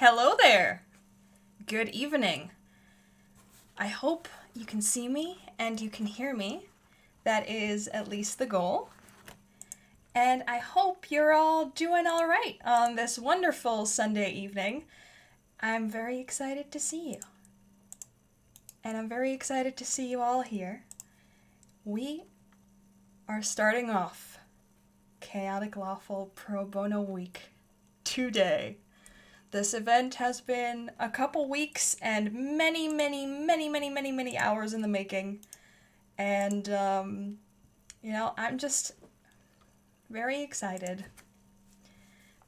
Hello there! Good evening. I hope you can see me and you can hear me. That is at least the goal. And I hope you're all doing all right on this wonderful Sunday evening. I'm very excited to see you. And I'm very excited to see you all here. We are starting off Chaotic Lawful Pro Bono Week today. This event has been a couple weeks and many hours in the making. And, I'm just very excited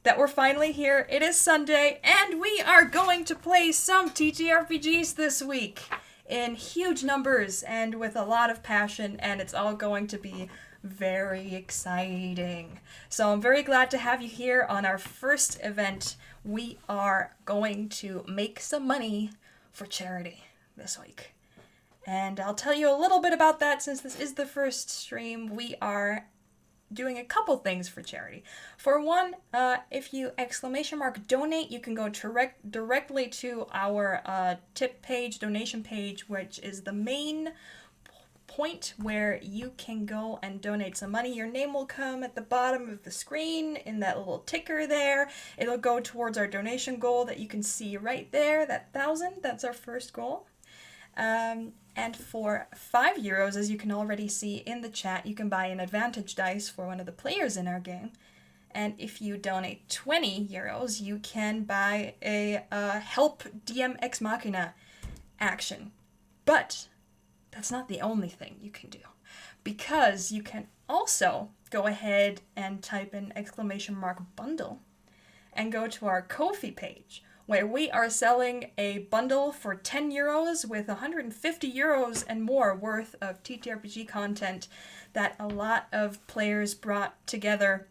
that we're finally here. It is Sunday, and we are going to play some TTRPGs this week in huge numbers and with a lot of passion, and it's all going to be very exciting. So I'm very glad to have you here on our first event. We are going to make some money for charity this week. And I'll tell you a little bit about that since this is the first stream. We are doing a couple things for charity. For one, if you !donate, you can go directly to our tip page, donation page, which is the main point where you can go and donate some money. Your name will come at the bottom of the screen in that little ticker there. It'll go towards our donation goal that you can see right there, that 1,000. That's our first goal. And for €5, as you can already see in the chat, you can buy an advantage dice for one of the players in our game. And if you donate €20, you can buy a Help DM Ex Machina action. But that's not the only thing you can do, because you can also go ahead and type in !bundle and go to our Ko-fi page, where we are selling a bundle for €10 with €150 and more worth of TTRPG content that a lot of people brought together.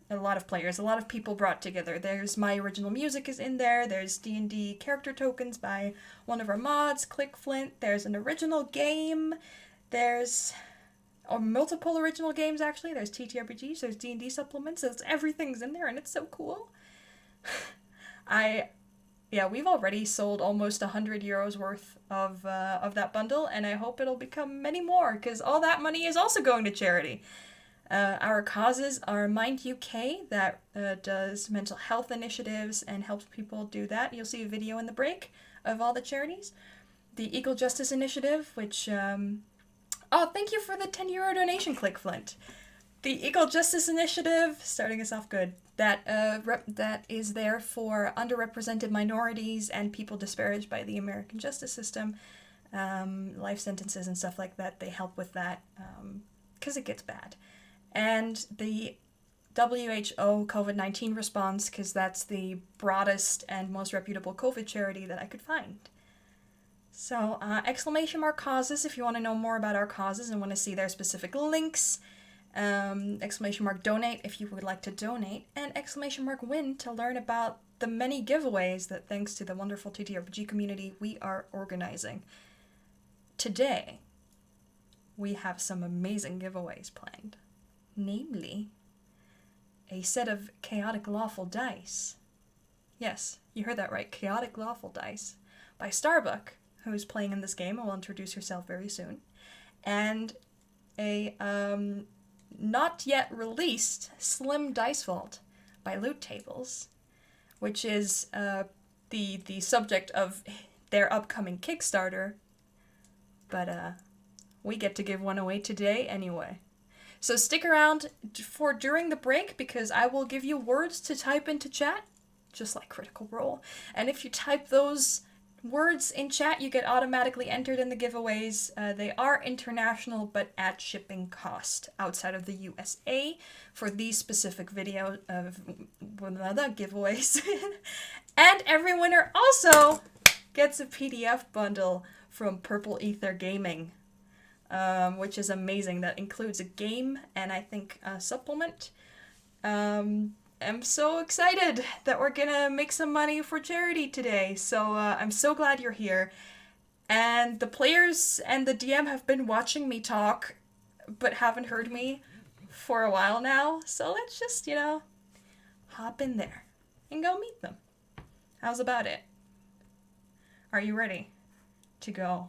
There's My Original Music is in there, there's D&D character tokens by one of our mods, ClickFlint, there's an original game, there's multiple original games actually, there's TTRPGs, there's D&D supplements, everything's in there and it's so cool. We've already sold almost €100 worth of that bundle, and I hope it'll become many more, because all that money is also going to charity. Our causes are Mind UK, that does mental health initiatives and helps people do that. You'll see a video in the break of all the charities. The Equal Justice Initiative, which... thank you for the €10 donation, ClickFlint. The Equal Justice Initiative, starting us off good, that is there for underrepresented minorities and people disparaged by the American justice system, life sentences and stuff like that. They help with that because it gets bad. And the WHO COVID-19 response, because that's the broadest and most reputable COVID charity that I could find. So, !causes if you want to know more about our causes and want to see their specific links. !donate if you would like to donate, and !win to learn about the many giveaways that, thanks to the wonderful TTRPG community, we are organizing. Today, we have some amazing giveaways planned. Namely, a set of Chaotic Lawful dice. Yes, you heard that right, Chaotic Lawful dice by Starbuck, who's playing in this game and will introduce herself very soon, and a not yet released Slim Dice Vault by Loot Tables, which is the subject of their upcoming Kickstarter, but we get to give one away today anyway. So stick around for during the break, because I will give you words to type into chat, just like Critical Role, and if you type those words in chat, you get automatically entered in the giveaways. They are international, but at shipping cost outside of the USA for these specific video of giveaways. And every winner also gets a PDF bundle from Purple Ether Gaming, which is amazing. That includes a game and I think a supplement. I'm so excited that we're gonna make some money for charity today, so I'm so glad you're here. And the players and the DM have been watching me talk, but haven't heard me for a while now, so let's just, hop in there and go meet them. How's about it? Are you ready to go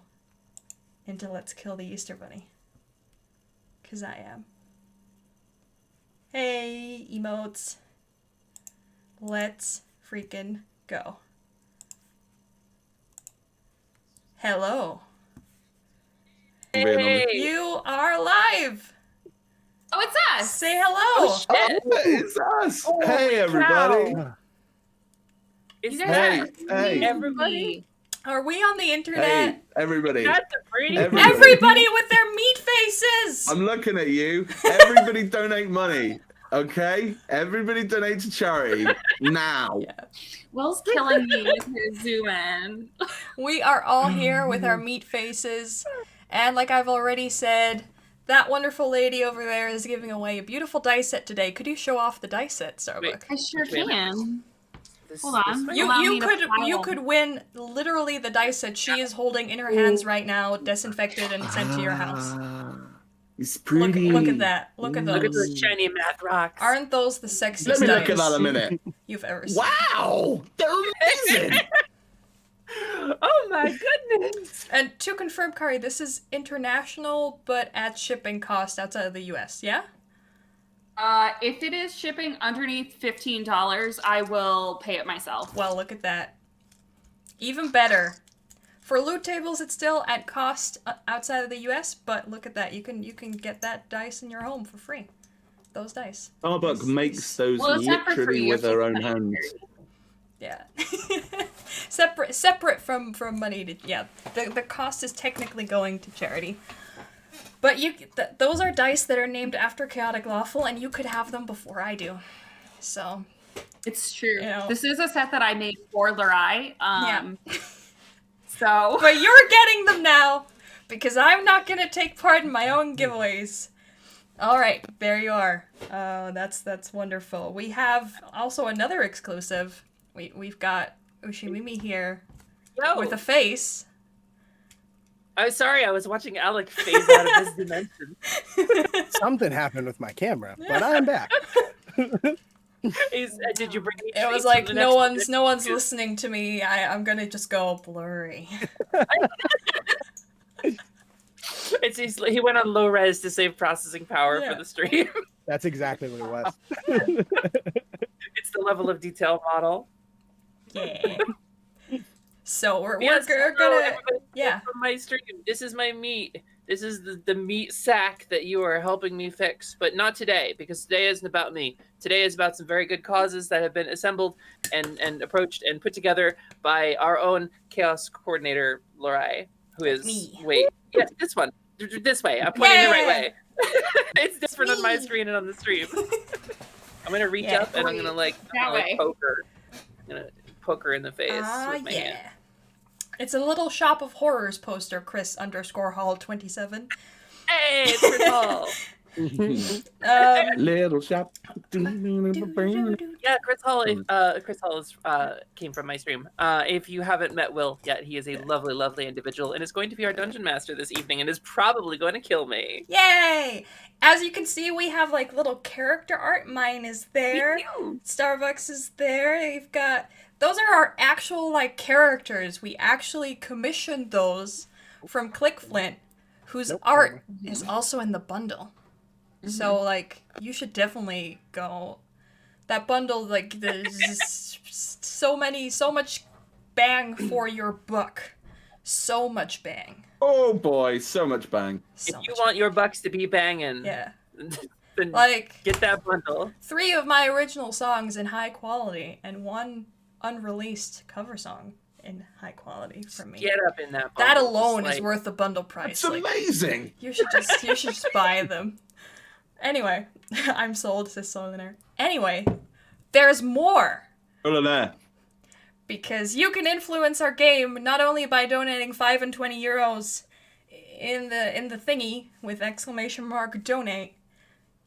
into Let's Kill the Easter Bunny? Because I am. Hey, emotes. Let's freaking go. Hello. Hey. You are live. Oh, it's us. Say hello. Oh, shit. It's us. Holy Hey, everybody. cow. You Is guys Hey, are hey. everybody? Are we on the internet? Hey, everybody. That's a pretty Everybody. Everybody with their meat faces. I'm looking at you. Everybody donate money. Okay? Everybody donate to charity. Now. Yeah. Will's killing me with his zoom in. We are all here with our meat faces. And like I've already said, that wonderful lady over there is giving away a beautiful dice set today. Could you show off the dice set, Starbuck? I sure Wait a can. Hold on. way. You Allow you me to could you file. could win literally the dice set she is holding in her hands right now, disinfected and sent to your house. It's Look, pretty. look at that. Look at Look at those. those shiny math rocks. Aren't those the sexiest Let me look at dice that a minute. you've ever seen? Wow. They're amazing. Oh my goodness. And to confirm, Kari, this is international, but at shipping cost outside of the U.S., yeah? If it is shipping underneath $15, I will pay it myself. Well, look at that. Even better. For loot tables, it's still at cost outside of the U.S., but look at that. You can get that dice in your home for free. Those dice. Starbucks makes those Well, it's not for literally free. with You're her own taking money. hands. Yeah. separate from money to, yeah. The cost is technically going to charity. But those are dice that are named after Chaotic Lawful, and you could have them before I do. So, It's true. You know. This is a set that I made for Lurai. Yeah. So. but you're getting them now, because I'm not going to take part in my own giveaways. All right, there you are. That's wonderful. We have also another exclusive. We've got Ushimimi here Yo. with a face. I'm sorry, I was watching Alec phase out of his dimension. Something happened with my camera, but I'm back. Did you bring me It was treats like from the no next one's listening to me. I'm gonna just go blurry. He went on low res to save processing power Yeah. for the stream. That's exactly what it was. It's the level of detail model. Yeah. So we're Yes, gonna hello, everybody yeah. from my stream. This is my meat. This is the meat sack that you are helping me fix, but not today, because today isn't about me. Today is about some very good causes that have been assembled and approached and put together by our own chaos coordinator, Lorai, who is Me. wait, yes, this one, this way. I'm pointing the right Yeah. way. It's different on my Me. screen and on the stream. I'm gonna reach Yeah. up and I'm gonna That way. poke her. I'm gonna poke her in the face with my yeah. hand. It's a little Shop of Horrors poster, Chris_Hall27. Hey, it's Chris Hall. Little shop. Yeah, Chris Hall. Chris Hall is, came from my stream. If you haven't met Will yet, he is a lovely, lovely individual, and is going to be our dungeon master this evening, and is probably going to kill me. Yay! As you can see, we have like little character art. Mine is there. Starbucks is there. You've got those are our actual like characters. We actually commissioned those from ClickFlint, whose Nope. art is also in the bundle. So like you should definitely go. That bundle, like there's so much bang for your buck. So much bang. Oh boy, so much bang. So If you much want your bucks to be banging, yeah. then Like get that bundle. 3 of my original songs in high quality and 1 unreleased cover song in high quality from me. Get up in that bundle. That alone Just is like- worth the bundle price. It's Like, amazing. you should just buy them. Anyway, I'm sold, says Solinaire. Anyway, there's more. Hold on there. Because you can influence our game not only by donating 5 and 20 euros in the thingy with !donate.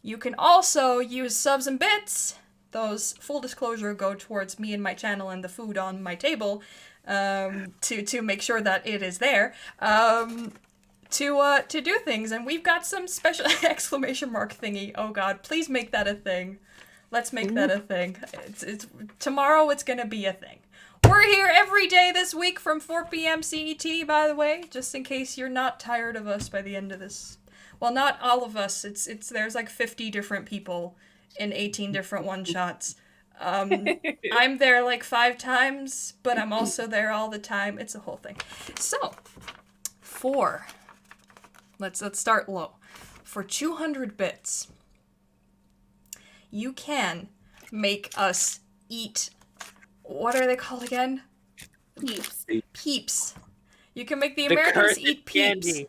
You can also use subs and bits. Those, full disclosure, go towards me and my channel and the food on my table, to make sure that it is there. To do things, and we've got some special ! Thingy. Oh god, please make that a thing. Let's make that a thing. It's tomorrow. It's gonna be a thing. We're here every day this week from 4 p.m. CET, by the way, just in case you're not tired of us by the end of this. Well, not all of us. There's like 50 different people in 18 different one-shots. I'm there like 5 times, but I'm also there all the time. It's a whole thing. So, let's start low. For 200 bits, you can make us eat, what are they called again? Peeps. Peeps. You can make the Americans eat peeps. Candy.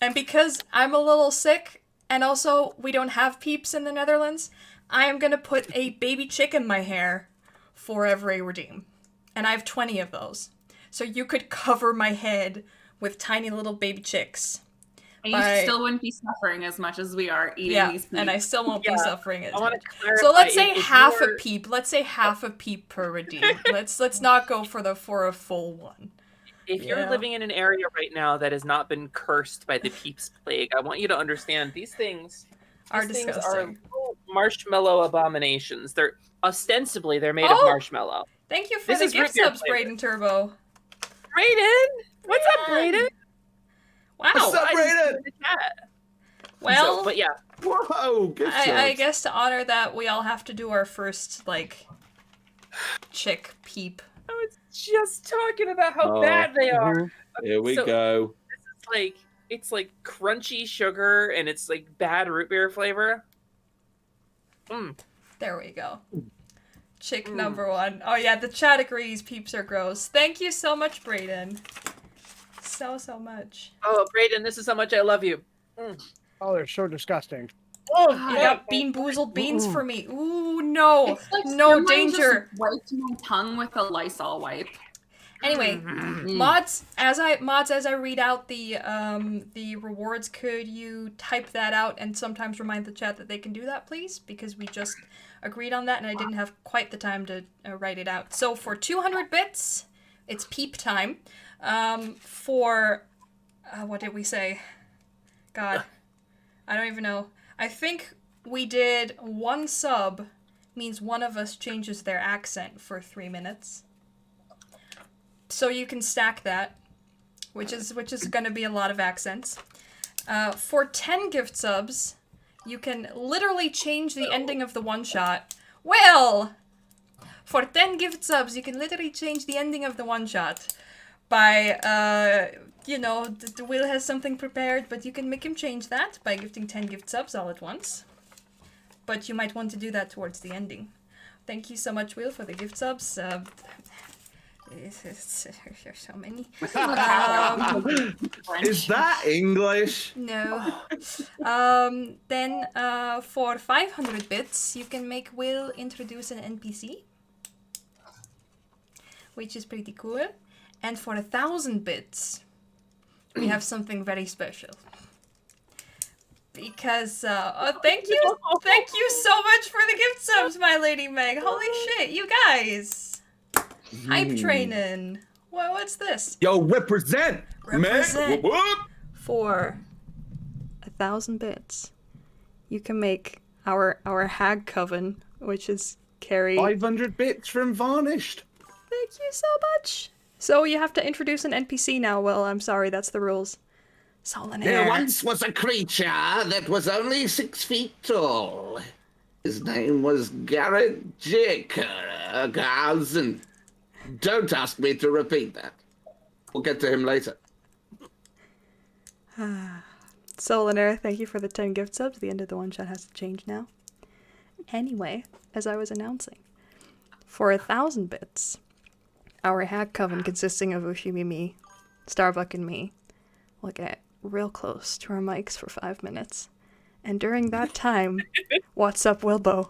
And because I'm a little sick, and also we don't have peeps in the Netherlands, I am going to put a baby chick in my hair for every redeem. And I have 20 of those. So you could cover my head with tiny little baby chicks. And you still wouldn't be suffering as much as we are eating these peeps. And I still won't be suffering as much. So let's say half a peep. Let's say half a peep per redeem. let's not go for a full one. If you're living in an area right now that has not been cursed by the peeps plague, I want you to understand these things are disgusting. disgusting. Little marshmallow abominations. They're made of marshmallow. Thank you for the gift subs, Brayden Turbo. Brayden, what's up, Brayden? Wow. What's up, Brayden? Well, but yeah. Whoa, I guess to honor that, we all have to do our first chick peep. I was just talking about how bad they are. Here we go. This is it's like crunchy sugar and it's like bad root beer flavor. There we go. Chick number 1. Oh yeah, the chat agrees peeps are gross. Thank you so much, Brayden. So much. Oh, Brayden, this is how much I love you. Oh, they're so disgusting. Oh, you got bean boozled beans for me. Ooh, no. It's like No danger. Just wiped my tongue with a Lysol wipe. Anyway, mods, as I read out the rewards, could you type that out and sometimes remind the chat that they can do that, please? Because we just agreed on that and I didn't have quite the time to write it out. So for 200 bits, it's peep time. For what did we say? God, I don't even know. I think we did 1 sub means one of us changes their accent for 3 minutes. So you can stack that, which is going to be a lot of accents. For 10 gift subs, you can literally change the ending of the one-shot. Well, for 10 gift subs, you can literally change the ending of the one-shot by, Will has something prepared, but you can make him change that by gifting 10 gift subs all at once. But you might want to do that towards the ending. Thank you so much, Will, for the gift subs. There's so many. Is that English? No. Then for 500 bits, you can make Will introduce an NPC, which is pretty cool. And for 1,000 bits, we have something very special. Because, thank you so much for the gift subs, my lady Meg. Holy shit, you guys. Hype training. What's this? Yo, represent, man. Whoop, whoop. For 1,000 bits, you can make our hag coven, which is Carrie. 500 bits from Varnished. Thank you so much. So you have to introduce an NPC now. Well, I'm sorry, that's the rules. Solanaire. There once was a creature that was only 6 feet tall. His name was Garrett Jacobs, and don't ask me to repeat that. We'll get to him later. Solanaire, thank you for the 10 gift subs. The end of the one shot has to change now. Anyway, as I was announcing, for 1,000 bits, our hack coven consisting of Ushimi, Starbuck, and me will get real close to our mics for 5 minutes. And during that time, What's Up Wilbo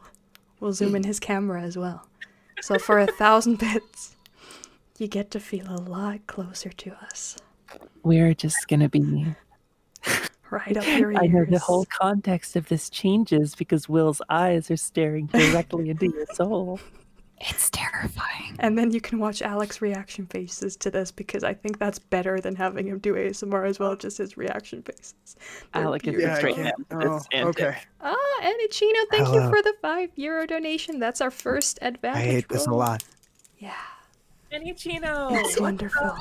will zoom in his camera as well. So for 1,000 bits, you get to feel a lot closer to us. We're just gonna be right up your ears. I know the whole context of this changes because Will's eyes are staring directly into your soul. It's terrifying. And then you can watch Alex's reaction faces to this because I think that's better than having him do ASMR as well, just his reaction faces. Alec is a straight man. Okay. And Ichino, thank you for the €5 donation. That's our first advantage. I hate this a lot. Yeah. Any Chino. It's wonderful.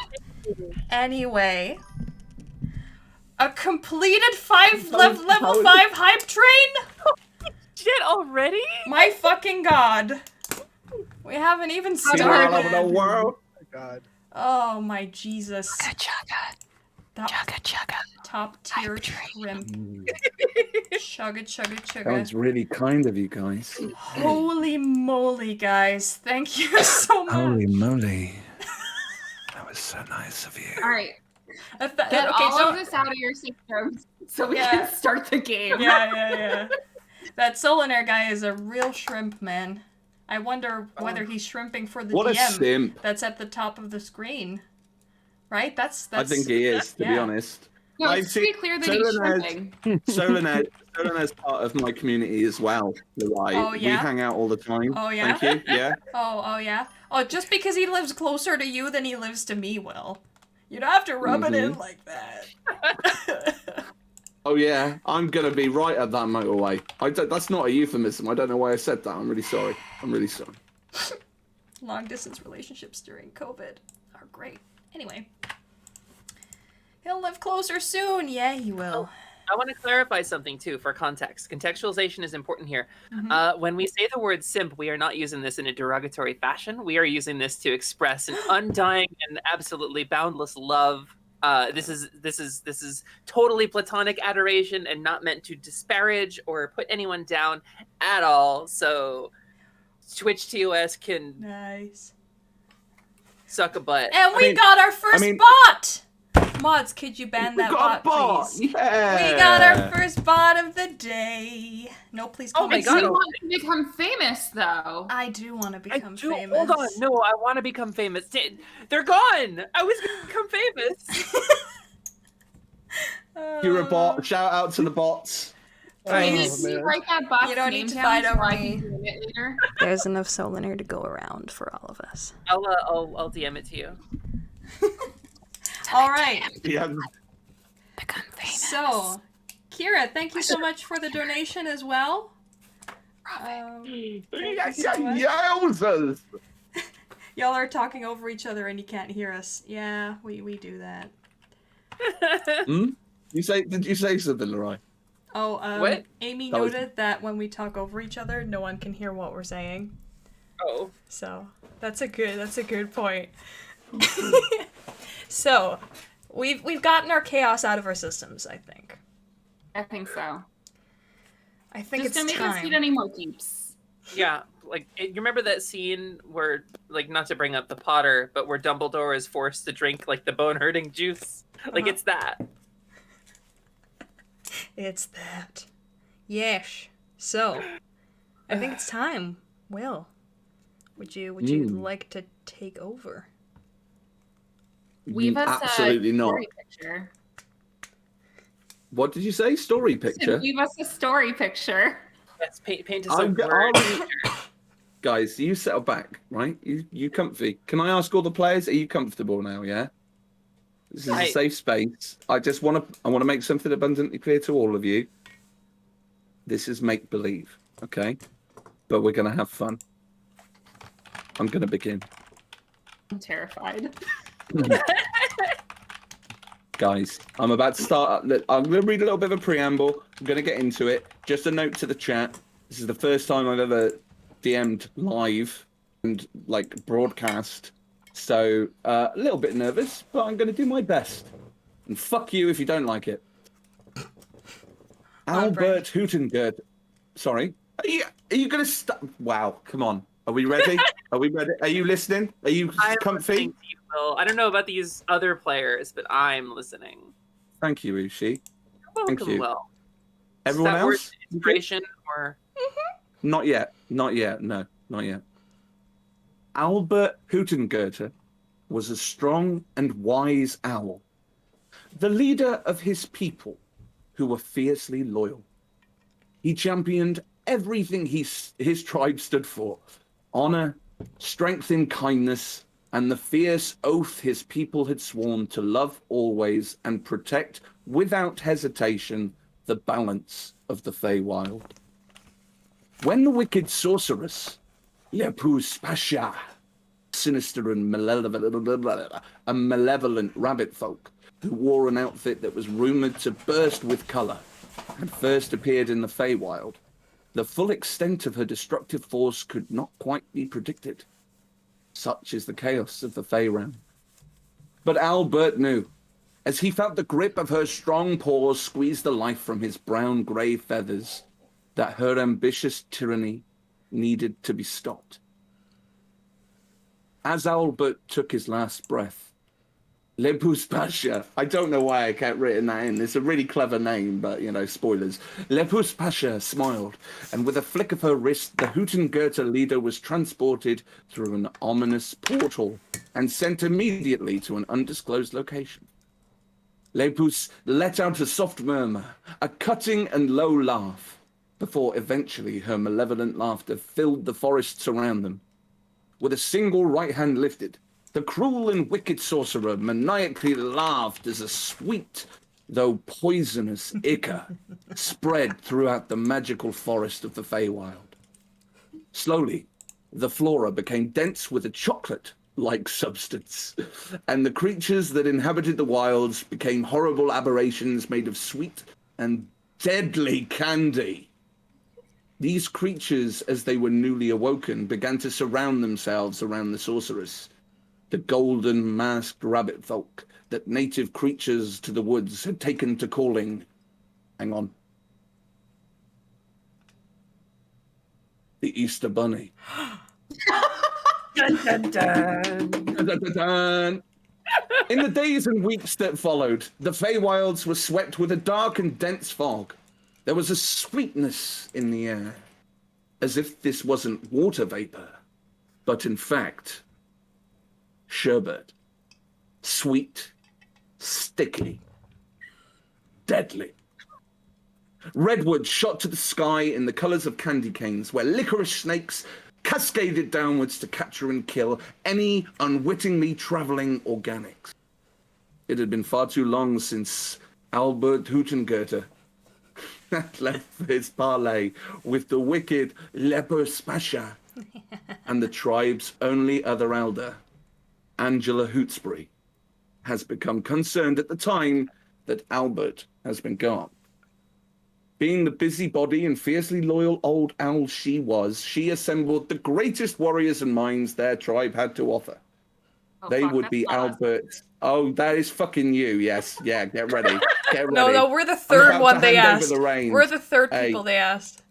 Anyway, a completed level 5 hype train? Shit already? My fucking god. We haven't even All over the started. world. Oh my God. Oh my Jesus. Chugga, chugga. Top tier shrimp. Chugga chugga That chugga. was really kind of you guys. Holy moly, guys. Thank you so much. Holy moly. That was so nice of you. All right, Okay, get all so of this out of your systems so we Yeah. can start the game. yeah. That Solinaire guy is a real shrimp, man. I wonder whether he's shrimping for the What a DM simp. that's at the top of the screen. Right? That's I think he is, to be yeah. honest. No, I've it's pretty seen clear that he's Solinaire- shrimping. Solonaire's part of my community as well. Right? Oh, yeah? We hang out all the time. Oh, yeah? Thank you. Yeah. Oh yeah. Oh, just because he lives closer to you than he lives to me, Will. You don't have to rub it in like that. Oh yeah. I'm gonna be right at that motorway. That's not a euphemism. I don't know why I said that. I'm really sorry. Long distance relationships during COVID are great. Anyway. He'll live closer soon. Yeah, he will. I want to clarify something too for context. Contextualization is important here. Mhm. When we say the word simp, we are not using this in a derogatory fashion. We are using this to express an undying and absolutely boundless love. This is totally platonic adoration and not meant to disparage or put anyone down at all. So Twitch TOS can Nice. suck a butt. And we mean- got our first bot! Mods, could you ban that bot, please? Yeah. We got our first bot of the day. No, please Oh call my me God. You Sue. want to become famous, though. I do want to I become do. famous. Hold on. No, I want to become famous. They're gone. I was going to become famous. You're a bot. Shout out to the bots. Can Please. you man. write that box You don't name need to down fight so over I me. can do it later? There's enough Solinaire to go around for all of us. I'll DM it to you. All right. Yeah. Become famous. So, Kira, thank you so much for the donation as well. Yowzers. Y'all are talking over each other and you can't hear us. Yeah, we do that. Did you say something, Leroy? Oh, What? Amy That was- noted that when we talk over each other, no one can hear what we're saying. Oh. So that's a good point. So we've gotten our chaos out of our systems, I think. I think so. I think Just it's don't make us time. need any more deeps. Yeah, like you remember that scene where, like, not to bring up the Potter, but where Dumbledore is forced to drink like the bone-hurting juice. Like it's that. It's that. Yes. So I think it's time. Will, would you like to take over? Weave us Absolutely a not. story picture. What did you say? Story picture? Weave us a story picture. Yes, paint us a I'm word. Guys, you settle back, right? You comfy. Can I ask all the players? Are you comfortable now? Yeah. This is a safe space. I want to make something abundantly clear to all of you. This is make believe, okay? But we're gonna have fun. I'm gonna begin. I'm terrified. Guys, I'm about to start. I'm going to read a little bit of a preamble. I'm going to get into it. Just a note to the chat. This is the first time I've ever DM'd live and like broadcast. So a little bit nervous, but I'm going to do my best. And fuck you if you don't like it. Albert Hootengerd. Sorry. Are you going to stop? Wow. Come on. Are we ready? Are we ready? Are you listening? Are you I'm comfy? listening to you, Will. I don't know about these other players, but I'm listening. Thank you, Ushi. You're Thank welcome, you. Will. Everyone Is that word else? inspiration or Not yet. Not yet. No, not yet. Albert Hootengerd was a strong and wise owl, the leader of his people, who were fiercely loyal. He championed everything his tribe stood for: honor, strength in kindness, and the fierce oath his people had sworn to love always and protect without hesitation the balance of the Feywild. When the wicked sorceress, Lepus Pasha, sinister and malevolent rabbit folk who wore an outfit that was rumored to burst with color, had first appeared in the Feywild. The full extent of her destructive force could not quite be predicted. Such is the chaos of the Fey realm. But Albert knew, as he felt the grip of her strong paws squeeze the life from his brown-grey feathers, that her ambitious tyranny needed to be stopped. As Albert took his last breath, Lepus Pasha, I don't know why I kept written that in. It's a really clever name, but, you know, spoilers. Lepus Pasha smiled, and with a flick of her wrist, the Hoot leader was transported through an ominous portal and sent immediately to an undisclosed location. Lepus let out a soft murmur, a cutting and low laugh, before eventually her malevolent laughter filled the forests around them. With a single right hand lifted, the cruel and wicked sorcerer maniacally laughed as a sweet, though poisonous, ichor spread throughout the magical forest of the Feywild. Slowly, the flora became dense with a chocolate-like substance, and the creatures that inhabited the wilds became horrible aberrations made of sweet and deadly candy. These creatures, as they were newly awoken, began to surround themselves around the sorceress, the golden masked rabbit folk that native creatures to the woods had taken to calling, hang on, the Easter Bunny. Dun, dun, dun. Dun, dun, dun, dun. In the days and weeks that followed, the Feywilds were swept with a dark and dense fog. There was a sweetness in the air, as if this wasn't water vapor, but in fact, sherbet. Sweet, sticky, deadly. Redwood shot to the sky in the colors of candy canes, where licorice snakes cascaded downwards to capture and kill any unwittingly traveling organics. It had been far too long since Albert Hootengurter had left his parley with the wicked Lepus Pasha and the tribe's only other elder, Angela Hootsbury, has become concerned at the time that Albert has been gone. Being the busybody and fiercely loyal old owl she was, she assembled the greatest warriors and minds their tribe had to offer. Oh, They fuck, would that's be not us. Albert's. Oh, that is fucking you. Yes. Yeah, get ready. Get ready. No, we're the I'm third about one to they hand over asked. the reins. We're the third Hey. people they asked.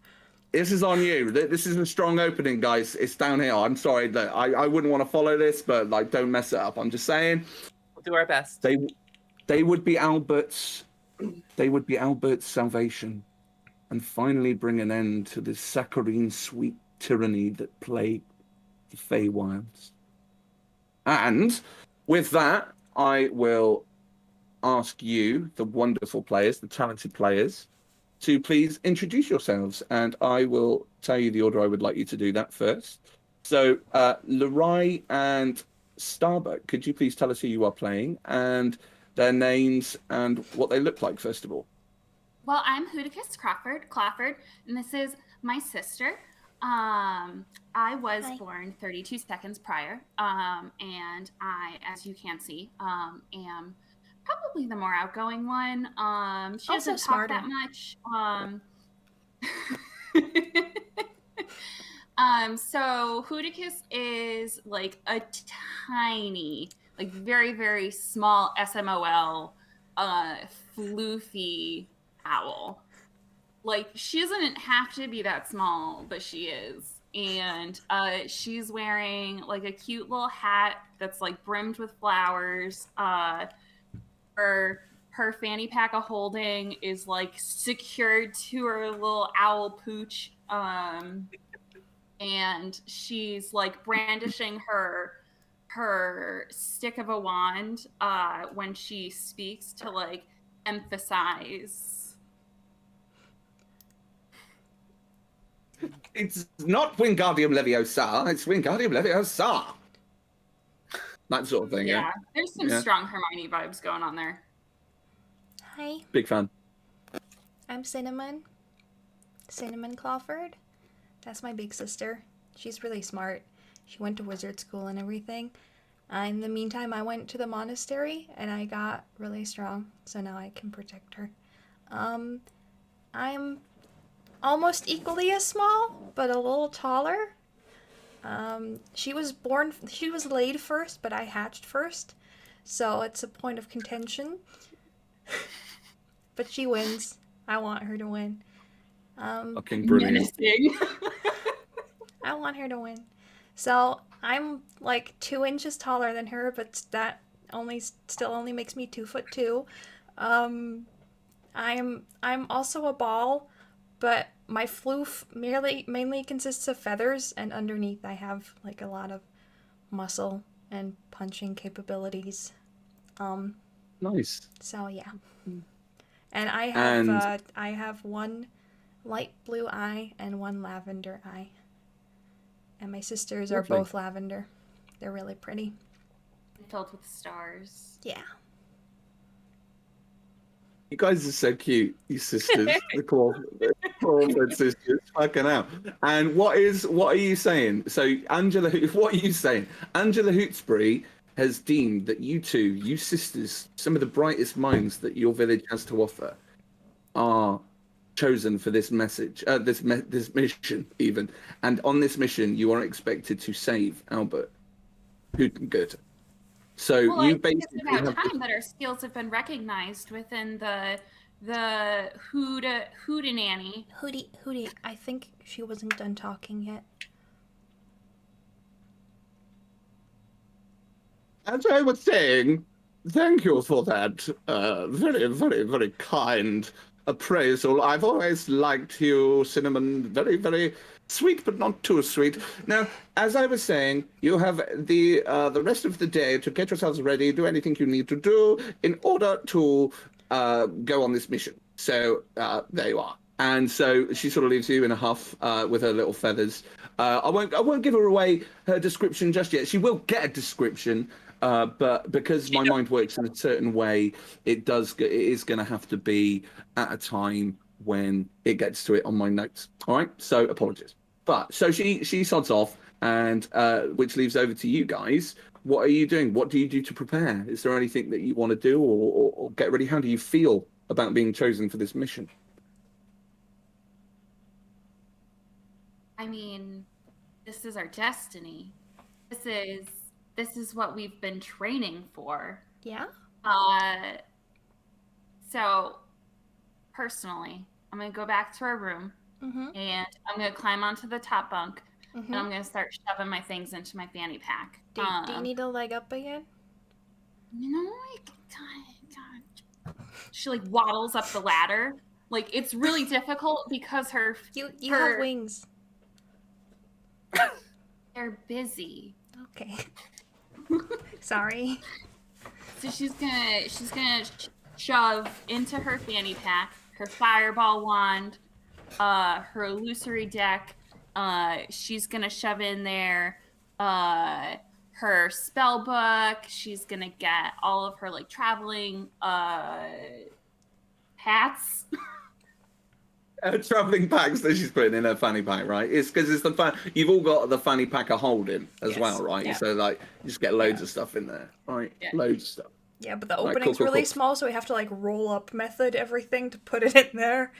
This is on you. This is a strong opening, guys. It's down here. I'm sorry. Look, I wouldn't want to follow this, but like, don't mess it up. I'm just saying. We'll do our best. They would be Albert's. They would be Albert's salvation, and finally bring an end to this saccharine sweet tyranny that plagued the Feywilds. And with that, I will ask you, the wonderful players, the talented players, to please introduce yourselves, and I will tell you the order I would like you to do that first. So, Lerai and Starbuck, could you please tell us who you are playing and their names and what they look like, first of all? Well, I'm Hooticus Clafford, and this is my sister. I was born 32 seconds prior, and I, as you can see, am probably the more outgoing one. She Also doesn't smarter. talk that much. So Hooticus is like a tiny, like very, very small SMOL, floofy owl. Like, she doesn't have to be that small, but she is. And she's wearing like a cute little hat that's like brimmed with flowers. Her fanny pack of holding is like secured to her little owl pooch. And she's like brandishing her stick of a wand when she speaks to like emphasize. It's not Wingardium Leviosa, it's Wingardium Leviosa. That sort of thing, yeah. There's some Yeah. strong Hermione vibes going on there. Hi, Big fan. I'm Cinnamon Clawford. That's my big sister. She's really smart, She went to wizard school and everything. In the meantime, I went to the monastery and I got really strong, so now I can protect her. I'm almost equally as small, but a little taller. She was laid first, but I hatched first, so it's a point of contention. But she wins. I want her to win. Fucking brilliant. Menacing. I want her to win. So I'm like 2 inches taller than her, but that still only makes me 2'2". I'm also a ball, but my floof mainly consists of feathers, and underneath I have like a lot of muscle and punching capabilities. Nice. So yeah. And I have one light blue eye and one lavender eye. And my sisters are Lovely. both lavender. They're really pretty. Filled with stars. Yeah. You guys are so cute, you sisters. the Clawful sisters. Fucking hell. And what are you saying? So, Angela, what are you saying? Angela Hootsbury has deemed that you sisters, some of the brightest minds that your village has to offer, are chosen for this message, this mission even. And on this mission, you are expected to save Albert Hootengood. So Well, you I think it's basically about have time that our skills have been recognized within the hootenanny. Hootie, I think she wasn't done talking yet. As I was saying, thank you for that very, very, very kind appraisal. I've always liked you, Cinnamon. Very, very sweet, but not too sweet. Now, as I was saying, you have the rest of the day to get yourselves ready, do anything you need to do in order to go on this mission. So there you are. And so she sort of leaves you in a huff with her little feathers. I won't give her away her description just yet. She will get a description. But because my mind works in a certain way, it is going to have to be at a time when it gets to it on my notes. All right, so apologies. But so she sods off, and which leaves over to you guys. What are you doing? What do you do to prepare? Is there anything that you want to do or get ready? How do you feel about being chosen for this mission? I mean, this is our destiny. This is what we've been training for. Yeah? So, personally, I'm going to go back to our room, and I'm going to climb onto the top bunk, and I'm going to start shoving my things into my fanny pack. Do you need to leg up again? No, she, like, waddles up the ladder. Like, it's really difficult because You have wings. They're busy. Okay. Sorry. So she's gonna shove into her fanny pack her fireball wand, her illusory deck. She's gonna shove in there her spell book. She's gonna get all of her like traveling hats. Traveling packs that she's putting in her fanny pack, right? It's because it's you've all got the fanny pack of holding as well, right? Yeah. So like you just get loads of stuff in there, right? Yeah. Loads of stuff. Yeah, but the Right, opening's cool, really cool. small, so we have to like roll up method everything to put it in there.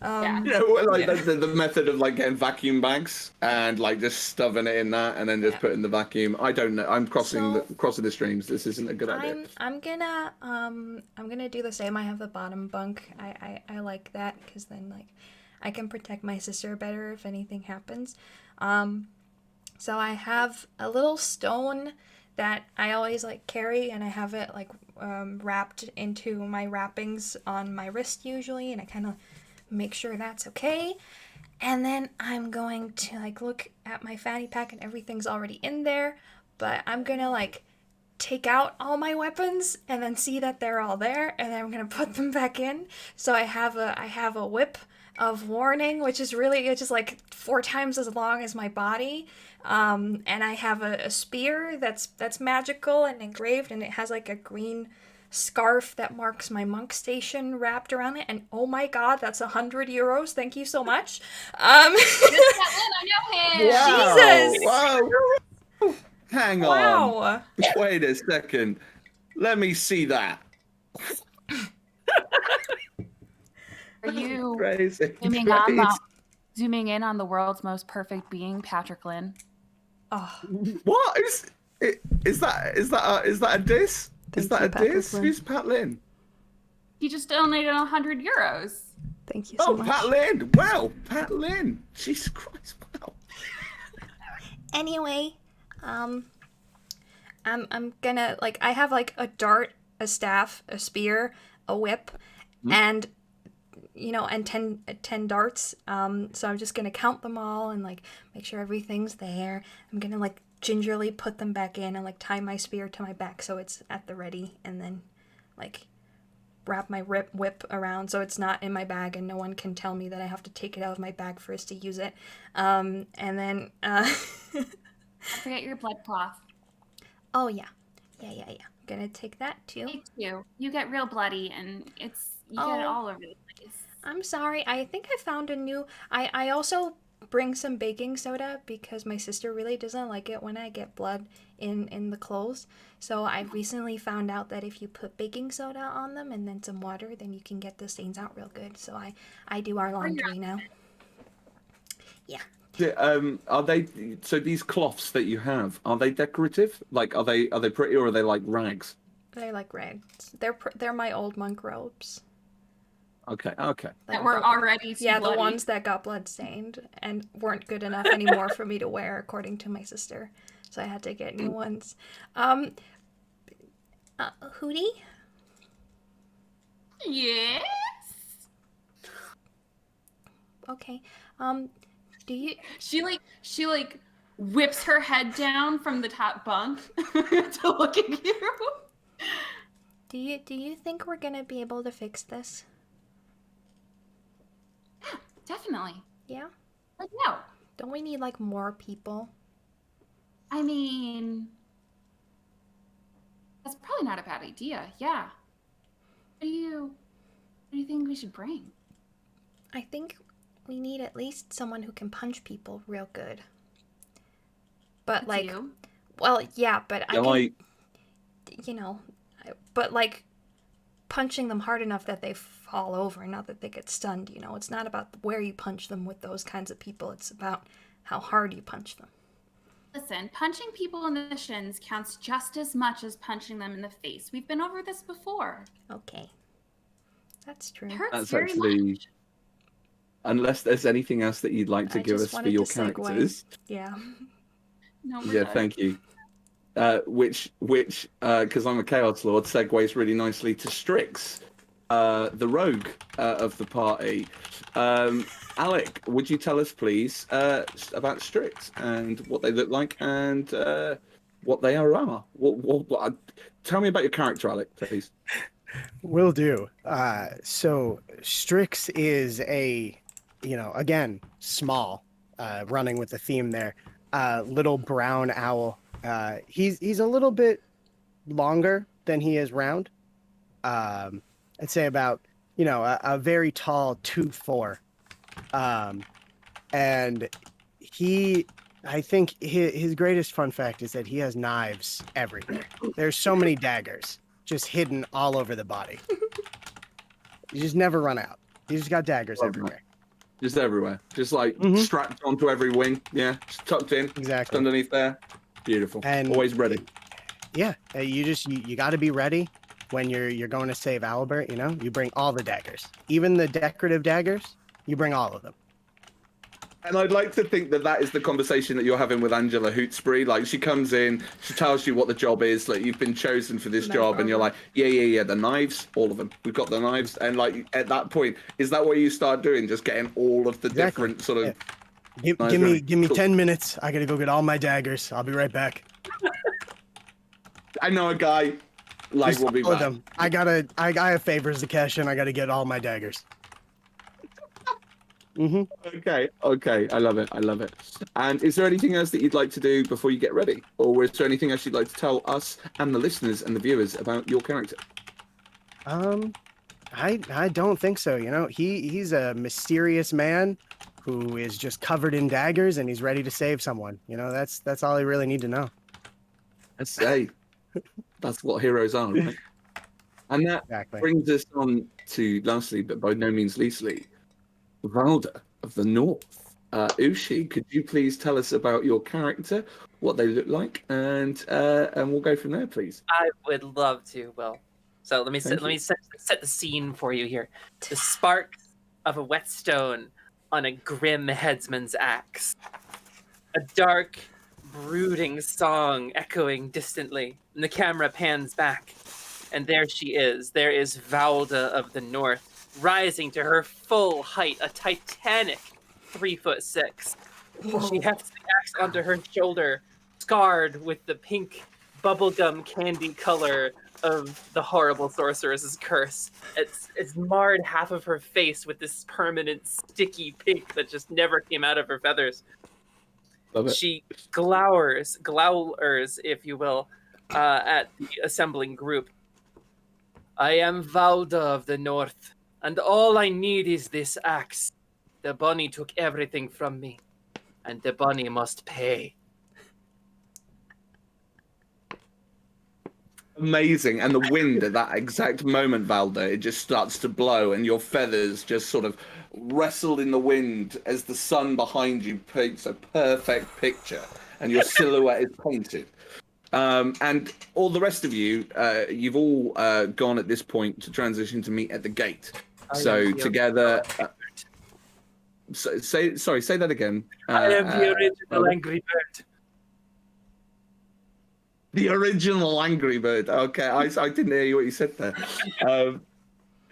Yeah. You know, like the method of like getting vacuum bags and like just stuffing it in that and then just putting the vacuum. I don't know. I'm crossing the streams. This isn't a good idea. I'm gonna do the same. I have the bottom bunk. I like that because then like I can protect my sister better if anything happens. So I have a little stone that I always like carry, and I have it like wrapped into my wrappings on my wrist usually, and I kind of make sure that's okay. And then I'm going to like look at my fanny pack and everything's already in there, but I'm gonna like take out all my weapons and then see that they're all there, and then I'm gonna put them back in. So I have a whip of warning, which is really, it's just like 4 times as long as my body, and I have a spear that's magical and engraved, and it has like a green scarf that marks my monk station wrapped around it, and oh my god, that's 100 euros. Thank you so much. I know him. Jesus! Wow. Hang on. Wow. Wait a second. Let me see that. Are you Crazy. zooming in on the world's most perfect being, Patrick Lynn? Oh, What is that a diss? Thank Is that you, a Patrick diss? Lynn. Who's Pat Lynn? He just donated 100 euros. thank you so much. Pat Lynn. Well, Pat Lynn. Jesus Christ. Wow. Anyway, I'm gonna like I have like a dart, a staff, a spear, a whip, and and 10 darts. So I'm just gonna count them all and like make sure everything's there. I'm gonna like gingerly put them back in and like tie my spear to my back so it's at the ready, and then like wrap my whip around so it's not in my bag and no one can tell me that I have to take it out of my bag first to use it. And then Don't forget your blood cloth. oh yeah. I'm gonna take that too. Me too. You get real bloody and you get it all over the place. I'm sorry. I think I found a new. I also bring some baking soda because my sister really doesn't like it when I get blood in the clothes. So I recently found out that if you put baking soda on them and then some water, then you can get the stains out real good. So I do our laundry now. Yeah. Are they so these cloths that you have, are they decorative? Like are they pretty or are they like rags? They're like rags. They're my old monk robes. Okay. That were already too Yeah, bloody. the ones that got blood stained and weren't good enough anymore for me to wear, according to my sister. So I had to get new ones. Hootie? Yes. Okay. Do you She whips her head down from the top bunk to look at you. do you think we're gonna be able to fix this? Definitely. Yeah? Like, no. Don't we need like more people? I mean, that's probably not a bad idea. Yeah. What do you think we should bring? I think we need at least someone who can punch people real good. But That's like, you. well, yeah, but I Yeah, can, like but like punching them hard enough that they fall over, not that they get stunned. It's not about where you punch them with those kinds of people. It's about how hard you punch them. Listen, punching people in the shins counts just as much as punching them in the face. We've been over this before. Okay, that's true. It hurts That's very actually- much. unless there's anything else that you'd like to I give just us for wanted your to segue. characters. Yeah. No, we're Yeah, good. thank you. Which, because I'm a Chaos Lord, segues really nicely to Strix, the rogue of the party. Alec, would you tell us, please, about Strix and what they look like and what they are? Tell me about your character, Alec, please. Will do. So Strix is again, small, running with the theme there. Little brown owl. He's a little bit longer than he is round. I'd say about, a very tall 2'4". And I think his greatest fun fact is that he has knives everywhere. There's so many daggers just hidden all over the body. You just never run out. You just got daggers Love everywhere. Just everywhere. Just like Mhm. strapped onto every wing. Yeah, just tucked in. Exactly. Underneath there. Beautiful. And always ready. Yeah, you got to be ready when you're going to save Albert. You bring all the daggers, even the decorative daggers. You bring all of them. And I'd like to think that is the conversation that you're having with Angela Hootspree. Like, she comes in, she tells you what the job is. Like, you've been chosen for this Knife job, and you're over. like, yeah, the knives, all of them. We've got the knives. And like, at that point, is that what you start doing? Just getting all of the Exactly. different sort of. Give Nice, me very give me cool. 10 minutes. I gotta go get all my daggers. I'll be right back. I know a guy. Like, Just we'll be all of back. them. I have favors to cash in. I gotta get all my daggers. Mm-hmm. Okay. I love it. And is there anything else that you'd like to do before you get ready? Or is there anything else you'd like to tell us and the listeners and the viewers about your character? I don't think so. He's a mysterious man who is just covered in daggers and he's ready to save someone. You know, that's all you really need to know. That's what heroes are, right? And that Exactly. brings us on to, lastly, but by no means leastly, Valda of the North. Ushi, could you please tell us about your character, what they look like, and we'll go from there, please. I would love to. Well, so let me Thank set the scene for you here. The sparks of a whetstone on a grim headsman's axe. A dark, brooding song echoing distantly, and the camera pans back, and there she is. There is Valda of the North, rising to her full height, a titanic 3'6". She hefts the axe onto her shoulder, scarred with the pink bubblegum candy color of the horrible sorceress's curse. It's marred half of her face with this permanent sticky pink that just never came out of her feathers. Love it. She glowers, if you will, at the assembling group. I am Valda of the North, and all I need is this axe. The bunny took everything from me, and the bunny must pay. Amazing. And the wind at that exact moment, Valda, it just starts to blow, and your feathers just sort of wrestle in the wind as the sun behind you paints a perfect picture, and your silhouette is painted. And all the rest of you, you've all gone at this point to transition to meet at the gate. So together, say that again. I am the original Angry Bird. The original Angry Bird. Okay, I didn't hear you what you said there.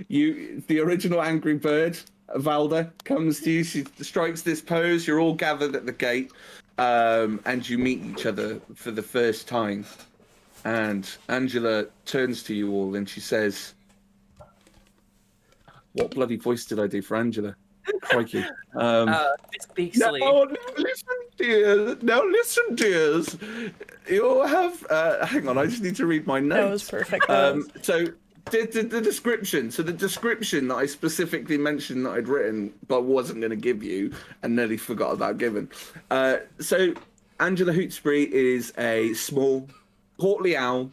The original Angry Bird, Valda, comes to you. She strikes this pose. You're all gathered at the gate, and you meet each other for the first time. And Angela turns to you all and she says, "What bloody voice did I do for Angela? Crikey." Miss Beaksley. No, listen, dears. No, listen, dears. You have. Hang on, I just need to read my notes. That was perfect. So the description. So the description that I specifically mentioned that I'd written but wasn't going to give you and nearly forgot about giving. So Angela Hootsbury is a small, portly owl.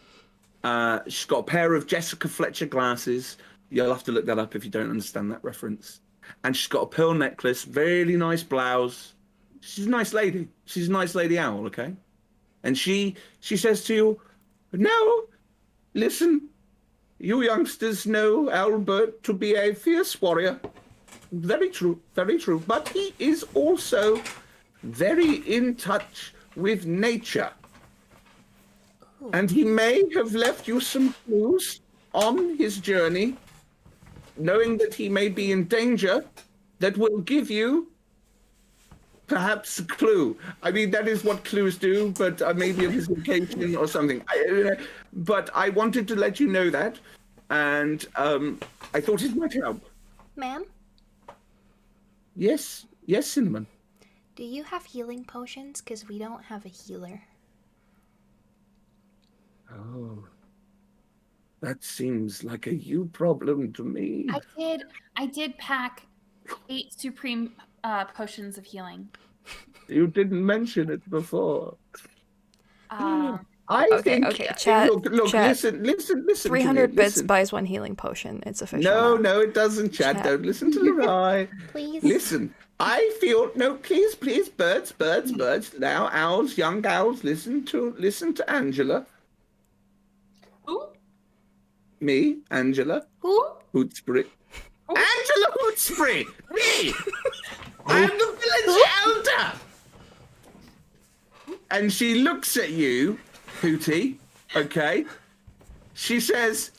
She's got a pair of Jessica Fletcher glasses. You'll have to look that up if you don't understand that reference. And she's got a pearl necklace, very nice blouse. She's a nice lady. She's a nice lady owl, okay? And she says to you, "No, listen, you youngsters know Albert to be a fierce warrior. Very true, very true. But he is also very in touch with nature. And he may have left you some clues on his journey, knowing that he may be in danger, that will give you perhaps a clue. I mean, that is what clues do, but maybe of his location or something. But I wanted to let you know that, and I thought it might help." Ma'am, Yes, Cinnamon. do you have healing potions? Because we don't have a healer. Oh, that seems like a you problem to me. I did pack 8 supreme potions of healing. You didn't mention it before. I Okay, think. okay, chat, Look, chat. listen. 300 bits listen. buys 1 healing potion. It's official. now. No, it doesn't, Chad. Chat. Don't listen to Lerai. Please. Listen, I feel please, birds. Now, owls, young owls, listen to Angela. Who? Me, Angela. Who? Hootsbury. Angela Hootsbury! Me! I'm the village elder! And she looks at you, Hootie, okay? She says,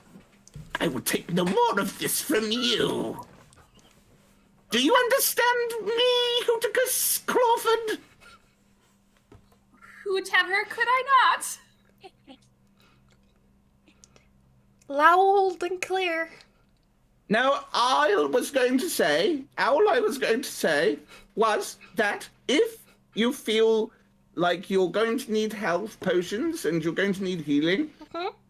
"I will take no more of this from you. Do you understand me, Hooticus Crawford?" Whoever could I not? Loud and clear. Now, all I was going to say was that if you feel like you're going to need health potions and you're going to need healing,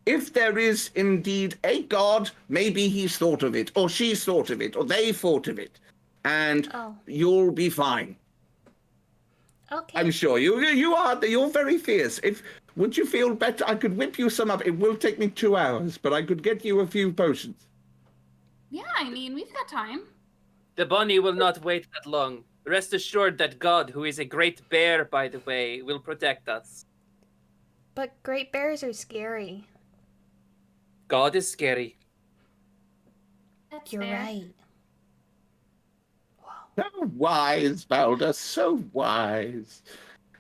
if there is indeed a god, maybe he's thought of it, or she's thought of it, or they thought of it, and Oh. you'll be fine. Okay. I'm sure you're very fierce. Would you feel better? I could whip you some up. It will take me 2 hours, but I could get you a few potions. Yeah, I mean, we've got time. The bunny will not wait that long. Rest assured that God, who is a great bear, by the way, will protect us. But great bears are scary. God is scary. That's You're fair. right. So wise, Balder, so wise.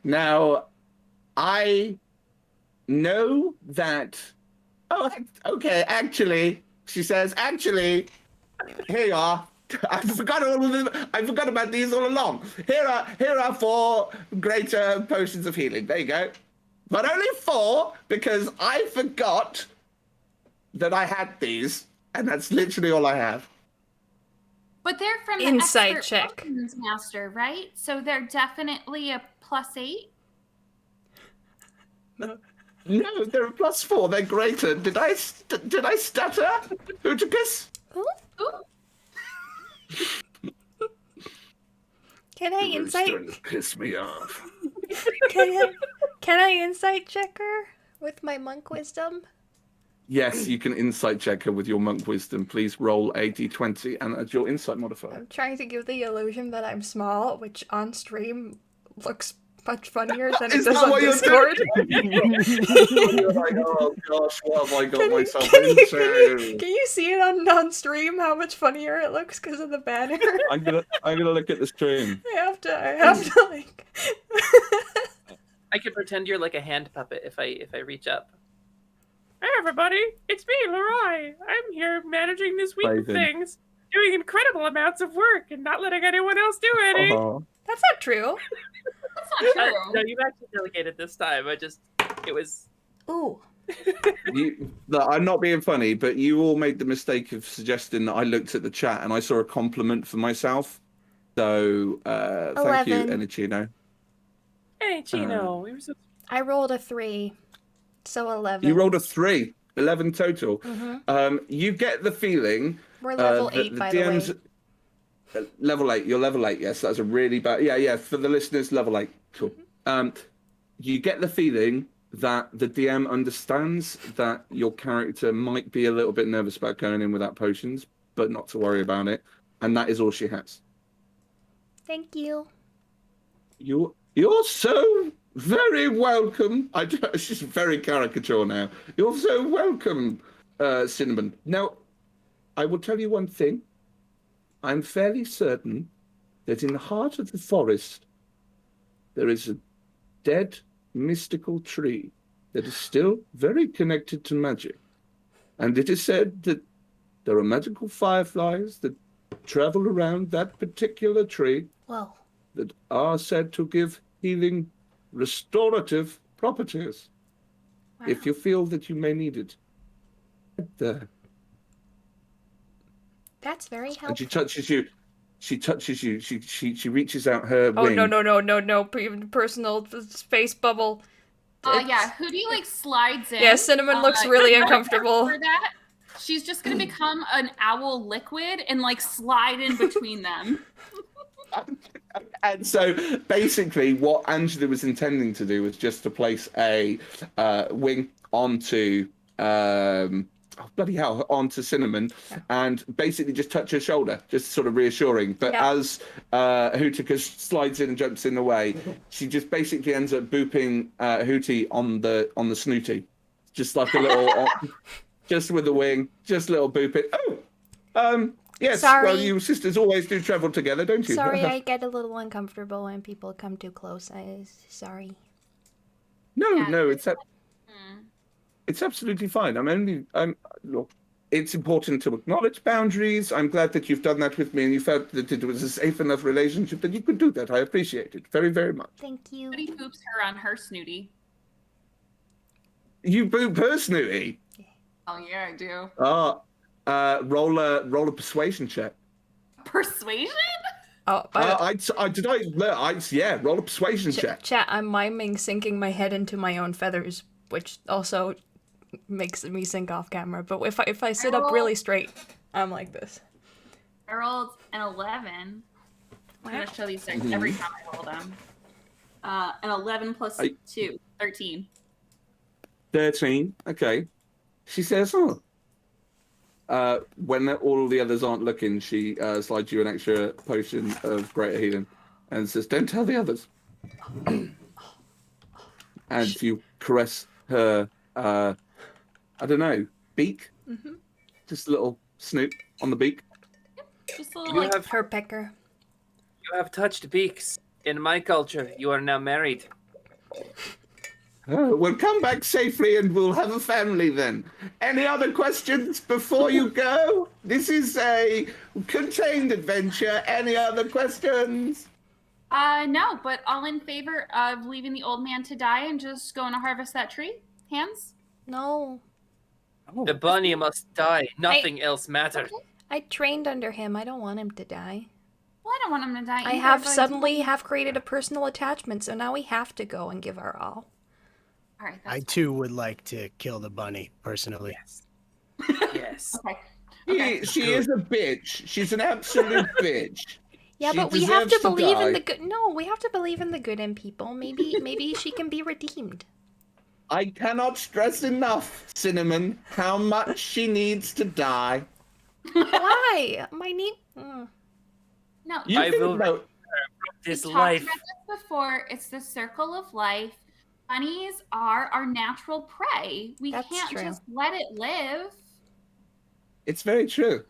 Now, I know that. Oh, okay, actually, she says, here you are. I forgot about these all along. Here are 4 greater potions of healing. There you go. But only 4 because I forgot that I had these, and that's literally all I have. But they're from the Insight expert check. potions master, right? So they're definitely a +8. No, they're a +4. They're greater. Did I stutter, Hooticus? Ooh. Ooh. Can I insight? Starting to piss me off. Can I insight check her with my monk wisdom? Yes, you can insight check her with your monk wisdom. Please roll a d20 and add your insight modifier. I'm trying to give the illusion that I'm small, which on stream looks much funnier than it Is does that on what you're Discord. You're like, oh gosh, what have I got myself into? Can you see it on stream how much funnier it looks because of the banner? I'm gonna look at the stream. I have to like. I can pretend you're like a hand puppet if I reach up. Hey everybody, it's me, Leroy. I'm here managing this week of Amazing. things, doing incredible amounts of work and not letting anyone else do any. That's not true. That's not true. No, you've actually delegated this time. It was. Ooh. Look, I'm not being funny, but you all made the mistake of suggesting that I looked at the chat and I saw a compliment for myself. So thank you, 11. Enichino. Hey, Chino, we were so. I rolled a 3, so 11. You rolled a 3, 11 total. Mhm. You get the feeling We're level that 8, the by DMs the way. Level 8. You're level 8. Yes, that's a really bad. Yeah. For the listeners, level 8. Cool. You get the feeling that the DM understands that your character might be a little bit nervous about going in without potions, but not to worry about it, and that is all she has. Thank you. You're so very welcome. She's very caricature now. You're so welcome, Cinnamon. Now, I will tell you one thing. I'm fairly certain that in the heart of the forest, there is a dead, mystical tree that is still very connected to magic. And it is said that there are magical fireflies that travel around that particular tree Whoa. that are said to give healing, restorative properties. Wow. If you feel that you may need it. There. That's very helpful. And she touches you. She reaches out her Oh wing. no! Personal space bubble. Yeah, Hootie like slides in. Yeah, Cinnamon looks really you know, uncomfortable. For that, she's just gonna become an owl liquid and like slide in between them. And so basically what Angela was intending to do was just to place a wing onto onto Cinnamon, and basically just touch her shoulder, just sort of reassuring. But as Hooticus slides in and jumps in the way, she just basically ends up booping Hootie on the snooty, just like a little, just with the wing, just a little boop it. Yes. Sorry. Well, you sisters always do travel together, don't you? Sorry, I get a little uncomfortable when people come too close. Sorry. No, it's absolutely fine. Look, it's important to acknowledge boundaries. I'm glad that you've done that with me and you felt that it was a safe enough relationship that you could do that. I appreciate it very, very much. Thank you. Hootie poops her on her snooty. You boop her snooty? Oh yeah, I do. Roll a persuasion check. Persuasion? Oh, roll a persuasion check. Chat, I'm miming sinking my head into my own feathers, which also makes me sink off camera. But if I sit up really straight, I'm like this. I rolled an 11. I'm going to show these dice every time I roll them. An 11 plus 2, 13. 13. Okay. She says, "Oh." When all the others aren't looking, she slides you an extra potion of greater healing, and says, "Don't tell the others." And you caress her. I don't know, beak. Mm-hmm. Just a little snoop on the beak. Just a little, You like, have Her pecker. you have touched beaks. In my culture, you are now married. Oh, we'll come back safely and we'll have a family then. Any other questions before you go? This is a contained adventure. Any other questions? no, but all in favor of leaving the old man to die and just going to harvest that tree? Hands? No. The bunny must die. Nothing else matters. I trained under him. I don't want him to die. Well, I don't want him to die. I either, have but- suddenly have created a personal attachment, so now we have to go and give our all. All right. I That's too would like to kill the bunny personally. Yes. okay. She is a bitch. She's an absolute bitch. Yeah, She but we have to deserves to believe in die. the good. No, we have to believe in the good in people. Maybe she can be redeemed. I cannot stress enough, Cinnamon, how much she needs to die. Why? My need. No, You I think will about- This we life. talked about this before. It's the circle of life. Bunnies are our natural prey. We That's can't true. just let it live. It's very true.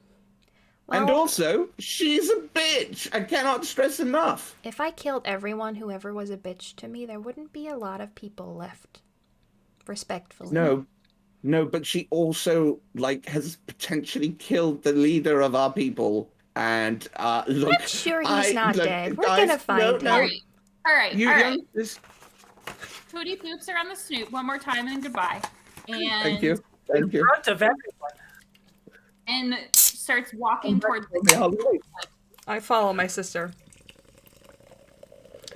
And Well- also, she's a bitch. I cannot stress enough. If I killed everyone who ever was a bitch to me, there wouldn't be a lot of people left. Respectfully. No, but she also has potentially killed the leader of our people. And look, I'm sure he's not dead. We're guys, gonna find no, him. All right. You, all right. this, Hooty poops around the snoot one more time and goodbye. And thank you. Thank you. Front of everyone. And starts walking towards the I follow my sister.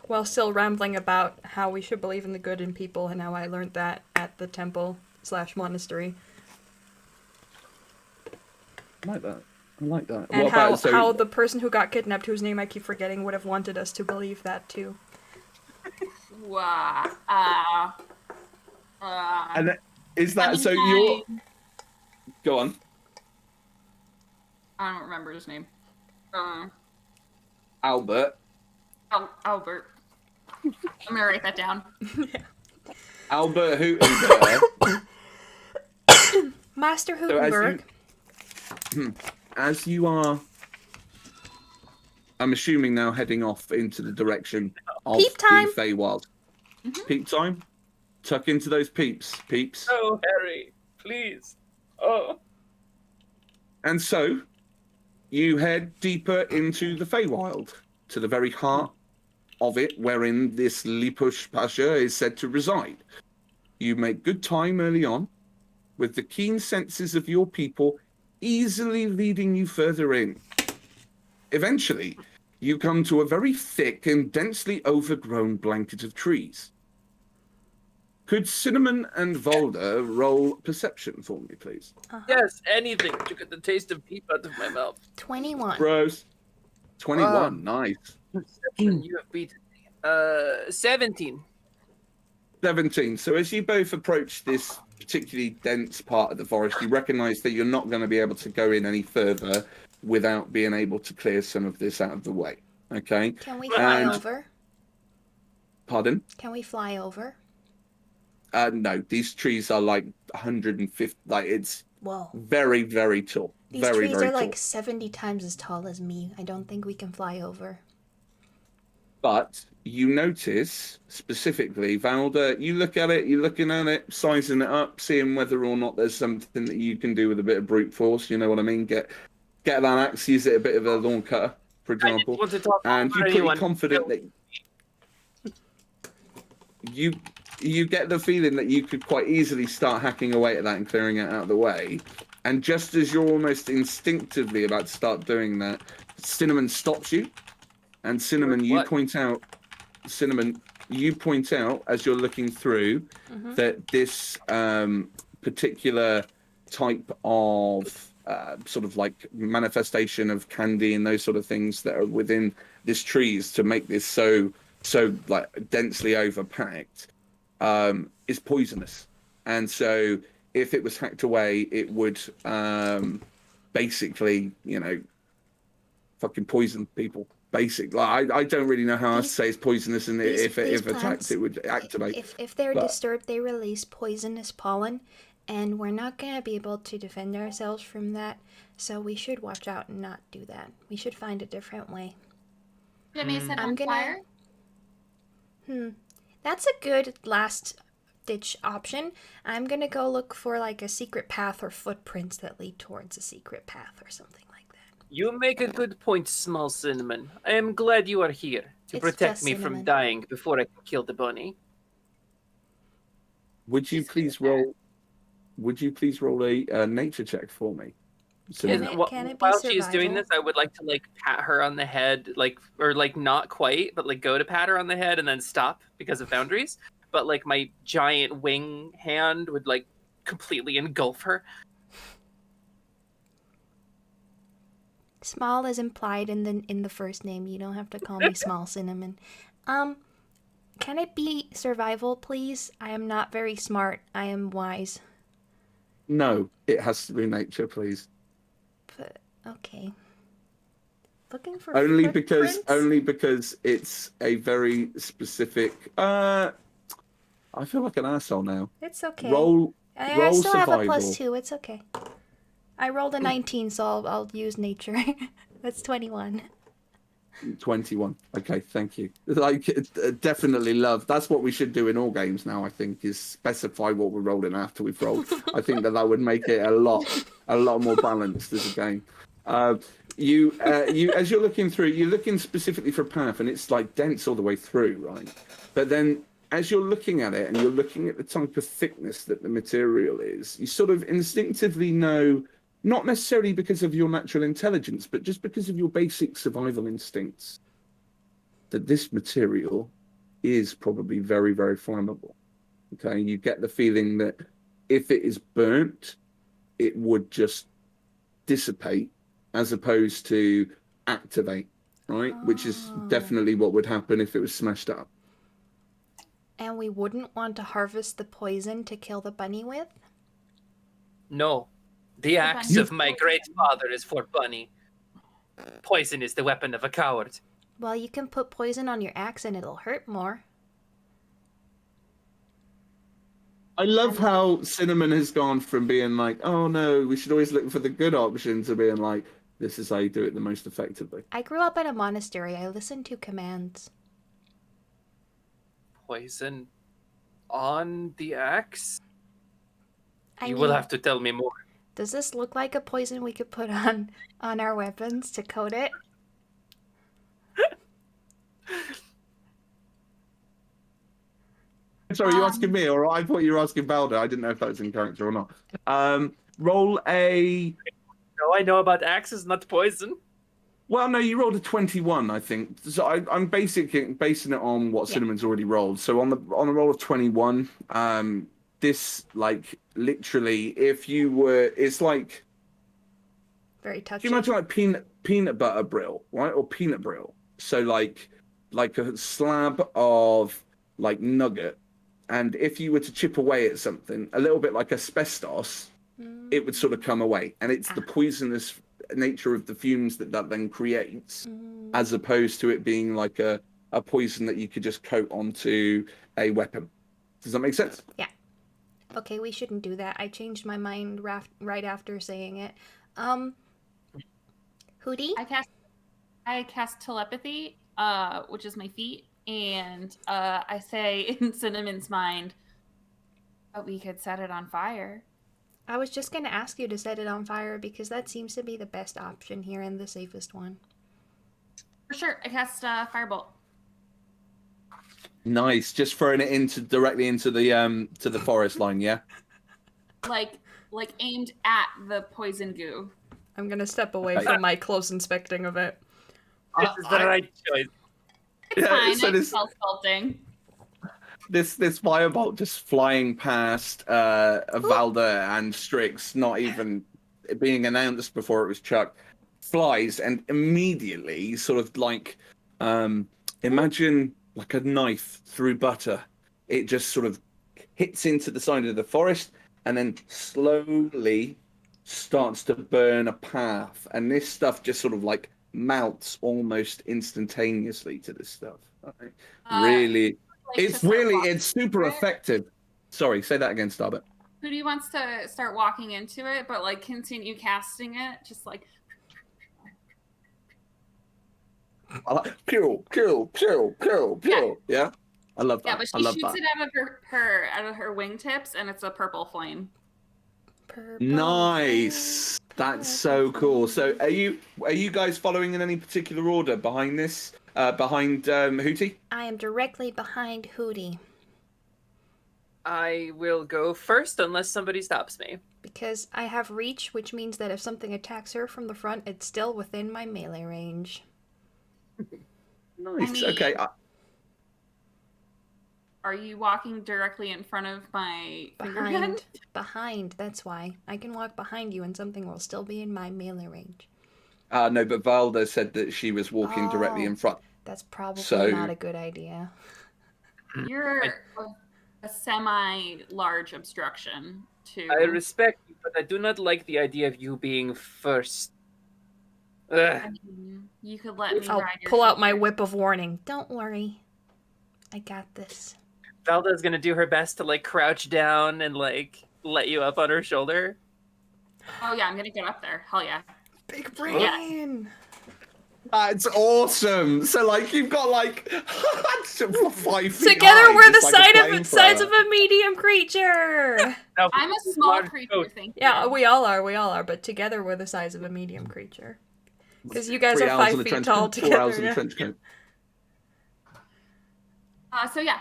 While still rambling about how we should believe in the good in people and how I learned that at the temple/monastery. I like that. I like that. And What how, about, so, how the person who got kidnapped, whose name I keep forgetting, would have wanted us to believe that too. and is that so? You're go on. I don't remember his name. Albert. Albert. I'm gonna write that down. Albert Hootenberg. Master So Hugenberg. as you are, I'm assuming now heading off into the direction of Peep time. the Feywild. Peep time. Tuck into those peeps, peeps. Oh, Harry, please. Oh. And so, you head deeper into the Feywild, to the very heart of it, wherein this Lipush Pasha is said to reside. You make good time early on, with the keen senses of your people easily leading you further in. Eventually, you come to a very thick and densely overgrown blanket of trees. Could Cinnamon and Volda roll perception for me, please? Yes, anything to get the taste of peep out of my mouth. 21. Bros. 21, nice. Perception, you have beaten me. 17. 17. So as you both approach this particularly dense part of the forest, you recognize that you're not going to be able to go in any further without being able to clear some of this out of the way. Okay? Can we fly And- over? Pardon? Can we fly over? No, these trees are 150, it's Whoa. very, very tall. These very, trees very are tall. 70 times as tall as me. I don't think we can fly over. But you notice specifically, Valda, you look at it, you're looking at it, sizing it up, seeing whether or not there's something that you can do with a bit of brute force, you know what I mean? Get that axe, use it a bit of a lawn cutter, for example. Want to talk And over you're pretty anyone. confident that you get the feeling that you could quite easily start hacking away at that and clearing it out of the way. And just as you're almost instinctively about to start doing that, Cinnamon stops you. And Cinnamon, you What? point out as you're looking through that this particular type of sort of like manifestation of candy and those sort of things that are within this trees to make this so like densely overpacked is poisonous. And so if it was hacked away, it would basically, fucking poison people. Basically, I don't really know how else to say it's poisonous, and if attacked, it would activate. If they're disturbed, they release poisonous pollen, and we're not going to be able to defend ourselves from that, so we should watch out and not do that. We should find a different way. Get me set on fire? That's a good last-ditch option. I'm going to go look for, like, a secret path or footprints that lead towards a secret path or something like that. You make a good point, Small Cinnamon. I am glad you are here to It's protect just me cinnamon. from dying before I can kill the bunny. Would you please roll a nature check for me? Can it be While she is doing survival? this, I would like to pat her on the head, or not quite, but go to pat her on the head and then stop because of boundaries. But my giant wing hand would completely engulf her. Small is implied in the first name. You don't have to call me Small Cinnamon. Can it be survival, please? I am not very smart. I am wise. No, it has to be nature, please. But okay. Looking for Only footprints? because it's a very specific. I feel like an asshole now. It's okay. Roll I still survival. have a +2. It's okay. I rolled a 19, so I'll use nature. That's 21. 21. Okay, thank you. Definitely love. That's what we should do in all games now. I think is specify what we're rolling after we've rolled. I think that would make it a lot more balanced as a game. You as you're looking through, you're looking specifically for a path, and it's dense all the way through, right? But then as you're looking at it and you're looking at the type of thickness that the material is, you sort of instinctively know. Not necessarily because of your natural intelligence, but just because of your basic survival instincts, that this material is probably very, very flammable. Okay, you get the feeling that if it is burnt, it would just dissipate as opposed to activate, right? Which is definitely what would happen if it was smashed up. And we wouldn't want to harvest the poison to kill the bunny with? No. The axe of my great father is for bunny. Poison is the weapon of a coward. Well, you can put poison on your axe and it'll hurt more. I love how Cinnamon has gone from being oh no, we should always look for the good option, to being this is how you do it the most effectively. I grew up in a monastery. I listened to commands. Poison on the axe? I Will mean, have to tell me more. does this look like a poison we could put on our weapons to coat it? Sorry, you asking me, or I thought you were asking Balder. I didn't know if that was in character or not. Roll a. No, I know about axes, not poison. Well, no, you rolled a 21, I think. So I'm basing it on what Cinnamon's already rolled. So on the roll of 21, this literally, if you were, it's very touchy. can you imagine peanut butter brill, right, or peanut brill? So like a slab of nugget, and if you were to chip away at something, a little bit like asbestos, it would sort of come away, and it's the poisonous nature of the fumes that then creates, as opposed to it being a poison that you could just coat onto a weapon. Does that make sense? Yeah. Okay, we shouldn't do that. I changed my mind right after saying it. Hootie? I cast telepathy, which is my feat, and I say in Cinnamon's mind, but we could set it on fire. I was just going to ask you to set it on fire because that seems to be the best option here and the safest one. For sure, I cast Firebolt. Nice, just throwing it directly into the forest line, yeah. Like aimed at the poison goo. I'm gonna step away from my close inspecting of it. This is the right choice. It's fine. so It's self-sculpting. This firebolt just flying past Valda and Strix, not even being announced before it was chucked, flies and immediately sort of like imagine like a knife through butter. It just sort of hits into the side of the forest and then slowly starts to burn a path. And this stuff just sort of like melts almost instantaneously to this stuff. Right? Really, it's super effective. Sorry, say that again, Starbit. Hootie wants to start walking into it, but like continue casting it, just like I like pew, pew, pew, pew, pew. Yeah, I love that. yeah, but she shoots it out of her wingtips, and it's a purple flame. Purple Nice. That's so cool. So, are you guys following in any particular order behind this? Behind Hootie? I am directly behind Hootie I will go first unless somebody stops me. because I have reach, which means that if something attacks her from the front, it's still within my melee range. Nice. I mean, Okay. Are you walking directly in front of my fingerhead? Behind. That's why I can walk behind you, and something will still be in my melee range. No, but Valda said that she was walking directly in front. That's probably So- not a good idea. You're a semi-large obstruction to. I respect you, but I do not like the idea of you being first. Ugh. I mean, you could let me I'll ride your pull out my shoulder. whip of warning. Don't worry. I got this. Valda's gonna do her best to like crouch down and like let you up on her shoulder. Oh yeah, I'm gonna get up there. Hell yeah. Big brain! It's awesome. So, like, you've got like 5 feet Together high, we're the just like a size of flamethrower. a medium creature! Now, I'm a small large creature, coat. thank you. Yeah, we all are, but together we're the size of a medium creature. Because you guys 3 are owls 5 in a feet trench tall coat, 4 together. owls in a Yeah. trench coat. So yeah.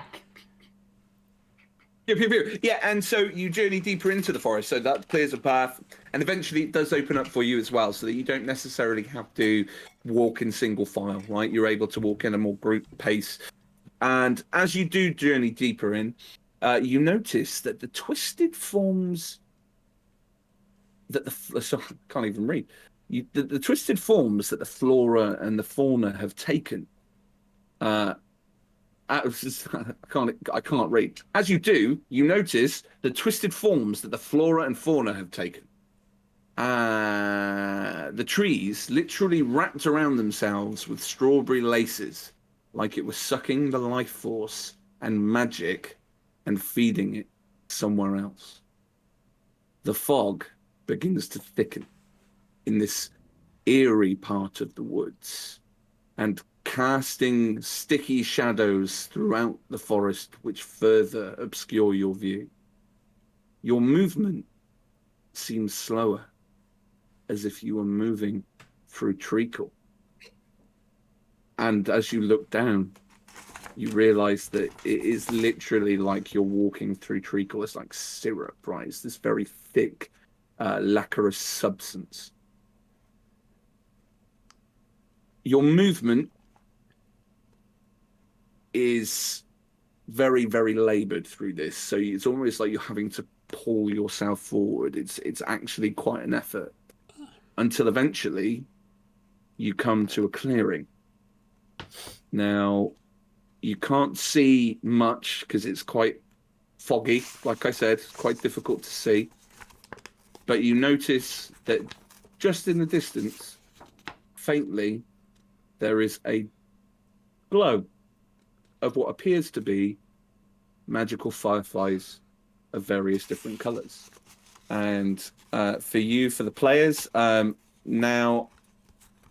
Pew, pew, pew. Yeah, and so you journey deeper into the forest, so that clears a path, and eventually it does open up for you as well, so that you don't necessarily have to walk in single file, right? You're able to walk in a more group pace. And as you do journey deeper in, you notice that the twisted forms that I can't even read. The twisted forms that the flora and the fauna have taken. I can't read. As you do, you notice the twisted forms that the flora and fauna have taken. The trees literally wrapped around themselves with strawberry laces, like it was sucking the life force and magic and feeding it somewhere else. The fog begins to thicken in this eerie part of the woods, and casting sticky shadows throughout the forest which further obscure your view. Your movement seems slower, as if you were moving through treacle. And as you look down, you realize that it is literally like you're walking through treacle. It's like syrup, right? It's this very thick, lacquerous substance. Your movement is very, very labored through this. So it's almost like you're having to pull yourself forward. It's actually quite an effort. Until eventually you come to a clearing. Now, you can't see much because it's quite foggy. Like I said, it's quite difficult to see. But you notice that just in the distance, faintly, there is a glow of what appears to be magical fireflies of various different colors. And for you, for the players, now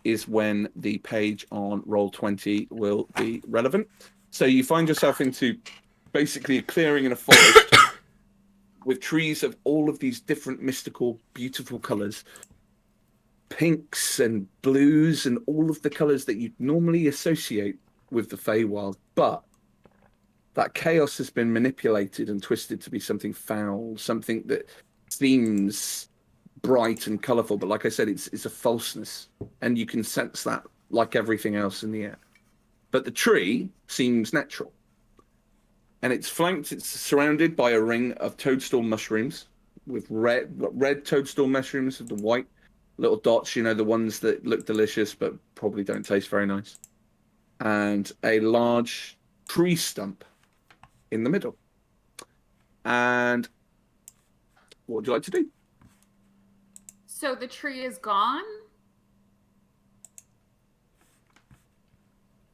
is when the page on Roll20 will be relevant. So you find yourself into basically a clearing in a forest with trees of all of these different mystical, beautiful colors. Pinks and blues and all of the colors that you normally associate with the Feywild, but that chaos has been manipulated and twisted to be something foul, something that seems bright and colorful, but like I said, it's a falseness, and you can sense that like everything else in the air. But the tree seems natural, and it's surrounded by a ring of toadstool mushrooms, with red toadstool mushrooms with the white little dots, you know, the ones that look delicious but probably don't taste very nice. And a large tree stump in the middle. And what would you like to do? So the tree is gone?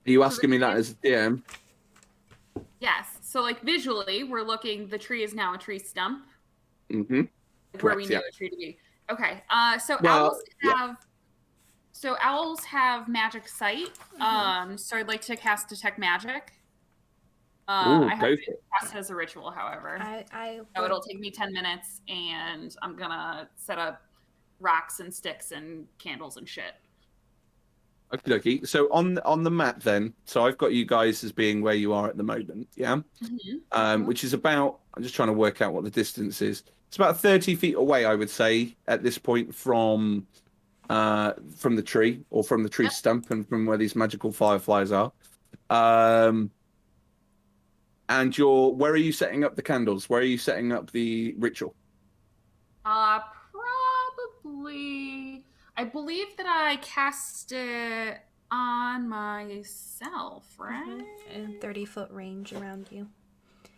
Are you asking me that as a DM? Yes. So like visually, we're looking, the tree is now a tree stump. Mm-hmm. Where we Correct, knew yeah. the tree to be. Okay. So Well, owls have magic sight. So I'd like to cast detect magic. Ooh, I have go to for it. cast as a ritual, however. I So it'll take me 10 minutes, and I'm gonna set up rocks and sticks and candles and shit. Okie dokie. So on the map then, so I've got you guys as being where you are at the moment, yeah? Which is about, I'm just trying to work out what the distance is. It's about 30 feet away, I would say, at this point from the tree, or from the tree stump, and from where these magical fireflies are. And where are you setting up the candles? Where are you setting up the ritual? Probably. I believe that I cast it on myself, right? in 30-foot range around you.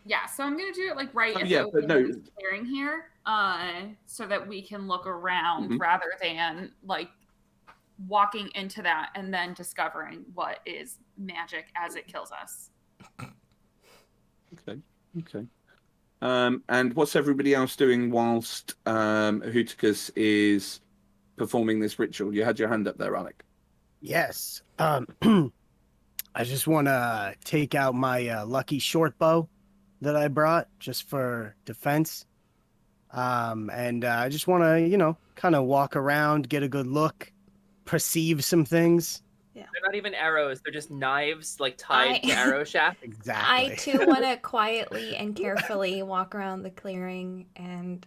Yeah, so I'm gonna do it like right at yeah, the but no. clearing here, so that we can look around Mhm. rather than like walking into that and then discovering what is magic as it kills us. Okay. And what's everybody else doing whilst Hooticus is performing this ritual? You had your hand up there, Alec. Yes. I just want to take out my lucky short bow that I brought just for defense. And I just want to, kind of walk around, get a good look, perceive some things. They're not even arrows. They're just knives, like tied to arrow shaft. Exactly. I too want to quietly and carefully walk around the clearing and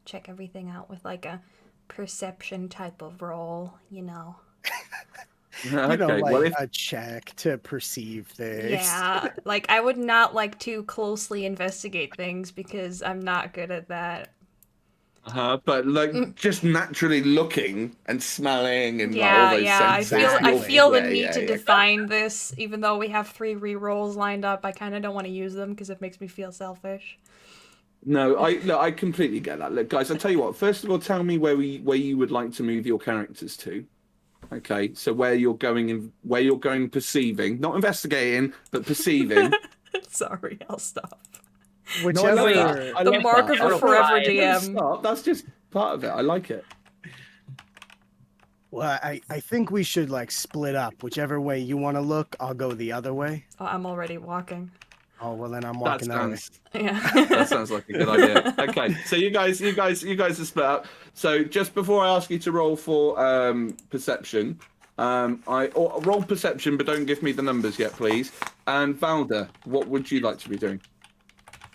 check everything out with like a perception type of roll, Okay, like a check to perceive things. Yeah, like I would not like to closely investigate things because I'm not good at that. But like just naturally looking and smelling and like, all Yeah, those yeah. I senses. feel the Yeah, need yeah, to yeah. define this, even though we have 3 rerolls lined up. I kind of don't want to use them because it makes me feel selfish. No, I completely get that. Look, guys, I'll tell you what. First of all, tell me where you would like to move your characters to. Okay, so where you're going perceiving, not investigating, but perceiving. Sorry, I'll stop. Whichever. I The love mark that. of a Don't forever cry. DM. Stop. That's just part of it. I like it. Well, I think we should like split up. Whichever way you want to look, I'll go the other way. Oh, I'm already walking. Oh well, then I'm That walking that way. sounds Yeah. that sounds like a good idea. Okay, so you guys are split up. So just before I ask you to roll for perception, roll perception, but don't give me the numbers yet, please. And Valda, what would you like to be doing?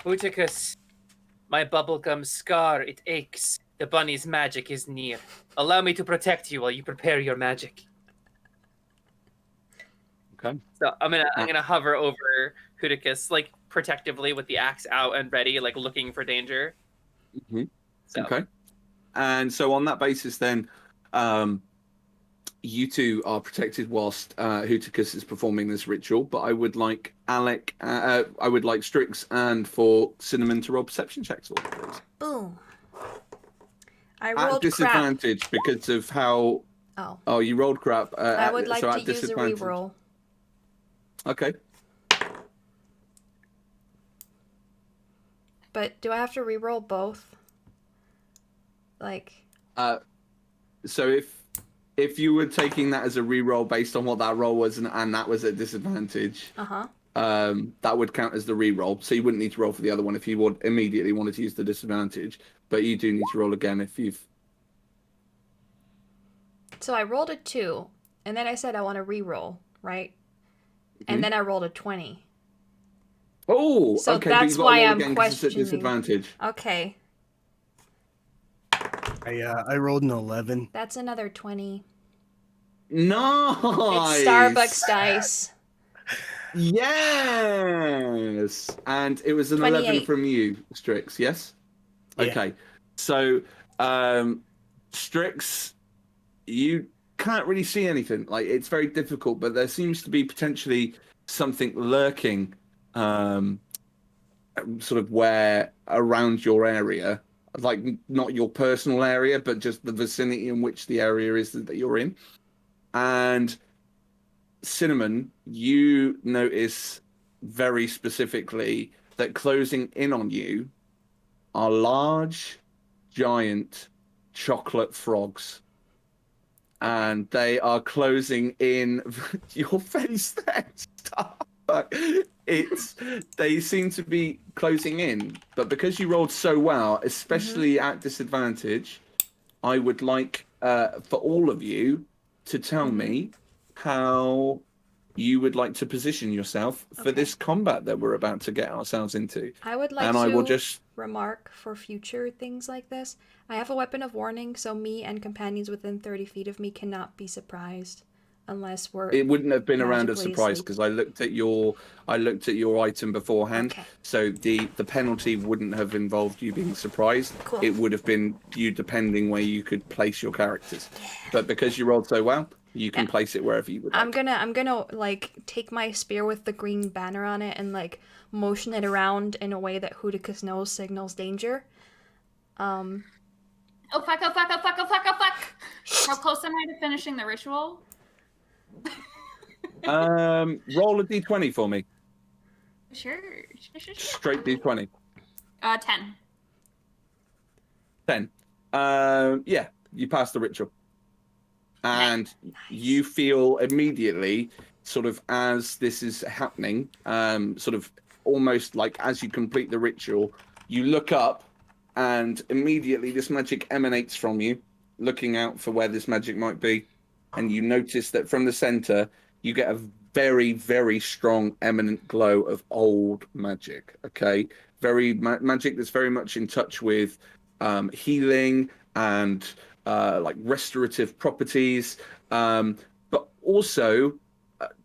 Hooticus, my bubblegum scar, it aches. The bunny's magic is near. Allow me to protect you while you prepare your magic. Okay. So I'm gonna hover over Hooticus, like protectively with the axe out and ready, like looking for danger. Mm-hmm. So. Okay. And so on that basis, then, you two are protected whilst Hooticus is performing this ritual. But I would like Alec, I would like Strix, and for Cinnamon to roll perception checks for me, please. Boom. I At rolled crap. disadvantage because of how. Oh. Oh, you rolled crap. I would like so to at use a disadvantage. reroll. Okay. But do I have to reroll both? Like. So if you were taking that as a reroll based on what that roll was and that was at disadvantage, that would count as the reroll. So you wouldn't need to roll for the other one if you would immediately wanted to use the disadvantage. But you do need to roll again if you've. So I rolled a 2, and then I said I want to reroll, right? And then I rolled a 20. Oh, So okay. that's but you've got to why roll I'm again 'cause it's at questioning. disadvantage. Okay, I rolled an 11. that's another 20. Nice. It's Starbucks dice. Yes. And it was an 28. 11 from you, Strix. Yes. Yeah. Okay. So, Strix, you can't really see anything. Like, it's very difficult, but there seems to be potentially something lurking, sort of where around your area, like not your personal area, but just the vicinity in which the area is that you're in. And Cinnamon, you notice very specifically that closing in on you are large, giant chocolate frogs. And they are closing in your face there. Stop. They seem to be closing in, but because you rolled so well, especially at disadvantage, I would like for all of you to tell me how you would like to position yourself for this combat that we're about to get ourselves into. I would like I will to just remark for future things like this. I have a weapon of warning, so me and companions within 30 feet of me cannot be surprised unless we're. It wouldn't have been around a magically surprise asleep. because I looked at your item beforehand. Okay. So the penalty wouldn't have involved you being surprised. Cool. It would have been you depending where you could place your characters. But because you rolled so well, you can place it wherever you would. I'm gonna like take my spear with the green banner on it and like motion it around in a way that Hooticus knows signals danger. Oh fuck, oh fuck, oh fuck, oh fuck, oh fuck. How close am I to finishing the ritual? Roll a d20 for me. Sure. Straight d20. 10. 10. Yeah, you pass the ritual. And you feel immediately, sort of as this is happening, sort of almost like as you complete the ritual, you look up and immediately this magic emanates from you, looking out for where this magic might be. And you notice that from the center, you get a very, very strong eminent glow of old magic. Okay, very magic that's very much in touch with healing and like restorative properties, but also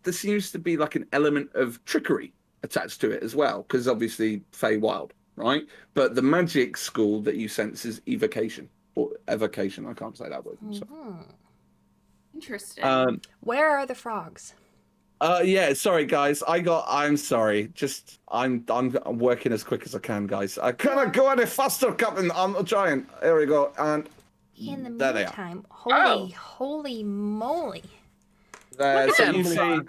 there seems to be like an element of trickery attached to it as well, because obviously Feywild, right? But the magic school that you sense is evocation or evocation. I can't say that word. So. Interesting. Where are the frogs? Yeah, sorry guys. I'm sorry. Just I'm working as quick as I can, guys. I cannot go any faster, Captain. I'm trying. Here we go. And In the there they are. meantime, holy moly! There, so them.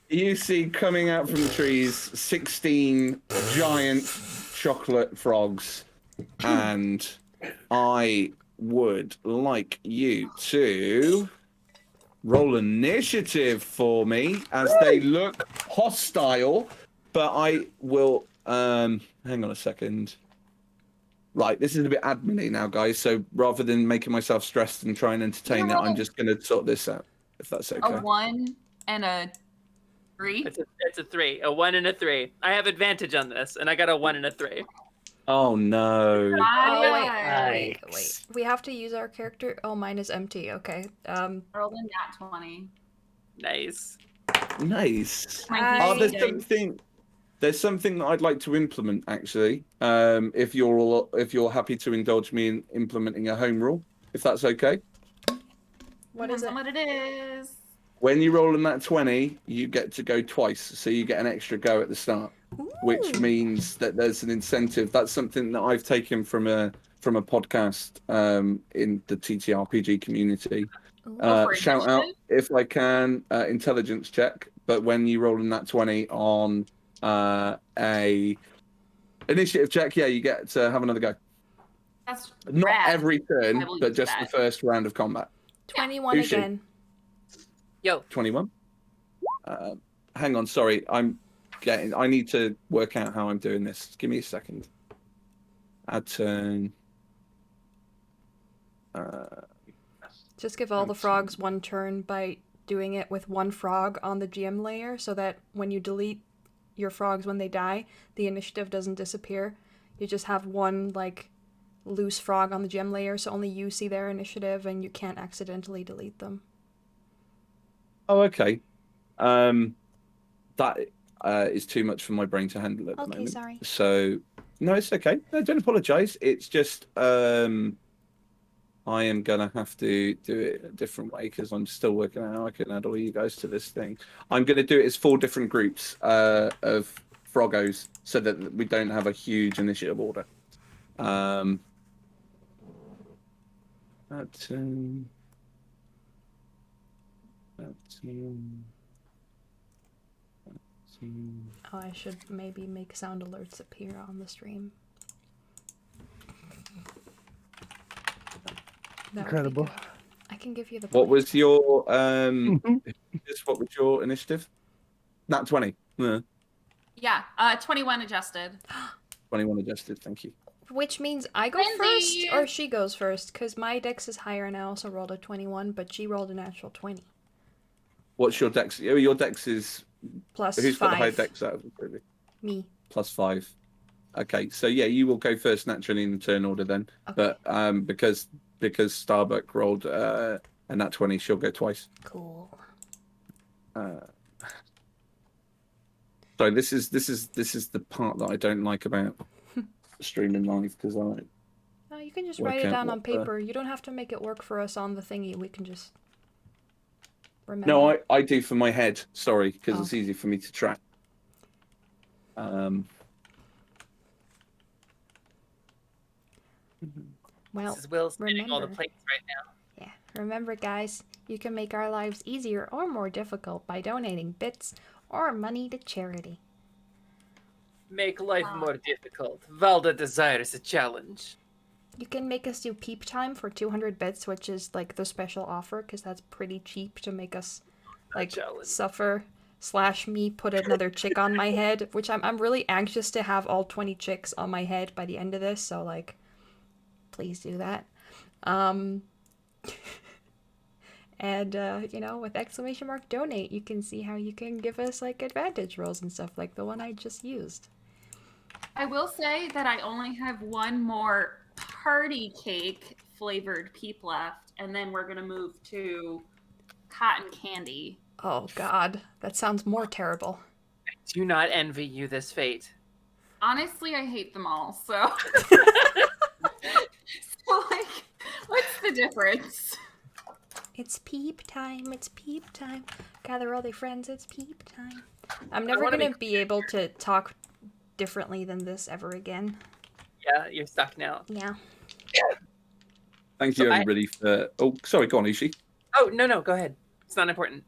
you see coming out from the trees 16 giant chocolate frogs, and I would like you to roll initiative for me as they look hostile, but I will hang on a second. Right, this is a bit admin-y now, guys, so rather than making myself stressed and try and entertain it, I'm just going to sort this out, if that's okay. A 1 and a 3? It's a 3. A 1 and a 3. I have advantage on this, and I got a 1 and a 3. Oh, no. Wait. We have to use our character. Oh, mine is empty. Okay. Rolled a nat 20. Nice. Nice. I- There's something that I'd like to implement, actually. If you're happy to indulge me in implementing a home rule, if that's okay. What is it? What it is? When you roll in that 20, you get to go twice, so you get an extra go at the start, which means that there's an incentive. That's something that I've taken from a podcast in the TTRPG community. Shout out if I can, intelligence check. But when you roll in that 20 on a initiative check, yeah, you get to have another go. That's not rad. every turn, I will but use just that. the first round of combat. 21 Who's she? again. Yo. 21. Hang on, sorry, I need to work out how I'm doing this. Give me a second. Add turn. Just give all the frogs one turn by doing it with one frog on the GM layer, so that when you delete your frogs when they die, the initiative doesn't disappear. You just have one like loose frog on the GM layer, so only you see their initiative and you can't accidentally delete them. Oh, okay. That is too much for my brain to handle at the moment. Sorry. So No, it's okay. No, don't apologise. It's just I am gonna have to do it a different way because I'm still working out how I can add all you guys to this thing. I'm gonna do it as 4 different groups of Froggos so that we don't have a huge initiative order. Oh, I should maybe make sound alerts appear on the stream. That would be Incredible. good. I can give you the. What was your Mm-hmm. what was your initiative? Nat 20. Yeah. Yeah, 21 adjusted. 21 adjusted. Thank you. Which means I go Lindsay! first or she goes first, because my dex is higher and I also rolled a 21, but she rolled a natural 20. What's your dex? Oh, your dex is Plus who's got the high 5. dex out of the three? Me. Plus 5. Okay, so yeah, you will go first naturally in the turn order then. Okay. But because Starbuck rolled a nat 20, she'll go twice. Cool. So this is the part that I don't like about streaming live because No, you can just Work write it out down on what paper. You don't have to make it work for us on the thingy. We can just remember. no, I do for my head. Sorry, because Oh. it's easy for me to track. Well, This is Will spinning all the remember. plates right now. Yeah. Remember, guys, you can make our lives easier or more difficult by donating bits or money to charity. Make life more difficult. Valda desires a challenge. You can make us do peep time for 200 bits, which is like the special offer, because that's pretty cheap to make us like challenge. suffer / me put another chick on my head, which I'm really anxious to have all 20 chicks on my head by the end of this, so like please do that. And you know, with ! donate, you can see how you can give us like advantage rolls and stuff like the one I just used. I will say that I only have one more party cake flavored peep left, and then we're gonna move to cotton candy. Oh god, that sounds more terrible. Do not envy you this fate. Honestly, I hate them all, so so like, what's the difference? It's peep time, it's peep time. Gather all their friends, it's peep time. I'm never wanna gonna be be able to talk differently than this ever again. Yeah, you're stuck now. Yeah. Thank you, So everybody, for. Oh, sorry, go on, Ishi. Oh, no, go ahead. It's not important.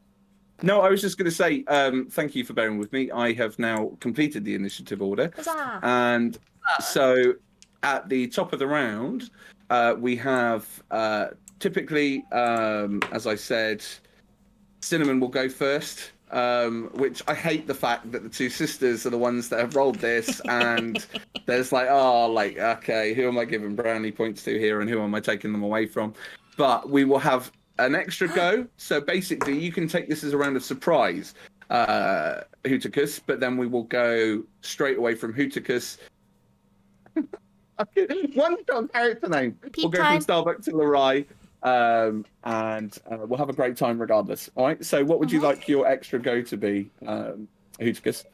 No, I was just going to say thank you for bearing with me. I have now completed the initiative order. Huzzah! And so at the top of the round, we have typically, as I said, Cinnamon will go first, which I hate the fact that the 2 sisters are the ones that have rolled this. And there's like, oh, like, okay, who am I giving brownie points to here and who am I taking them away from? But we will have an extra go. So basically, you can take this as a round of surprise, Hooticus, but then we will go straight away from Hooticus. One shot character name. We'll go time. from Starbuck to Larai, and we'll have a great time regardless. All right. So, what would you like your extra go to be, Hooticus?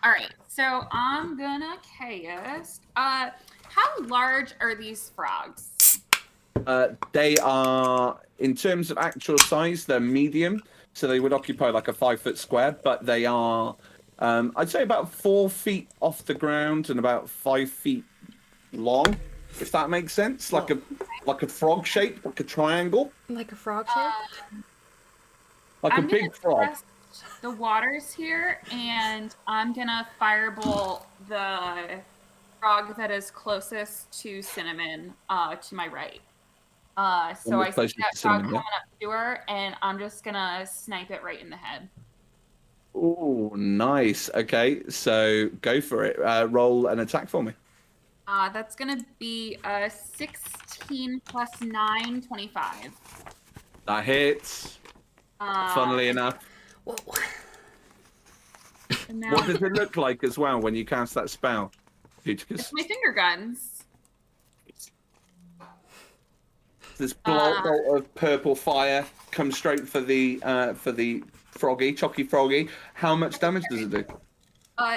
All right, so I'm gonna cast. How large are these frogs? They are, in terms of actual size, they're medium, so they would occupy like a 5-foot square, but they are, I'd say, about 4 feet off the ground and about 5 feet long, if that makes sense. Like a frog shape, like a triangle, Like a frog shape? like I'm a big gonna frog. test the waters here, and I'm gonna firebolt the frog that is closest to Cinnamon, to my right. So the I see closest that to frog Cinnamon, coming up to her, and I'm just gonna snipe it right in the head. Oh, nice. Okay, so go for it. Roll an attack for me. That's gonna be 16 plus 9, 25. That hits. Funnily enough. Whoa. And now What does it look like as well when you cast that spell, Hooticus? it's my finger guns. This bolt of purple fire comes straight for the froggy, Chocky Froggy. How much damage does it do?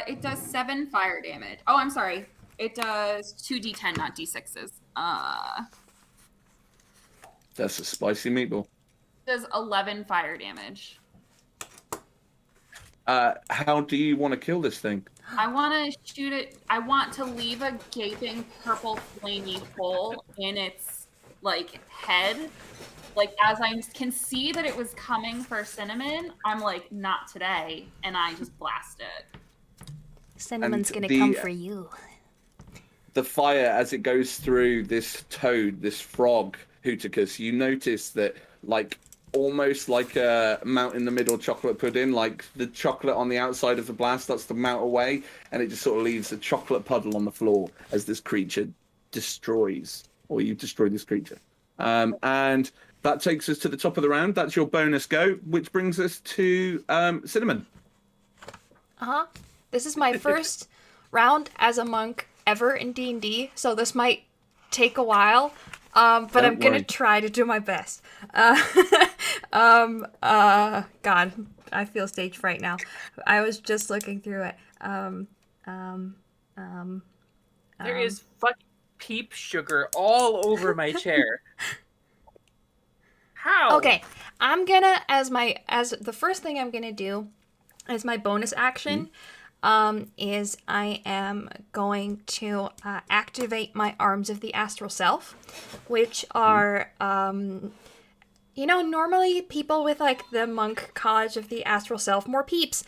It does 7 fire damage. Oh, I'm sorry. It does 2d10, not d6s. That's a spicy meatball. Does 11 fire damage. How do you want to kill this thing? I want to shoot it. I want to leave a gaping purple flamey hole in its like head. Like as I can see that it was coming for Cinnamon, I'm like, not today, and I just blast it. Cinnamon's gonna come for you. The fire, as it goes through this toad, this frog, Hooticus, you notice that, like, almost like a melt in the middle chocolate pudding, like the chocolate on the outside of the blast starts to melt away, and it just sort of leaves a chocolate puddle on the floor as this creature destroys, or you destroy this creature. And that takes us to the top of the round. That's your bonus go, which brings us to Cinnamon. This is my first round as a monk ever in D&D, so this might take a while, but I'm gonna try to do my best. God, I feel stage fright now. I was just looking through it. There is fucking peep sugar all over my chair. How? Okay, I'm gonna as the first thing I'm gonna do as my bonus action. Is I am going to activate my Arms of the Astral Self, which are, normally people with, like, the Monk College of the Astral Self, more peeps,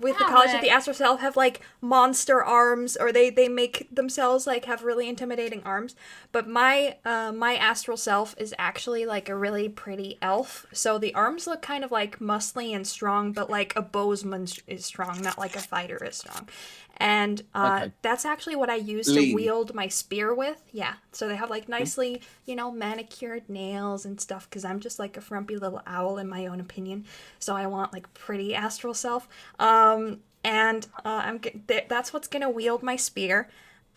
with the College of the Astral Self have, like, monster arms, or they make themselves, like, have really intimidating arms. But my Astral Self is actually, like, a really pretty elf. So the arms look kind of, like, muscly and strong, but, like, a bowsman is strong, not, like, a fighter is strong. And that's actually what I use to wield my spear with. Yeah, so they have, like, nicely, manicured nails and stuff, because I'm just, like, a frumpy little owl in my own opinion. So I want, like, pretty Astral Self. That's what's going to wield my spear.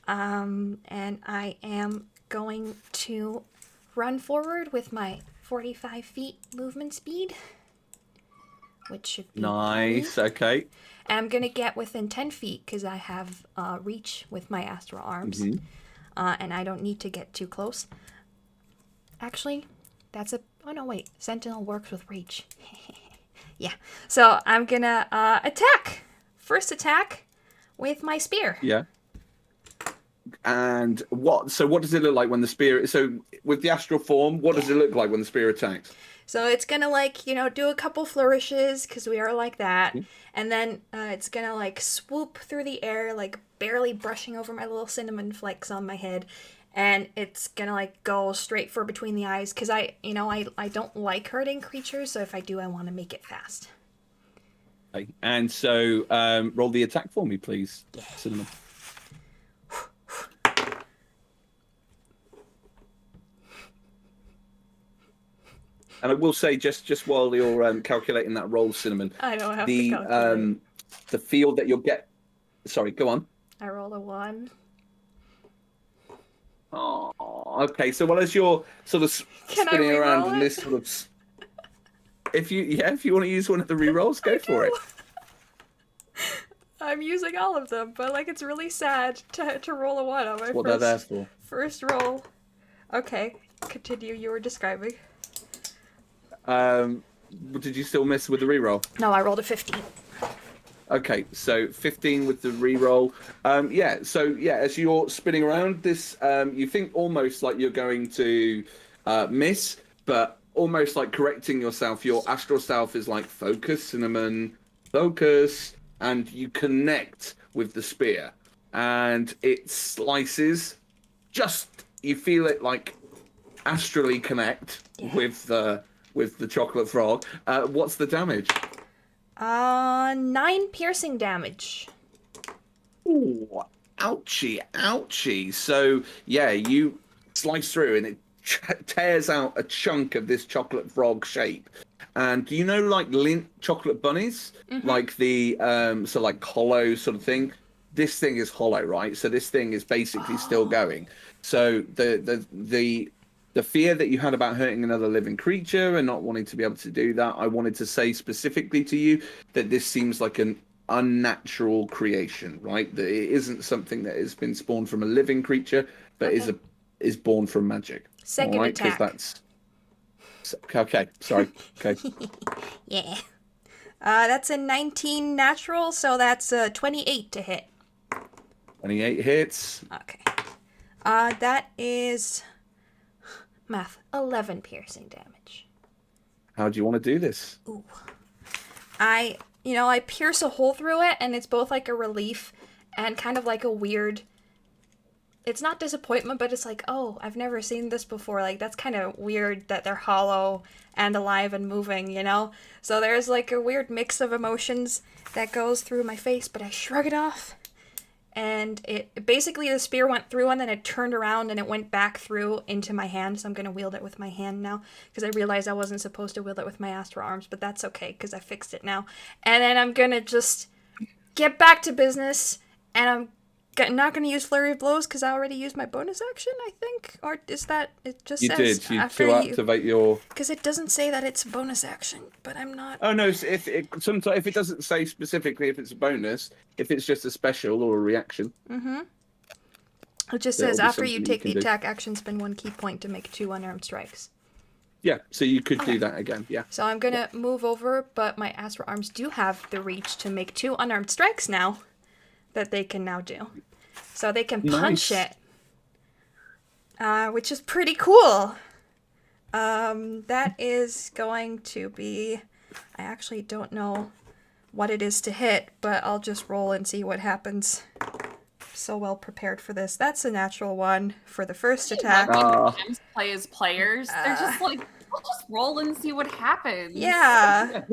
And I am going to run forward with my 45 feet movement speed, which should be nice. Okay. I'm going to get within 10 feet because I have reach with my astral arms. And I don't need to get too close. Actually, oh no, wait. Sentinel works with reach. Yeah. So I'm going to attack. First attack with my spear. Yeah. And what does it look like when the spear... So with the astral form, what does it look like when the spear attacks? So it's going to, like, do a couple flourishes, because we are like that. And then it's going to, like, swoop through the air, like, barely brushing over my little cinnamon flakes on my head. And it's going to, like, go straight for between the eyes, because I don't like hurting creatures, so if I do, I want to make it fast. Okay. And so roll the attack for me, please, Cinnamon. And I will say, just while you're calculating that roll, Cinnamon, I don't have to calculate. The field that you'll get... Sorry, go on. I rolled a 1. Oh, okay. So as you're sort of spinning around in this sort of... If you want to use one of the rerolls, go for it. I'm using all of them, but, like, it's really sad to roll a 1 on my what they're there for. First roll. Okay, continue. You were describing. Did you still miss with the reroll? No, I rolled a 15. Okay, so 15 with the reroll. As you're spinning around this, you think almost like you're going to miss, but almost like correcting yourself. Your astral self is like, focus, Cinnamon, focus, and you connect with the spear. And it slices, you feel it like astrally connect with the chocolate frog. What's the damage? 9 piercing damage. Ooh, ouchie. So, yeah, you slice through and it tears out a chunk of this chocolate frog shape. And do you know, like, lint chocolate bunnies? Like the, like hollow sort of thing? This thing is hollow, right? So this thing is basically still going. So the fear that you had about hurting another living creature and not wanting to be able to do that, I wanted to say specifically to you that this seems like an unnatural creation, right? That it isn't something that has been spawned from a living creature, but is born from magic. Second attack. Because that's okay. Sorry. Okay. Yeah. That's a 19 natural, so that's 28 to hit. 28 hits. Okay. That is math 11 piercing damage. How do you want to do this? Ooh. I pierce a hole through it, and it's both like a relief and kind of like a weird. It's not disappointment, but it's like, oh, I've never seen this before. Like, that's kind of weird that they're hollow and alive and moving, you know? So there's like a weird mix of emotions that goes through my face, but I shrug it off. And it basically, the spear went through, and then it turned around and it went back through into my hand. So I'm going to wield it with my hand now, because I realized I wasn't supposed to wield it with my astral arms, but that's okay, because I fixed it now. And then I'm going to just get back to business, and I'm not going to use Flurry of Blows, because I already used my bonus action, I think? Or is that, it just You says did. You after to activate your... Because it doesn't say that it's a bonus action, but I'm not... Oh, no, if it doesn't say specifically if it's a bonus, if it's just a special or a reaction. Mm-hmm. It just That'll says, be after you something take you the can do. attack action, spend 1 key point to make 2 unarmed strikes. Yeah, so you could Okay. do that again, yeah. So I'm going to move over, but my astral arms do have the reach to make 2 unarmed strikes now that they can now do. So they can punch Nice. it, which is pretty cool. That is going to be... I actually don't know what it is to hit, but I'll just roll and see what happens. So well prepared for this. That's a natural 1 for the first attack. Sometimes play as players. They're just like, we'll just roll and see what happens. Yeah.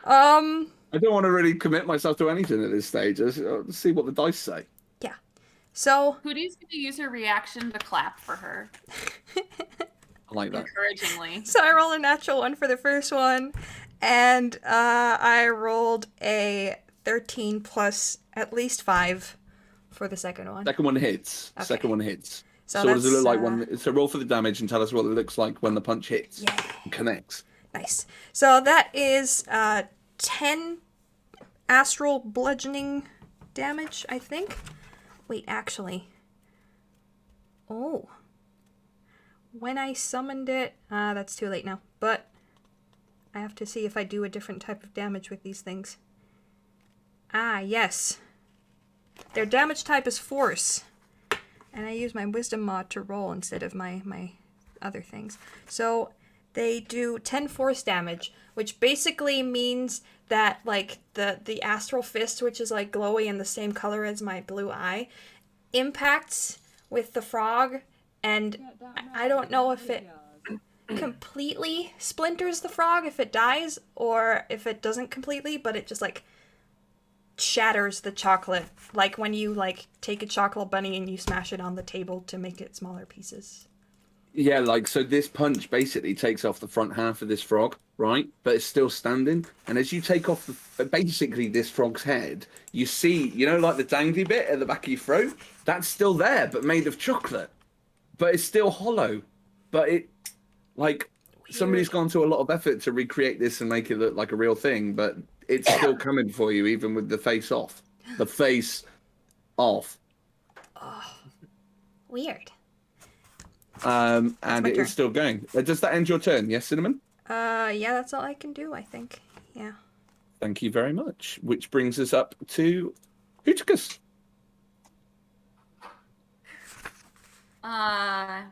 I don't want to really commit myself to anything at this stage. Let's see what the dice say. So... Hootie's going to use her reaction to clap for her. I like that. Encouragingly. So I rolled a natural 1 for the first one, and I rolled a 13 plus at least 5 for the second one. Second one hits. Okay. Second one hits. So So what does it that's, look like when... So roll for the damage and tell us what it looks like when the punch hits. Yeah. And connects. Nice. So that is 10 astral bludgeoning damage, I think. Wait, actually. Oh. When I summoned it... that's too late now. But I have to see if I do a different type of damage with these things. Yes. Their damage type is force. And I use my wisdom mod to roll instead of my other things. So they do 10 force damage, which basically means that like the astral fist, which is like glowy and the same color as my blue eye, impacts with the frog, and I don't know if it completely splinters the frog if it dies, or if it doesn't completely, but it just like shatters the chocolate, like when you like take a chocolate bunny and you smash it on the table to make it smaller pieces. Yeah, like, so this punch basically takes off the front half of this frog, right? But it's still standing. And as you take off basically this frog's head, you see, you know, like the dangly bit at the back of your throat? That's still there, but made of chocolate. But it's still hollow. But it, like, somebody's gone to a lot of effort to recreate this and make it look like a real thing, but it's still coming for you, even with the face off. The face off. Oh, weird. And my it turn. is still going. Does that end your turn? Yes, Cinnamon? Yeah, that's all I can do, I think. Yeah. Thank you very much. Which brings us up to Hooticus. I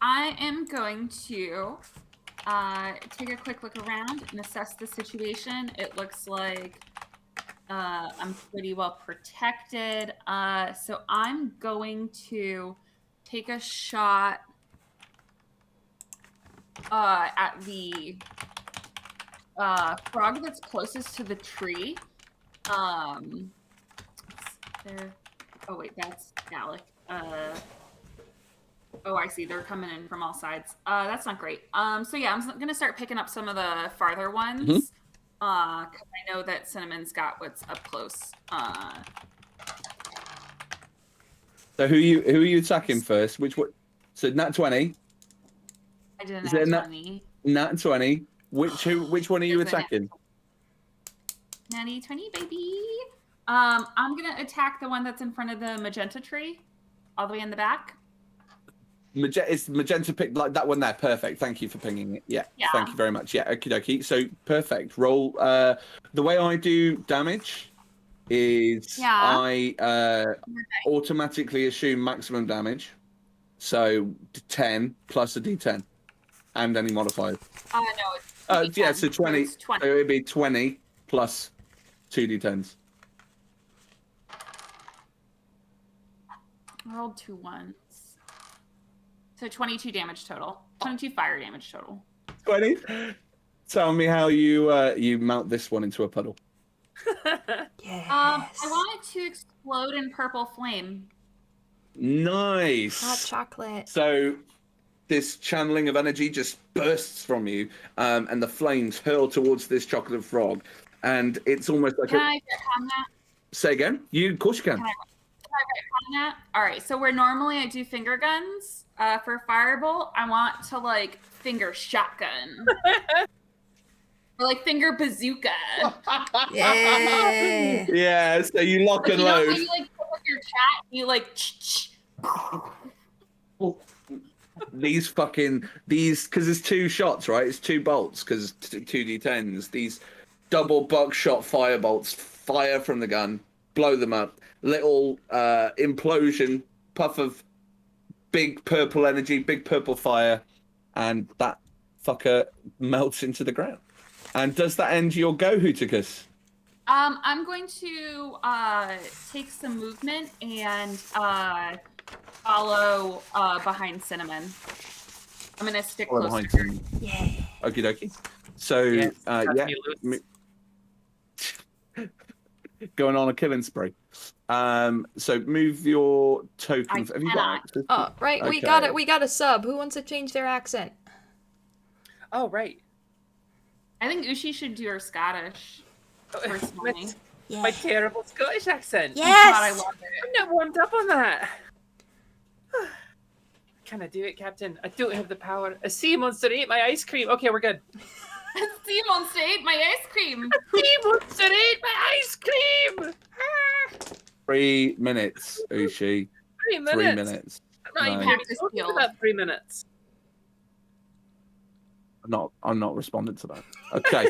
am going to take a quick look around and assess the situation. It looks like I'm pretty well protected. So I'm going to take a shot at the frog that's closest to the tree. There. Oh wait, that's Alec. Oh, I see. They're coming in from all sides. That's not great. So yeah, I'm gonna start picking up some of the farther ones. Because I know that Cinnamon's got what's up close. So who are you attacking first? Which one? So nat 20. I didn't Is have there 20. Nat 20. Which one are you Is it nat- attacking? Natty 20, baby. I'm gonna attack the one that's in front of the magenta tree, all the way in the back. It's magenta pick like that one there. Perfect. Thank you for pinging it. Yeah. Thank you very much. Yeah. Okie dokie. So perfect. Roll. The way I do damage is I automatically assume maximum damage. So 10 plus a d10 and any modifiers. No, it's yeah. So 20. So it's 20. So it'd be 20 plus 2d10s. I rolled 2 ones. So 22 damage total. 22 fire damage total. 20. Tell me how you mount this one into a puddle. Yes. I want it to explode in purple flame. Nice. Hot chocolate. So this channeling of energy just bursts from you, and the flames hurl towards this chocolate frog, and it's almost like Can I get on that? Say again? Of course you can. Can I get on that? All right. So where normally I do finger guns for firebolt, I want to like finger shotgun. Or like finger bazooka. Yeah. Yeah, so you lock and You know load. when you like pick up your cat, you like These because it's 2 shots, right? It's 2 bolts because 2d10s. These double buckshot fire bolts fire from the gun, blow them up. Little implosion, puff of big purple energy, big purple fire, and that fucker melts into the ground. And does that end your go, Hooticus? I'm going to take some movement and follow behind Cinnamon. I'm gonna stick close to her. Yeah. Okie dokie. So Yes, going on a killing spree. So move your token. Have you got access? Oh, right. We Okay. got it. We got a sub. Who wants to change their accent? Oh, right. I think Ushi should do her Scottish. Personally. Yeah. My terrible Scottish accent. God, I Yes. love it. I'm not warmed up on that. Can I do it, Captain? I don't have the power. A sea monster ate my ice cream. Okay, we're good. Sea monster ate my ice cream. Sea monster ate my ice cream. 3 minutes, Ushi. 3 minutes. 3 minutes. I'm not even No. going to be talking about 3 minutes. I'm not responding to that. Okay.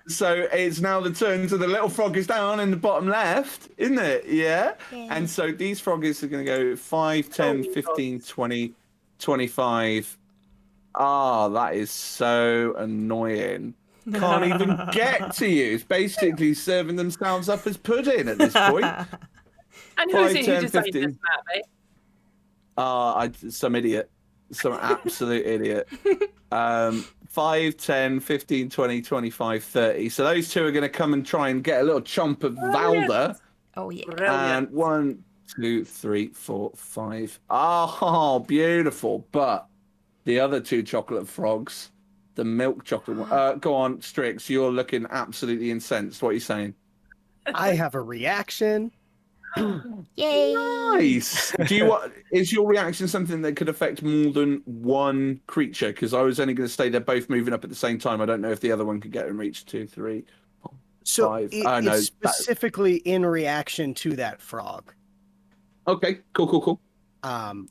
So it's now the turn to the little froggies down in the bottom left, isn't it? Yeah. And so these froggies are going to go 5, 10, 15, 20, 25. Ah, that is so annoying. Can't even get to you. It's basically serving themselves up as pudding at this point. And 5, who 10, designed 15. this map, eh? Some idiot. Some absolute idiot. 5, 10, 15, 20, 25, 30. So those two are going to come and try and get a little chomp of Valda. Oh, yeah. Brilliant. And 1, 2, 3, 4, 5. Oh, beautiful. But the other 2 chocolate frogs, the milk chocolate one. Go on, Strix. You're looking absolutely incensed. What are you saying? I have a reaction. Yay. Nice. Is your reaction something that could affect more than one creature? Because I was only going to say they're both moving up at the same time. I don't know if the other one could get in reach. 2, 3, 4, So 5. it's specifically in reaction to that frog. Okay. Cool.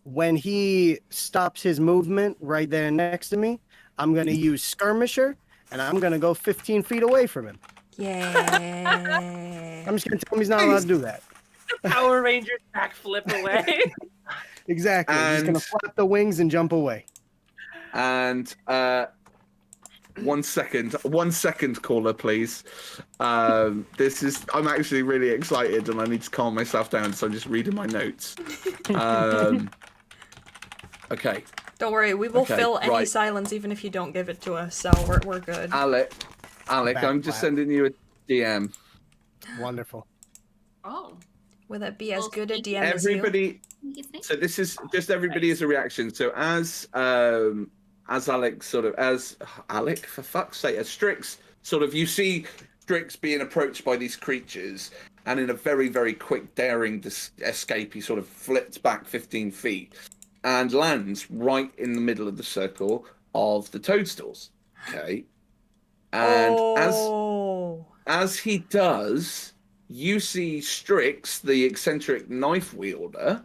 When he stops his movement right there next to me, I'm going to use Skirmisher, and I'm going to go 15 feet away from him. Yeah. I'm just going to tell him he's not allowed to do that. Power Rangers backflip away. Exactly. He's going to flap the wings and jump away. And 1 second, caller, please. I'm actually really excited, and I need to calm myself down, so I'm just reading my notes. Okay. Don't worry, we will Okay, fill any right. silence even if you don't give it to us, so we're good. Alec, I'm just sending you a DM. Wonderful. Oh. Will it be as good a DM Everybody. Thank you, Snake. So this is just everybody as a reaction. So as Alec for fuck's sake, as Strix sort of, you see Strix being approached by these creatures, and in a very, very quick, daring escape, he sort of flips back 15 feet and lands right in the middle of the circle of the toadstools. Okay. And as he does, you see Strix, the eccentric knife wielder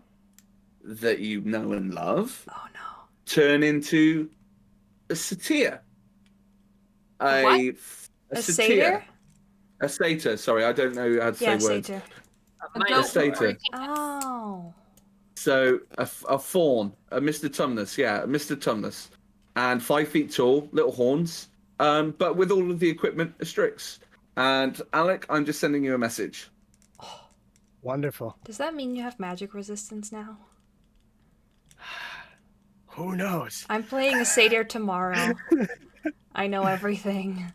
that you know and love, Oh no. turn into a satyr. A satyr? A satyr. Sorry, I don't know how to say words. Satyr. A Mine goat is satyr. or a cat. Oh. So a fawn, a Mr. Tumnus, yeah, a Mr. Tumnus, and 5 feet tall, little horns, but with all of the equipment of Strix. And Alec, I'm just sending you a message. Wonderful. Does that mean you have magic resistance now? Who knows? I'm playing a satyr tomorrow. I know everything.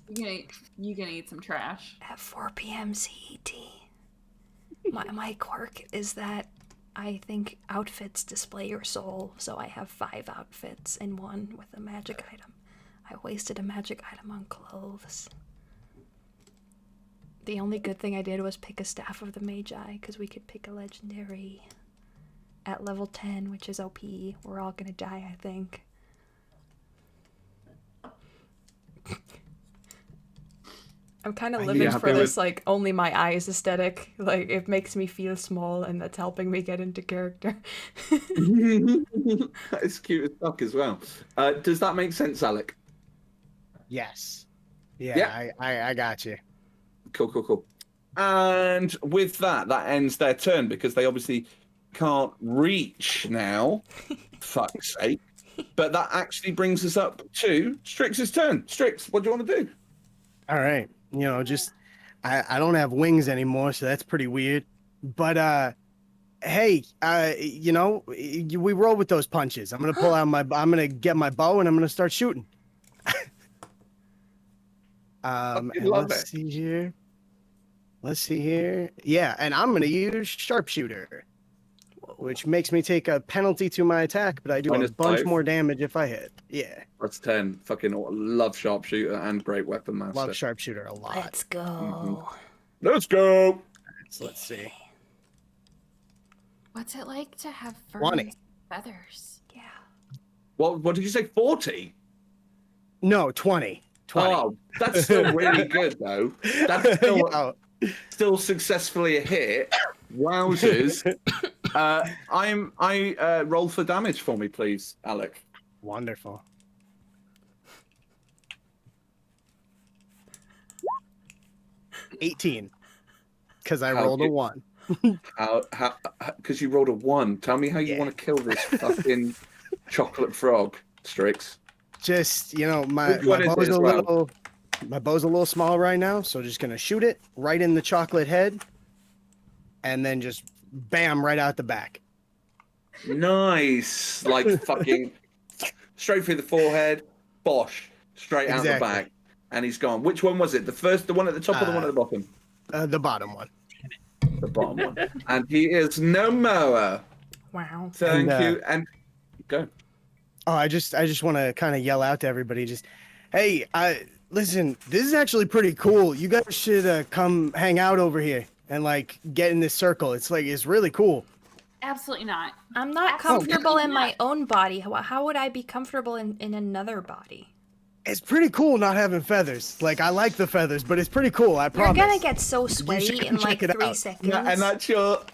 You gonna eat some trash. At 4 p.m. CET. My quirk is that I think outfits display your soul, so I have 5 outfits in one with a magic item. I wasted a magic item on clothes. The only good thing I did was pick a Staff of the Magi, because we could pick a legendary at level 10, which is OP. We're all gonna die, I think. I'm kind of living for this, like, only my eyes aesthetic. Like, it makes me feel small, and that's helping me get into character. It's cute as fuck as well. Does that make sense, Alec? Yes. Yeah. I got you. Cool. And with that, that ends their turn because they obviously can't reach now. Fuck's sake. But that actually brings us up to Strix's turn. Strix, what do you want to do? All right. You know, just I don't have wings anymore, so that's pretty weird. But hey, you know, we roll with those punches. I'm gonna get my bow and I'm gonna start shooting. And let's see here. Yeah, and I'm gonna use sharpshooter, which makes me take a penalty to my attack, but I do a bunch more damage if I hit. Yeah. That's 10. Fucking love sharpshooter and great weapon master. Love sharpshooter a lot. Let's go. Mm-hmm. Let's go. So let's see. What's it like to have fur 20. and feathers? Yeah. What did you say? 40? No, 20. 20. Oh, that's still really good though. That's still successfully a hit. Wowzers. I roll for damage for me, please, Alec. Wonderful. 18. Because I rolled a 1. How? Because you rolled a 1. Tell me how you want to kill this fucking chocolate frog, Strix. Just, you know, my bow's a little small right now, so just gonna shoot it right in the chocolate head, and then just bam right out the back. Nice, like fucking straight through the forehead, bosh, straight out the back, and he's gone. Which one was it? The one at the top or the one at the bottom? The bottom one. The bottom one. And he is no more. Wow. Thank you. And go. Oh, I just want to kind of yell out to everybody, just, hey, listen, this is actually pretty cool. You guys should come hang out over here and like get in this circle. It's really cool. Absolutely not. I'm not comfortable in my own body. How would I be comfortable in another body? It's pretty cool not having feathers. Like, I like the feathers, but it's pretty cool. I promise. You're gonna get so sweaty in like 3 seconds. Yeah,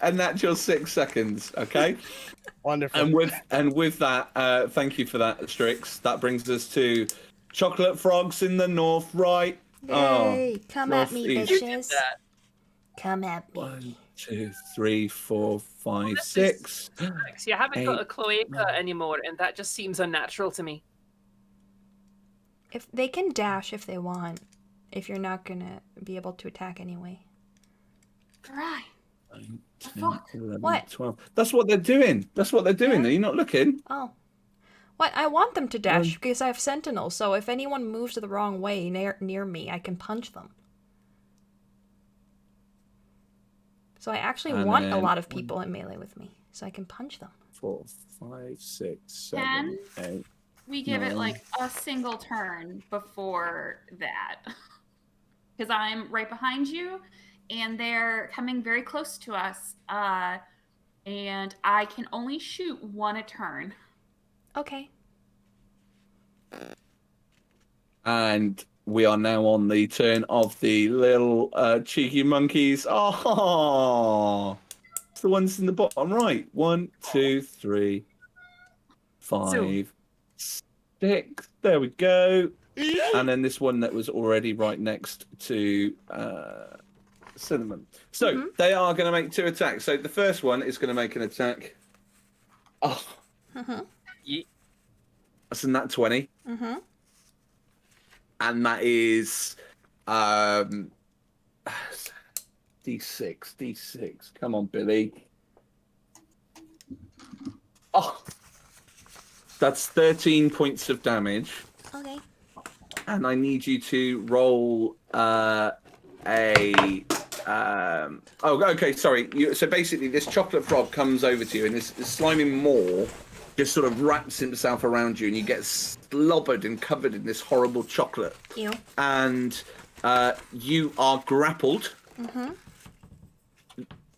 and that's your 6 seconds, okay? Wonderful. And with that, thank you for that, Strix. That brings us to chocolate frogs in the north, right? Yay! Come at me, northeast. bitches. Come at me. 1, 2, 3, 4, 5, 6. You haven't got a cloaca anymore, and that just seems unnatural to me. If they can dash if they want, if you're not gonna be able to attack anyway. Right. 9, 10, Fuck. 11, What? 12. That's what they're doing. Are you not looking? Oh. What? I want them to dash because I have sentinels, so if anyone moves the wrong way near me, I can punch them. So I actually want a lot of people in melee with me, so I can punch them. 4, 5, 6, 7, 8. We give it like a single turn before that. Because I'm right behind you, and they're coming very close to us. And I can only shoot 1 a turn. Okay. And we are now on the turn of the little cheeky monkeys. Oh, it's the ones in the bottom right. 1, 2, 3, 5, 6. There we go. And then this one that was already right next to Cinnamon. So they are going to make 2 attacks. So the first one is going to make an attack. Oh, that's a nat 20. And that is D6. Come on, Billy. Oh, that's 13 points of damage. Okay. And I need you to roll okay, sorry. So basically, this chocolate frog comes over to you, and this slimy maw just sort of wraps himself around you, and you get slobbered and covered in this horrible chocolate. Ew. And you are grappled.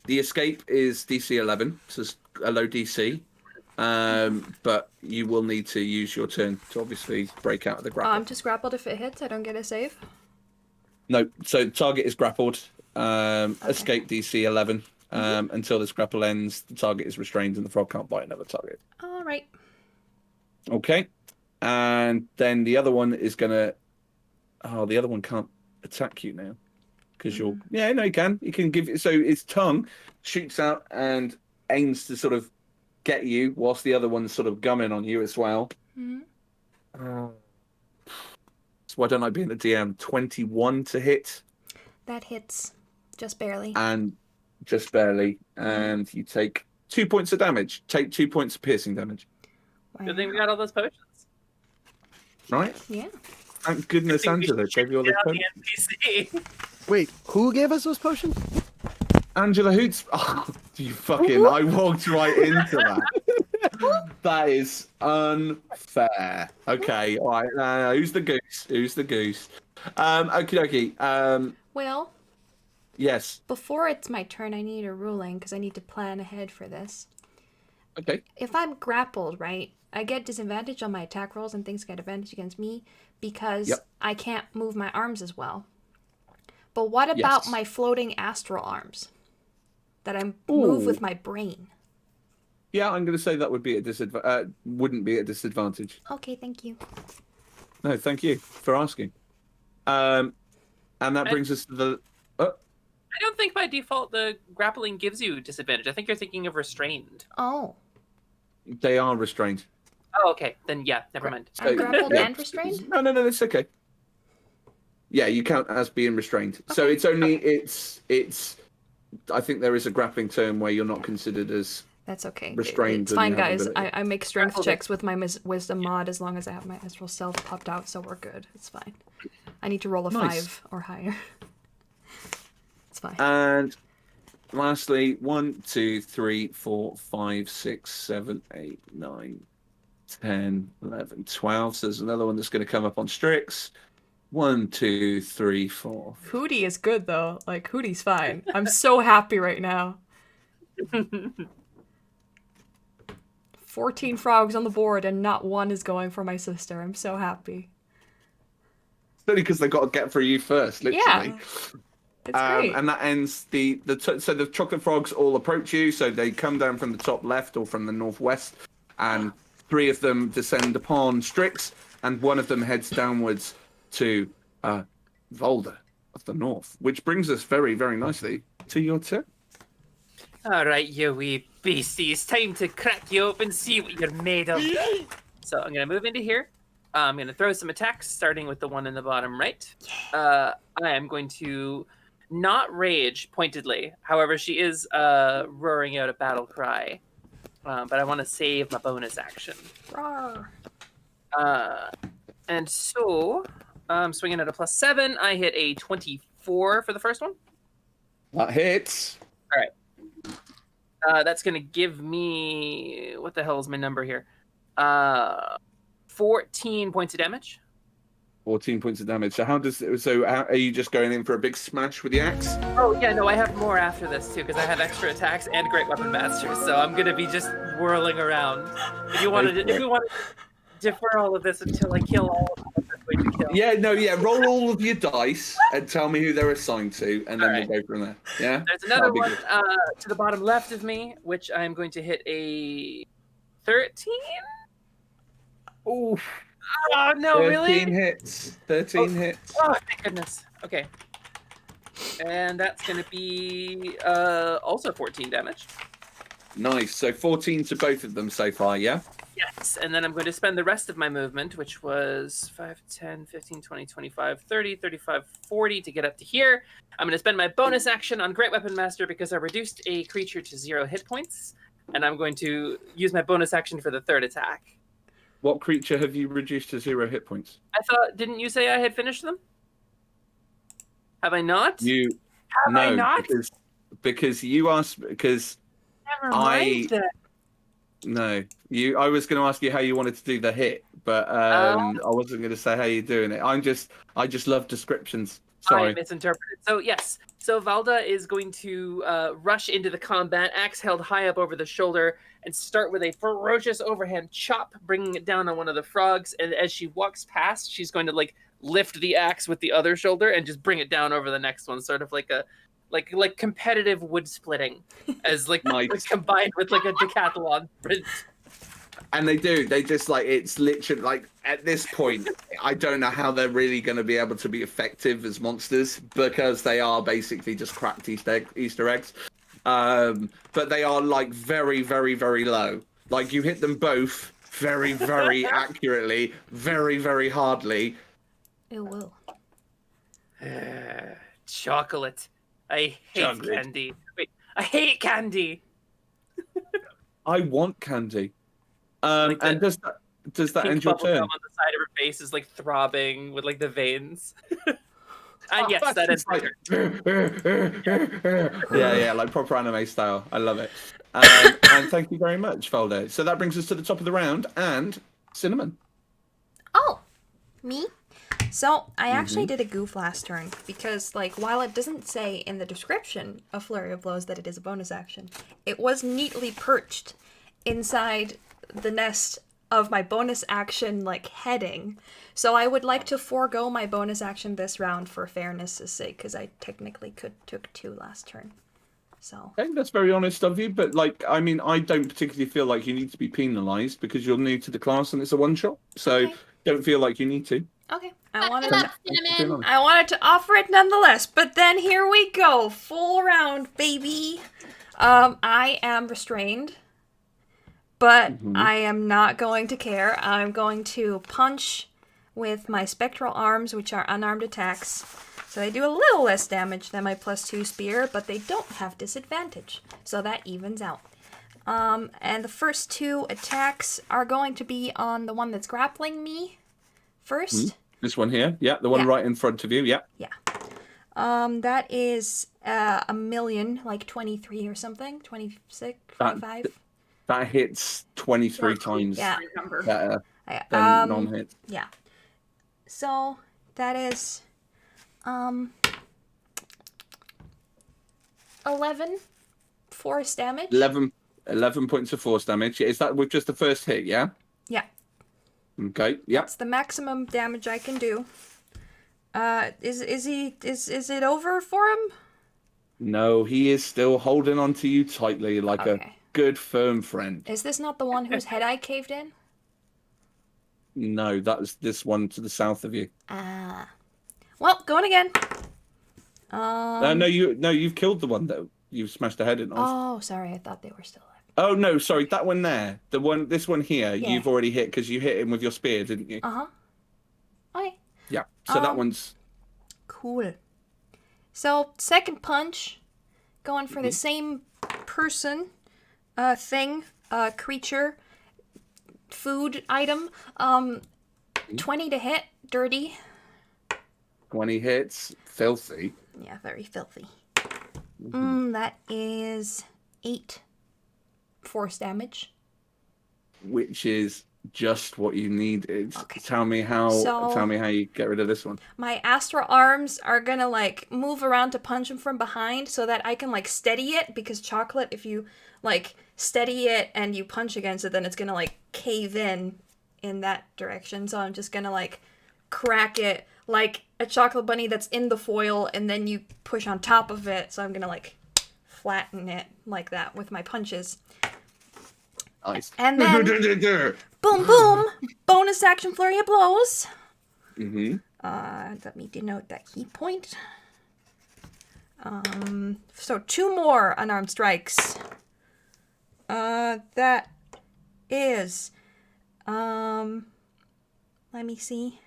The escape is DC 11, so it's a low DC. But you will need to use your turn to obviously break out of the grapple. I'm just grappled if it hits. I don't get a save. No, so target is grappled. Escape DC 11. Until this grapple ends, the target is restrained and the frog can't bite another target. All right. Okay. And then the other one is going to... Oh, the other one can't attack you now. Because you're... Yeah, no, he can. He can give... So its tongue shoots out and aims to sort of get you, whilst the other one's sort of gumming on you as well. So why don't I be in the DM? 21 to hit. That hits. Just barely. And just barely. And you take 2 points of damage. Take 2 points of piercing damage. Wow. Good thing we got all those potions. Right? Yeah. Thank goodness Angela gave you all those potions. NPC. Wait, who gave us those potions? Angela Hoots. Oh, you fucking... I walked right into that. That is unfair. Okay, all right. Who's the goose? Who's the goose? Okie dokie. Well, Yes. before it's my turn, I need a ruling because I need to plan ahead for this. Okay. If I'm grappled, right, I get disadvantage on my attack rolls and things get advantage against me because I can't move my arms as well. But what about my floating astral arms that I move with my brain? Yeah, I'm going to say that would be a wouldn't be a disadvantage. Okay, thank you. No, thank you for asking. And that brings us to the... I don't think by default the grappling gives you disadvantage. I think you're thinking of restrained. Oh. They are restrained. Oh, okay. Then yeah, never mind. I'm grappled and restrained? No, it's okay. Yeah, you count as being restrained. Okay. So it's only it's. I think there is a grappling term where you're not considered as. That's okay. Restrained. It's fine, guys. I make strength checks with my wisdom mod as long as I have my astral self popped out, so we're good. It's fine. I need to roll a 5 or higher. It's fine. And lastly, 1, 2, 3, 4, 5, 6, 7, 8, 9, 10, 11, 12. So there's another one that's going to come up on Strix. 1, 2, 3, 4. Hootie is good though. Like Hootie's fine. I'm so happy right now. 14 frogs on the board and not one is going for my sister. I'm so happy. It's only because they've got to get through you first, literally. Yeah. It's great. And that ends so the chocolate frogs all approach you. So they come down from the top left or from the northwest, and 3 of them descend upon Strix, and one of them heads downwards to Volda of the north, which brings us very, very nicely to your turn. All right, you wee beasties. Time to crack you open, see what you're made of. So I'm going to move into here. I'm going to throw some attacks, starting with the one in the bottom right. I am going to not rage pointedly. However, she is roaring out a battle cry. But I want to save my bonus action. Roar. And so, swinging at a +7, I hit a 24 for the first one. That hits. All right. That's going to give me... What the hell is my number here? 14 points of damage. 14 points of damage. So are you just going in for a big smash with the axe? Oh, yeah, no, I have more after this, too, because I have extra attacks and Great Weapon Master, so I'm going to be just whirling around. If we want to defer all of this until I kill all of them, going to kill. Yeah, no, yeah. Roll all of your dice and tell me who they're assigned to, and then we'll go from there. Yeah. There's another That'll be one good. to the bottom left of me, which I'm going to hit a 13. Ooh, Oh no, 13 really? hits. 13 hits. Oh, thank goodness. Okay. And that's going to be also 14 damage. Nice. So 14 to both of them so far, yeah? Yes, and then I'm going to spend the rest of my movement, which was 5, 10, 15, 20, 25, 30, 35, 40 to get up to here. I'm going to spend my bonus action on Great Weapon Master because I reduced a creature to 0 hit points, and I'm going to use my bonus action for the third attack. What creature have you reduced to 0 hit points? I thought, didn't you say I had finished them? Have I not? Have I not? Because you asked, because Never mind then. No, I was going to ask you how you wanted to do the hit, but I wasn't going to say how you're doing it. I just love descriptions. Sorry. I misinterpreted. So yes, so Valda is going to rush into the combat, axe held high up over the shoulder, and start with a ferocious overhand chop, bringing it down on one of the frogs. And as she walks past, she's going to like lift the axe with the other shoulder and just bring it down over the next one, sort of like a like competitive wood splitting, as like combined with like a decathlon sprint. And they just like, it's literally like at this point, I don't know how they're really going to be able to be effective as monsters because they are basically just cracked Easter eggs. But they are like very, very, very low. Like you hit them both very, very accurately, very, very hardly. It will. Chocolate. I hate candy. Wait, I hate candy. I want candy. And does that end your turn? On the side of her face is like throbbing with like the veins. And yes, that is like yeah, like proper anime style. I love it. And thank you very much, Voldo. So that brings us to the top of the round, and Cinnamon. Oh, me? So I actually did a goof last turn because, like, while it doesn't say in the description of Flurry of Blows that it is a bonus action, it was neatly perched inside the nest of my bonus action, like, heading. So I would like to forego my bonus action this round for fairness' sake, because I technically took 2 last turn. So I think that's very honest of you, but like, I mean, I don't particularly feel like you need to be penalised because you're new to the class and it's a one-shot. So don't feel like you need to. Okay. I wanted to offer it nonetheless, but then here we go. Full round, baby. I am restrained, but I am not going to care. I'm going to punch with my spectral arms, which are unarmed attacks. So they do a little less damage than my +2 spear, but they don't have disadvantage. So that evens out. And the first 2 attacks are going to be on the one that's grappling me first. This one here, yeah, the one right in front of you, yeah. Yeah. That is a million, like 23 or something, 26, 25. That hits 23 times better than non-hit. Yeah. So that is 11 force damage. 11 points of force damage. Is that with just the first hit, yeah? Yeah. Okay, yeah. That's the maximum damage I can do. Is it over for him? No, he is still holding on to you tightly like a good firm friend. Is this not the one whose head I caved in? No, that was this one to the south of you. Well, going again. No, you've killed the one that you smashed the head in on. Oh, sorry, I thought they were still alive. Oh no, sorry, that one there, this one here, you've already hit because you hit him with your spear, didn't you? Okay. Yeah. So that one's cool. So second punch, going for the same person, thing, creature, food item. 20 to hit, dirty. 20 hits, filthy. Yeah, very filthy. That is 8 force damage, which is just what you needed. Tell me how you get rid of this one. My astral arms are gonna like move around to punch him from behind so that I can like steady it, because chocolate, if you like steady it and you punch against it, then it's gonna like cave in that direction. So I'm just gonna like crack it like a chocolate bunny that's in the foil, and then you push on top of it. So I'm gonna like flatten it like that with my punches. Nice. And then boom, boom, bonus action flurry of blows. Mm-hmm. Let me denote that key point. So 2 more unarmed strikes. That is, let me see.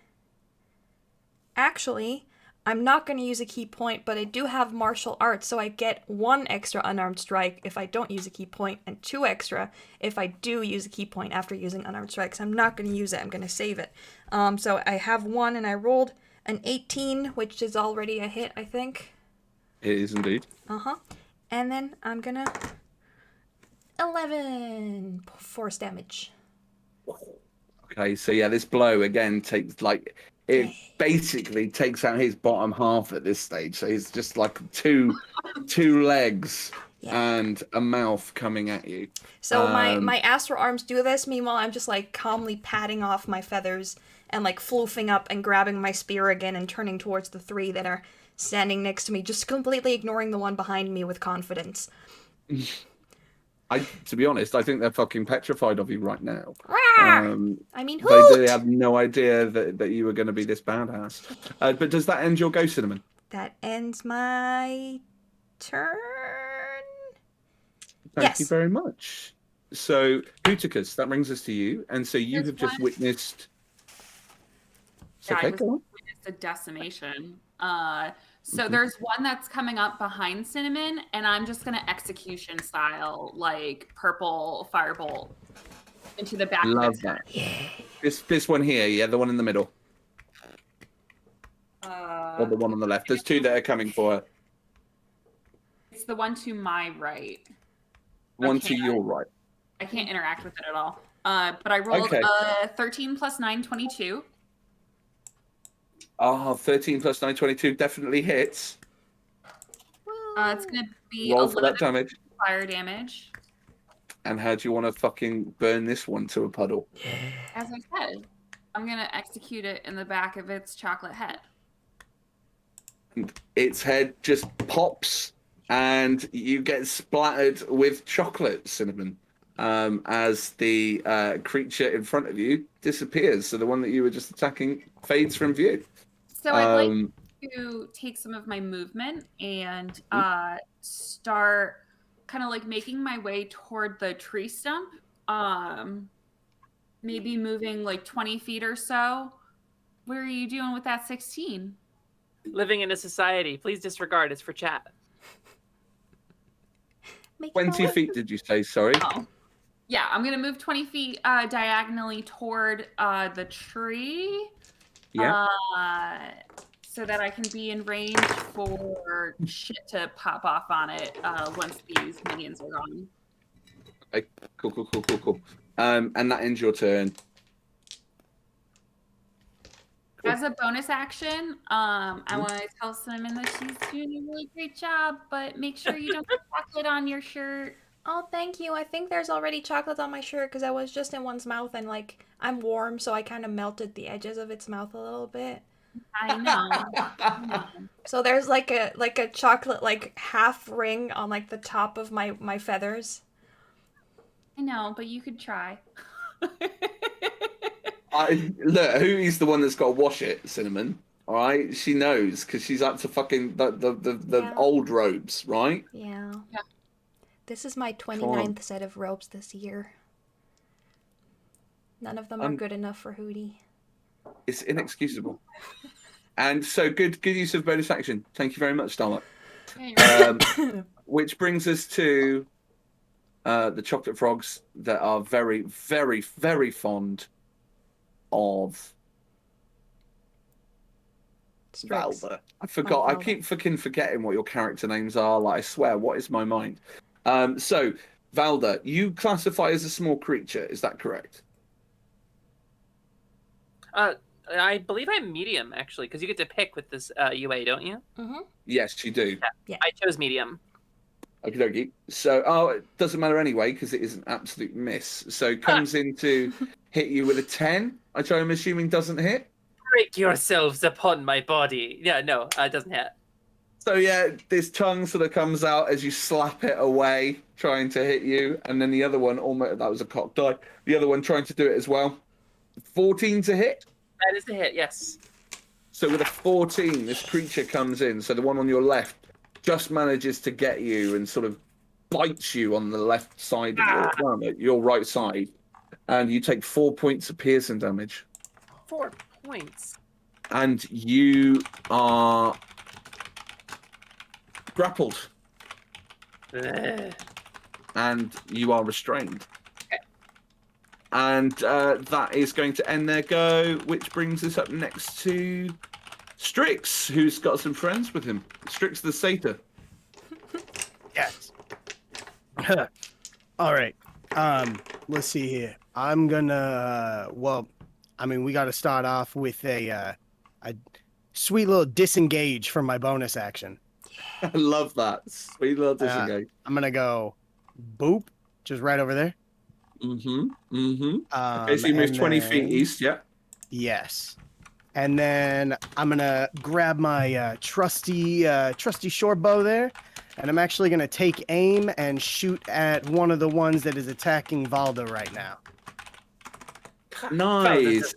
Actually, I'm not going to use a key point, but I do have martial arts, so I get 1 extra unarmed strike if I don't use a key point, and 2 extra if I do use a key point after using unarmed strikes. I'm not going to use it. I'm going to save it. So I have 1, and I rolled an 18, which is already a hit, I think. It is indeed. Uh-huh. And then I'm going to 11 force damage. Okay, so yeah, this blow again takes like it basically takes out his bottom half at this stage. So he's just like two legs and a mouth coming at you. So my astral arms do this. Meanwhile, I'm just like calmly patting off my feathers and like floofing up and grabbing my spear again and turning towards the 3 that are standing next to me, just completely ignoring the one behind me with confidence. To be honest, I think they're fucking petrified of you right now. I mean, they have no idea that you were going to be this badass. But does that end your go, Cinnamon? That ends my turn. Thank you very much. So, Hooticus, that brings us to you. And so you have just witnessed... Yeah, okay, I go on. witnessed a decimation. So there's one that's coming up behind Cinnamon, and I'm just gonna execution style, like purple firebolt into the back. Love of that. This one here, yeah, the one in the middle, or the one on the left. There's 2 that are coming for her. It's the one to my right. One to your right. I can't interact with it at all. But I rolled 13 plus 9, 22. 13 plus 9, 22 definitely hits. It's going to be Roll for that damage. Fire damage. And how do you want to fucking burn this one to a puddle? As I said, I'm going to execute it in the back of its chocolate head. Its head just pops and you get splattered with chocolate, Cinnamon, as the creature in front of you disappears. So the one that you were just attacking fades from view. So I'd like to take some of my movement and start kind of like making my way toward the tree stump. Maybe moving like 20 feet or so. What are you doing with that 16? Living in a society. Please disregard. It's for chat. 20 feet, did you say? Sorry. Oh. Yeah, I'm going to move 20 feet diagonally toward the tree. Yeah. So that I can be in range for shit to pop off on it once these minions are gone. Okay. Cool. And that ends your turn. Cool. As a bonus action, I want to tell Cinnamon that she's doing a really great job, but make sure you don't put chocolate on your shirt. Oh, thank you. I think there's already chocolate on my shirt because I was just in one's mouth and like I'm warm, so I kind of melted the edges of its mouth a little bit. I know. So there's like a chocolate like half ring on like the top of my feathers. I know, but you could try. Look, who is the one that's got to wash it, Cinnamon? All right, she knows because she's up to fucking the old robes, right? Yeah. This is my 29th set of robes this year. None of them are good enough for Hootie. It's inexcusable. And so good use of bonus action. Thank you very much, Starlight. Which brings us to the chocolate frogs that are very, very, very fond of Valda. I forgot. I keep fucking forgetting what your character names are. Like, I swear, what is my mind? So, Valda, you classify as a small creature. Is that correct? I believe I'm medium, actually, because you get to pick with this UA, don't you? Mm-hmm. Yes, you do. Yeah. I chose medium. Okie dokie. So, it doesn't matter anyway, because it is an absolute miss. So, it comes in to hit you with a 10, which I'm assuming doesn't hit. break yourselves upon my body. Yeah, no, it doesn't hit. So yeah, this tongue sort of comes out as you slap it away, trying to hit you, and then the other one, almost that was a cocked die. The other one trying to do it as well. 14 to hit. That is a hit, yes. So with a 14, this creature comes in. So the one on your left just manages to get you and sort of bites you on the left side of your right side, and you take 4 points of piercing damage. 4 points. And you are grappled. Ugh. And you are restrained. Okay. And that is going to end their go, which brings us up next to Strix, who's got some friends with him. Strix the Satyr. Yes. All right. Let's see here. I'm gonna. We got to start off with a sweet little disengage from my bonus action. I love that. Sweet little disengage. I'm gonna go, boop, just right over there. Okay, so you move 20 feet east. Yeah. Yes. And then I'm gonna grab my trusty short bow there, and I'm actually gonna take aim and shoot at one of the ones that is attacking Valda right now. Nice.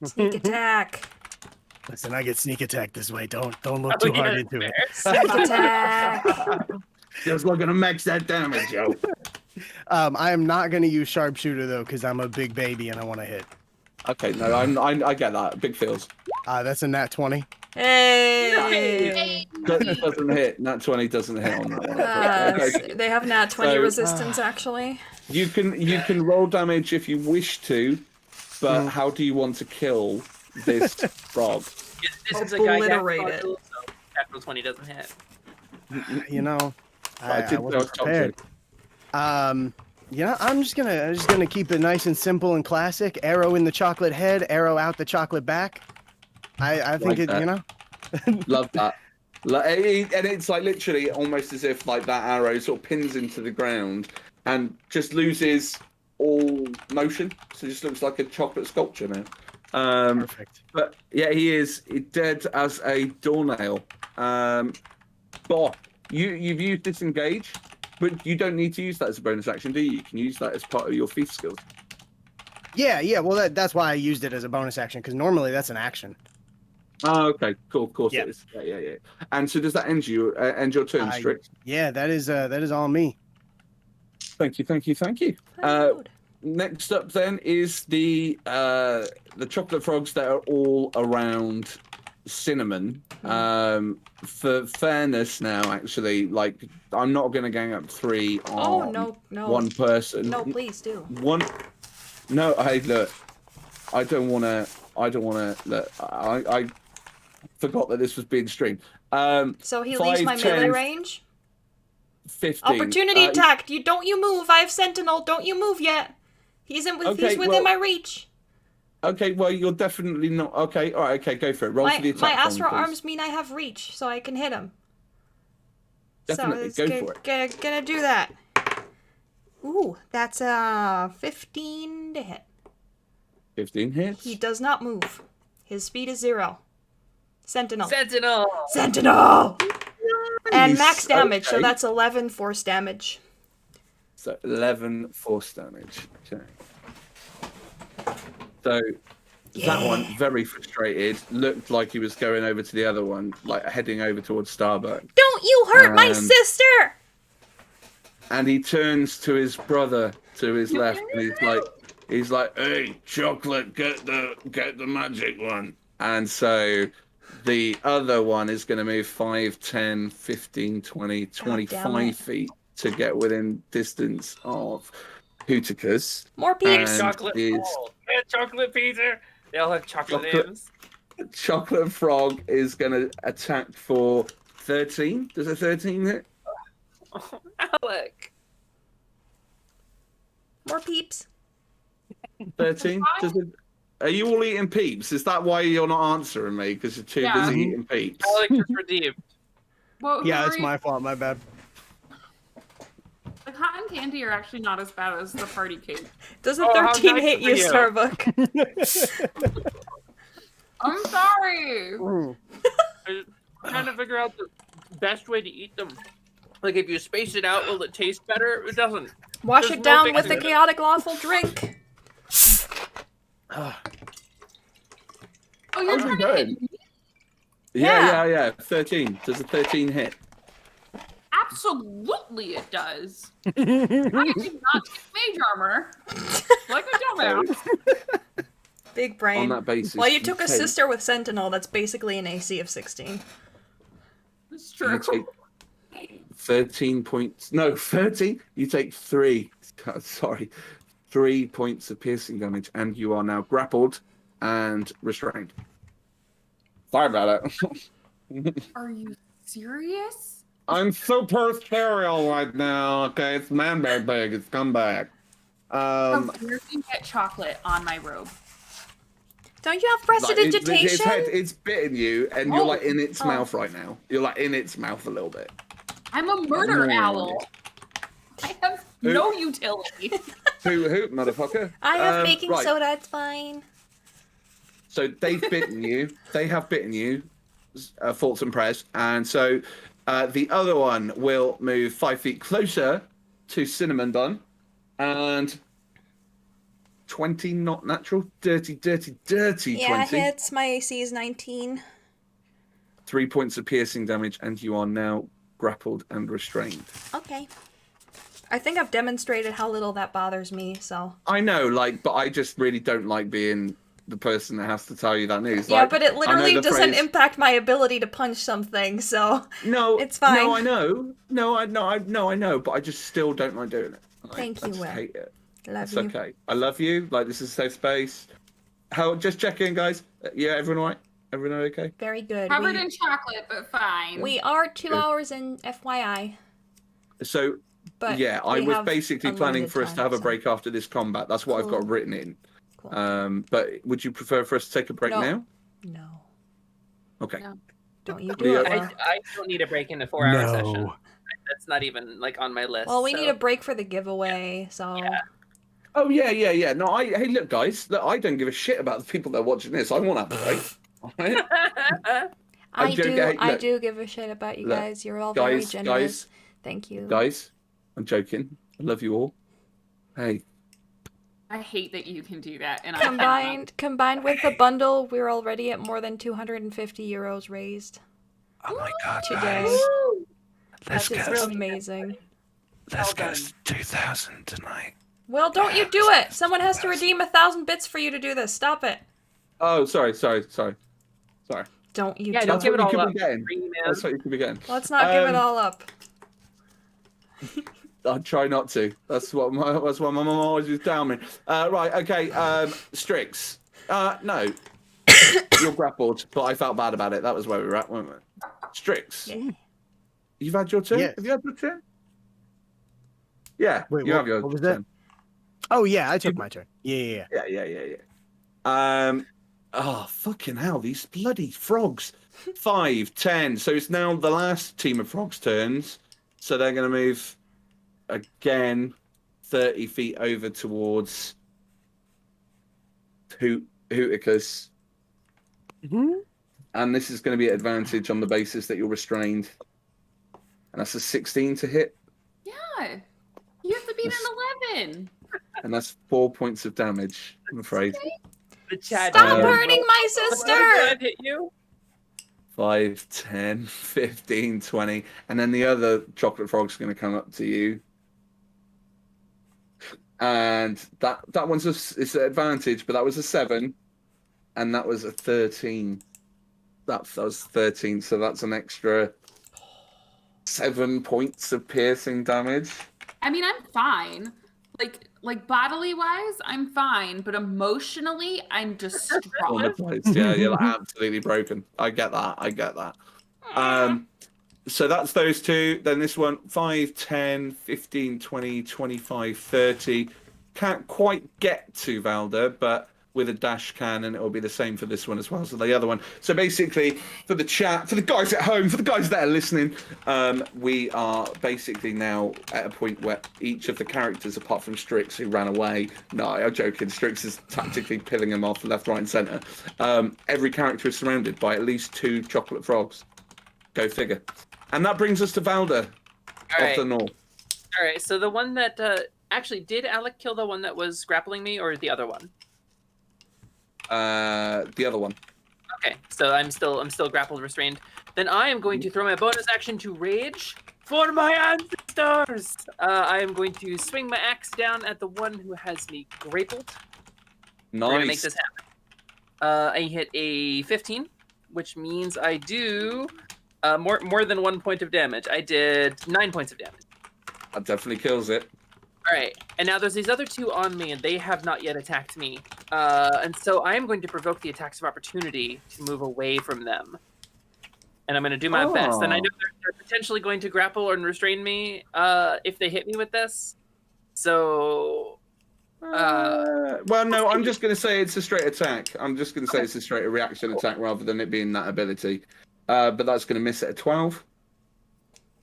Sneak attack. Listen, I get sneak attack this way. Don't look too hard into it. Sneak attack. Just looking to max that damage, yo. I am not gonna use sharpshooter though, because I'm a big baby and I want to hit. Okay, no, I get that. Big feels. That's a nat 20. Hey. That doesn't hit. Nat 20 doesn't hit on that one. Okay. They have nat 20 So- resistance, actually. You can roll damage if you wish to, but how do you want to kill this frog? This is a guy Obliterate it. so natural 20 doesn't hit. You know, I I wasn't prepared. I'm just gonna keep it nice and simple and classic. Arrow in the chocolate head, arrow out the chocolate back. I think Like it, that. you know. Love that. And it's like literally almost as if like that arrow sort of pins into the ground and just loses all motion. So it just looks like a chocolate sculpture now. Perfect. But yeah, he is dead as a doornail. But you've used disengage, but you don't need to use that as a bonus action, do you? You can use that as part of your thief skills. Yeah. Well, that's why I used it as a bonus action, because normally that's an action. Oh, okay, cool. Of course Yeah. it is. Yeah. And so does that end your turn, Strix? Yeah, that is all me. Thank you. Next up then is the chocolate frogs that are all around Cinnamon. For fairness now, actually, like I'm not going to gang up 3 on no. one person. No, please do. One. No, I don't want to. Look, I forgot that this was being streamed. So he leaves 5, my 10, melee range? 15. Opportunity attack! Don't you move! I have Sentinel! Don't you move yet! He's within my reach! Okay, well, you're definitely not. Okay, all right, okay, go for it. Roll for the attack. My astral one, please. arms mean I have reach, so I can hit him. Definitely, so go for it. Gonna do that. Ooh, that's 15 to hit. 15 hits. He does not move. His speed is 0. Sentinel. Sentinel! And max damage, so okay. that's 11 force damage. So 11 force damage. Okay. So that one, very frustrated, looked like he was going over to the other one, like heading over towards Starbuck. Don't you hurt my sister! And he turns to his brother to his left, and he's like, "Hey, Chocolate, get the magic one." And so the other one is going to move 5, 10, 15, 20, 25 feet to get within distance of Hooticus. More peeps. And Chocolate Paul. Yeah, Chocolate Peter. They all have chocolate names. Chocolate Frog is going to attack for 13. Does a 13 hit? Alec. More peeps. 13? Are you all eating peeps? Is that why you're not answering me? Because you're too busy eating peeps? Alec is redeemed. Well, Yeah, it's my fault. My bad. The cotton candy are actually not as bad as the party cake. Does a Oh, how 13 nice hit of you, you. Starbuck? I'm sorry. I'm trying to figure out the best way to eat them. Like, if you space it out, will it taste better? It doesn't. Wash There's it no down with fixing the it. chaotic lawful drink. Oh, you're How's it trying to going? hit me? Yeah. 13. Does a 13 hit? Absolutely, it does. I did not get mage armor. Like a dumbass. Big On brain. that basis. Well, you took a take- sister with Sentinel. That's basically an AC of 16. It's You true. take 13 points. No, 30. You take 3. Sorry. 3 points of piercing damage, and you are now grappled and restrained. Sorry about it. Are you serious? I'm super ethereal right now. Okay, it's man bag bag. It's come back. How dare you get chocolate on my robe? Don't you have Like, prestidigitation? it's bitten you, and you're like in its Oh. mouth right now. You're like in its mouth a little bit. I'm a murder Oh. owl. I have no utility. Hoot, motherfucker. I have baking right. soda. It's fine. So they've bitten you. They have bitten you, thoughts and prayers. And so the other one will move 5 feet closer to Cinnamon Bun. And 20, not natural. Dirty Yeah, 20. hits. My AC is 19. 3 points of piercing damage, and you are now grappled and restrained. Okay. I think I've demonstrated how little that bothers me, so. I know, but I just really don't like being the person that has to tell you that news. Yeah, Like, but it I know literally the doesn't phrase- impact my ability to punch something, so. No, It's fine. No, I know. No, I know, but I just still don't like doing it. Thank I you, just Will. hate it. Love It's you. okay. I love you. Like, this is a safe space. Just check in, guys. Yeah, everyone all right? Everyone okay? Very good. Covered in chocolate, but fine. We are 2 Good. hours in, FYI. So, But yeah, I we was have basically planning unlimited for us to time, have a so- break after this combat. That's what I've got Cool. written in. Cool. But would you prefer for us to take a break No. now? No. Okay. No. Don't you do Yeah. it, I, Will. I don't need a break in a 4-hour session. That's not even on my list. Well, we so. need a break for the giveaway, so. Yeah. Oh, yeah. No, hey, look, guys. Look, I don't give a shit about the people that are watching this. I want to have a break. All right? I'm joking. Hey, I look. do give a shit about you Look, guys. You're all very guys, generous. Thank you. Guys, I'm joking. I love you all. Hey, I hate that you can do that. And Combined with the bundle, we're already at more than 250 euros raised Oh my god, today. guys. That's Let's just go. amazing. Let's go Well 2,000 tonight. Well, don't you do it! Someone has to redeem 1,000 bits for you to do this. Stop it. oh, sorry. Don't you Yeah, do don't it. give it you all could up. be getting. Free, man. That's what you could be getting. Let's not give it all up. I'll try not to. That's what my mum always used to tell me. Right, okay. Strix. No. You're grappled, but I felt bad about it. That was where we were at, weren't we? Strix. Yeah. You've had your turn? Yes. Have you had your turn? Yeah, Wait, you what- have your what was turn. Oh yeah, I took my turn. Yeah. Yeah. Oh, fucking hell, these bloody frogs. 5, 10. So it's now the last team of frogs' turns. So they're going to move again 30 feet over towards Hooticus. Mhm. And this is going to be an advantage on the basis that you're restrained. And that's a 16 to hit. Yeah. You have to beat an 11. And that's 4 points of damage, I'm afraid. The chat. Stop Um, hurting my Did sister! I hit you? 5, 10, 15, 20. And then the other chocolate frog's going to come up to you. And that one's it's an advantage, but that was a 7. And that was a 13. That was 13, so that's an extra 7 points of piercing damage. I mean, I'm fine. Like bodily wise, I'm fine, but emotionally, I'm distraught. Traumatized. Yeah, you're like absolutely broken. I get that. So that's those two. Then this one, 5, 10, 15, 20, 25, 30. Can't quite get to Valda, but with a dash cannon. It will be the same for this one as well. So the other one. So basically, for the chat, for the guys at home, for the guys that are listening, we are basically now at a point where each of the characters, apart from Strix, who ran away, no, I'm joking, Strix is tactically pilling him off left, right, and centre. Every character is surrounded by at least 2 chocolate frogs. Go figure. And that brings us to Valda of the North. All right, so the one that actually did Alec kill the one that was grappling me, or the other one? The other one. Okay, so I'm still grappled, restrained. Then I am going to throw my bonus action to rage for my ancestors. I am going to swing my axe down at the one who has me grappled. Nice. We're gonna make this happen. I hit a 15, which means I do more than 1 point of damage. I did 9 points of damage. That definitely kills it. All right, and now there's these other 2 on me, and they have not yet attacked me. And so I am going to provoke the attacks of opportunity to move away from them. And I'm going to do my best. And I know they're potentially going to grapple or restrain me if they hit me with this. So... well, no, I'm just going to say it's a straight attack. I'm just going to say it's a straight reaction attack rather than it being that ability. But that's going to miss it at 12.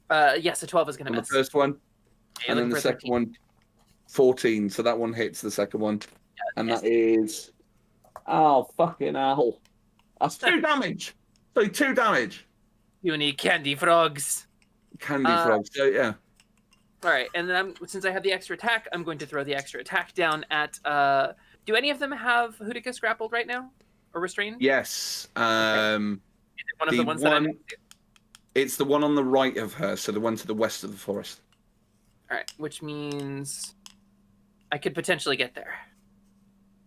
Yes, a 12 is going to miss. The first one. Okay, and then the second 13. One, 14. So that one hits the second one. Yeah, and that is... Oh, fucking hell. That's 2 damage. Sorry, 2 damage. You need candy frogs. Candy frogs, so, yeah. All right, and then since I have the extra attack, I'm going to throw the extra attack down at... do any of them have Hooticus grappled right now? Or restrained? Yes. Okay. Is it one of the ones that I'm... It's the one on the right of her, so the one to the west of the forest. All right, which means I could potentially get there.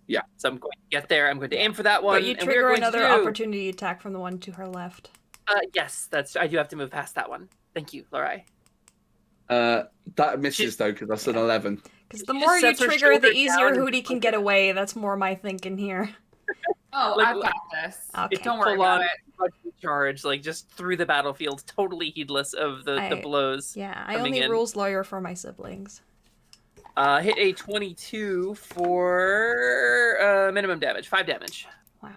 Yeah. So I'm going to get there. I'm going to aim for that one. But you trigger another opportunity attack from the one to her left. Yes, I do have to move past that one. Thank you, Lorai. That misses though, because that's an 11. Because the more you trigger, the easier Hootie can get away. That's more my thinking here. Oh, I've got this. Okay. Don't worry about it. Charge, like just through the battlefield, totally heedless of the blows. Yeah, I only rules lawyer for my siblings. Hit a 22 for minimum damage, 5 damage. Wow.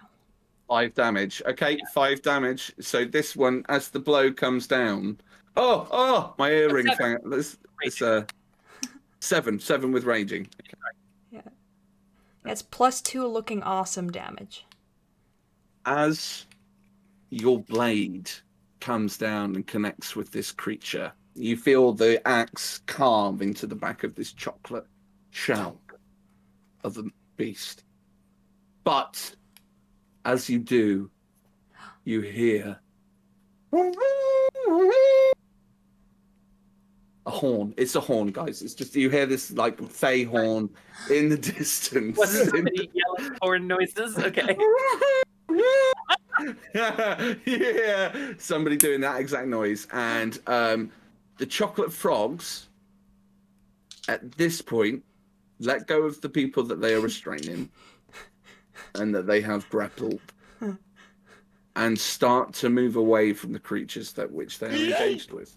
5 damage. Okay, yeah. 5 damage. So this one, as the blow comes down. Oh, my earring. It's 7 with raging. Okay. Yeah. It's +2 looking awesome damage. As your blade comes down and connects with this creature, you feel the axe carve into the back of this chocolate shell of the beast. But as you do, you hear a horn. It's a horn, guys. It's just, you hear this like fey horn in the distance. What is somebody yelling horn noises? Okay. Yeah, somebody doing that exact noise. And the chocolate frogs, at this point, let go of the people that they are restraining and that they have grappled, and start to move away from the creatures which they are engaged with.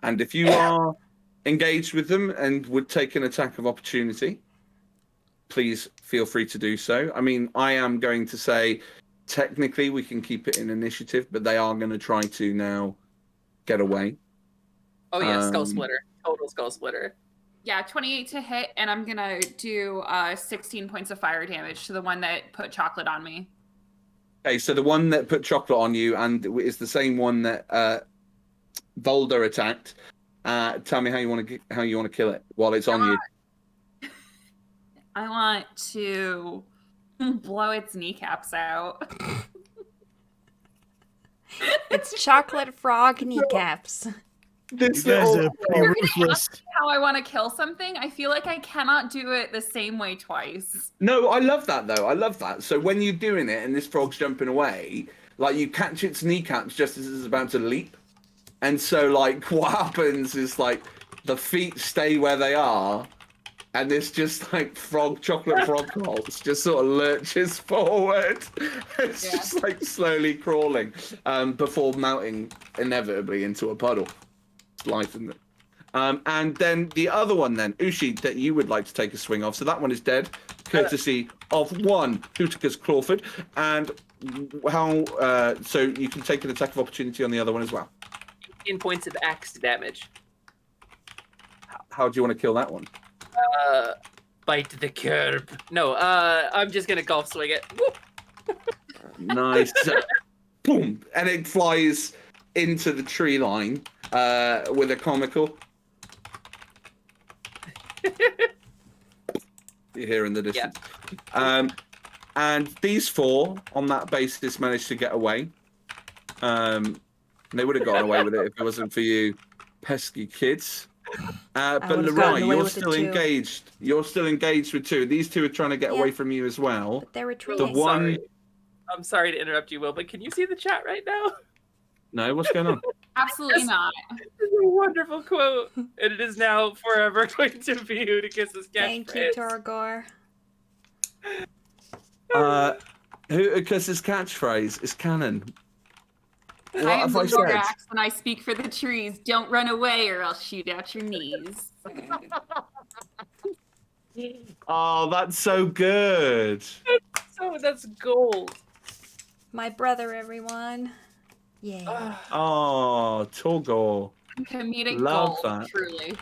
And if you are engaged with them and would take an attack of opportunity, please feel free to do so. I mean, I am going to say, technically, we can keep it in initiative, but they are going to try to now get away. Oh, yeah, Skull Splitter. Total Skull Splitter. Yeah, 28 to hit, and I'm going to do 16 points of fire damage to the one that put chocolate on me. Okay, so the one that put chocolate on you and is the same one that Volder attacked. Tell me how you want to kill it while it's on you. I want to blow its kneecaps out. It's chocolate frog kneecaps. This is pretty ruthless. How I want to kill something, I feel like I cannot do it the same way twice. No, I love that though. I love that. So when you're doing it and this frog's jumping away, like you catch its kneecaps just as it's about to leap. And so like what happens is like the feet stay where they are, and this just like chocolate frog pulse just sort of lurches forward. It's just like slowly crawling before melting inevitably into a puddle. It's life, isn't it? And then the other one, then Ushi, that you would like to take a swing of. So that one is dead, courtesy of one Hooticus Crawford, and how? So you can take an attack of opportunity on the other one as well. 15 points of axe damage. How do you want to kill that one? Bite the curb. No, I'm just gonna golf swing it. Whoop. Nice. Boom, and it flies into the tree line with a comical. You hear in the distance. Yeah. And these four, on that basis, managed to get away. They would have gotten away with it if it wasn't for you, pesky kids. But Leroy, you're still engaged. You're still engaged with two. These two are trying to get away from you as well. But they're retreating. The one. I'm sorry to interrupt you, Will, but can you see the chat right now? No, what's going on? Absolutely not. It's a wonderful quote, and it is now forever going to be Hooticus's catchphrase. Thank you, Torgor. Hooticus's catchphrase is canon. What I am have the I said? Lorax, and I speak for the trees. Don't run away, or I'll shoot out your knees. Oh, that's so good. That's gold. My brother, everyone. Yeah. Oh, Torgor. Comedic Love gold, that. truly.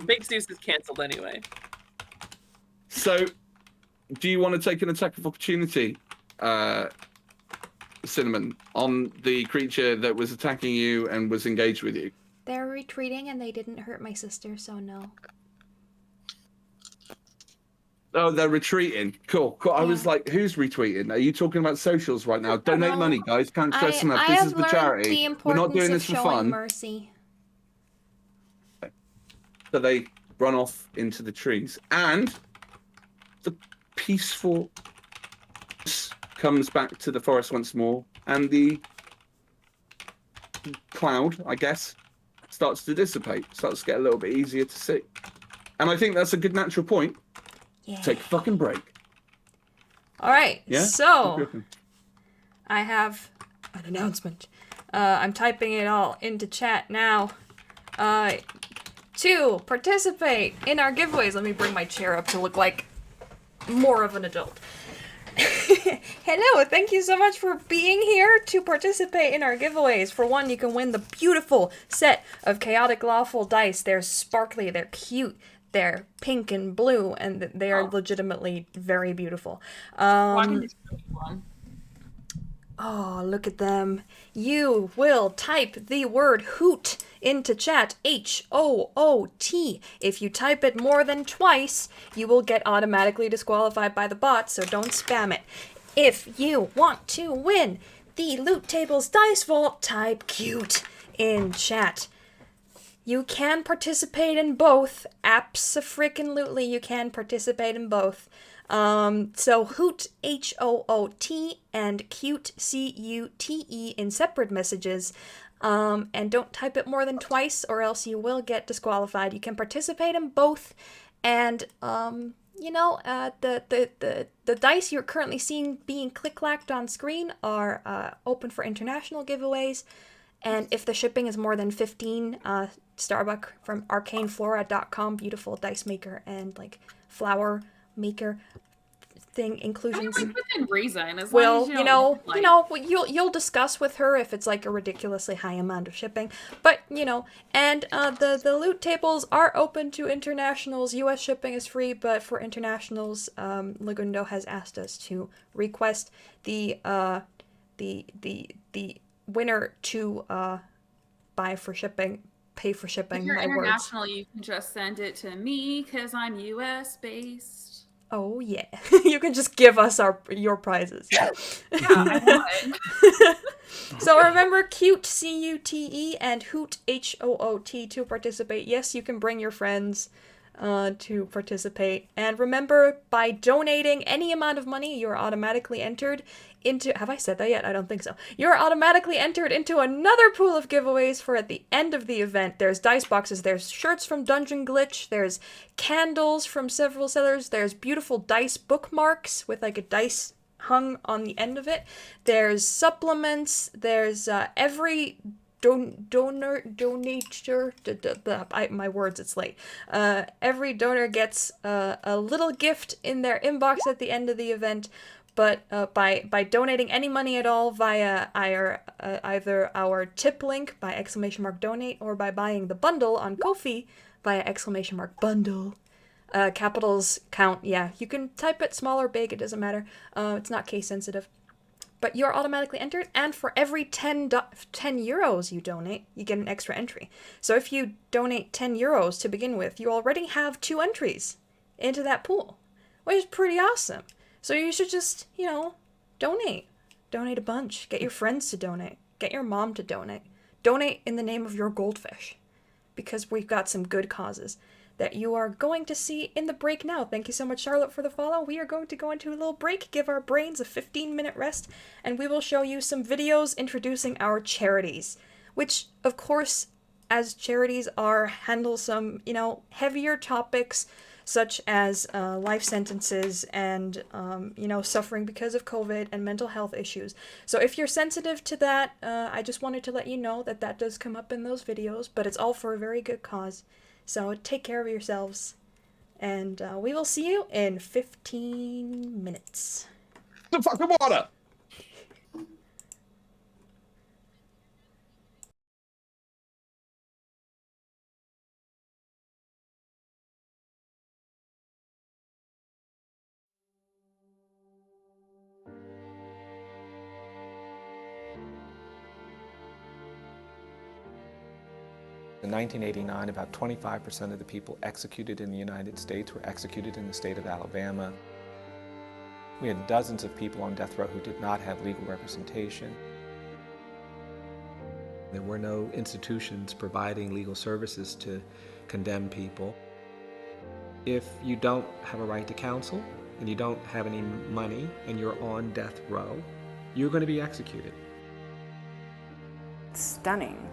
Big Zeus is cancelled anyway. So, do you want to take an attack of opportunity, Cinnamon, on the creature that was attacking you and was engaged with you? They're retreating and they didn't hurt my sister, so no. Oh, they're retreating. Cool. I was like, who's retweeting? Are you talking about socials right now? Donate money, guys. Can't stress enough. This is the charity. We're not doing this for fun. Mercy. So they run off into the trees. And the peaceful comes back to the forest once more. And the cloud, I guess, starts to dissipate. Starts to get a little bit easier to see. And I think that's a good natural point. Yeah. Take a fucking break. All right. Yeah? So I have an announcement. I'm typing it all into chat now. To participate in our giveaways. Let me bring my chair up to look like more of an adult. Hello, thank you so much for being here to participate in our giveaways. For one, you can win the beautiful set of Chaotic Lawful dice. They're sparkly, they're cute, they're pink and blue, and they are legitimately very beautiful. Oh, look at them. You will type the word hoot into chat, H-O-O-T. If you type it more than twice, you will get automatically disqualified by the bot, so don't spam it. If you want to win the Loot Tables Dice Vault, type cute in chat. You can participate in both. Abso-frickin-lutely, you can participate in both. So hoot, H-O-O-T, and cute, C-U-T-E, in separate messages. And don't type it more than twice, or else you will get disqualified. You can participate in both, and the dice you're currently seeing being click-clacked on screen are open for international giveaways. And if the shipping is more than 15, Starbuck from arcaneflora.com, beautiful dice maker and like flower maker thing inclusions. I mean, within reason, as well, long as you'll discuss with her if it's like a ridiculously high amount of shipping. But and the loot tables are open to internationals. U.S. shipping is free, but for internationals, Lagundo has asked us to request the winner to pay for shipping. If you're international, you can just send it to me because I'm U.S. based. Oh yeah, you can just give us your prizes. Yeah, I want it. So remember, cute, C-U-T-E, and hoot, H-O-O-T, to participate. Yes, you can bring your friends to participate. And remember, by donating any amount of money, you're automatically entered into... Have I said that yet? I don't think so. You're automatically entered into another pool of giveaways for at the end of the event. There's dice boxes, there's shirts from Dungeon Glitch, there's candles from several sellers, there's beautiful dice bookmarks with like a dice hung on the end of it. There's supplements, there's every my words, it's late. Every donor gets a little gift in their inbox at the end of the event, but by donating any money at all via either our tip link by !donate or by buying the bundle on Ko-fi via !bundle. Capitals count, yeah. You can type it small or big, it doesn't matter. It's not case sensitive. But you're automatically entered, and for every 10 euros you donate, you get an extra entry. So if you donate 10 euros to begin with, you already have 2 entries into that pool, which is pretty awesome. So you should just, donate. Donate a bunch. Get your friends to donate. Get your mom to donate. Donate in the name of your goldfish, because we've got some good causes that you are going to see in the break now. Thank you so much, Charlotte, for the follow. We are going to go into a little break, give our brains a 15-minute rest, and we will show you some videos introducing our charities, which, of course, as charities handle some, heavier topics, such as life sentences and, suffering because of COVID and mental health issues. So if you're sensitive to that, I just wanted to let you know that does come up in those videos, but it's all for a very good cause. So take care of yourselves, and we will see you in 15 minutes. The fucking water! In 1989, about 25% of the people executed in the United States were executed in the state of Alabama. We had dozens of people on death row who did not have legal representation. There were no institutions providing legal services to condemn people. If you don't have a right to counsel, and you don't have any money, and you're on death row, you're going to be executed. It's stunning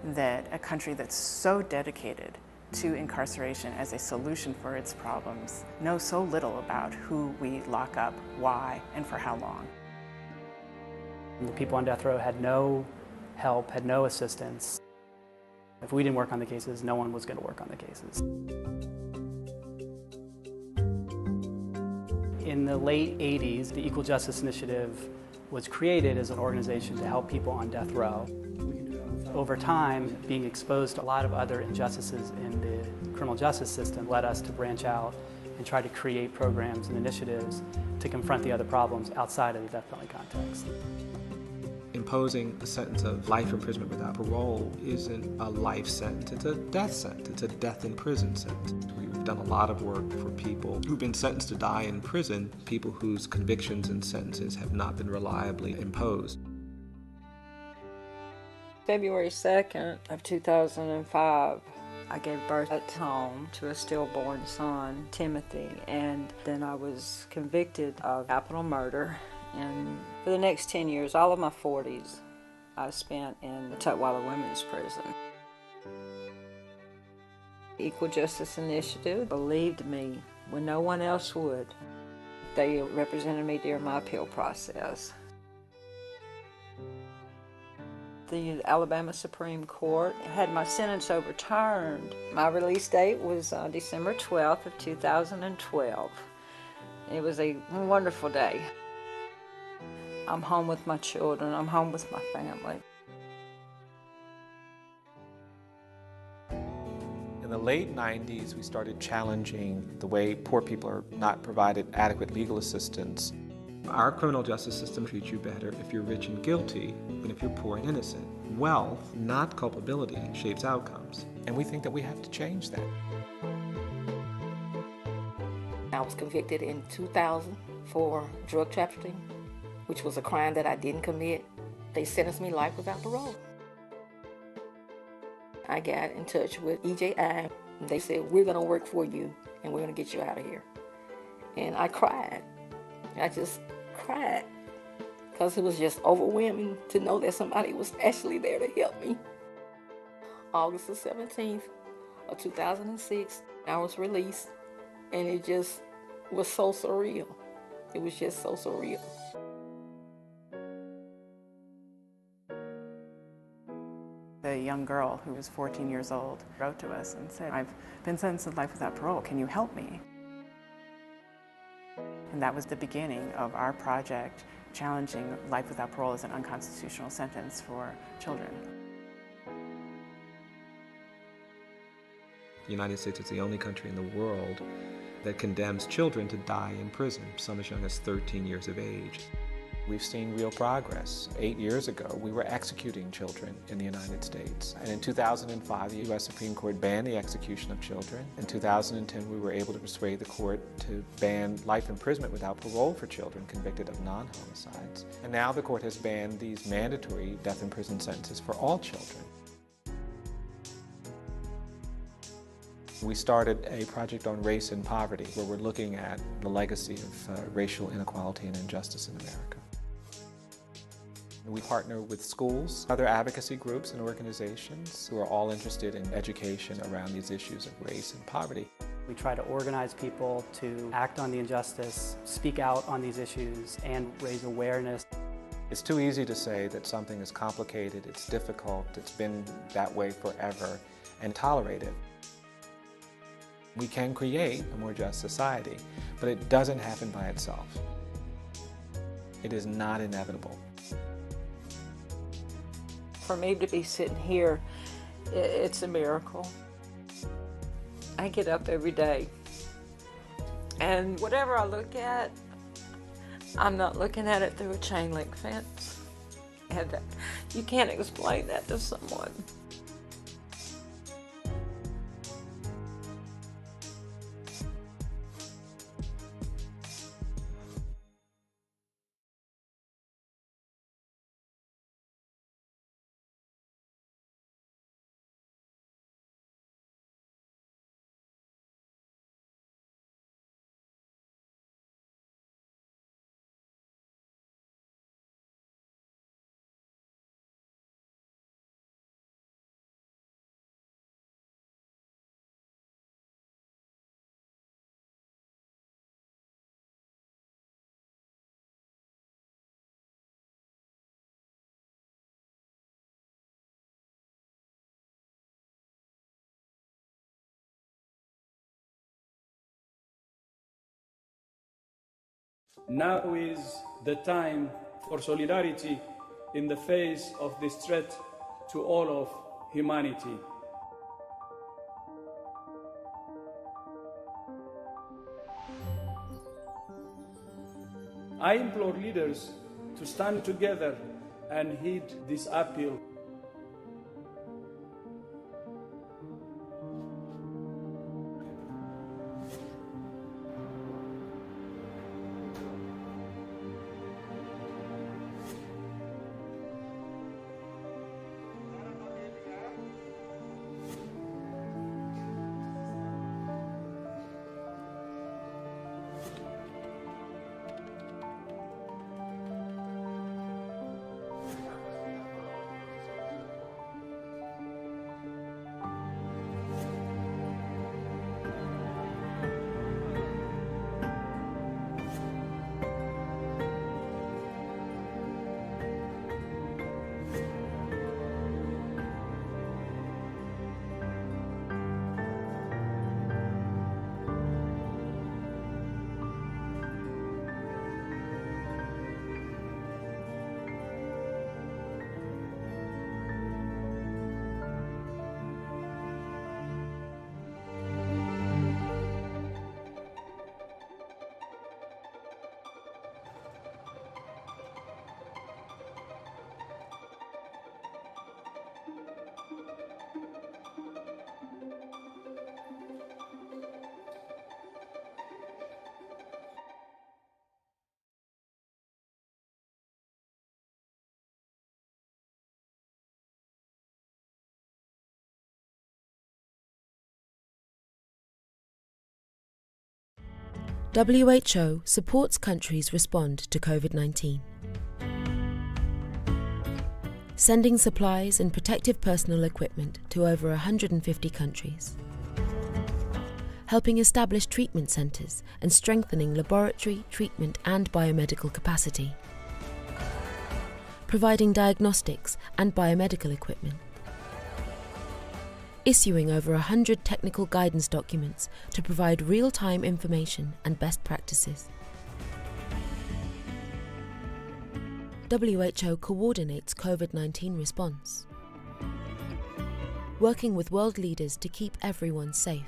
that a country that's so dedicated to incarceration as a solution for its problems knows so little about who we lock up, why, and for how long. The people on death row had no help, had no assistance. If we didn't work on the cases, no one was going to work on the cases. In the late 80s, the Equal Justice Initiative was created as an organization to help people on death row. Over time, being exposed to a lot of other injustices in the criminal justice system led us to branch out and try to create programs and initiatives to confront the other problems outside of the death penalty context. Imposing a sentence of life imprisonment without parole isn't a life sentence, it's a death sentence, it's a death in prison sentence. We've done a lot of work for people who've been sentenced to die in prison, people whose convictions and sentences have not been reliably imposed. February 2nd of 2005, I gave birth at home to a stillborn son, Timothy, and then I was convicted of capital murder. And for the next 10 years, all of my 40s, I spent in the Tutwiler Women's Prison. The Equal Justice Initiative believed me when no one else would. They represented me during my appeal process. The Alabama Supreme Court had my sentence overturned. My release date was December 12th of 2012. It was a wonderful day. I'm home with my children, I'm home with my family. In the late 90s, we started challenging the way poor people are not provided adequate legal assistance. Our criminal justice system treats you better if you're rich and guilty than if you're poor and innocent. Wealth, not culpability, shapes outcomes. And we think that we have to change that. I was convicted in 2000 for drug trafficking, which was a crime that I didn't commit. They sentenced me life without parole. I got in touch with EJI. They said, we're going to work for you and we're going to get you out of here. And I cried. I just cried because it was just overwhelming to know that somebody was actually there to help me. August the 17th of 2006, I was released, and it just was so surreal. It was just so surreal. young girl who was 14 years old wrote to us and said, "I've been sentenced to life without parole. Can you help me?" And that was the beginning of our project challenging life without parole as an unconstitutional sentence for children. The United States is the only country in the world that condemns children to die in prison, some as young as 13 years of age. We've seen real progress. 8 years ago, we were executing children in the United States. And in 2005, the U.S. Supreme Court banned the execution of children. In 2010, we were able to persuade the court to ban life imprisonment without parole for children convicted of non-homicides. And now the court has banned these mandatory death in prison sentences for all children. We started a project on race and poverty, where we're looking at the legacy of racial inequality and injustice in America. We partner with schools, other advocacy groups and organizations who are all interested in education around these issues of race and poverty. We try to organize people to act on the injustice, speak out on these issues, and raise awareness. It's too easy to say that something is complicated, it's difficult, it's been that way forever, and tolerate it. We can create a more just society, but it doesn't happen by itself. It is not inevitable. For me to be sitting here, it's a miracle. I get up every day, and whatever I look at, I'm not looking at it through a chain link fence. And you can't explain that to someone. Now is the time for solidarity in the face of this threat to all of humanity. I implore leaders to stand together and heed this appeal. WHO supports countries respond to COVID-19, sending supplies and protective personal equipment to over 150 countries, helping establish treatment centres and strengthening laboratory, treatment and biomedical capacity, providing diagnostics and biomedical equipment, issuing over 100 technical guidance documents to provide real-time information and best practices. WHO coordinates COVID-19 response, working with world leaders to keep everyone safe.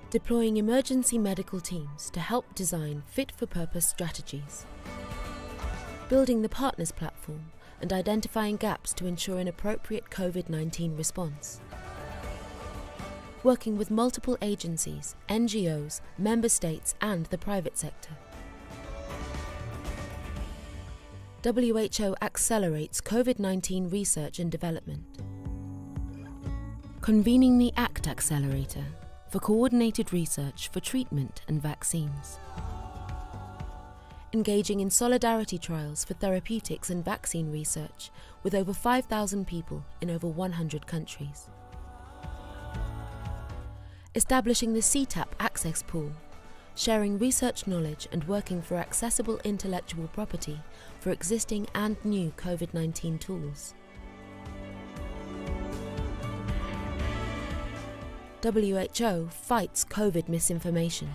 Deploying emergency medical teams to help design fit-for-purpose strategies. Building the Partners Platform and identifying gaps to ensure an appropriate COVID-19 response. Working with multiple agencies, NGOs, member states and the private sector. WHO accelerates COVID-19 research and development. Convening the ACT Accelerator for coordinated research for treatment and vaccines. Engaging in solidarity trials for therapeutics and vaccine research with over 5,000 people in over 100 countries. Establishing the CTAP Access Pool, sharing research knowledge and working for accessible intellectual property for existing and new COVID-19 tools. WHO fights COVID misinformation.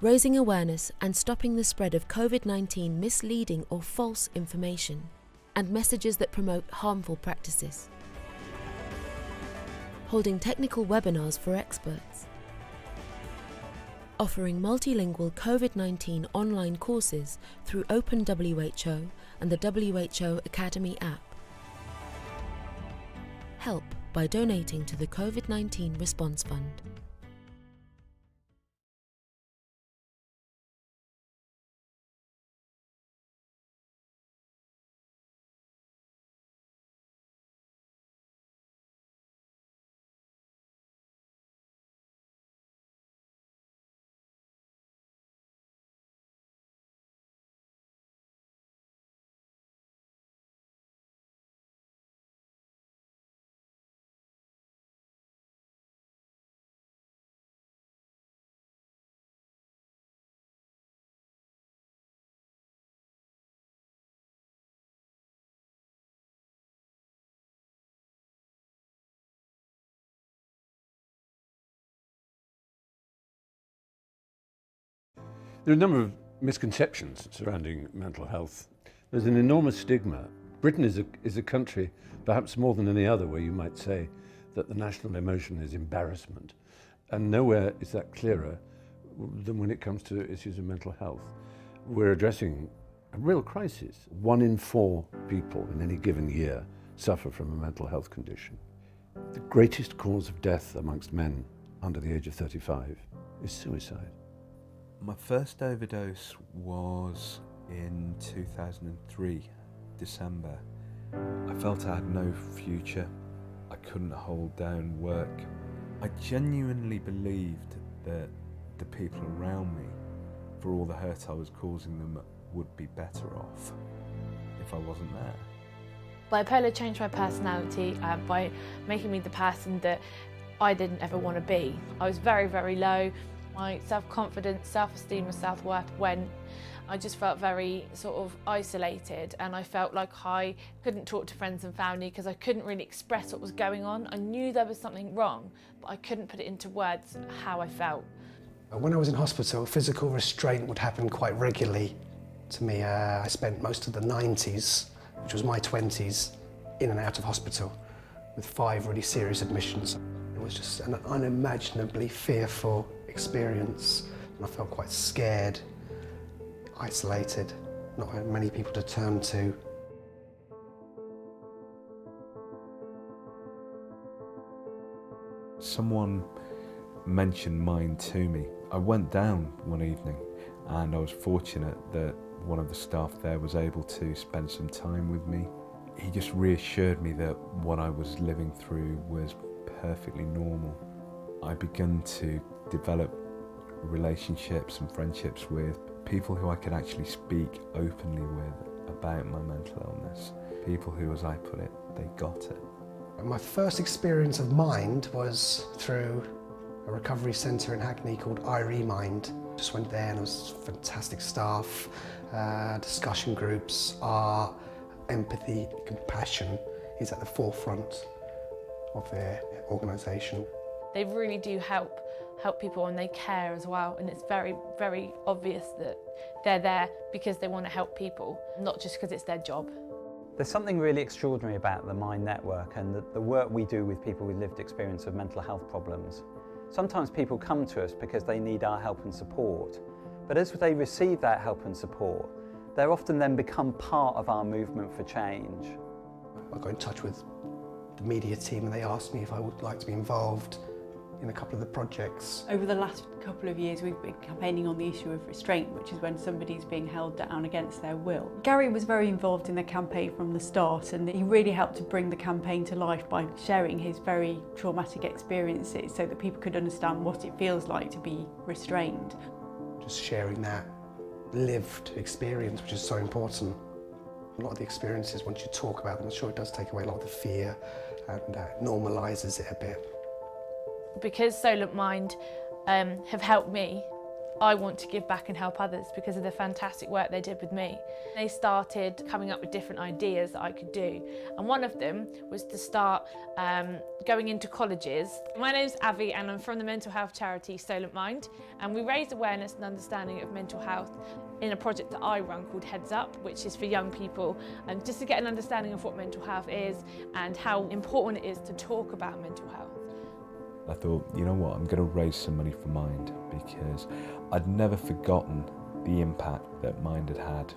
Raising awareness and stopping the spread of COVID-19 misleading or false information and messages that promote harmful practices. Holding technical webinars for experts. Offering multilingual COVID-19 online courses through Open WHO and the WHO Academy app. Help by donating to the COVID-19 Response Fund. There are a number of misconceptions surrounding mental health. There's an enormous stigma. Britain is a country, perhaps more than any other, where you might say that the national emotion is embarrassment. And nowhere is that clearer than when it comes to issues of mental health. We're addressing a real crisis. 1 in 4 people in any given year suffer from a mental health condition. The greatest cause of death amongst men under the age of 35 is suicide. My first overdose was in 2003, December. I felt I had no future. I couldn't hold down work. I genuinely believed that the people around me, for all the hurt I was causing them, would be better off if I wasn't there. Bipolar changed my personality by making me the person that I didn't ever want to be. I was very, very low. My self-confidence, self-esteem and self-worth went. I just felt very sort of isolated, and I felt like I couldn't talk to friends and family because I couldn't really express what was going on. I knew there was something wrong, but I couldn't put it into words how I felt. When I was in hospital, physical restraint would happen quite regularly to me. I spent most of the 90s, which was my 20s, in and out of hospital with 5 really serious admissions. It was just an unimaginably fearful experience, and I felt quite scared, isolated, not many people to turn to. Someone mentioned mine to me. I went down one evening, and I was fortunate that one of the staff there was able to spend some time with me. He just reassured me that what I was living through was perfectly normal. I began to develop relationships and friendships with people who I could actually speak openly with about my mental illness. People who, as I put it, they got it. My first experience of mind was through a recovery centre in Hackney called iRemind. Just went there and it was fantastic staff, discussion groups, art, empathy, compassion. is at the forefront of their organisation. They really do help people, and they care as well, and it's very, very obvious that they're there because they want to help people, not just because it's their job. There's something really extraordinary about the Mind Network and the work we do with people with lived experience of mental health problems. Sometimes people come to us because they need our help and support, but as they receive that help and support, they're often then become part of our movement for change. I got in touch with the media team and they asked me if I would like to be involved in a couple of the projects. Over the last couple of years we've been campaigning on the issue of restraint, which is when somebody's being held down against their will. Gary was very involved in the campaign from the start, and he really helped to bring the campaign to life by sharing his very traumatic experiences so that people could understand what it feels like to be restrained. Just sharing that lived experience, which is so important. A lot of the experiences, once you talk about them, I'm sure it does take away a lot of the fear and normalises it a bit. Because Solent Mind have helped me, I want to give back and help others because of the fantastic work they did with me. They started coming up with different ideas that I could do, and one of them was to start going into colleges. My name's Avi and I'm from the mental health charity Solent Mind, and we raise awareness and understanding of mental health in a project that I run called Heads Up, which is for young people, and just to get an understanding of what mental health is and how important it is to talk about mental health. I thought, you know what, I'm going to raise some money for Mind, because I'd never forgotten the impact that Mind had had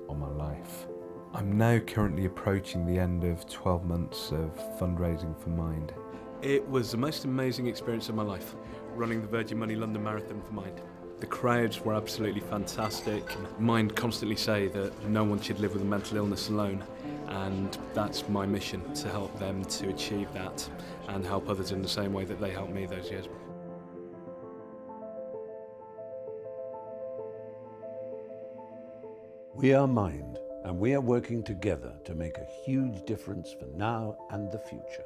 on my life. I'm now currently approaching the end of 12 months of fundraising for Mind. It was the most amazing experience of my life, running the Virgin Money London Marathon for Mind. The crowds were absolutely fantastic. Mind constantly say that no one should live with a mental illness alone, and that's my mission, to help them to achieve that and help others in the same way that they helped me those years. We are Mind, and we are working together to make a huge difference for now and the future.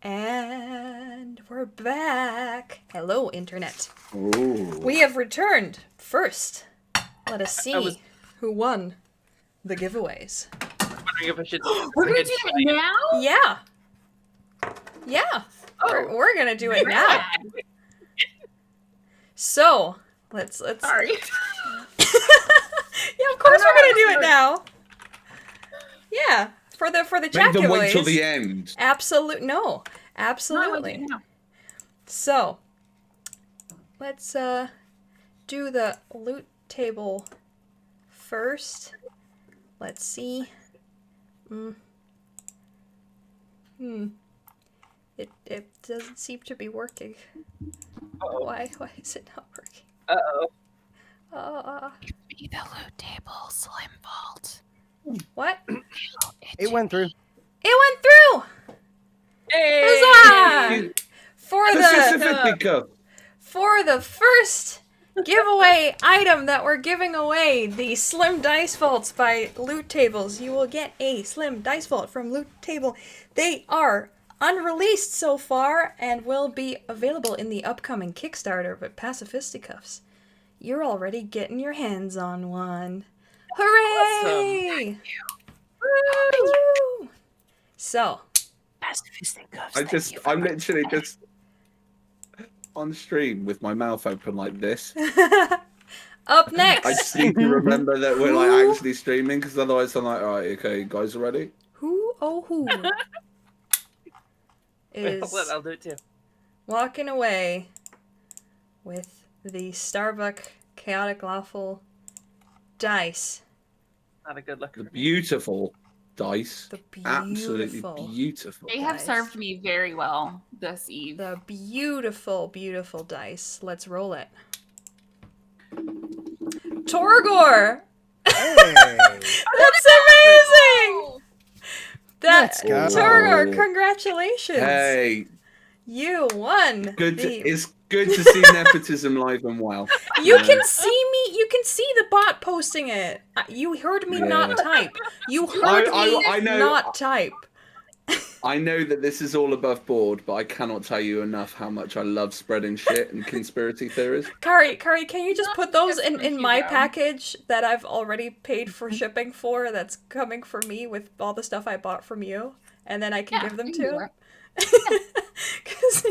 And we're back. Hello, Internet. Ooh. We have returned. First, let us see who won the giveaways. Wondering if I should. We're gonna do it now? Yeah. Yeah. We're gonna do it now. So let's. Sorry. Yeah, of course we're gonna do it now. Yeah. For the chat Make them wait giveaways. till the end. Absolutely. No, Absolutely. So, let's do the loot table first. Let's see. It doesn't seem to be working. Why is it not working? Be the loot table slim vault. What? It went through. It went through! Hey! Huzzah! For the first giveaway item that we're giving away, the Slim Dice Vaults by Loot Tables. You will get a Slim Dice Vault from Loot Table. They are unreleased so far and will be available in the upcoming Kickstarter, but Pacifisticuffs, you're already getting your hands on one. Hooray! Woo! So, I'm literally just on stream with my mouth open like this. Up next. I just need to remember that we're like actually streaming, because otherwise I'm like, alright, okay, guys are ready? Who is I'll do it too. walking away with the Starbuck Chaotic Lawful dice. Not a good look. The beautiful dice. Absolutely beautiful beautiful. They have served me very well this eve. The beautiful, beautiful dice. Let's roll it. Torgor! That's amazing! Let's go. Turner, congratulations! Hey, You won. it's good to see nepotism live and well. You can see me. You can see the bot posting it. You heard me not type. You heard me I know. not type. I know that this is all above board, but I cannot tell you enough how much I love spreading shit and conspiracy theories. Kari, can you just put those in my package that I've already paid for shipping for? That's coming for me with all the stuff I bought from you, and then I can give them to him. Because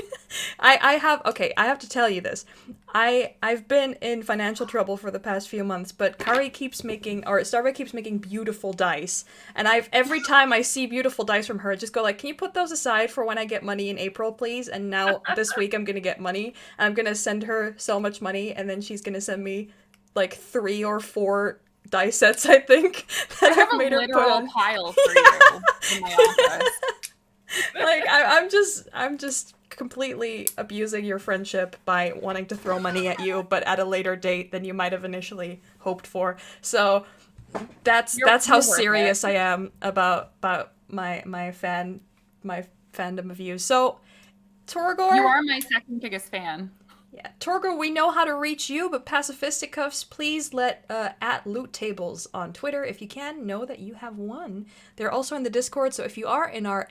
I have to tell you this. I've been in financial trouble for the past few months, but Starbuck keeps making beautiful dice, and every time I see beautiful dice from her, I just go like, can you put those aside for when I get money in April, please? And now this week I'm gonna get money, and I'm gonna send her so much money, and then she's gonna send me like 3 or 4 die sets, I think, that I've made her put on. Pile for you in my office. Like I'm just completely abusing your friendship by wanting to throw money at you, but at a later date than you might have initially hoped for. So that's how serious I am about my fandom of you. So Torgor, you are my second biggest fan. Yeah, Torgor, we know how to reach you, but Pacifisticuffs, please let at Loot Tables on Twitter, if you can, know that you have won. They're also in the Discord, so if you are in our !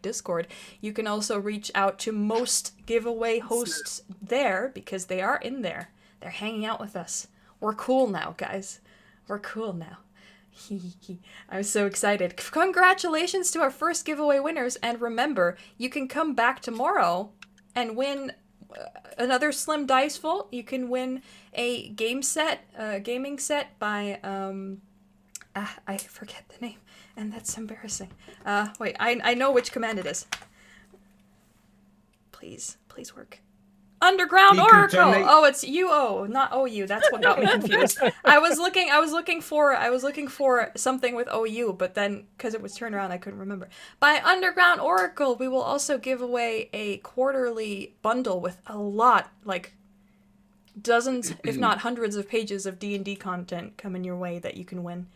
Discord, you can also reach out to most giveaway hosts there, because they are in there. They're hanging out with us. We're cool now, guys. We're cool now. I'm so excited. Congratulations to our first giveaway winners, and remember, you can come back tomorrow and win another Slim Dice Vault. You can win a gaming set by I forget the name, and that's embarrassing. Wait, I know which command it is. Please work. Underground Oracle. Oh, it's UO, not OU. That's what got me confused. I was looking for something with OU, but then because it was turned around, I couldn't remember. By Underground Oracle, we will also give away a quarterly bundle with a lot, like dozens, if not hundreds, of pages of D&D content coming your way that you can win.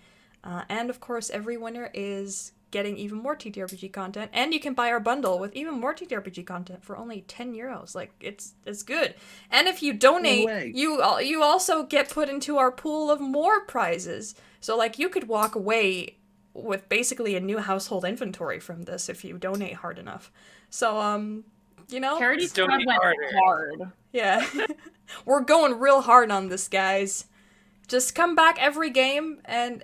And of course, every winner is getting even more TTRPG content, and you can buy our bundle with even more TTRPG content for only €10. Like, it's good. And if you donate, you also get put into our pool of more prizes. So like, you could walk away with basically a new household inventory from this if you donate hard enough. So you know, Charity's went hard. Yeah. We're going real hard on this, guys. Just come back every game and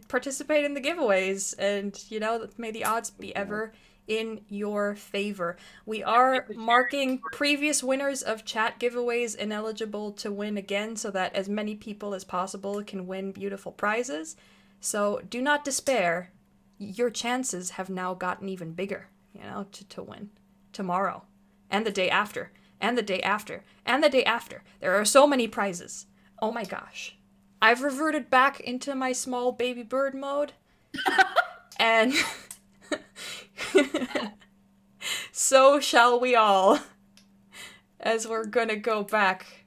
participate in the giveaways, and you know, may the odds be ever in your favor. We are marking previous winners of chat giveaways ineligible to win again, so that as many people as possible can win beautiful prizes. So do not despair. Your chances have now gotten even bigger, you know, to win tomorrow and the day after and the day after and the day after. There are so many prizes. Oh my gosh. I've reverted back into my small baby bird mode, and so shall we all, as we're gonna go back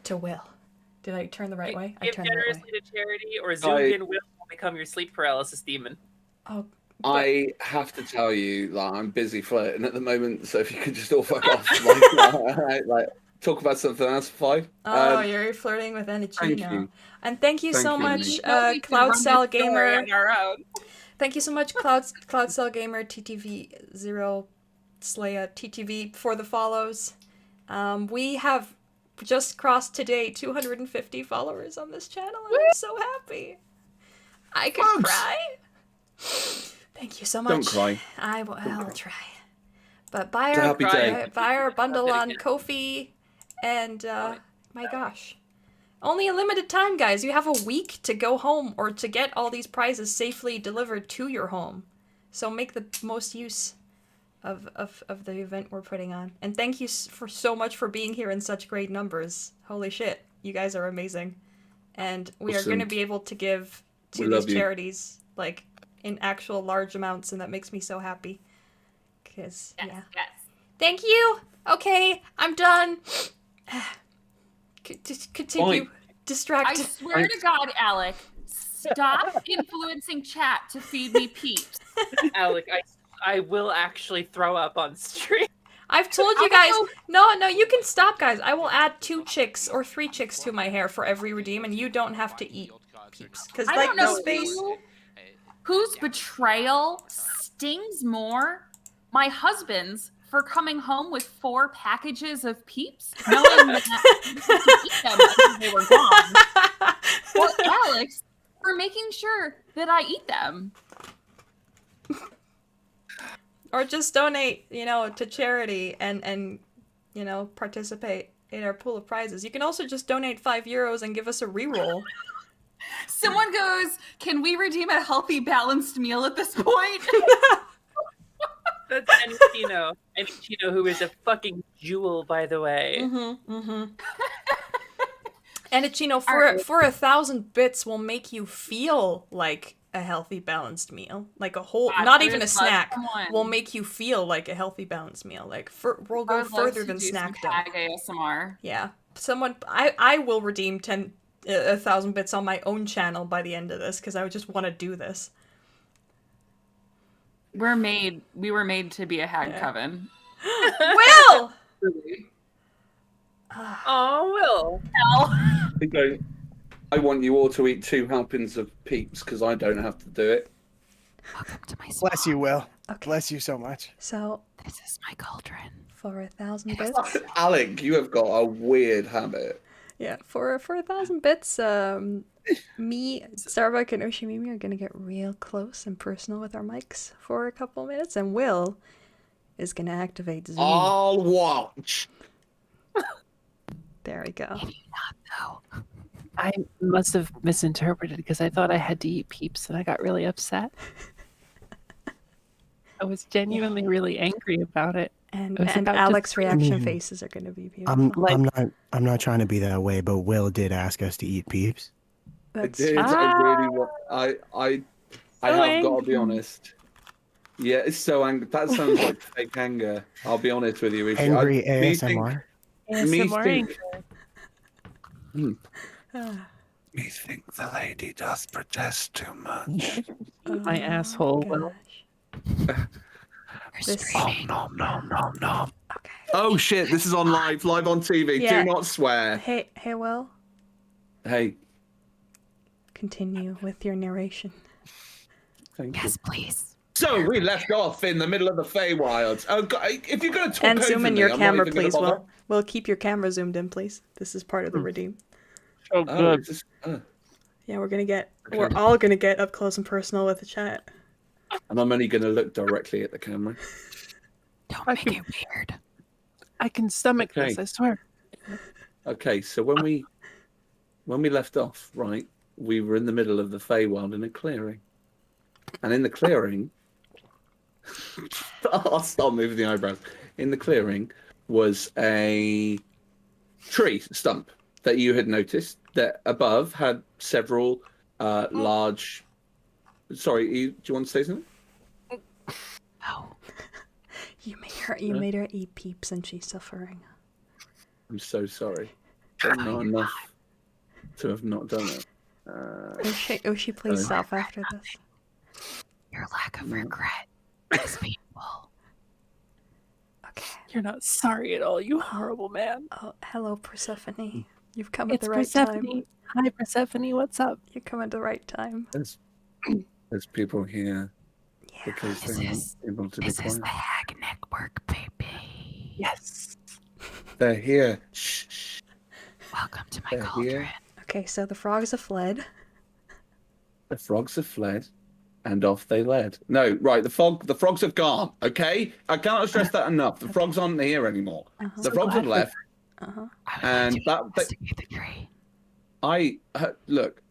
to Will. Did I turn the right way? I Give turned the right way. generously to charity, or Zoogan will become your sleep paralysis demon. Oh, I have to tell you, like, I'm busy flirting at the moment, so if you could just all fuck off, like talk about something else for 5. Oh, you're flirting with energy thank now. you. And thank you so much, Cloud Cell Gamer. Own. Thank you so much, Cloud Cell Gamer, TTV0 Slaya TTV, for the follows. We have just crossed today 250 followers on this channel, and I'm so happy. I could cry. Thank you so much. Don't cry. I'll try. But buy our bundle on Ko-fi, and my gosh. Only a limited time, guys. You have a week to go home or to get all these prizes safely delivered to your home. So make the most use of the event we're putting on. And thank you so much for being here in such great numbers. Holy shit. You guys are amazing. And we are going to be able to give to these charities, like, in actual large amounts, and that makes me so happy. Because, yeah. Yes. Thank you! Okay, I'm done. Continue. distracted. I swear to God, Alec, stop influencing chat to feed me peeps. Alec, I will actually throw up on stream. I've told you guys. No, you can stop, guys. I will add 2 chicks or 3 chicks to my hair for every redeem, and you don't have to eat peeps. Because, I like, don't know the space. whose betrayal stings more. My husband's for coming home with 4 packages of peeps, knowing that I could eat them until they were gone. Or Alex for making sure that I eat them. Or just donate, to charity and participate in our pool of prizes. You can also just donate €5 and give us a reroll. Someone goes, "Can we redeem a healthy, balanced meal at this point?" That's Anitino. Anitino, who is a fucking jewel, by the way. Anitino, for 1,000 bits will make you feel like a healthy, balanced meal. Like a whole, not even a snack, will make you feel like a healthy, balanced meal. Like, we'll go further than snackdom. ASMR. Yeah. I will redeem 1,000 bits on my own channel by the end of this, because I would just want to do this. We were made to be a hag coven. Will! Oh, Will. I want you all to eat 2 helpings of peeps because I don't have to do it. Welcome to my Bless you, Will. Bless you so much. So this is my cauldron. For 1,000 bits. Alec, you have got a weird habit. Yeah, for 1,000 bits, me, Starbuck, and Oshimimi are gonna get real close and personal with our mics for a couple minutes, and Will is gonna activate Zoom. I'll watch. There we go. I must have misinterpreted because I thought I had to eat peeps and I got really upset. I was genuinely really angry about it. And It was about Alex's just- reaction faces are gonna be beautiful. I'm not trying to be that way, but Will did ask us to eat peeps. I did. I really want. I have got to be honest. Yeah, it's so angry. That sounds like fake anger. I'll be honest with you. Angry ASMR. Me think the lady does protest too much. My asshole. Will. No. Okay. Oh shit! This is on live on TV. Yeah. Do not swear. Hey, Will. Hey. Continue with your narration. Thank Yes, please. So we left off in the middle of the Feywilds. Oh, God, if you're going to talk And over zoom in me, your I'm not camera, even gonna please, bother. Will. Keep your camera zoomed in, please. This is part of the redeem. Oh, good. Yeah, we're all gonna get up close and personal with the chat. And I'm only going to look directly at the camera. Don't make it weird. I can stomach Okay. this, I swear. Okay, so when we left off, right, we were in the middle of the Feywild in a clearing, and in the clearing, I'll start moving the eyebrows. In the clearing was a tree stump that you had noticed that above had several large. Sorry, do you want to say something? You made her eat peeps, and she's suffering. I'm so sorry. But not enough to have not done it. Oshi, please stop after this. Your lack of regret is painful. You're not sorry at all, you horrible man. Oh, hello, Persephone. You've come at It's the right Persephone. time. Hi, Persephone. What's up? You come at the right time. There's people here because they want people to be This is quiet. the Hag Network, baby. Yes. They're here. Shh. Welcome to my They're cauldron. here. Okay, so the frogs have fled. The frogs have fled, and off they led. No, right. The frogs have gone. Okay, I cannot stress that enough. The frogs aren't here anymore. The frogs have left, and I look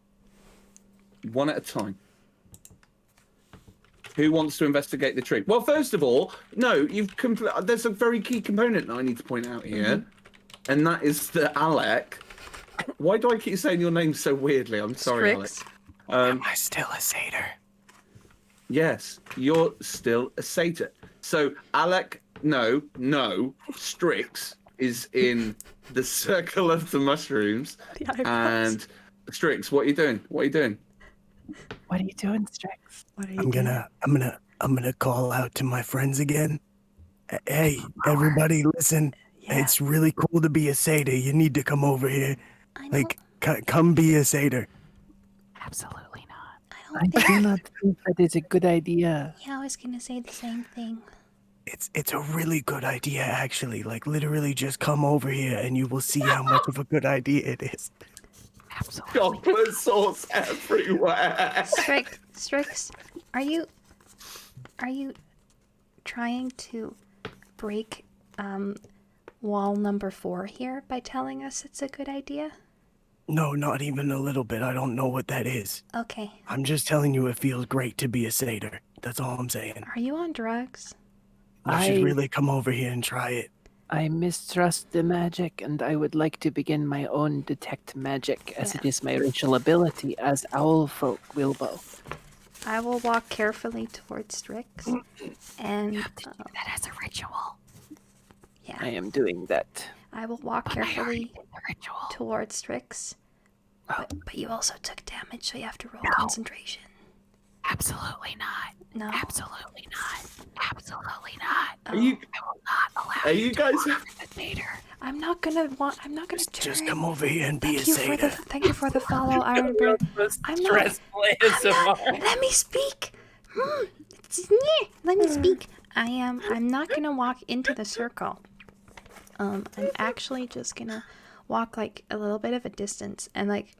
one at a time. Who wants to investigate the tree? Well, first of all, no, there's a very key component that I need to point out here, and that is that Alec. Why do I keep saying your name so weirdly? I'm sorry, Strix. Alec. Am I still a satyr? Yes, you're still a satyr. So, Alec, no, Strix, is in the circle of the mushrooms. And Strix, what are you doing? What are you doing? What are you doing, Strix? What are you I'm gonna call out to my friends again. Hey, everybody, listen. It's really cool to be a satyr. You need to come over here. Like, come be a satyr. Absolutely not. I do not think that is a good idea. Yeah, I was gonna say the same thing. It's a really good idea, actually. Like, literally, just come over here, and you will see how much of a good idea it is. Absolutely. Chocolate sauce everywhere. Strix, are you trying to break wall number 4 here by telling us it's a good idea? No, not even a little bit. I don't know what that is. Okay. I'm just telling you it feels great to be a satyr. That's all I'm saying. Are you on drugs? You should really come over here and try it. I mistrust the magic, and I would like to begin my own detect magic, as it is my racial ability as owl folk Wilbo. I will walk carefully towards Strix, and You have to do that as a ritual. Yeah. I am doing that. I will walk carefully towards Strix. Oh. But you also took damage, so you have to roll concentration. Absolutely not. No. Absolutely not. Absolutely not. Are you? I will not allow Are you to guys? harm the satyr. I'm not gonna turn. Just come over here and be a Thank you satyr. Thank you for the follow, Ironbird. I'm not. Let me speak. Let me speak. I'm not gonna walk into the circle. I'm actually just gonna walk like a little bit of a distance, and like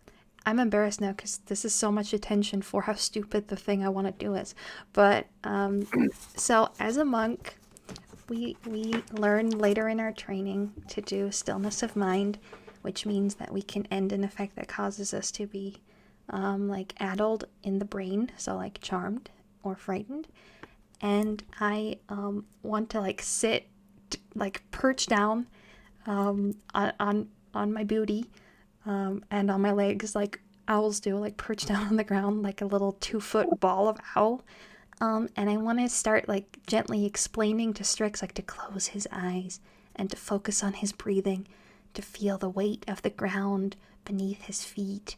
I'm embarrassed now because this is so much attention for how stupid the thing I want to do is. But so as a monk, we learn later in our training to do stillness of mind, which means that we can end an effect that causes us to be like addled in the brain, so like charmed or frightened. And I want to like sit, like perch down on my booty and on my legs like owls do, like perch down on the ground like a little 2-foot ball of owl. And I want to start like gently explaining to Strix like to close his eyes and to focus on his breathing, to feel the weight of the ground beneath his feet,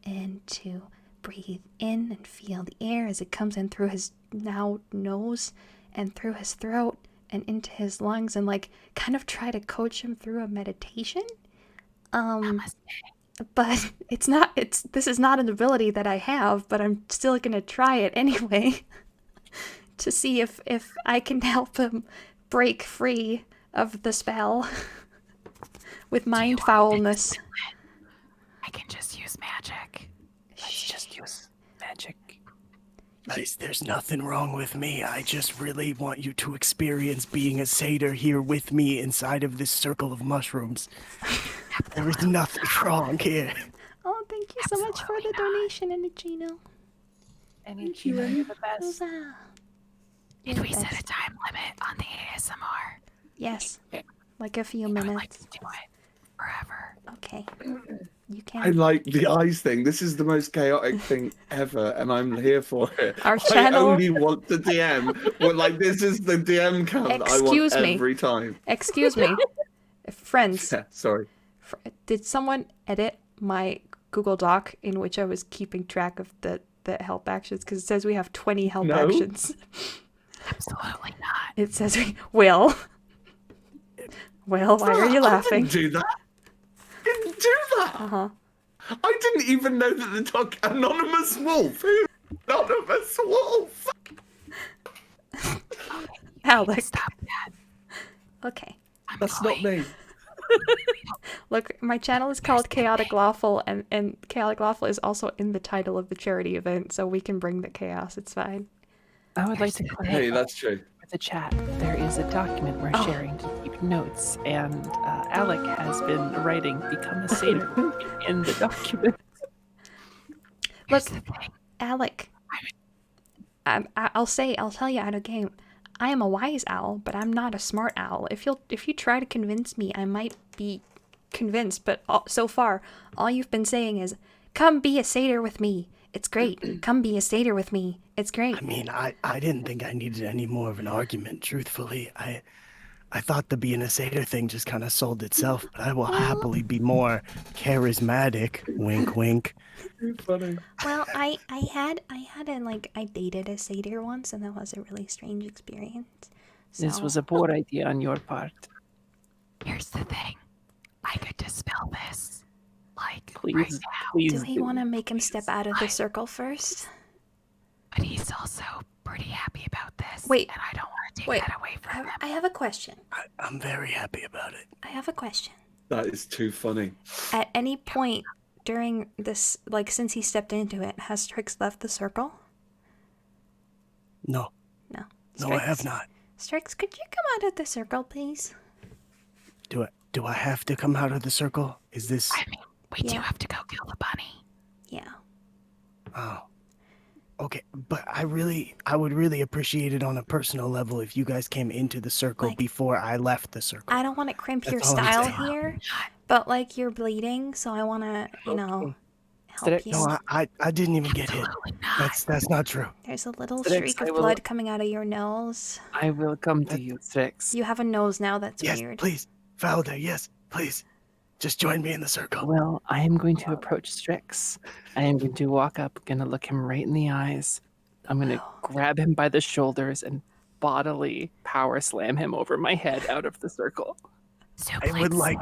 and to breathe in and feel the air as it comes in through his now nose and through his throat and into his lungs, and like kind of try to coach him through a meditation. But this is not an ability that I have, but I'm still gonna try it anyway to see if I can help him break free of the spell with mind foulness. I can just use magic. Let's just use magic. Nice, there's nothing wrong with me. I just really want you to experience being a satyr here with me inside of this circle of mushrooms. There is nothing wrong here. Oh, thank you so much for the donation, Inachino. And Gino, you're the best. Did we set a time limit on the ASMR? Yes. Like a few minutes. Like to do it forever. Okay. You can. I like the eyes thing. This is the most chaotic thing ever, and I'm here for it. Our channel. I only want the DM. Well, like this is the DM count I want every time. Excuse me. Friends. Yeah, sorry. Did someone edit my Google Doc in which I was keeping track of the help actions? Because it says we have 20 help actions. Absolutely not. It says Will, why are you laughing? I didn't do that. Didn't do that. I didn't even know that the dog Anonymous Wolf. Who? Anonymous Wolf. Alex. Stop that. Okay. That's not me. Look, my channel is called Chaotic Lawful, and Chaotic Lawful is also in the title of the charity event, so we can bring the chaos. It's fine. I would like to clarify. Hey, that's true. For the chat, there is a document we're sharing to keep notes, and Alec has been writing "Become a Satyr" in the document. Look, Alec. I'll tell you out of game. I am a wise owl, but I'm not a smart owl. If you try to convince me, I might be convinced. But so far, all you've been saying is, "Come be a satyr with me. It's great. Come be a satyr with me. It's great." I mean, I didn't think I needed any more of an argument. Truthfully, I thought the being a satyr thing just kind of sold itself, but I will happily be more charismatic. Wink, wink. Too funny. Well, I dated a satyr once, and that was a really strange experience. This So- was a poor idea on your part. Here's the thing. I could dispel this. Like, Please, right now. please. Do we want to make him step out of the circle first? But he's also pretty happy about this. Wait. And I don't want to take Wait. that away from him. I have a question. I'm very happy about it. I have a question. That is too funny. At any point during this, like since he stepped into it, has Strix left the circle? No. No. No, I have not. Strix, could you come out of the circle, please? Do I have to come out of the circle? Is this... I mean, we do have to go kill the bunny. Yeah. Oh. Okay, but I would really appreciate it on a personal level if you guys came into the circle before I left the circle. I don't want to crimp your That's all I'm style saying. here, but like you're bleeding, so I want to, help you. No, I didn't even get hit. That's not true. There's a little Strix, streak I of will- blood coming out of your nose. I will come to you, Strix. You have a nose now that's Yes, weird. please. Valda, yes, please. Just join me in the circle. Well, I am going to approach Strix. I am going to walk up, gonna look him right in the eyes. I'm gonna grab him by the shoulders and bodily power slam him over my head out of the circle. I would like...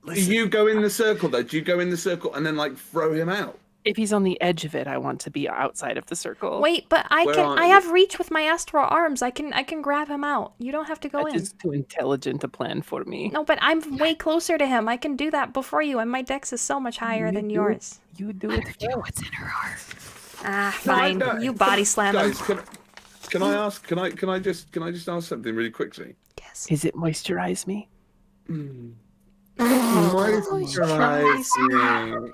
Do you go in the circle, though? Do you go in the circle and then, like, throw him out? If he's on the edge of it, I want to be outside of the circle. Wait, but I Where can. are I you? have reach with my astral arms. I can grab him out. You don't have to go That in. is too intelligent a plan for me. No, but I'm way closer to him. I can do that before you, and my dex is so much higher than yours. You do it. What's in her heart? Ah, fine. No, You body slam him. Guys, can I ask? Can I just ask something really quickly? Yes. Is it moisturize me? Moisturize me.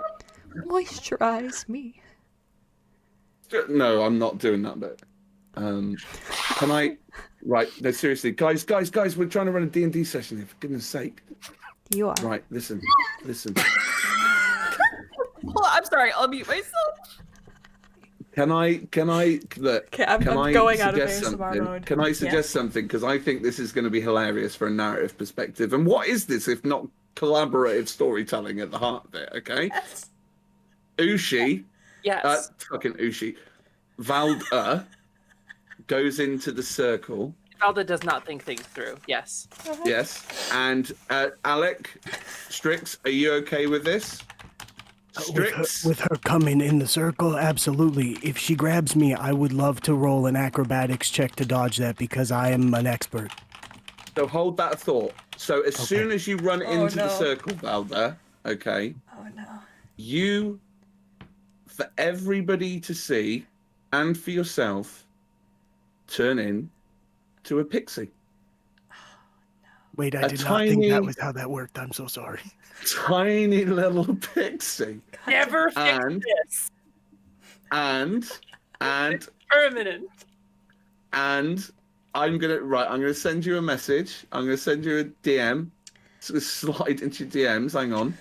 Moisturize me. No, I'm not doing that bit. Can I? Right, no, seriously, guys, we're trying to run a D&D session here. For goodness' sake. You are. Right, listen. Well, I'm sorry. I'll mute myself. Can I look? Okay, I'm can I going out of suggest ASMR something? mode. Can I Yeah. suggest something? Because I think this is going to be hilarious for a narrative perspective. And what is this if not collaborative storytelling at the heart of it? Okay. Yes. Ushi. Yes. Fucking Ushi. Valda goes into the circle. Valda does not think things through. Yes. Yes. And Alec, Strix, are you okay with this? Strix? With her coming in the circle, absolutely. If she grabs me, I would love to roll an acrobatics check to dodge that because I am an expert. So hold that thought. So as soon as you run into the no. circle, Valda, okay, Oh no. you, for everybody to see and for yourself, turn in to a pixie. Wait, I A did not think that tiny- was how that worked. I'm so sorry. Tiny little pixie. Never fix And- this. And Permanent. and I'm gonna send you a message. I'm gonna send you a DM. It's gonna slide into your DMs. Hang on.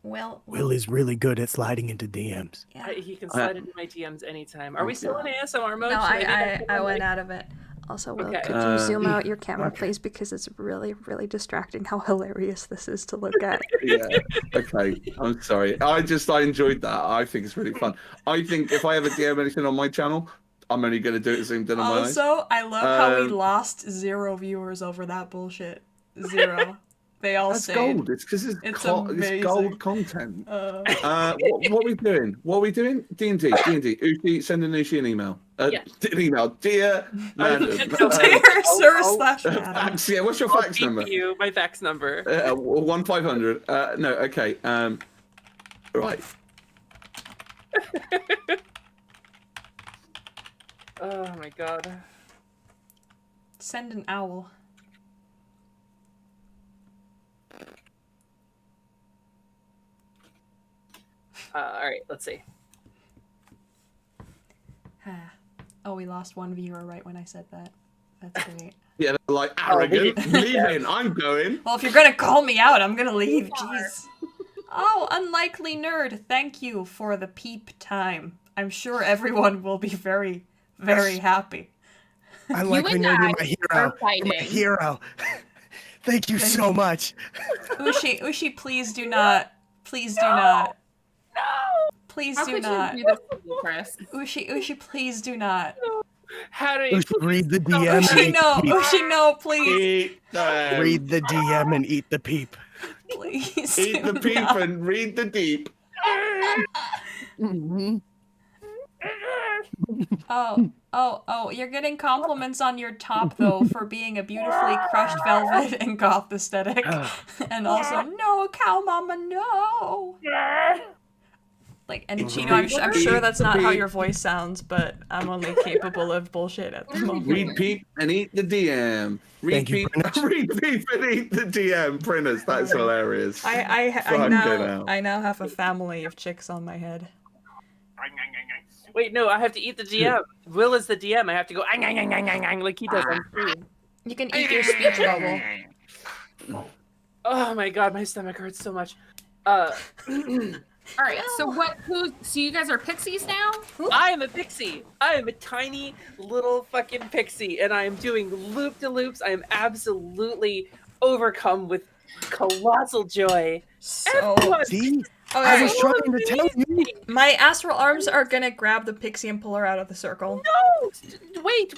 Well, Will is really good at sliding into DMs. He can slide into my DMs anytime. Are we still in ASMR mode? No, Should make I up the went mic? out of it. Also, Will, Okay. could you zoom out your camera, okay. please? Because it's really, really distracting how hilarious this is to look at. Yeah. Okay. I'm sorry. I enjoyed that. I think it's really fun. I think if I ever DM anything on my channel, I'm only gonna do it zoomed in on my eyes. Also, I love how we Um, lost 0 viewers over that bullshit. 0. They all That's stayed. gold. It's because it's It's gold amazing. content. Uh, What are we doing? D&D. Ushi, send an Ushi an email. Yeah. An email. Dear Madam. Dear Sir / Madam. Fax, yeah, what's your I'll fax beep number? you my fax number. 1-500. No, okay. Right. Oh my god. Send an owl. All right, let's see. Oh, we lost 1 viewer right when I said that. That's great. Yeah, they're like arrogant. Leaving. I'm going. Well, if you're gonna call me out, I'm gonna leave. Jeez. Oh, unlikely nerd. Thank you for the peep time. I'm sure everyone will be very, very happy. I like when you're my hero. You're my fighting. hero. Thank you so much. Ushi, please do not. Please do not. No. Please How do could not. you do this to me, Chris? Ushi, please do not. How do you read the DM? Ushi, no. Ushi, no, please. Eat them. Read the DM and eat the peep. Please. Eat the peep and read the deep. Oh, you're getting compliments on your top, though, for being a beautifully crushed velvet and goth aesthetic. And also, no, cow mama, no. Like, and Chino, I'm sure that's not how your voice sounds, but I'm only capable of bullshit at the moment. Read peep and eat the DM. Read peep and eat the DM. Printers, that's hilarious. I now have a family of chicks on my head. Wait, no, I have to eat the DM. Will is the DM. I have to go like he does on screen. You can eat your speech bubble. Oh my god, my stomach hurts so much. All right, so so you guys are pixies now? I am a pixie. I am a tiny little fucking pixie, and I am doing loop-de-loops. I am absolutely overcome with colossal joy. So, I was trying to tell you. My astral arms are gonna grab the pixie and pull her out of the circle. No! Wait!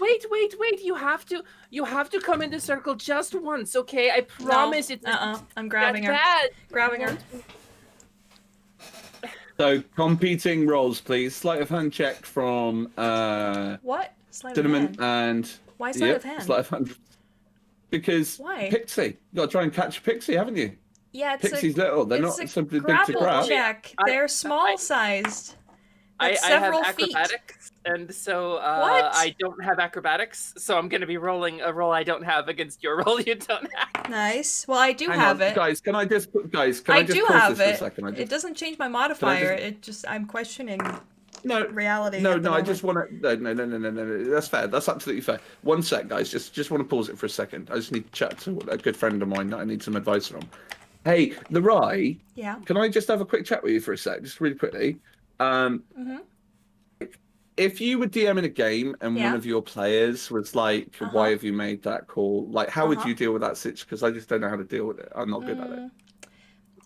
You have to come into circle just once, okay? I promise it's I'm grabbing her. Bad. Grabbing her. So, competing roles, please. Sleight of hand check from What? Sleight of Cinnamon hand? and Why sleight of hand? Sleight of hand. Because Why? Pixie. You got to try and catch a Pixie, haven't you? Yeah, it's Pixie's little. They're not a simply big to grapple grab. check. They're small sized. I have several feet. acrobatics, and so I don't have acrobatics, so I'm going to be rolling a roll I don't have against your roll you don't have. Nice. Well, I do Hang have on, it. guys. Can I just I pause do this have for a it. second? It doesn't change my modifier. I'm questioning reality. No, at the I moment. just want to. No. That's fair. That's absolutely fair. One sec, guys. Just want to pause it for a second. I just need to chat to a good friend of mine that I need some advice from. Hey, the Rye. Yeah. Can I just have a quick chat with you for a sec, just really quickly? If you were DMing a game and one of your players was like, "Why have you made that call?" Like, how would you deal with that situation? Because I just don't know how to deal with it. I'm not good at it.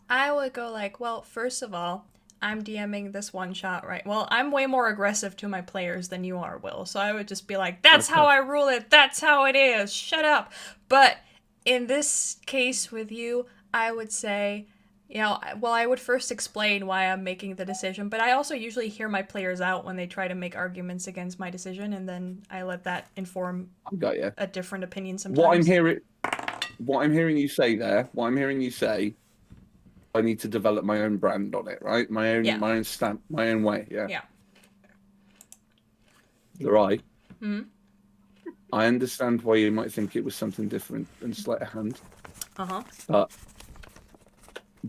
I would go like, well, first of all, I'm DMing this one shot, right? Well, I'm way more aggressive to my players than you are, Will. So I would just be like, that's how I rule it. That's how it is. Shut up. But in this case with you, I would say, I would first explain why I'm making the decision, but I also usually hear my players out when they try to make arguments against my decision, and then I let that inform a different opinion sometimes. What I'm hearing you say, I need to develop my own brand on it, right? My own stamp, my own way, yeah. Right. I understand why you might think it was something different than sleight of hand. But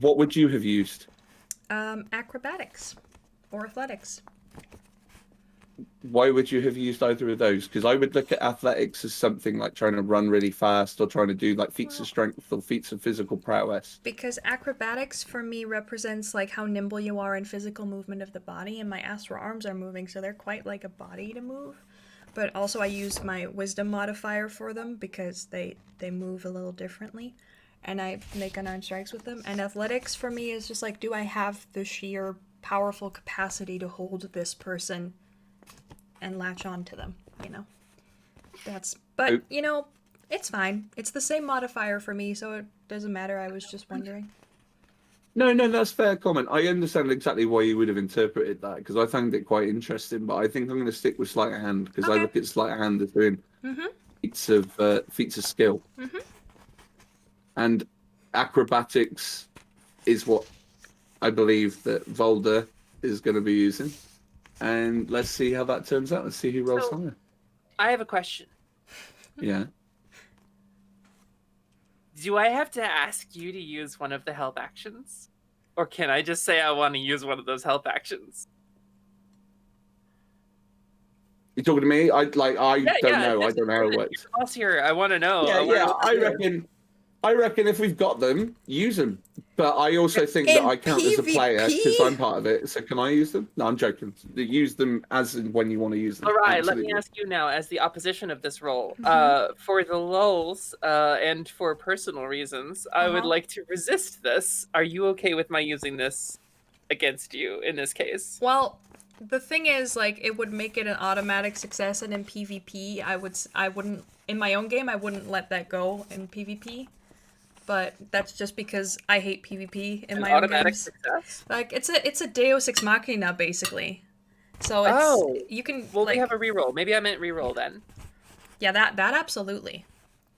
what would you have used? Acrobatics or athletics. Why would you have used either of those? Because I would look at athletics as something like trying to run really fast or trying to do like feats of strength or feats of physical prowess. Because acrobatics for me represents like how nimble you are in physical movement of the body, and my astral arms are moving, so they're quite like a body to move. But also I use my wisdom modifier for them because they move a little differently. And I make unarmed strikes with them. And athletics for me is just like, do I have the sheer powerful capacity to hold this person and latch on to them, But, it's fine. It's the same modifier for me, so it doesn't matter. I was just wondering. No, that's fair comment. I understand exactly why you would have interpreted that, because I found it quite interesting, but I think I'm going to stick with sleight of hand, because I look at sleight of hand as doing feats of skill. And acrobatics is what I believe that Volder is going to be using. And let's see how that turns out. Let's see who rolls higher. I have a question. Yeah. Do I have to ask you to use one of the help actions? Or can I just say I want to use one of those help actions? You talking to me? I don't know. I don't know how it works. Boss here, I want to know. I reckon. I reckon if we've got them, use them. But I also think that I count as a player because I'm part of it. So can I use them? No, I'm joking. Use them as and when you want to use them. All right, Absolutely. let me ask you now, as the opposition of this role, for the lulz and for personal reasons, I would like to resist this. Are you okay with my using this against you in this case? Well, the thing is, like, it would make it an automatic success, and in PvP, I wouldn't, in my own game, I wouldn't let that go in PvP. But that's just because I hate PvP in my own games. Success? Like, it's a Deus Ex Machina, basically. So it's, you can, well, like... we have a reroll. Maybe I meant reroll then. Yeah, that absolutely.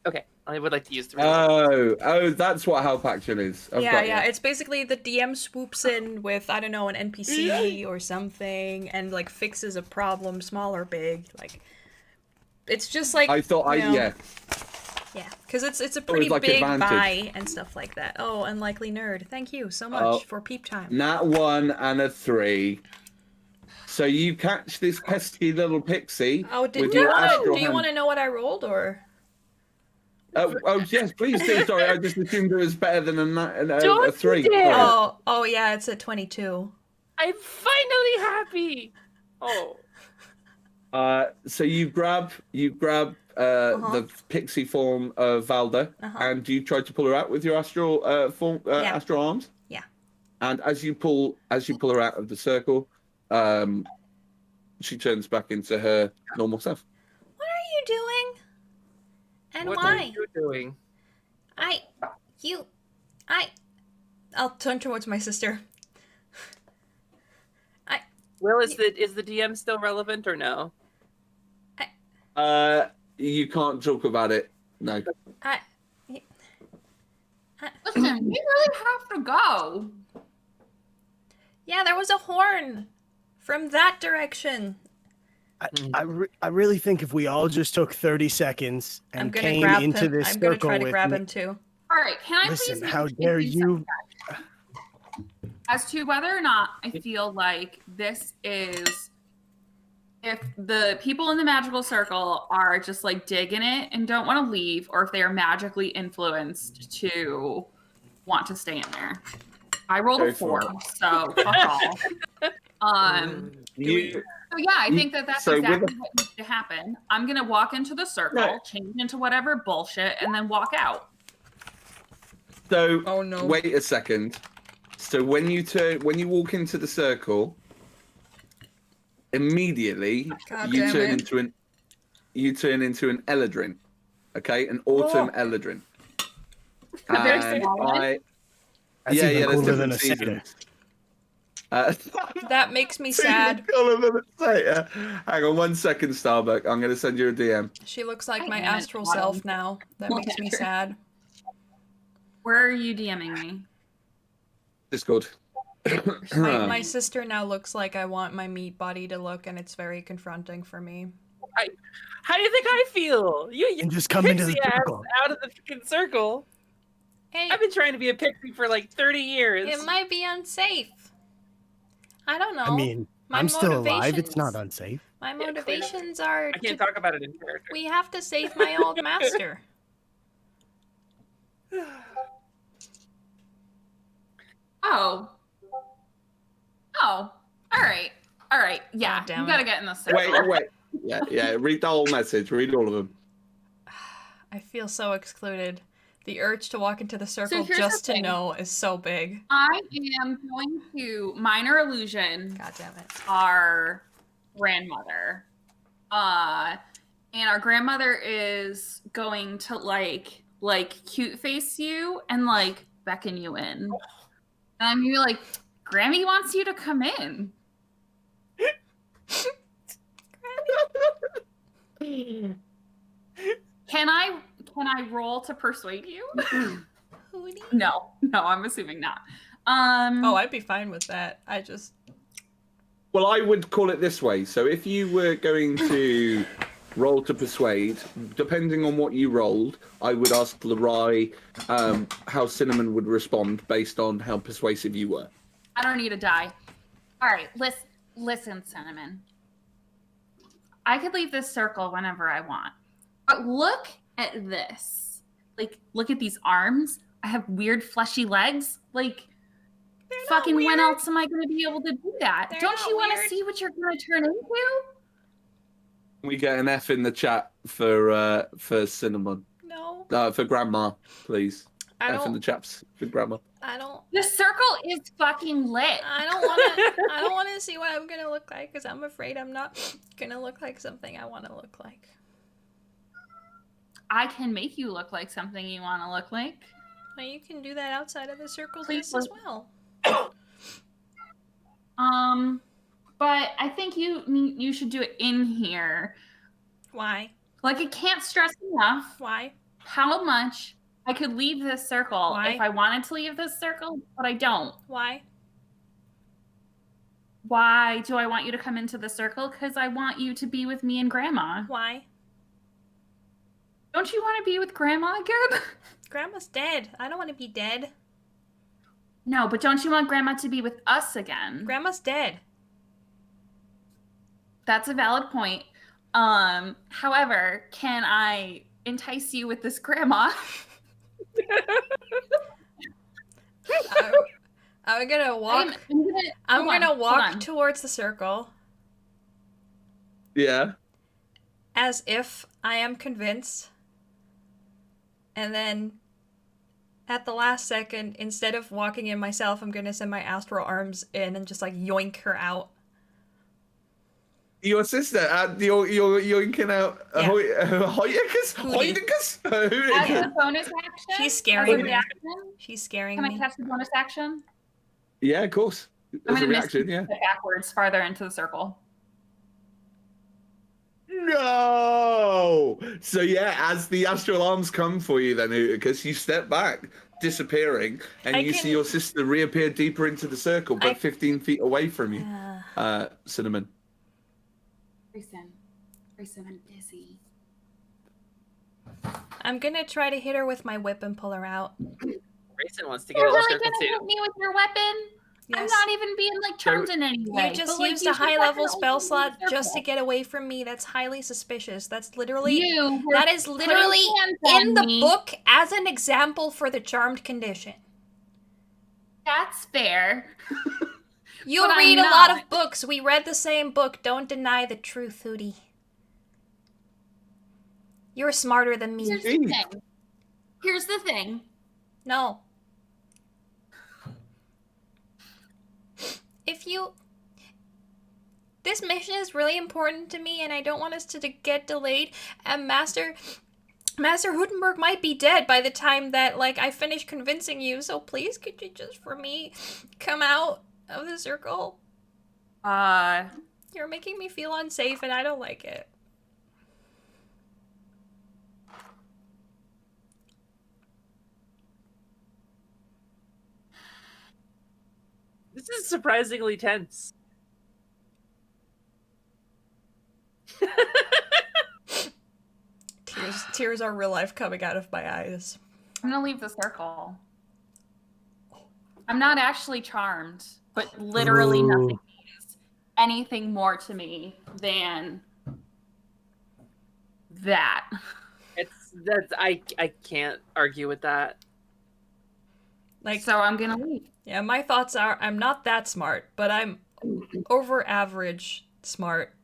Okay, I would like to use the reroll. Oh, that's what help action is. Yeah, it's basically the DM swoops in with, I don't know, an NPC or something, and, like, fixes a problem, small or big. Like, it's just like, Yeah, because it's a pretty like big advantage. buy and stuff like that. Oh, unlikely nerd. Thank you so much for peep time. Nat 1 and a 3. So you catch this pesky little pixie. Oh, do with you your astral want to hand. know what I rolled, or? Oh yes, please do. Sorry, I just assumed it was better than a 3. Oh yeah, it's a 22. I'm finally happy. Oh. So you grab the pixie form of Valda, and you try to pull her out with your astral astral arms. Yeah. And as you pull her out of the circle, she turns back into her normal self. What are you doing? And what why? are you doing? I'll turn towards my sister. Will, is the DM still relevant or no? You can't talk about it. No. Listen, we really have to go. Yeah, there was a horn from that direction. I really think if we all just took 30 seconds and came grab into him. this I'm gonna circle try to with grab me- him too. All right, can I Listen, please? how dare you? As to whether or not I feel like this is, if the people in the magical circle are just like digging it and don't want to leave, or if they are magically influenced to want to stay in there. I rolled a 4, so fuck all. So yeah, I think that's exactly what needs to happen. I'm gonna walk into the circle, change into whatever bullshit, and then walk out. So wait a second. So when you walk into the circle, immediately you turn into an Eladrin, okay, an autumn Eladrin. There's the That's yeah, even there's cooler than different a seasons. That makes me sad. Hang on 1 second, Starbuck. I'm gonna send you a DM. She looks like my astral self now. That makes me sad. Where are you DMing me? Discord. My sister now looks like I want my meat body to look, and it's very confronting for me. How do you think I feel? You And just come into the pixie ass circle. out of the fucking circle. Hey, I've been trying to be a pixie for like 30 years. It might be unsafe. I don't know. I mean, My I'm still alive. It's motivations- not unsafe. My motivations are. I can't talk about it in character. We have to save my old master. Oh. All right. Yeah, you gotta get in the circle. Wait. Yeah. Read the whole message. Read all of them. I feel so excluded. The urge to walk into the circle here's just the to thing. know is so big. I am going to minor illusion. God damn it. Our grandmother. And our grandmother is going to like cute face you and like beckon you in. And I'm gonna be like, Grammy wants you to come in. Can I roll to persuade you? No, I'm assuming not. Oh, I'd be fine with that. Well, I would call it this way. So if you were going to roll to persuade, depending on what you rolled, I would ask Larai how Cinnamon would respond based on how persuasive you were. I don't need to die. All right, listen, Cinnamon. I could leave this circle whenever I want. But look at this. Like, look at these arms. I have weird fleshy legs. Like, fucking when else am I going to be able to do that? Don't you want to see what you're going to turn into? We get an F in the chat for Cinnamon. No. For Grandma, please. I F in don't- the chaps for Grandma. I don't. The circle is fucking lit. I don't want to. I don't want to see what I'm gonna look like because I'm afraid I'm not gonna look like something I want to look like. I can make you look like something you want to look like. Well, you can do that outside of the circle Please as well. But I think you should do it in here. Why? Like, I can't stress enough. Why? How much I could leave this circle Why? if I wanted to leave this circle, but I don't. Why? Why do I want you to come into the circle? Because I want you to be with me and Grandma. Why? Don't you want to be with Grandma again? Grandma's dead. I don't want to be dead. No, but don't you want Grandma to be with us again? Grandma's dead. That's a valid point. However, can I entice you with this Grandma? I'm gonna walk. I'm hold gonna on, walk hold on. towards the circle Yeah. as if I am convinced, and then at the last second, instead of walking in myself, I'm gonna send my astral arms in and just like yoink her out. Your sister, you're yoinking out Hoyicus? As a bonus action? She's As scaring a me. reaction? She's scaring Can me. I cast a bonus action? Yeah, of course. I'm As a going to reaction, yeah. backwards farther into the circle. No! So yeah, as the astral arms come for you then, because you step back, disappearing, and you see your sister reappear deeper into the circle, but 15 feet away from you, Cinnamon. Grayson, I'm busy. I'm gonna try to hit her with my whip and pull her out. Grayson wants to get You're in the really circle going to too. hit me with your weapon? I'm Yes. not even being like charmed in any way. You just but, like, used you a should high-level definitely spell be in slot the just to circle. get away from me. That's highly suspicious. That's literally You were that is putting literally hands in on the me. book as an example for the charmed condition. That's fair. You But I'm read a lot not. of books. We read the same book. Don't deny the truth, Hootie. You're smarter than me. Here's the thing. Here's the thing. No. If you... This mission is really important to me, and I don't want us to get delayed. And Master Hootenberg might be dead by the time that, like, I finish convincing you. So please, could you just, for me, come out of the circle? You're making me feel unsafe, and I don't like it. This is surprisingly tense. Tears are real life coming out of my eyes. I'm gonna leave the circle. I'm not actually charmed, but literally Ooh. nothing means anything more to me than that. I can't argue with that. Like, so I'm gonna leave. Yeah, my thoughts are I'm not that smart, but I'm over average smart.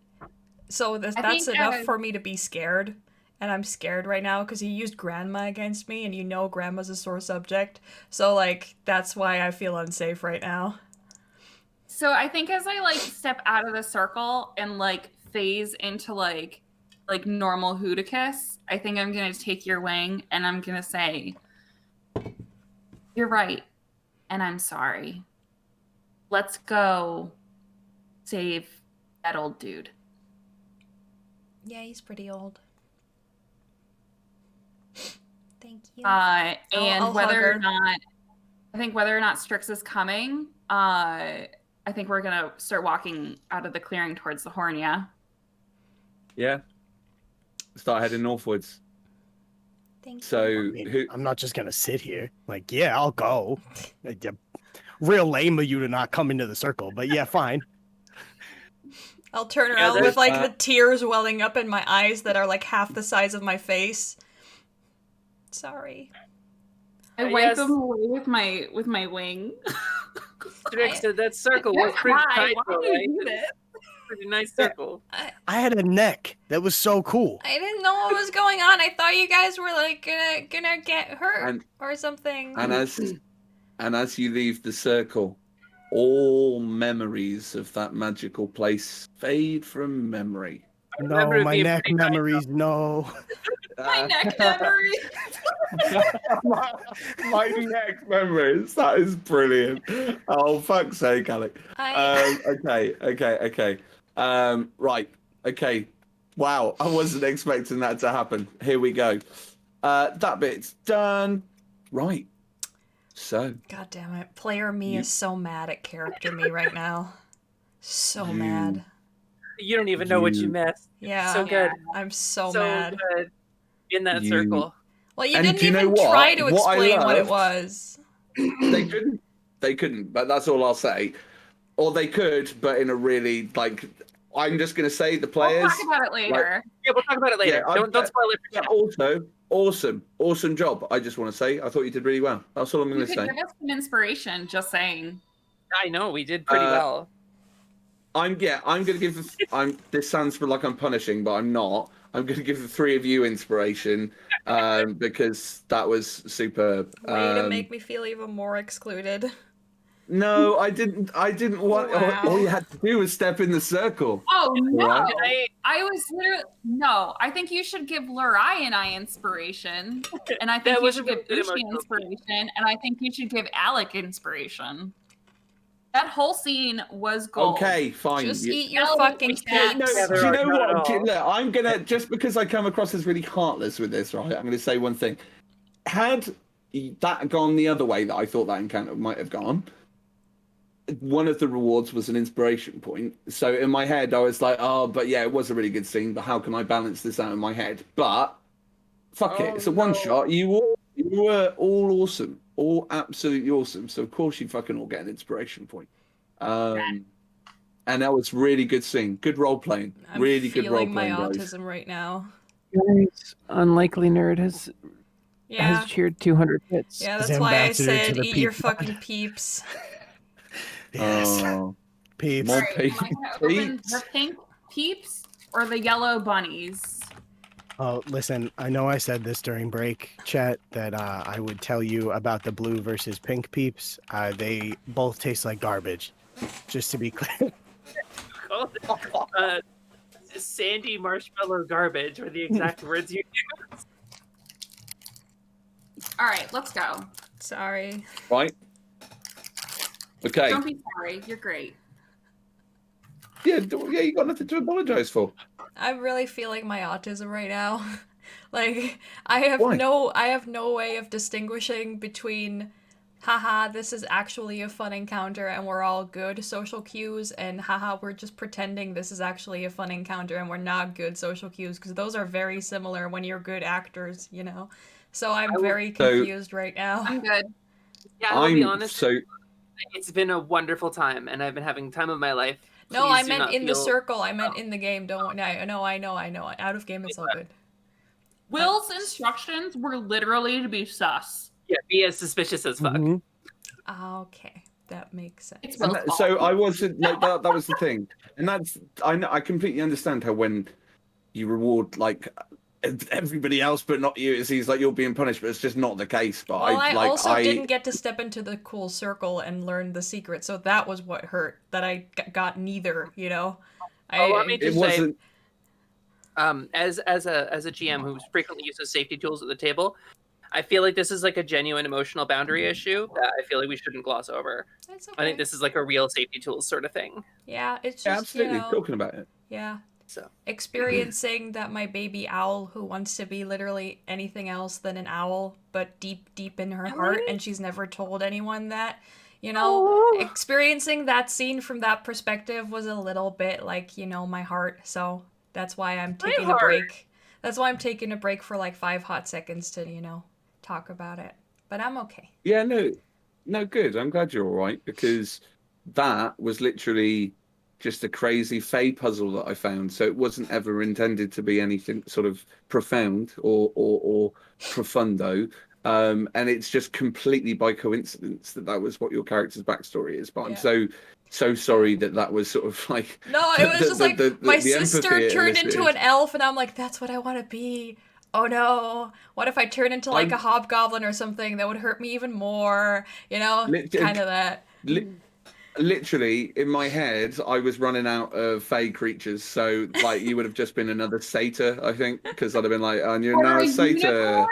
So that's think, enough for me to be scared. And I'm scared right now because you used Grandma against me, and you know Grandma's a sore subject. So, like, that's why I feel unsafe right now. So I think as I like step out of the circle and like phase into like normal Hooticus, I think I'm gonna take your wing and I'm gonna say, "You're right, and I'm sorry. Let's go save that old dude." Yeah, he's pretty old. Thank you. And I'll whether hug or her. not, I think whether or not Strix is coming, I think we're gonna start walking out of the clearing towards the Hornia. Yeah. Start heading northwards. Thank So, I'm not just gonna sit here. Like, yeah, I'll go. Like, yeah, real lame of you to not come into the circle, but yeah, fine. I'll turn Yeah, around there's with, like, that. the tears welling up in my eyes that are, like, half the size of my face. sorry. I wipe them away with my wing. Strix, that circle was pretty tight. Why do you do this? Pretty nice circle. I had a neck. That was so cool. I didn't know what was going on. I thought you guys were like gonna get hurt or something. And as you leave the circle, all memories of that magical place fade from memory. No, my neck memories, no. My neck memories. my neck memories. That is brilliant. Oh, fuck's sake, Alec. Okay. Right. Okay. Wow. I wasn't expecting that to happen. Here we go. That bit's done. Right. So. God damn it. Player me is so mad at character me right now. So mad. You don't even know what you missed. Yeah. So good. I'm so mad. Good in that circle. Well, you didn't even try to explain what it was. They couldn't, but that's all I'll say. Or they could, but in a really, like, I'm just going to say the players. We'll talk about it later. Yeah, we'll talk about it later. Don't spoil it for Also, awesome job. I just want to say, I thought you did really well. That's all I'm going to say. You could give us some inspiration, just saying. I know, we did pretty well. I'm going to give, this sounds like I'm punishing, but I'm not. I'm going to give the three of you inspiration because that was superb. Way to make me feel even more excluded. No, I didn't want. Wow. All you had to do was step in the circle. Oh no! Right? I was literally no. I think you should give Lurai and I inspiration, and I think you should give Ushi inspiration, and I think you should give Alec inspiration. That whole scene was gold. Okay, fine. Just eat your fucking cats. Do you know what? Look, I'm gonna, just because I come across as really heartless with this, right? I'm gonna say one thing. Had that gone the other way that I thought that encounter might have gone, one of the rewards was an inspiration point. So in my head, I was like, oh, but yeah, it was a really good scene, but how can I balance this out in my head? But fuck it, it's a one shot. You were all awesome. All absolutely awesome. So of course you fucking all get an inspiration point. And that was really good scene. Good role playing. Really good role playing. I'm playing. feeling my autism right now. Guys, Unlikely Nerd has cheered 200 hits. Yeah, that's why I said eat your fucking peeps. Yes. Peeps. More Am I gonna open the pink peeps or the yellow bunnies? Oh, listen, I know I said this during break chat that I would tell you about the blue versus pink peeps. They both taste like garbage, just to be clear. Sandy marshmallow garbage were the exact words you used. All right, let's go. Sorry. Right. Okay. Don't be sorry. You're great. Yeah, you got nothing to apologize for. I'm really feeling my autism right now. Like I have no way of distinguishing between haha, this is actually a fun encounter and we're all good social cues, and haha, we're just pretending this is actually a fun encounter and we're not good social cues, because those are very similar when you're good actors, you know. So I'm very confused right now. I'm good. Yeah, I'll be honest. It's been a wonderful time and I've been having time of my life. No, I meant in the circle. I meant in the game. I know. Out of game, it's all good. Will's instructions were literally to be sus. Yeah, be as suspicious as fuck. Okay, that makes sense. So I wasn't. Like, that was the thing, and that's. I completely understand how when you reward like everybody else but not you, it seems like you're being punished, but it's just not the case. But well, I didn't get to step into the cool circle and learn the secret, so that was what hurt. That I got neither, you know. Let me just say, as a GM who frequently uses safety tools at the table, I feel like this is like a genuine emotional boundary issue that I feel like we shouldn't gloss over. It's okay. I think this is like a real safety tools sort of thing. Yeah, it's just absolutely talking about it. Yeah. So experiencing that my baby owl, who wants to be literally anything else than an owl, but deep in her heart, and she's never told anyone that, you know, experiencing that scene from that perspective was a little bit like, you know, my heart. So that's why I'm taking a break. That's why I'm taking a break for like 5 hot seconds to, you know, talk about it. But I'm okay. Yeah, no, good. I'm glad you're all right, because that was literally just a crazy Fey puzzle that I found. So it wasn't ever intended to be anything sort of profound or profundo. And it's just completely by coincidence that was what your character's backstory is. But I'm so sorry that was sort of like No, it was just like my the sister empathy it turned into elicited. an elf, and I'm like, that's what I want to be. Oh no, what if I turn into like a hobgoblin or something that would hurt me even more? You know, kind of that. Literally, in my head, I was running out of Fey creatures. So, like, you would have just been another satyr, I think, because I'd have been like, and you're now a satyr.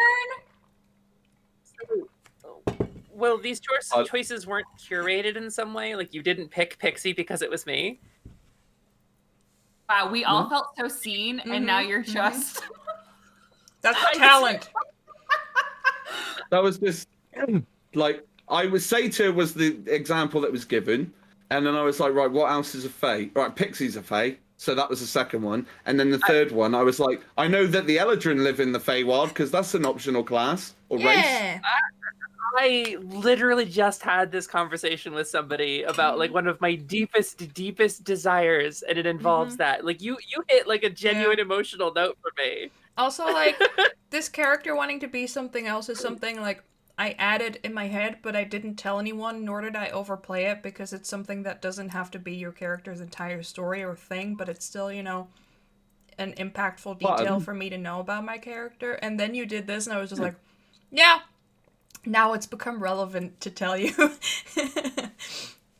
Well, these choices weren't curated in some way. Like, you didn't pick Pixie because it was me. Wow, we all felt so seen, and now you're just... That's talent. That was just, like, satyr was the example that was given. And then I was like, right, what else is a Fey? Right, Pixie's a Fey. So that was the second one. And then the third one, I was like, I know that the Eladrin live in the Feywild because that's an optional class or race. I literally just had this conversation with somebody about like one of my deepest desires, and it involves that. Like you hit like a genuine emotional note for me. Also, like, this character wanting to be something else is something, like, I added in my head, but I didn't tell anyone, nor did I overplay it, because it's something that doesn't have to be your character's entire story or thing, but it's still, you know, an impactful detail for me to know about my character. And then you did this, and I was just like, yeah, now it's become relevant to tell you.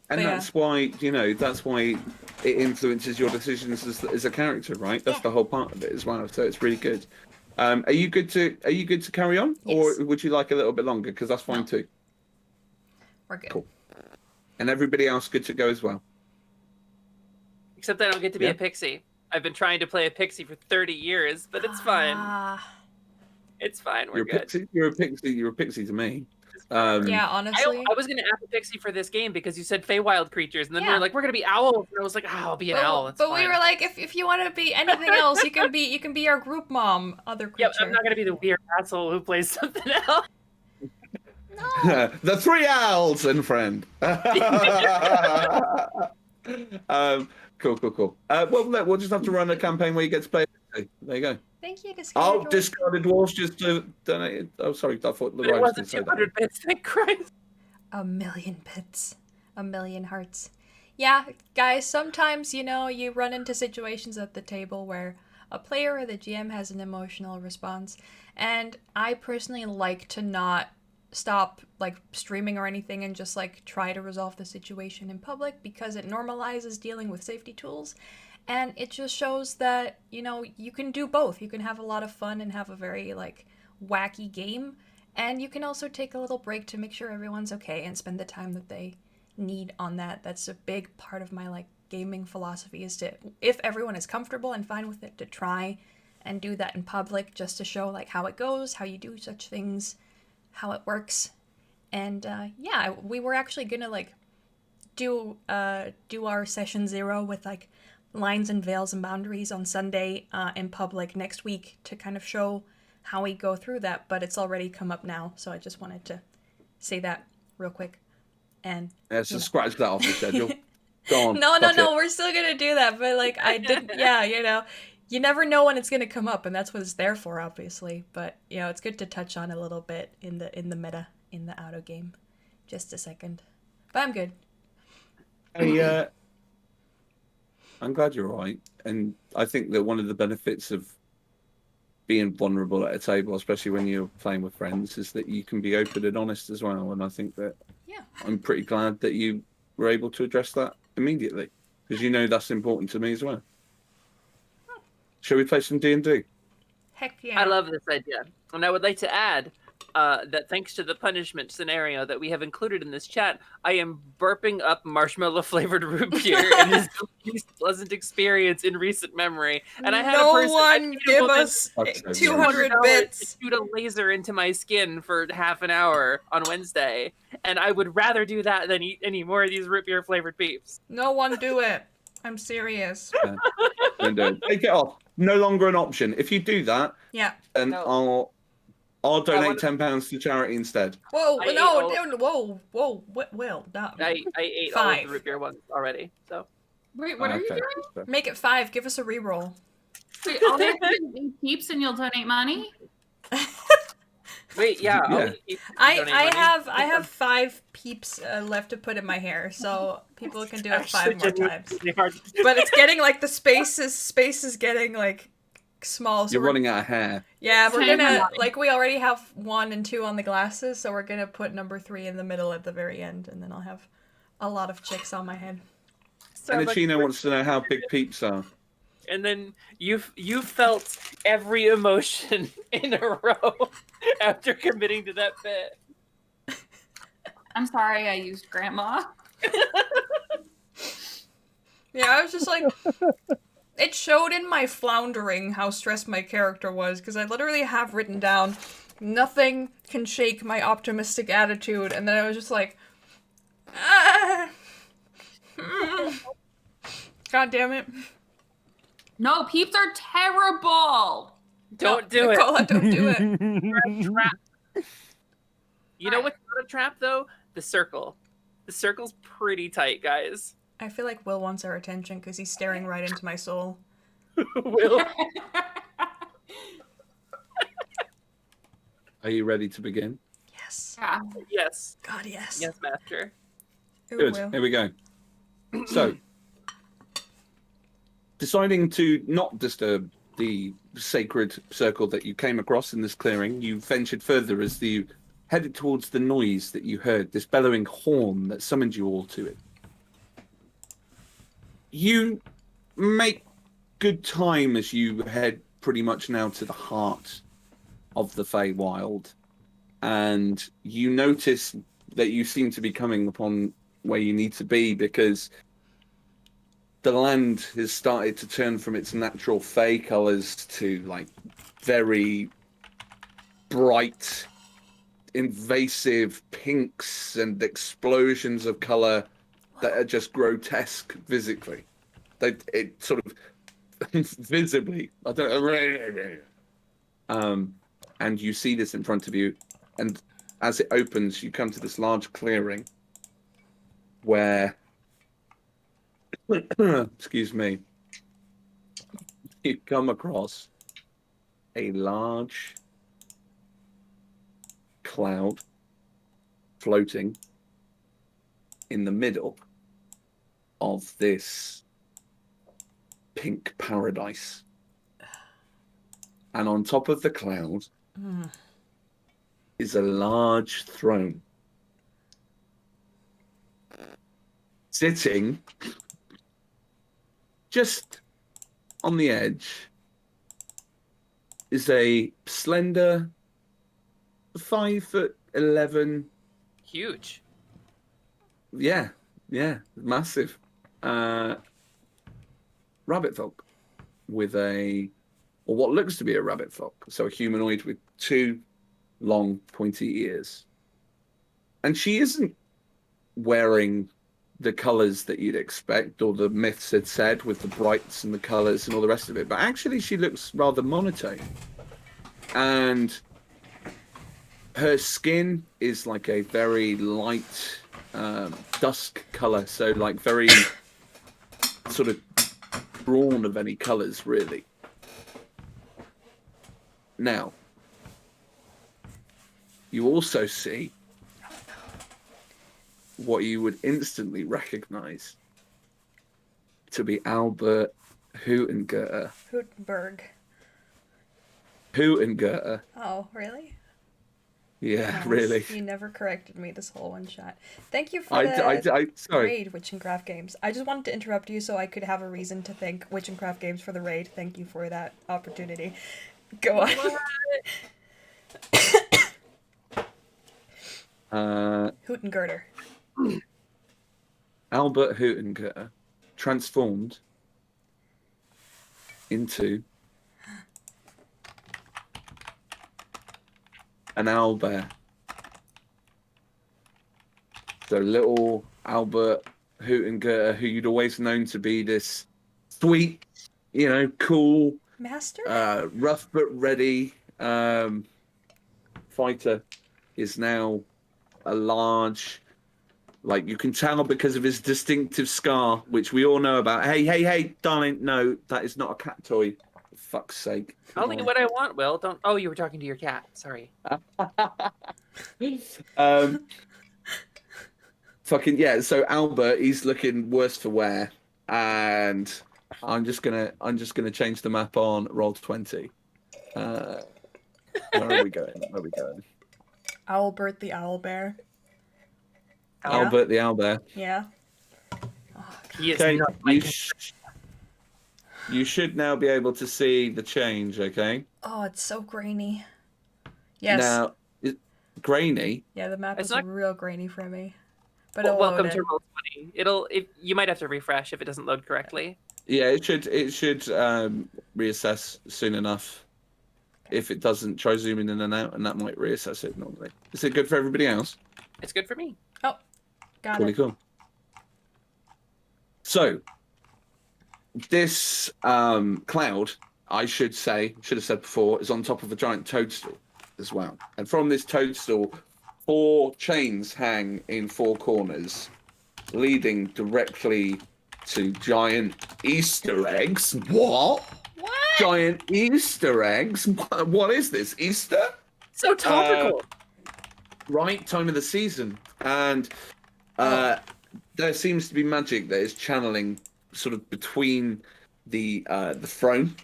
And that's why, you know, it influences your decisions as a character, right? That's the whole part of it as well. So it's really good. Are you good to carry on, or would you like a little bit longer? Because that's fine too. We're good. Cool. And everybody else good to go as well. Except I don't get to be a pixie. I've been trying to play a pixie for 30 years, but it's fine. It's fine. We're good. You're a pixie to me. Yeah, honestly. I was going to ask a pixie for this game because you said Feywild creatures, and then we were like, we're going to be owls. And I was like, I'll be an owl. It's but fine. We were like, if you want to be anything else, you can be our group mom, other creature. Yeah, I'm not going to be the weird asshole who plays something else. The three owls and friend. Cool. Well, look, we'll just have to run a campaign where you get to play. There you go. Thank you, Discarded Dwarf. Discarded Dwarfs just donated. Oh, sorry, I thought the It wasn't 200 bits, thank Christ. 1,000,000 bits. 1,000,000 hearts. Yeah, guys, sometimes, you know, you run into situations at the table where a player or the GM has an emotional response, and I personally like to not stop, like, streaming or anything and just, like, try to resolve the situation in public because it normalizes dealing with safety tools. And it just shows that, you know, you can do both. You can have a lot of fun and have a very, like, wacky game. And you can also take a little break to make sure everyone's okay and spend the time that they need on that. That's a big part of my, like, gaming philosophy is to, if everyone is comfortable and fine with it, to try and do that in public just to show, like, how it goes, how you do such things, how it works. And, yeah, we were actually gonna, like, do our session 0 with, like, lines and veils and boundaries on Sunday in public next week to kind of show how we go through that, but it's already come up now, so I just wanted to say that real quick. And so scratch that off the schedule. Go on. No, we're still gonna do that, but like I didn't. Yeah, you know, you never know when it's gonna come up, and that's what it's there for, obviously. But you know, it's good to touch on a little bit in the meta in the auto game. Just a second, but I'm good. Hey, I'm glad you're all right. And I think that one of the benefits of being vulnerable at a table, especially when you're playing with friends, is that you can be open and honest as well. And I think that I'm pretty glad that you were able to address that immediately, because you know that's important to me as well. Shall we play some D&D? Heck yeah. I love this idea. And I would like to add that thanks to the punishment scenario that we have included in this chat, I am burping up marshmallow-flavored root beer in this least pleasant experience in recent memory. And I had a person one give us 200 bits. Shoot a laser into my skin for half an hour on Wednesday, and I would rather do that than eat any more of these root beer-flavored beeps. No one do it. I'm serious. Take it off. No longer an option. If you do that, then I'll donate £10 to charity instead. Whoa, whoa, Will, no. I ate all of the root beer ones already, so. Wait, what are you doing? Make it 5. Give us a reroll. Wait, all they have to do is keeps and you'll donate money? Wait, yeah. Yeah. I have 5 peeps left to put in my hair, so people can do it 5 more times. But it's getting like the space is getting like small. So You're running out of hair. Yeah, we're gonna like we already have 1 and 2 on the glasses, so we're gonna put number 3 in the middle at the very end, and then I'll have a lot of chicks on my head. And Chino wants to know how big peeps are. And then you felt every emotion in a row after committing to that bit. I'm sorry I used grandma. Yeah, I was just like, it showed in my floundering how stressed my character was, because I literally have written down, nothing can shake my optimistic attitude, and then I was just like, God damn it. No, peeps are terrible. Don't do it. Nicola, don't do it. You know what's not a trap, though? The circle. The circle's pretty tight, guys. I feel like Will wants our attention because he's staring right into my soul. Will. Are you ready to begin? Yes. Yeah. Yes. God, yes. Yes, Master. Good. Will. Here we go. So, deciding to not disturb the sacred circle that you came across in this clearing, you ventured further as you headed towards the noise that you heard, this bellowing horn that summoned you all to it. You make good time as you head pretty much now to the heart of the Feywild, and you notice that you seem to be coming upon where you need to be, because the land has started to turn from its natural Fey colors to like very bright, invasive pinks and explosions of color that are just grotesque physically. It sort of visibly, I don't know. And you see this in front of you, and as it opens, you come to this large clearing where, excuse me, you come across a large cloud floating in the middle of this pink paradise. And on top of the cloud is a large throne. Sitting just on the edge is a slender 5'11". Huge. Yeah, massive. Rabbit folk with or what looks to be a rabbit folk. So a humanoid with 2 long pointy ears. And she isn't wearing the colors that you'd expect, or the myths had said, with the brights and the colors and all the rest of it, but actually she looks rather monotone. And her skin is like a very light dusk color, so like very sort of drawn of any colors, really. Now, you also see what you would instantly recognize to be Albert Hootengurter. Hootengurter. Oh, really? Yeah, Nice. really. You never corrected me this whole one shot. Thank you for sorry. raid, Witch and Craft Games. I just wanted to interrupt you so I could have a reason to thank Witch and Craft Games for the raid. Thank you for that opportunity. Go on. Hootengurter. Albert Hootengurter transformed into an owlbear. So little Albert Hootengurter, who you'd always known to be this sweet, cool, master, rough but ready fighter, is now a large, Like, you can tell because of his distinctive scar, which we all know about. Hey, darling, no, that is not a cat toy. For fuck's sake. I'll eat what I want, Will. Don't. Oh, you were talking to your cat. Sorry. Fucking yeah. So Albert, he's looking worse for wear, and I'm just gonna change the map on Roll20. Where are we going? Albert the owlbear. Albert the owlbear. Yeah. He is Okay, not you should now be able to see the change. Okay. Oh, it's so grainy. Yes. Now, grainy. Yeah, the map It's is not- real grainy for me. But Well, it'll welcome load to it. Roll20. You might have to refresh if it doesn't load correctly. Yeah, it should reassess soon enough. If it doesn't, try zooming in and out, and that might reassess it normally. Is it good for everybody else? It's good for me. Oh, got Really it. cool. So, this cloud, I should have said before, is on top of a giant toadstool as well. And from this toadstool, 4 chains hang in 4 corners, leading directly to giant Easter eggs. What? Giant Easter eggs? What is this? Easter? So topical. Right time of the season, and there seems to be magic that is channeling sort of between the throne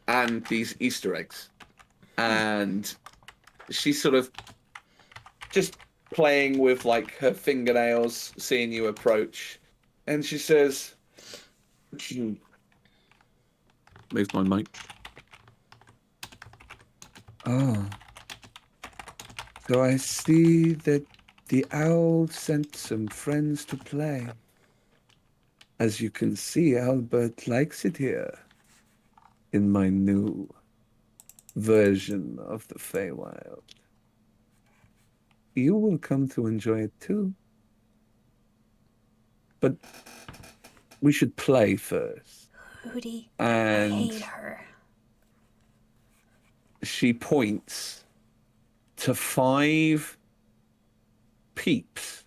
and these Easter eggs, and she's sort of just playing with like her fingernails, seeing you approach, and she says, "Move my mic." Oh. So I see that the owl sent some friends to play. As you can see, Albert likes it here. In my new version of the Feywild. You will come to enjoy it too. But we should play first. Hootie, And I hate her. she points to 5 peeps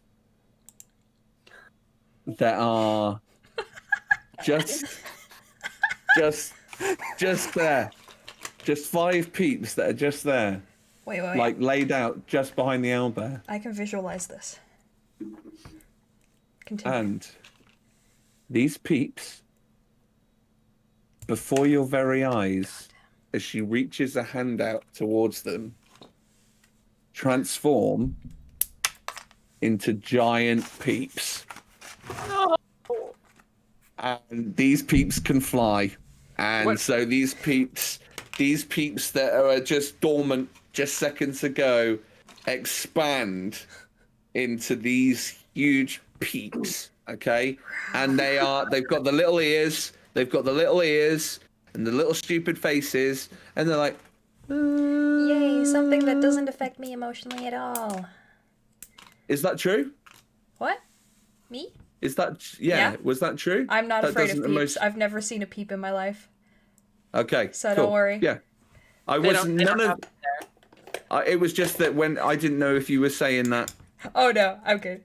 that are just there. Just 5 peeps that are just there. Wait. Like laid out just behind the owlbear. I can visualize this. Continue. And these peeps, before your very eyes, as she reaches a hand out towards them, transform into giant peeps. No. And these peeps can fly. And so these peeps that are just dormant just seconds ago expand into these huge peeps, okay? And they've got the little ears, and the little stupid faces, and they're like, Yay, something that doesn't affect me emotionally at all. is that true? What? Me? Is that, yeah. Was that true? I'm not That afraid of doesn't peeps. I've never seen a peep in my life. Okay, So cool. don't worry. Yeah. It was just that when I didn't know if you were saying that Oh no, I'm good.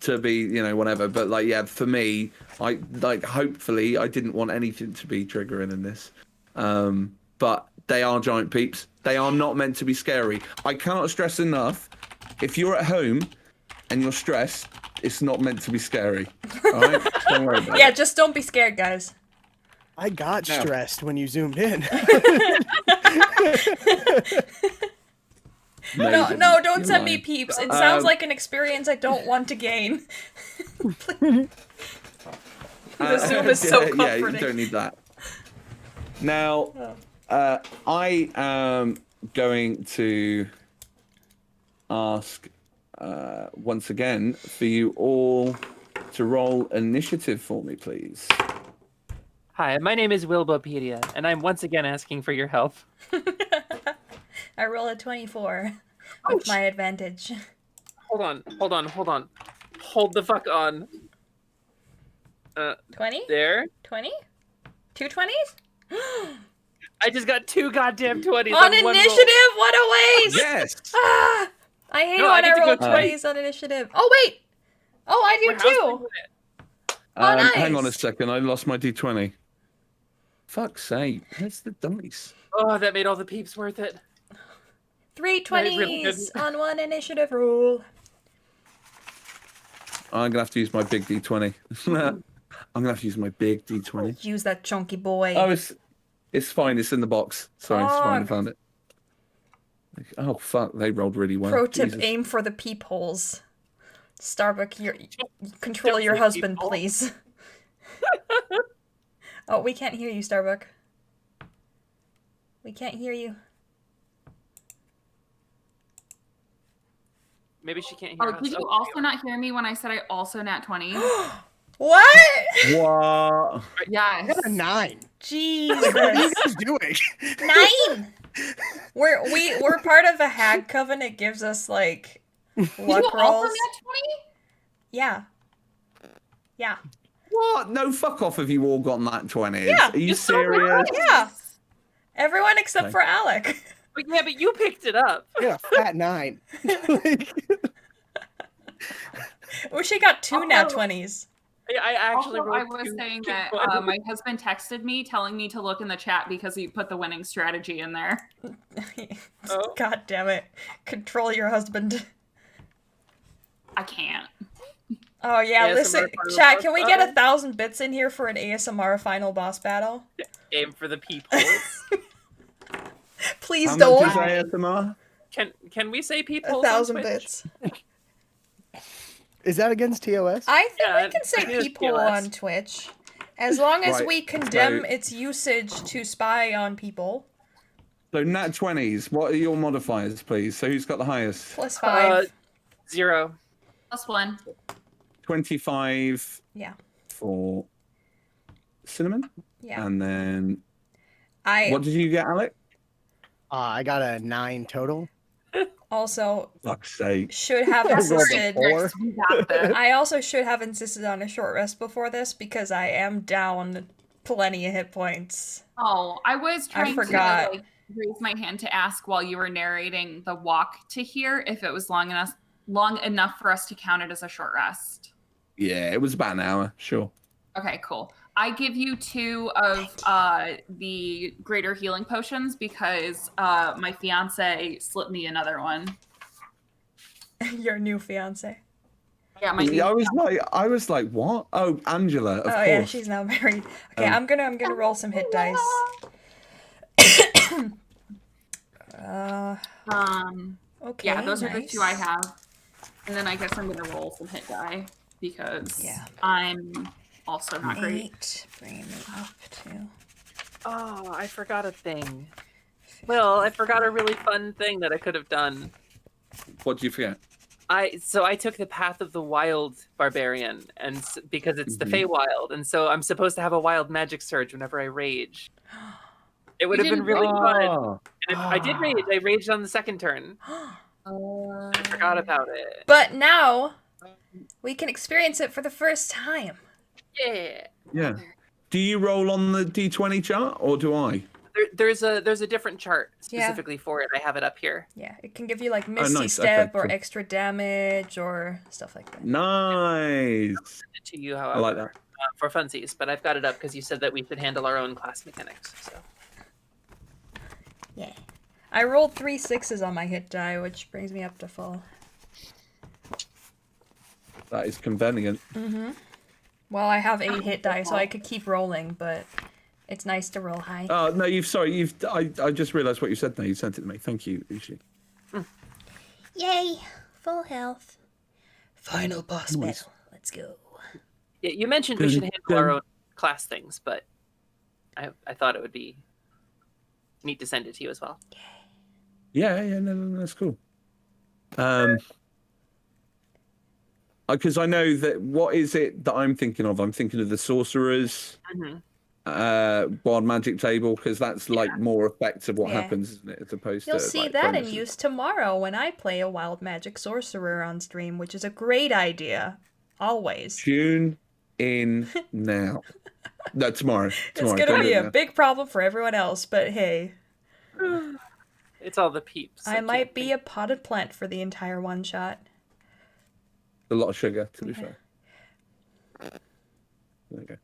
to be, whatever. But like, yeah, for me, hopefully I didn't want anything to be triggering in this. But they are giant peeps. They are not meant to be scary. I cannot stress enough, if you're at home and you're stressed, it's not meant to be scary. All right? Don't worry about Yeah, it. just don't be scared, guys. I got Now- stressed when you zoomed in. No, don't send me peeps. It sounds Um, like an experience I don't want to gain. The Zoom is so comforting. Yeah, you don't need that. Now, I am going to ask once again for you all to roll initiative for me, please. Hi, my name is Wilbopedia, and I'm once again asking for your help. I roll a 24 with my advantage. Hold on. Hold the fuck on. 20? There. 20? 2 20s? I just got 2 goddamn 20s On one initiative? What a waste! Yes! Ah, I hate No, when I I get to roll go 20s on initiative. Oh, wait! Oh, I do We're house too. doing it. Nice. Hang on a second. I lost my D20. Fuck's sake. Where's the dice? Oh, that made all the peeps worth it. 3 That really 20s did. on one initiative rule. I'm gonna have to use my big D20. I'm gonna have to use my big D20. Use that chunky boy. Oh, it's fine. It's in the box. Sorry, it's fine. I Fuck. found it. Oh fuck! They rolled really well. Pro tip: Jesus. aim for the peepholes. Starbuck, control your husband, please. Oh, we can't hear you, Starbuck. We can't hear you. Maybe she can't hear Oh, us. did you also not hear me when I said I also nat 20? What? What? Yes. I got a 9. Jesus. What are you guys doing? 9. We're part of a hag coven. It gives us like Did luck you also rolls. nat 20? Yeah. Yeah. What? No, fuck off. Have you all got that 20s? Yeah. Are you It's so serious? Yeah. Everyone except Okay. for Alec. But yeah, but you picked it up. Yeah, fat 9. Well, she got 2 nat 20s. I actually Also, I rolled was 2 saying big that ones. my husband texted me telling me to look in the chat because he put the winning strategy in there. Oh. God damn it. Control your husband. I can't. Oh yeah, ASMR listen, final chat, boss can we get battle? 1,000 bits in here for an ASMR final boss battle? Aim for the peepholes. Please How don't. much is ASMR? Can we say peepholes? 1,000 on Twitch? bits. Is that against TOS? I think Yeah, we can say I think it's peephole PLS. on Twitch. As long as Right, we condemn so- its usage to spy on people. So nat 20s. What are your modifiers, please? So who's got the highest? Plus 5. 0. +1. 25 Yeah. for cinnamon. Yeah. And then I what did you get, Alec? I got a 9 total. also Fuck's sake. should have I rolled a insisted. 4. We got this. I also should have insisted on a short rest before this because I am down plenty of hit points. Oh, I was trying forgot. to raise my hand to ask while you were narrating the walk to here if it was long enough for us to count it as a short rest. Yeah, it was about an hour. Sure. Okay, cool. I give you 2 of the greater healing potions because my fiance slipped me another one. Your new fiance. Yeah, my I was like, what? Oh, Angela, of Oh course. yeah, she's now married. Okay, I'm gonna roll some hit dice. Okay. Yeah, those are the nice. 2 I have. And then I guess I'm gonna roll some hit die because I'm also not great. 8. Bring me up to. Oh, I forgot a thing. Well, I forgot a really fun thing that I could have done. What did you forget? I took the path of the wild barbarian, and because it's the Mhm. Feywild, and so I'm supposed to have a wild magic surge whenever I rage. It would You have been didn't really fun. Oh. And if I did rage. I raged on the second turn. I forgot about it. But now we can experience it for the first time. Yeah. Yeah. Do you roll on the D20 chart or do I? There's a different chart Yeah. specifically for it. I have it up here. Yeah, it can give you like Misty nice. Step Okay, or cool. extra damage or stuff like that. Nice. Send it to you, however, I like that. for funsies. But I've got it up because you said that we should handle our own class mechanics. So Yeah. I rolled 3 6s on my hit die, which brings me up to full. That is convenient. Mm-hmm. Well, I have 8 hit die, so I could keep rolling, but it's nice to roll high. Oh no, I just realised what you said now. You sent it to me. Thank you, Ushi. Yay! Full health. Final boss Nice. battle. Let's go. yeah, you mentioned we should handle our own class things, but I thought it would be neat to send it to you as well. Yeah, no, that's cool. Because I know that what is it that I'm thinking of? I'm thinking of the sorcerers, wild magic table, because that's like more effective what Yeah. happens, isn't it? As opposed You'll to see like, that in bonuses. use tomorrow when I play a wild magic sorcerer on stream, which is a great idea. Always. Tune in now. No, tomorrow. It's Tomorrow. gonna don't be do it a now. big problem for everyone else, but hey, It's all the peeps. I might be a potted plant for the entire one shot. A lot of sugar, to be fair. There we go.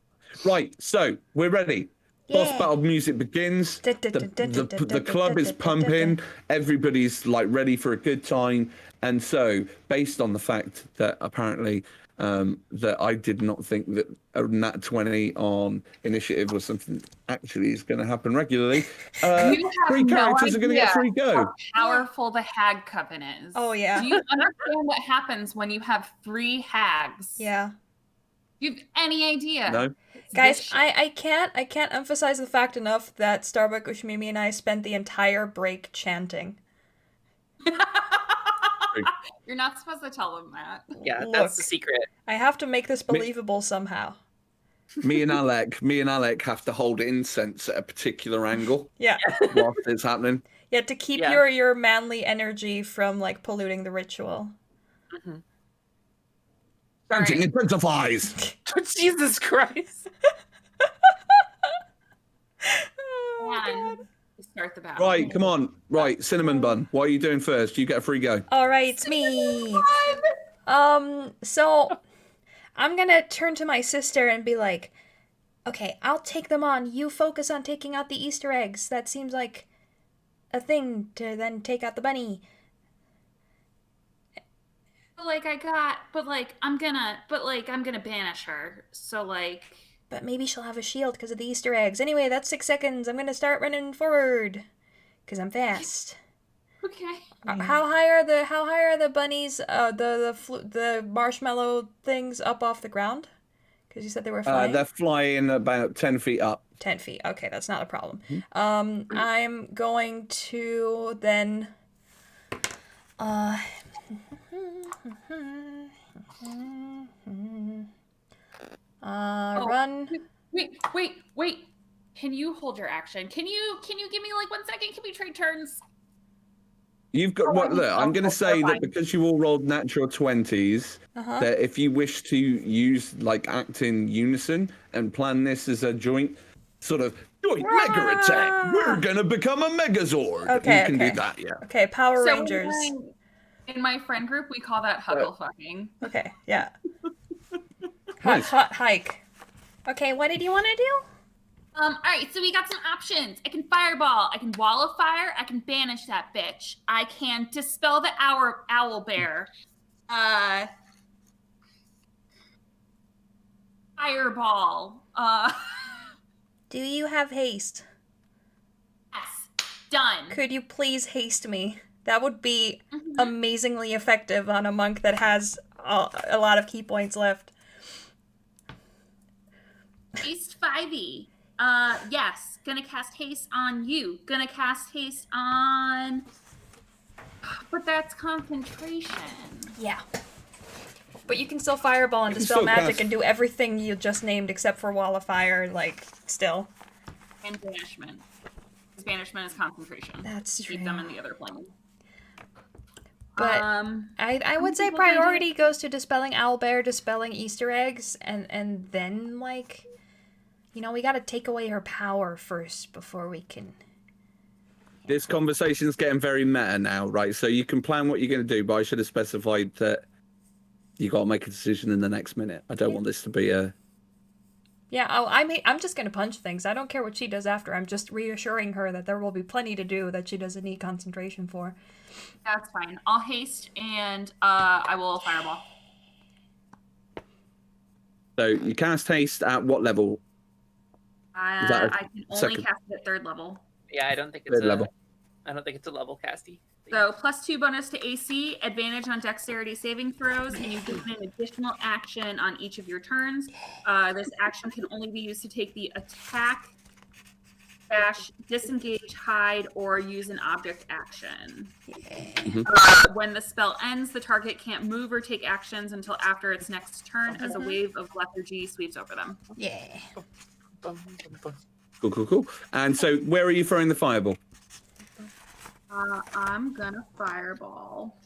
Right, so we're ready. Boss battle music begins. The club is pumping. Everybody's like ready for a good time. And so, based on the fact that apparently that I did not think that a nat 20 on initiative was something that actually is going to happen regularly, You have 3 characters are going to get free idea go. how powerful the hag coven is. Oh, yeah. Do you understand what happens when you have 3 hags? Yeah. Do you have any idea? No. Guys, I can't emphasize the fact enough that Starbuck Ushmimi and I spent the entire break chanting. You're not supposed to tell them that. Yeah, that's the secret. I have to make this believable somehow. Me and Alec have to hold incense at a particular angle. Yeah. Whilst it's happening. Yeah, to keep your manly energy from like polluting the ritual. Mm-hmm. Chanting intensifies. Jesus Christ. Start the battle. Right, come on. Right, Cinnamon Bun, what are you doing first? You get a free go. All right, it's me. So I'm gonna turn to my sister and be like, okay, I'll take them on. You focus on taking out the Easter eggs. That seems like a thing to then take out the bunny. I'm gonna banish her. So like. But maybe she'll have a shield because of the Easter eggs. Anyway, that's 6 seconds. I'm gonna start running forward because I'm fast. Okay. How high are the bunnies? The marshmallow things up off the ground? Because you said they were flying. They're flying about 10 feet up. 10 feet. Okay, that's not a problem. I'm going to then. Run. Wait. Can you hold your action? Can you give me like 1 second? Can we trade turns? You've got what? Look, I'm going to say that because you all rolled natural 20s, that if you wish to use like act in unison and plan this as a joint mega attack, we're going to become a Megazord. Okay, you can do that, yeah. Okay, Power Rangers. In my friend group, we call that huckle fucking. Okay, yeah. Nice. Hot hike. Okay, what did you want to do? Alright, so we got some options. I can fireball, I can wall of fire, I can banish that bitch. I can dispel the owl bear. Fireball. Do you have haste? Yes. Done. Could you please haste me? That would be amazingly effective on a monk that has a lot of key points left. Haste 5e. Yes. Gonna cast haste on you. Gonna cast haste on... But that's concentration. Yeah. But you can still fireball and dispel magic and do everything you just named except for wall of fire, like, still. And banishment. Because banishment is concentration. That's true. Keep them in the other plane. But I would say priority goes to dispelling owlbear, dispelling Easter eggs, and then, like, we gotta take away her power first before we can... This conversation's getting very meta now, right? So you can plan what you're going to do, but I should have specified that you got to make a decision in the next minute. I don't want this to be a... Yeah, I'm just gonna punch things. I don't care what she does after. I'm just reassuring her that there will be plenty to do that she doesn't need concentration for. That's fine. I'll haste and I will fireball. So you cast haste at what level? I can only cast it at 3rd level. Yeah, I don't think it's level. I don't think it's a level casty. So +2 bonus to AC, advantage on dexterity saving throws, and you gain an additional action on each of your turns. This action can only be used to take the attack, dash, disengage, hide, or use an object action. When the spell ends, the target can't move or take actions until after its next turn as a wave of lethargy sweeps over them. Yeah. Cool. And so where are you throwing the fireball? I'm gonna fireball.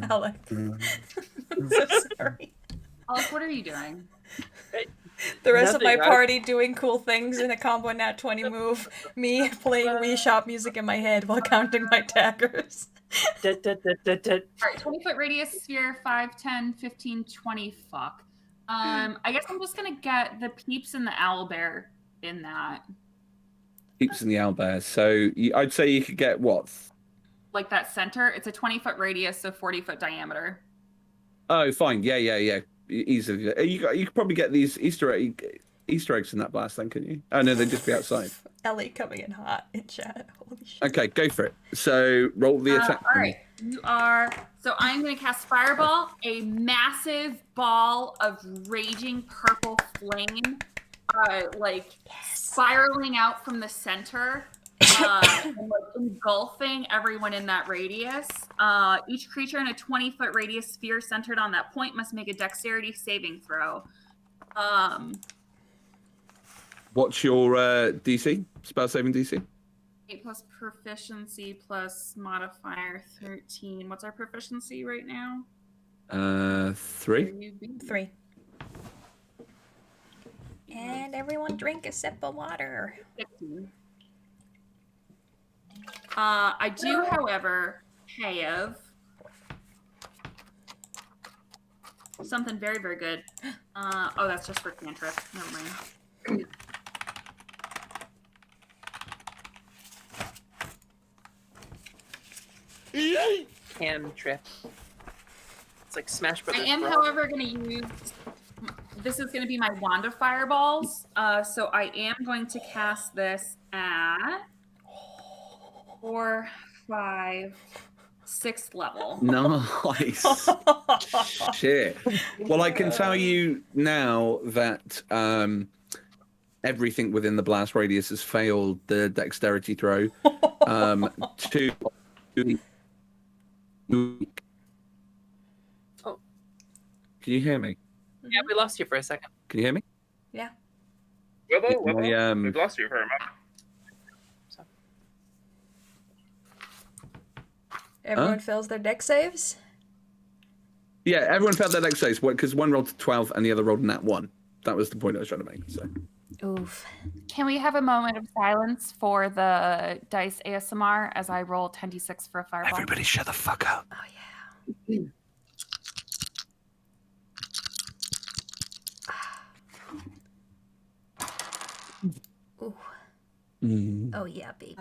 Alec. I'm so sorry. Alec, what are you doing? The rest of my Nothing, party doing cool things in a combo nat 20 move. Me playing Wii Shop music in my head while counting my daggers. All right, 20-foot radius sphere, 5, 10, 15, 20. Fuck. I guess I'm just gonna get the peeps and the owlbear in that. Peeps in the owlbear. So I'd say you could get what? Like that center. It's a 20-foot radius, so 40-foot diameter. Oh, fine. Yeah. Easily. You could probably get these Easter eggs in that blast, then, couldn't you? Oh no, they'd just be outside. Ellie coming in hot in chat. Holy shit. Okay, go for it. So roll the attack. All right, you are. So I'm going to cast Fireball, a massive ball of raging purple flame, spiraling out from the center, and engulfing everyone in that radius. Each creature in a 20-foot radius sphere centered on that point must make a Dexterity saving throw. What's your DC? Spell saving DC? 8 plus proficiency plus modifier 13. What's our proficiency right now? 3. 3. And everyone drink a sip of water. 15. I do, however, have something very, very good. Oh, that's just for cantrip. Never mind. Cantrip. It's like Smash I Brothers. am, however, going to use. This is going to be my wand of fireballs. So I am going to cast this at 4, 5, 6th level. Nice. Shit. Well, I can tell you now that everything within the blast radius has failed the dexterity throw. Oh. Can you hear me? Yeah, we lost you for a second. Can you hear me? Yeah. Wilbo, we've lost you for a moment. Everyone fills their deck saves? Yeah, everyone failed their dex saves because one rolled to 12 and the other rolled nat 1. That was the point I was trying to make. So. Oof. Can we have a moment of silence for the dice ASMR as I roll 10d6 for a fireball? Everybody shut the fuck up. Oh, yeah. Ooh. Oh, yeah, baby.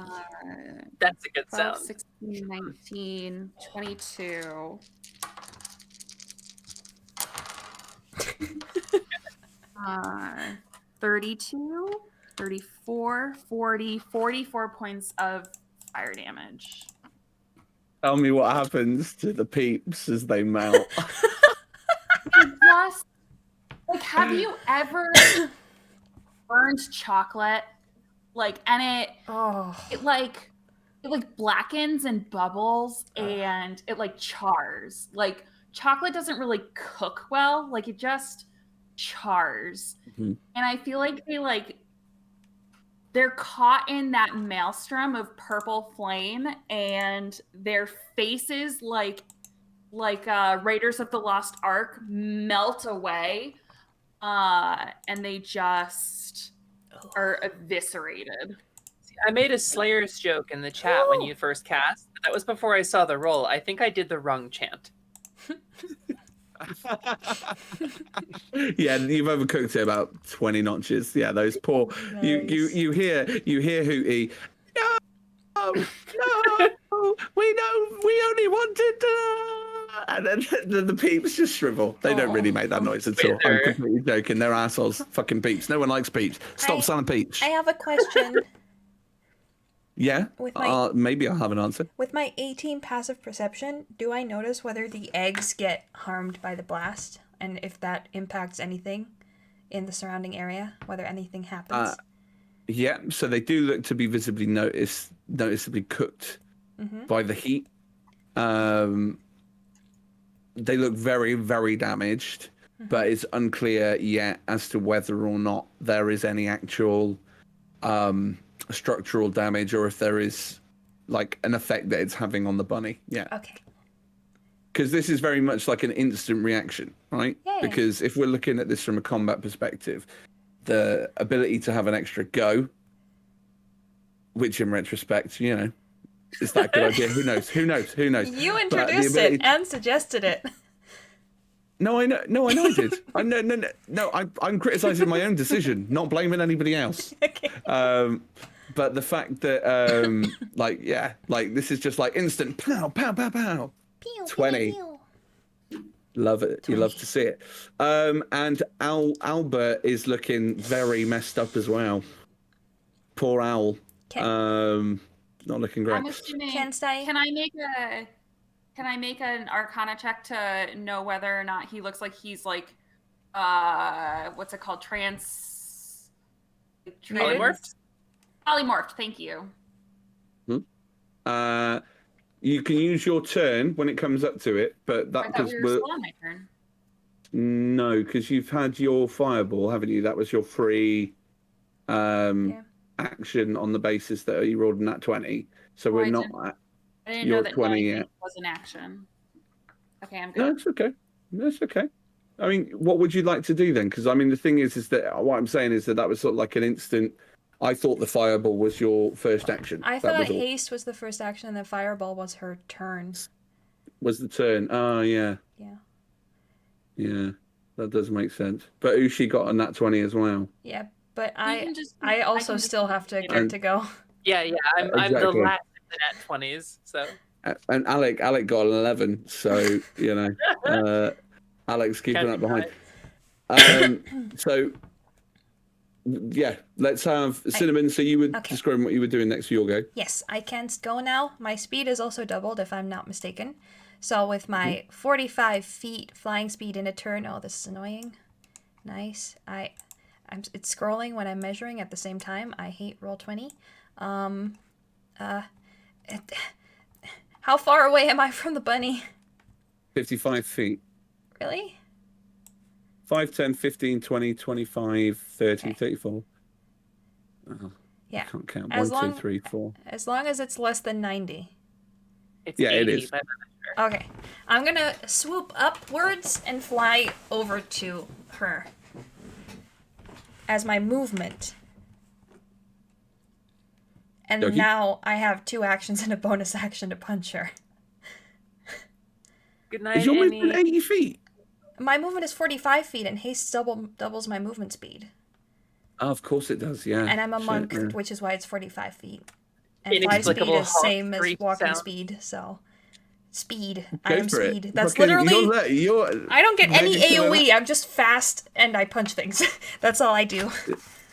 That's a good 12, sound. 16, 19, 22. uh, 32, 34, 40, 44 points of fire damage. Tell me what happens to the peeps as they melt. Just, like, have you ever burned chocolate? Like, and it blackens and bubbles and it like chars. Like, chocolate doesn't really cook well. Like, it just chars. Mm-hmm. And I feel like they're caught in that maelstrom of purple flame, and their faces, like Raiders of the Lost Ark, melt away, and they just are eviscerated. I made a Slayer's joke in the chat when you first cast. That was before I saw the roll. I think I did the wrong chant. Yeah, you've overcooked it about 20 notches. Yeah, those poor. Nice. You hear Hootie. No, we only wanted. And then the peeps just shrivel. They don't really make that noise at all. I'm completely joking. They're assholes. Fucking peeps. No one likes peeps. Stop selling peeps. I have a question. Yeah. With my- Maybe I'll have an answer. With my 18 passive perception, do I notice whether the eggs get harmed by the blast and if that impacts anything in the surrounding area, whether anything happens? Yeah. So they do look to be visibly noticeably cooked by the heat. They look very, very damaged, but it's unclear yet as to whether or not there is any actual structural damage or if there is like an effect that it's having on the bunny. Yeah. Okay. Because this is very much like an instant reaction, right? Yeah. Because if we're looking at this from a combat perspective, the ability to have an extra go, which in retrospect, you know, is that a good idea? Who knows? Who knows? Who knows? You But the introduced ability it and suggested it. No, I know. No, I know I did. I'm criticizing my own decision, not blaming anybody else. Okay. But the fact that, like this is just like instant pow, pow, pow, pow. 20. Love it. You love to see it. And Albert is looking very messed up as well. Poor Owl. Not looking great. I'm assuming. Can I make an Arcana check to know whether or not he looks like he's like, what's it called? Polymorphed? Polymorphed. Thank you. You can use your turn when it comes up to it, but that I thought because we were still on my turn. No, because you've had your fireball, haven't you? That was your free action on the basis that you rolled a nat 20. So we're not at I didn't your know that 20 knowing yet. was an action. Okay, I'm good. No, it's okay. That's okay. I mean, what would you like to do then? Because I mean, the thing is that what I'm saying is that was sort of like an instant. I thought the fireball was your first action. I That thought was all. haste was the first action, and then fireball was her turn. Was the turn? Oh yeah. Yeah. Yeah, that does make sense. But Ushi got a nat 20 as well. Yeah, but can just- I also can just still have to get And- to go. Yeah, I'm the Exactly. last of the nat 20s, so. And Alec got an 11, so you know, Alec's keeping up behind. So yeah, let's have Cinnamon. So you would describe what you were doing next for your go. Yes, I can go now. My speed is also doubled, if I'm not mistaken. So with my 45 feet flying speed in a turn, oh, this is annoying. Nice. It's scrolling when I'm measuring at the same time. I hate Roll20. How far away am I from the bunny? 55 feet. Really? 5, 10, 15, 20, 25, 30, 34. Yeah. Can't count. As 1, long- 2, 3, 4. As long as it's less than 90. It's Yeah, it 80 is. by Okay. I'm gonna swoop upwards and fly over to her as my movement. And Okey. now I have 2 actions and a bonus action to punch her. Good night, Is your Annie. movement 80 feet? My movement is 45 feet, and haste doubles my movement speed. Oh, of course it does. Yeah. And I'm a Shit, monk, yeah. which is why it's 45 feet. And fly speed Inexplicable is same as screech walking sound. speed, so speed. Go I am for it. speed. That's Fucking- literally. you're I don't get any ready to- AoE. I'm just fast and I punch things. That's all I do.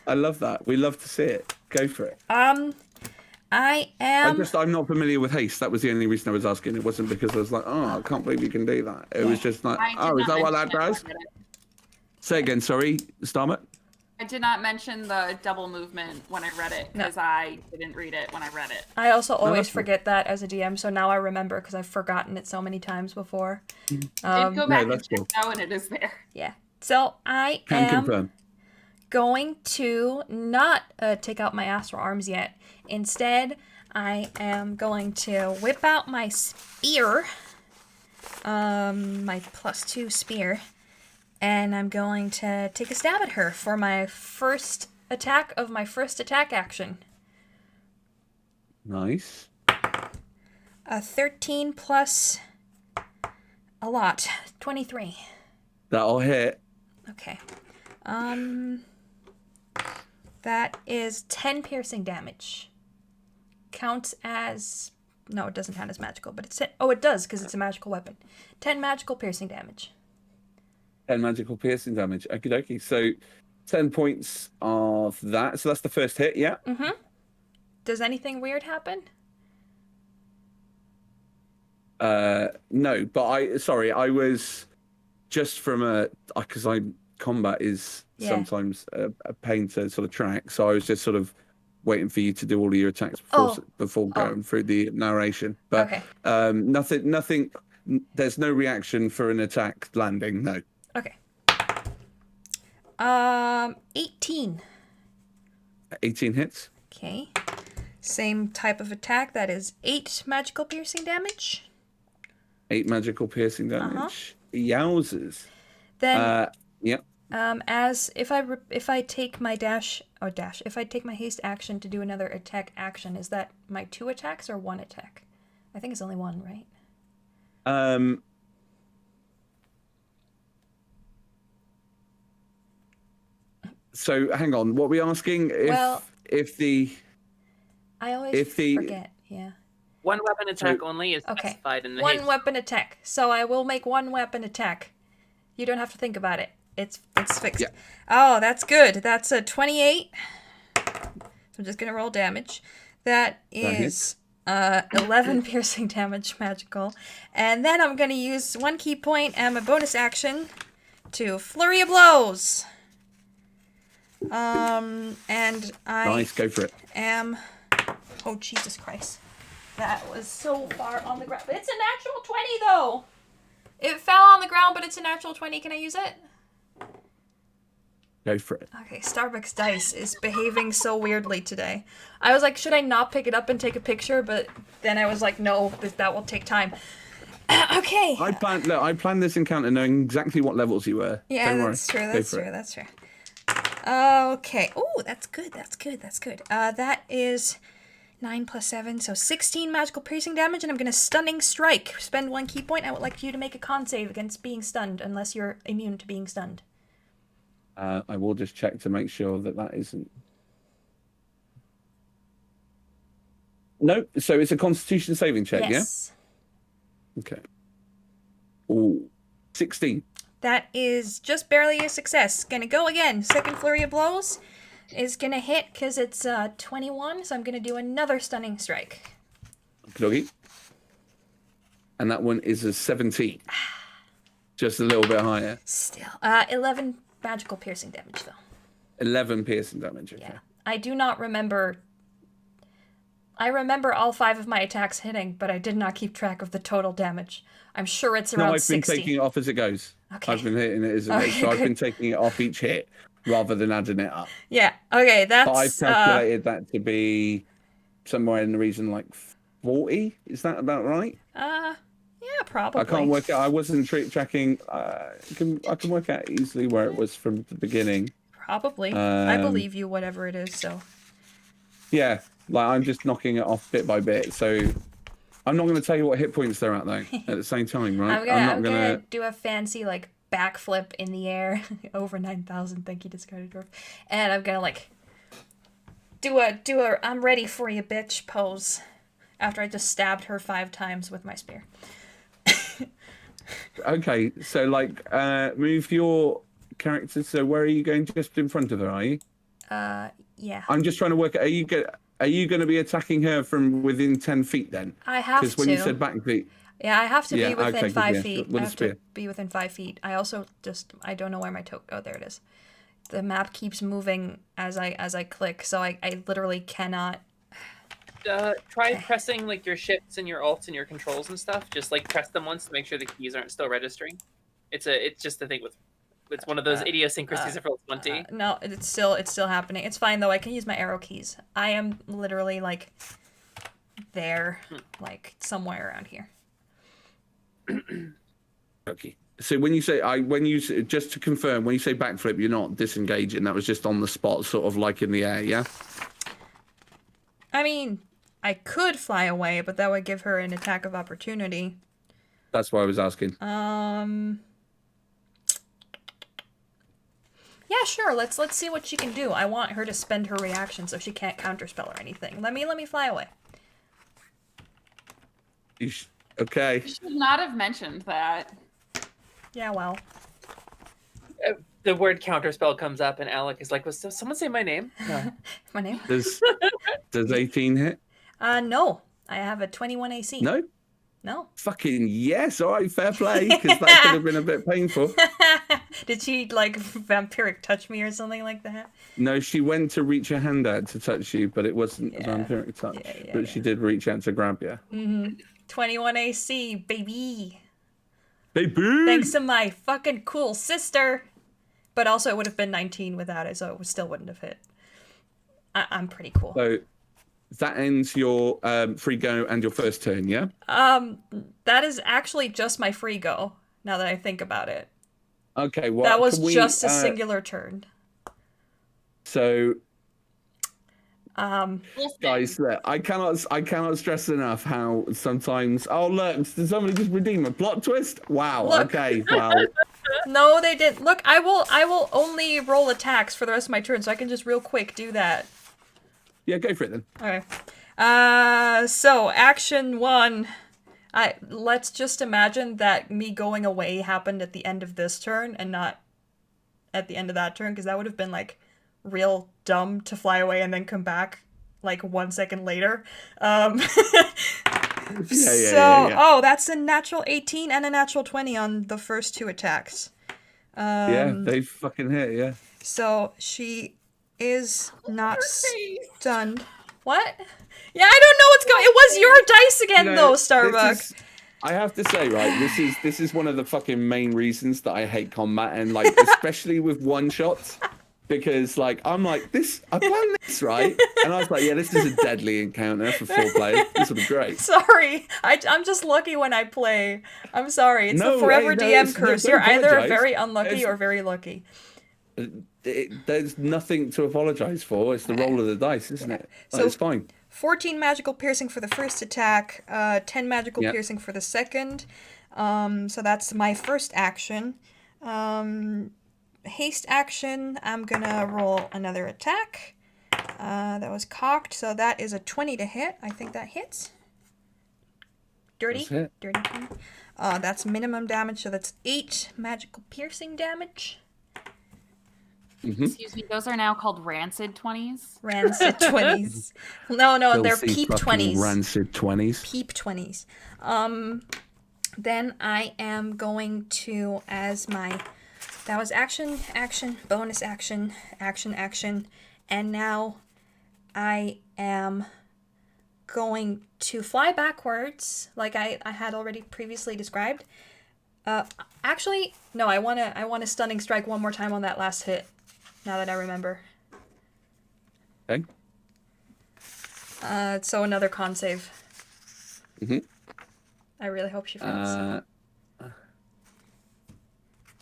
I love that. We love to see it. Go for it. I am. I'm not familiar with haste. That was the only reason I was asking. It wasn't because I was like, oh, I can't believe you can do that. It was just like, I did oh, is not that what that mention it does? when I read it. Say again, sorry, Starmut. I did not mention the double movement when I read it because I didn't read it when I read it. I also always that's cool. forget that as a DM, so now I remember because I've forgotten it so many times before. I did go back that's and check now, and it is there. Yeah. So I Can am confirm. going to not take out my astral arms yet. Instead, I am going to whip out my spear, my +2 spear, and I'm going to take a stab at her for my first attack of my first attack action. Nice. 13 plus a lot, 23. That'll hit. Okay. That is 10 piercing damage. Counts as... No, it doesn't count as magical, but it's... Oh, it does, because it's a magical weapon. 10 magical piercing damage. 10 magical piercing damage. Okie dokie. So 10 points of that. So that's the first hit, yeah? Mm-hmm. Does anything weird happen? No, but I was just from because combat is sometimes a pain to sort of track. So I was just sort of waiting for you to do all of your attacks before going through the narration. But nothing. There's no reaction for an attack landing. No. Okay. 18. 18 hits. Okay. Same type of attack. That is 8 magical piercing damage. 8 magical piercing damage. Yowzers. Then yeah. As if I take my if I take my haste action to do another attack action, is that my 2 attacks or 1 attack? I think it's only 1, right? So hang on, what are we asking? If the I always forget. Yeah. 1 weapon attack only is Okay. specified in the 1 haste. weapon attack. So I will make 1 weapon attack. You don't have to think about it. It's fixed. Yeah. Oh, that's good. That's a 28. So I'm just gonna roll damage. That is 11 piercing damage, magical. And then I'm gonna use 1 key point and my bonus action to flurry of blows. And I nice, go for it. Oh, Jesus Christ. That was so far on the ground. But it's a natural 20, though. It fell on the ground, but it's a natural 20. Can I use it? Go for it. Okay, Starbucks Dice is behaving so weirdly today. I was like, should I not pick it up and take a picture? But then I was like, no, that will take time. Okay. I planned this encounter knowing exactly what levels you were. Yeah, Don't that's worry. true. Go That's for true. it. That's true. Okay. Oh, that's good. That's good. That's good. That is 9 plus 7, so 16 magical piercing damage, and I'm gonna stunning strike. Spend 1 key point. I would like you to make a con save against being stunned, unless you're immune to being stunned. I will just check to make sure that isn't. No, so it's a Constitution saving check, Yes. yeah? Okay. Ooh, 16. That is just barely a success. Gonna go again. Second flurry of blows is gonna hit because it's 21, so I'm gonna do another stunning strike. Okay. And that one is a 17. Just a little bit higher. Still. 11 magical piercing damage, though. 11 piercing damage, okay. Yeah. I do not remember. I remember all 5 of my attacks hitting, but I did not keep track of the total damage. I'm sure it's around 60. No, I've been taking it off as it goes. Okay. I've been hitting it as it goes, so I've been taking it off each hit rather than adding it up. Yeah, okay, that's... But I've calculated that to be somewhere in the region like 40. Is that about right? Yeah, probably. I can't work out. I wasn't tracking. I can work out easily where it was from the beginning. Probably. I believe you, whatever it is, so... Yeah, like I'm just knocking it off bit by bit, so... I'm not going to tell you what hit points they're at, though, at the same time, right? I'm gonna do a fancy, like, backflip in the air over 9,000. Thank you, Discarded Dwarf. And I'm gonna, like, do a I'm ready for you, bitch pose after I just stabbed her 5 times with my spear. Okay, so, like, move your character. So where are you going? Just in front of her, are you? Yeah. I'm just trying to work. Are you going to be attacking her from within 10 feet then? I have to. Because when you said back feet. Yeah, I have to be within 5 feet. With I a have spear. to be within 5 feet. I also I don't know where my oh, there it is. The map keeps moving as I click, so I literally cannot. Try pressing like your shifts and your alts and your controls and stuff. Just like press them once to make sure the keys aren't still registering. It's just a thing with. It's one of those idiosyncrasies of Roll20. No, it's still happening. It's fine though. I can use my arrow keys. I am literally like there, like somewhere around here. Okay. So when you say just to confirm, when you say backflip, you're not disengaging. That was just on the spot, sort of like in the air, yeah. I mean, I could fly away, but that would give her an attack of opportunity. That's why I was asking. Yeah, sure. Let's see what she can do. I want her to spend her reaction so she can't counterspell or anything. Let me fly away. Okay. You should not have mentioned that. Yeah, well. The word counterspell comes up, and Alec is like, "Was someone say my name?" No. My name? Does 18 hit? No. I have a 21 AC. No. No. Fucking yes! All right, fair play, because that could have been a bit painful. Did she like vampiric touch me or something like that? No, she went to reach her hand out to touch you, but it wasn't a vampiric touch. But she did reach out to grab you. 21 AC, baby. Baby. Thanks to my fucking cool sister. But also, it would have been 19 without it, so it still wouldn't have hit. I'm pretty cool. So that ends your free go and your first turn, yeah? That is actually just my free go, now that I think about it. Okay, well, that was can we, just a singular turn. So, Listen. guys, look, I cannot stress enough how sometimes. Oh look, did somebody just redeem a plot twist? Wow. Look. Okay. Well. No, they didn't. Look, I will only roll attacks for the rest of my turn, so I can just real quick do that. Yeah, go for it then. Okay. So action 1. Let's just imagine that me going away happened at the end of this turn and not at the end of that turn, because that would have been like real dumb to fly away and then come back like 1 second later. Yeah. Oh, that's a natural 18 and a natural 20 on the first 2 attacks. Yeah, they fucking hit. Yeah. So she is not stunned. What? Yeah, I don't know what's going. It was your dice again, though, Starbuck. I have to say, right, this is one of the fucking main reasons that I hate combat, and like especially with one shots, because like I'm like this, I planned this right, and I was like, yeah, this is a deadly encounter for 4 players. This will be great. Sorry, I'm just lucky when I play. I'm sorry, it's the forever DM curse. You're either very unlucky or very lucky. There's nothing to apologize for. It's the roll of the dice, isn't it? So it's fine. 14 magical piercing for the first attack, 10 magical piercing for the second. So that's my first action. Haste action, I'm gonna roll another attack. That was cocked, so that is a 20 to hit. I think that hits. Dirty. Dirty 20. That's minimum damage, so that's 8 magical piercing damage. Excuse me, those are now called rancid 20s? Rancid 20s. No, they're peep 20s. Rancid 20s. Peep 20s. Then I am going to, as my, that was action, bonus action, and now I am going to fly backwards, like I had already previously described. Actually, no, I want to stunning strike one more time on that last hit. Now that I remember. Okay. So another con save. Mhm. I really hope she fails.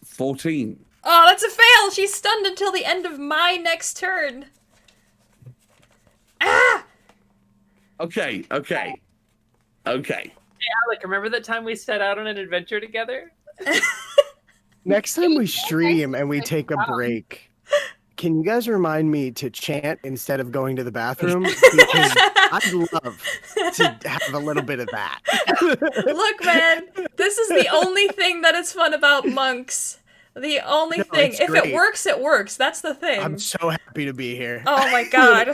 14. Oh, that's a fail! She's stunned until the end of my next turn. Ah! Okay. Hey, Alec, remember that time we set out on an adventure together? Next time we stream and we take a break, can you guys remind me to chant instead of going to the bathroom? Because I'd love to have a little bit of that. Look, man, this is the only thing that is fun about monks. The only thing. If great. It works. That's the thing. I'm so happy to be here. Oh my god.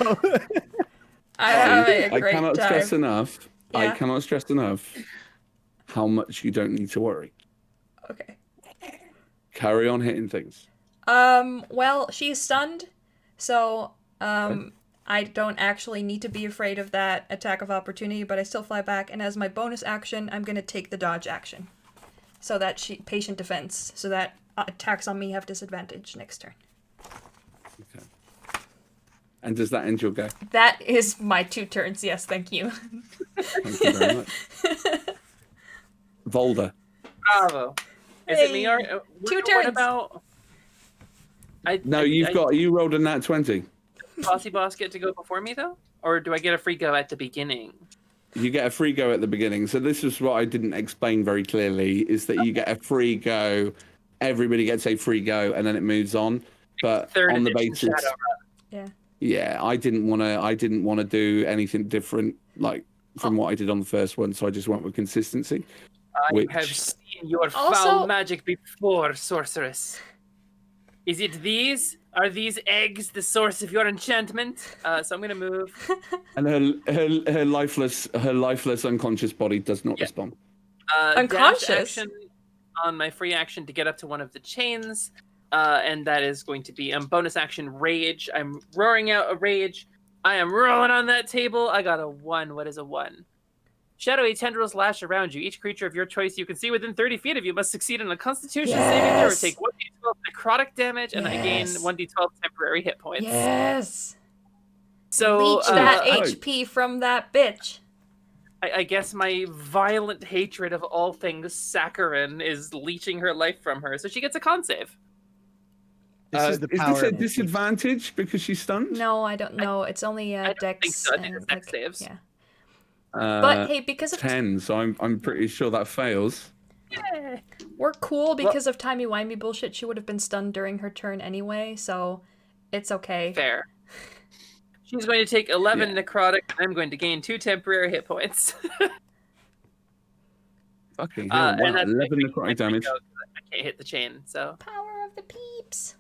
I cannot stress enough. Yeah. I cannot stress enough how much you don't need to worry. Okay. Carry on hitting things. Well, she's stunned, so, I don't actually need to be afraid of that attack of opportunity, but I still fly back, and as my bonus action, I'm gonna take the dodge action. So that patient defense, so that attacks on me have disadvantage next turn. Okay. And does that end your go? That is my 2 turns, yes, thank you. Thank you very much. Volda. Bravo. Is it me or 2 turns? What about... You rolled a nat 20. Bossy Boss get to go before me, though? Or do I get a free go at the beginning? You get a free go at the beginning. So this is what I didn't explain very clearly, is that you get a free go, everybody gets a free go, and then it moves on. But on the basis... Yeah, I didn't want to do anything different, like, from what I did on the first one, so I just went with consistency. I have seen your foul magic before, sorceress. Is it these? Are these eggs the source of your enchantment? So I'm gonna move. And her lifeless unconscious body does not respond. Unconscious? Dash action on my free action to get up to one of the chains, and that is going to be bonus action rage. I'm roaring out a rage. I am rolling on that table. I got a 1. What is a 1? Shadowy tendrils lash around you. Each creature of your choice you can see within 30 feet of you must succeed on a Constitution saving throw or take 1d12 necrotic damage, and I gain 1d12 temporary hit points. Yes. So Leech that HP from that bitch. I guess my violent hatred of all things saccharine is leeching her life from her, so she gets a con save. Is this a disadvantage because she's stunned? No, I don't know. It's only I don't Dex. think so. I think it's and, Dex saves. Yeah. But hey, because of 10, so I'm pretty sure that fails. Yeah. We're cool because of timey-wimey bullshit. She would have been stunned during her turn anyway, so it's okay. Fair. She's going to take 11 necrotic, and I'm going to gain 2 temporary hit points. Fucking hell, wow, and that's 11 necrotic damage. I can't hit the chain, so. Power of the peeps.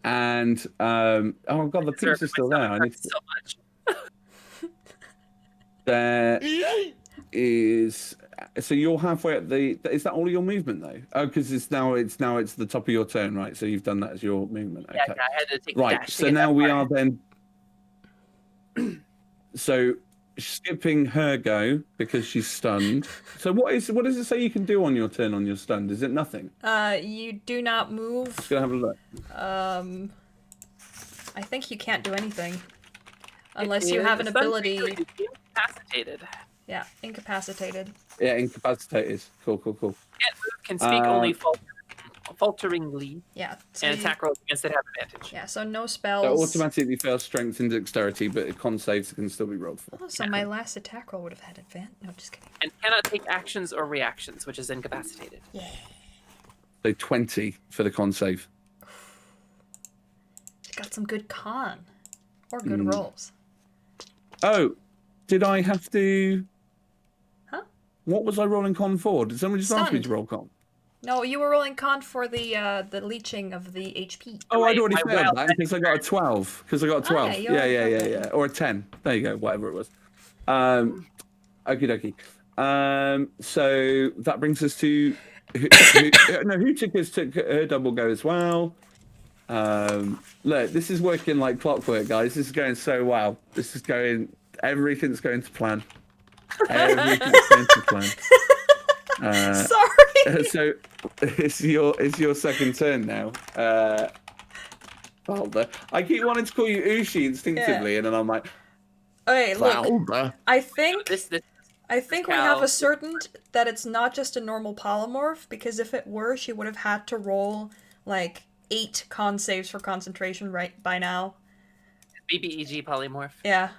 And, oh god, the peeps are still there. I need to... so much. There is... So you're halfway at the... Is that all your movement, though? Oh, because it's now the top of your turn, right? So you've done that as your movement. Okay. Yeah, I had to take Right, dash to so get now that we far. are then... So skipping her go because she's stunned. So what does it say you can do on your turn on your stunned? Is it nothing? You do not move. Just gonna have a look. I think you can't do anything. Unless you have an ability. Incapacitated. Yeah, incapacitated. Yeah, incapacitated. Cool. Can't move, can speak only falteringly. Yeah. And attack rolls against it have advantage. Yeah, so no spells. So automatically fails strength and dexterity, but con saves can still be rolled for. Oh, so my last attack roll would have had advantage. No, just kidding. And cannot take actions or reactions, which is incapacitated. Yeah. So 20 for the con save. Got some good con. Or good rolls. Oh, did I have to... Huh? What was I rolling con for? Did someone just ask me to roll con? No, you were rolling con for the leeching of the HP. Oh, I'd already failed that because I got a 12. Because I got a 12. Yeah. Or a 10. There you go, whatever it was. Okie dokie. So that brings us to... who took her double go as well? Look, this is working like clockwork, guys. This is going so well. Everything's going to plan. Everything's going to plan. Sorry. So it's your second turn now. Valda. I keep wanting to call you Ushi instinctively, and then I'm like, okay, look. Valda. I think we cow. have ascertained that it's not just a normal polymorph, because if it were, she would have had to roll like 8 con saves for concentration right by now. BBEG polymorph. Yeah.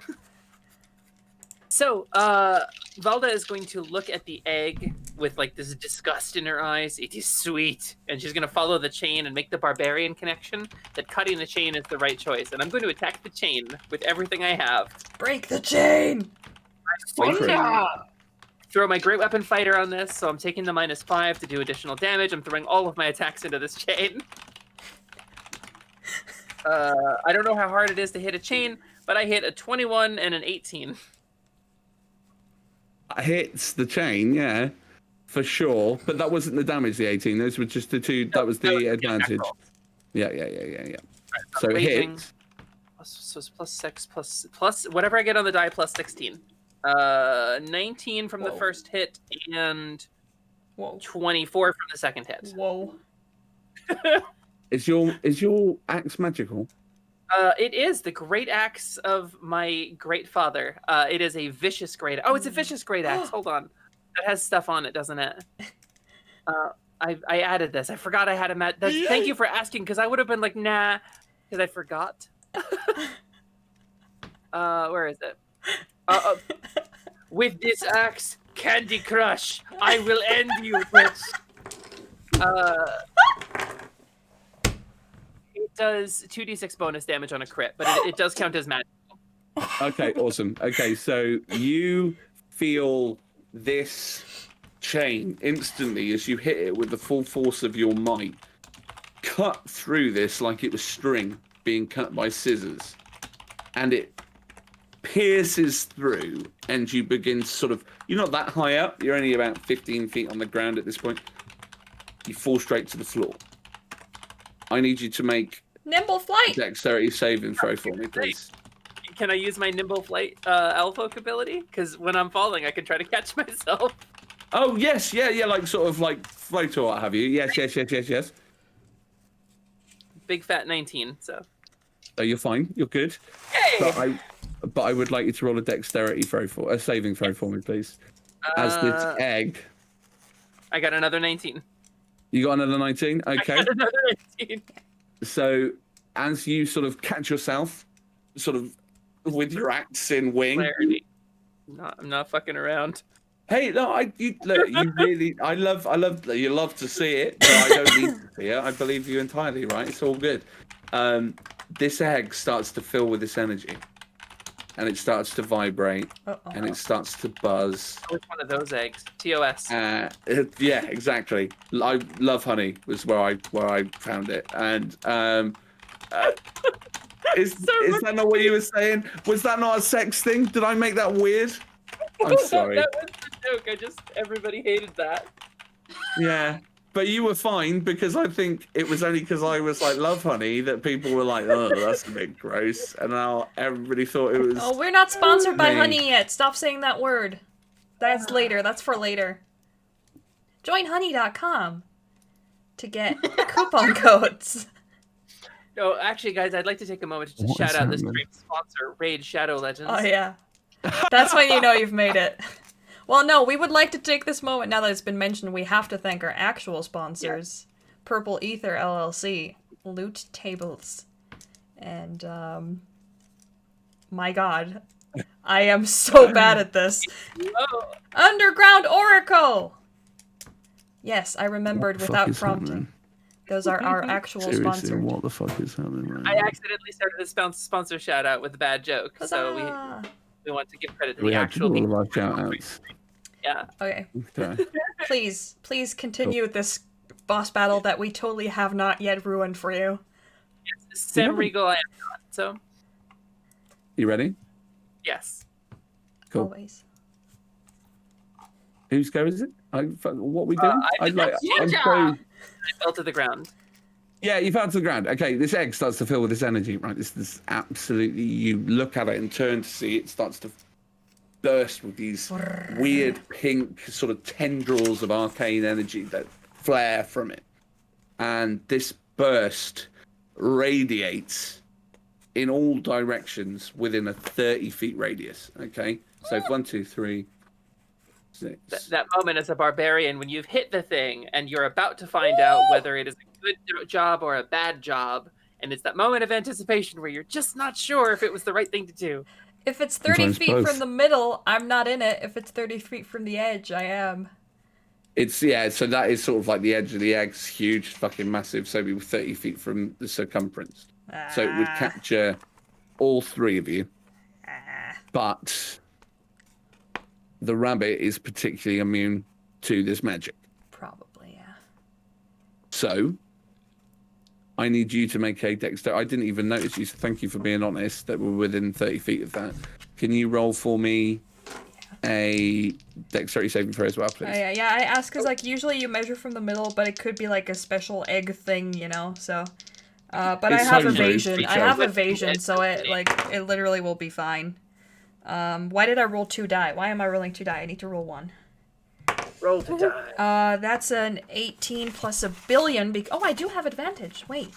So, Valda is going to look at the egg with like this disgust in her eyes. It is sweet. And she's going to follow the chain and make the barbarian connection that cutting the chain is the right choice. And I'm going to attack the chain with everything I have. Break the chain! Throw my great weapon fighter on this, so I'm taking the -5 to do additional damage. I'm throwing all of my attacks into this chain. I don't know how hard it is to hit a chain, but I hit a 21 and an 18. Hits the chain, yeah, for sure. But that wasn't the damage, the 18. Those were just the two. That was the advantage. Yeah. Right, So it raging. hits. So it's +6 plus whatever I get on the die plus 16. 19 from the first hit and 24 from the second hit. Whoa. Is your axe magical? It is the great axe of my great father. It is a vicious great. Oh, it's a vicious great axe. Hold on, that has stuff on it, doesn't it? I added this. I forgot I had a Thank you for asking, because I would have been like, nah, because I forgot. Where is it? With this axe, Candy Crush, I will end you, bitch. It does 2d6 bonus damage on a crit, but it does count as magic. Okay, awesome. Okay, so you feel this chain instantly as you hit it with the full force of your might, cut through this like it was string being cut by scissors, and it pierces through, and you begin sort of, you're not that high up, you're only about 15 feet on the ground at this point. You fall straight to the floor. I need you to make nimble flight dexterity saving throw for me, please. Can I use my nimble flight Elfolk ability? Because when I'm falling, I can try to catch myself. Oh yes, yeah, like sort of like float or what have you. Yes. Big fat 19. So you're fine. You're good. Hey! So but I would like you to roll a dexterity a saving throw for me, please. As this egg. I got another 19. You got another 19? Okay. I got another 19. So, as you sort of catch yourself, sort of with your axe in wing. Clarity. I'm not fucking around. Hey, no, you really, I love, you love to see it, but I don't need to see it. I believe you entirely, right? It's all good. This egg starts to fill with this energy, and it starts to vibrate, and it starts to buzz. Which one of those eggs? TOS. Yeah, exactly. I love honey was where I found it, and is that not what you were saying? Was that not a sex thing? Did I make that weird? I'm sorry. That was the joke. Everybody hated that. Yeah, but you were fine because I think it was only because I was like love honey that people were like, oh, that's a bit gross, and now everybody thought it was. Oh, we're not sponsored by honey yet. Stop saying that word. That's later. That's for later. Joinhoney.com to get coupon codes. No, actually, guys, I'd like to take a moment to shout out this stream sponsor, Raid Shadow Legends. Oh, yeah. That's when you know you've made it. Well, no, we would like to take this moment, now that it's been mentioned, we have to thank our actual sponsors. Yeah. Purple Ether LLC, Loot Tables, and, my god, I am so bad at this. Whoa. Underground Oracle! Yes, I remembered without prompting. Those are our actual sponsors. What the fuck is happening right I accidentally started a sponsor shout out with a bad joke, so we want to give credit to the actual people. Yeah. Okay. Please continue this boss battle that we totally have not yet ruined for you. Yes, Sam Regal, I am not. So. You ready? Yes. Cool. Always. Whose go is it? What are we doing? I fell to the ground. Yeah, you fell to the ground. Okay, this egg starts to fill with this energy, right? This is absolutely, you look at it and turn to see it starts to burst with these weird pink sort of tendrils of arcane energy that flare from it. And this burst radiates in all directions within a 30 feet radius, okay? So 1, 2, 3, 6. That moment as a barbarian when you've hit the thing and you're about to find out whether it is a good job or a bad job, and it's that moment of anticipation where you're just not sure if it was the right thing to do. If it's 30 feet from the middle, I'm not in it. If it's 30 feet from the edge, I am. So that is sort of like the edge of the egg's huge, fucking massive, so we were 30 feet from the circumference. So it would capture all three of you. But the rabbit is particularly immune to this magic. Probably, yeah. So I need you to make a dexterity. I didn't even notice you, so thank you for being honest that we're within 30 feet of that. Can you roll for me a dexterity saving throw as well, please? Yeah, I ask because, like, usually you measure from the middle, but it could be, like, a special egg thing, you know, so... but I have evasion. I have evasion, so it literally will be fine. Why did I roll 2 die? Why am I rolling 2 die? I need to roll 1. Roll 2 die. That's an 18 plus a billion. Oh, I do have advantage. Wait.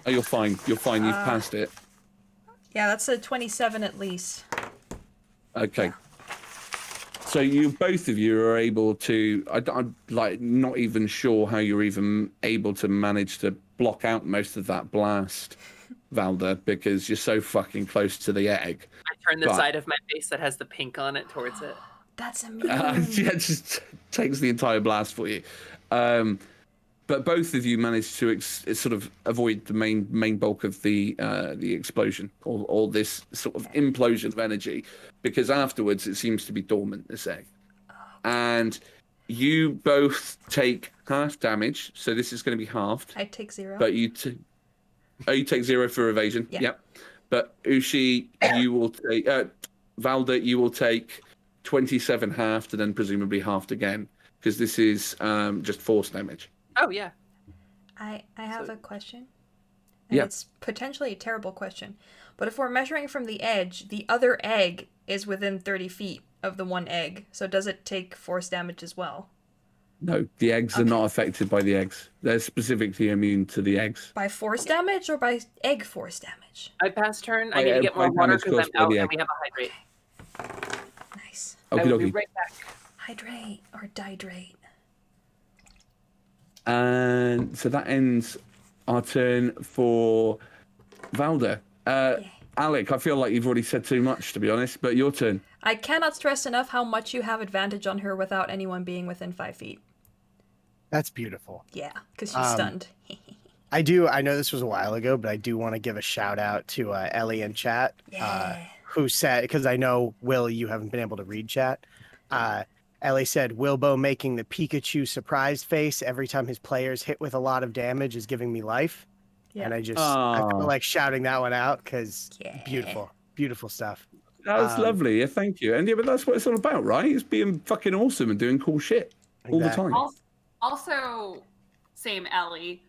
Oh, you're fine. You're fine. You've passed it. Yeah, that's a 27 at least. Okay. So both of you are able to. I'm like not even sure how you're even able to manage to block out most of that blast, Valda, because you're so fucking close to the egg. I turn the side of my face that has the pink on it towards it. That's amazing. Yeah, it just takes the entire blast for you. But both of you managed to sort of avoid the main bulk of the explosion or this sort of implosion of energy, because afterwards it seems to be dormant, this egg. And you both take half damage, so this is going to be halved. I take 0. But you take 0 for evasion. Yeah. Yep. But Ushi, you will take Valda, you will take 27 halved and then presumably halved again, because this is just force damage. Oh yeah. I have a question. And it's potentially a terrible question. But if we're measuring from the edge, the other egg is within 30 feet of the one egg. So does it take force damage as well? No, the eggs are not affected by the eggs. They're specifically immune to the eggs. By force damage or by egg force damage? I pass turn. I By need to egg- get more by water damage because I'm caused by out the and egg. we have a hydrate. Nice. I will be Okie dokie. right back. Hydrate or dihydrate. And so that ends our turn for Valda. Alec, I feel like you've already said too much, to be honest, but your turn. I cannot stress enough how much you have advantage on her without anyone being within 5 feet. That's beautiful. Yeah, because she's stunned. I know this was a while ago, but I do want to give a shout out to Ellie in chat, who said, because I know, Will, you haven't been able to read chat. Ellie said, Wilbo making the Pikachu surprise face every time his players hit with a lot of damage is giving me life. Yeah. And I feel like shouting that one out because beautiful stuff. That was lovely. Yeah, thank you. And yeah, but that's what it's all about, right? It's being fucking awesome and doing cool shit all the time. Also, same Ellie.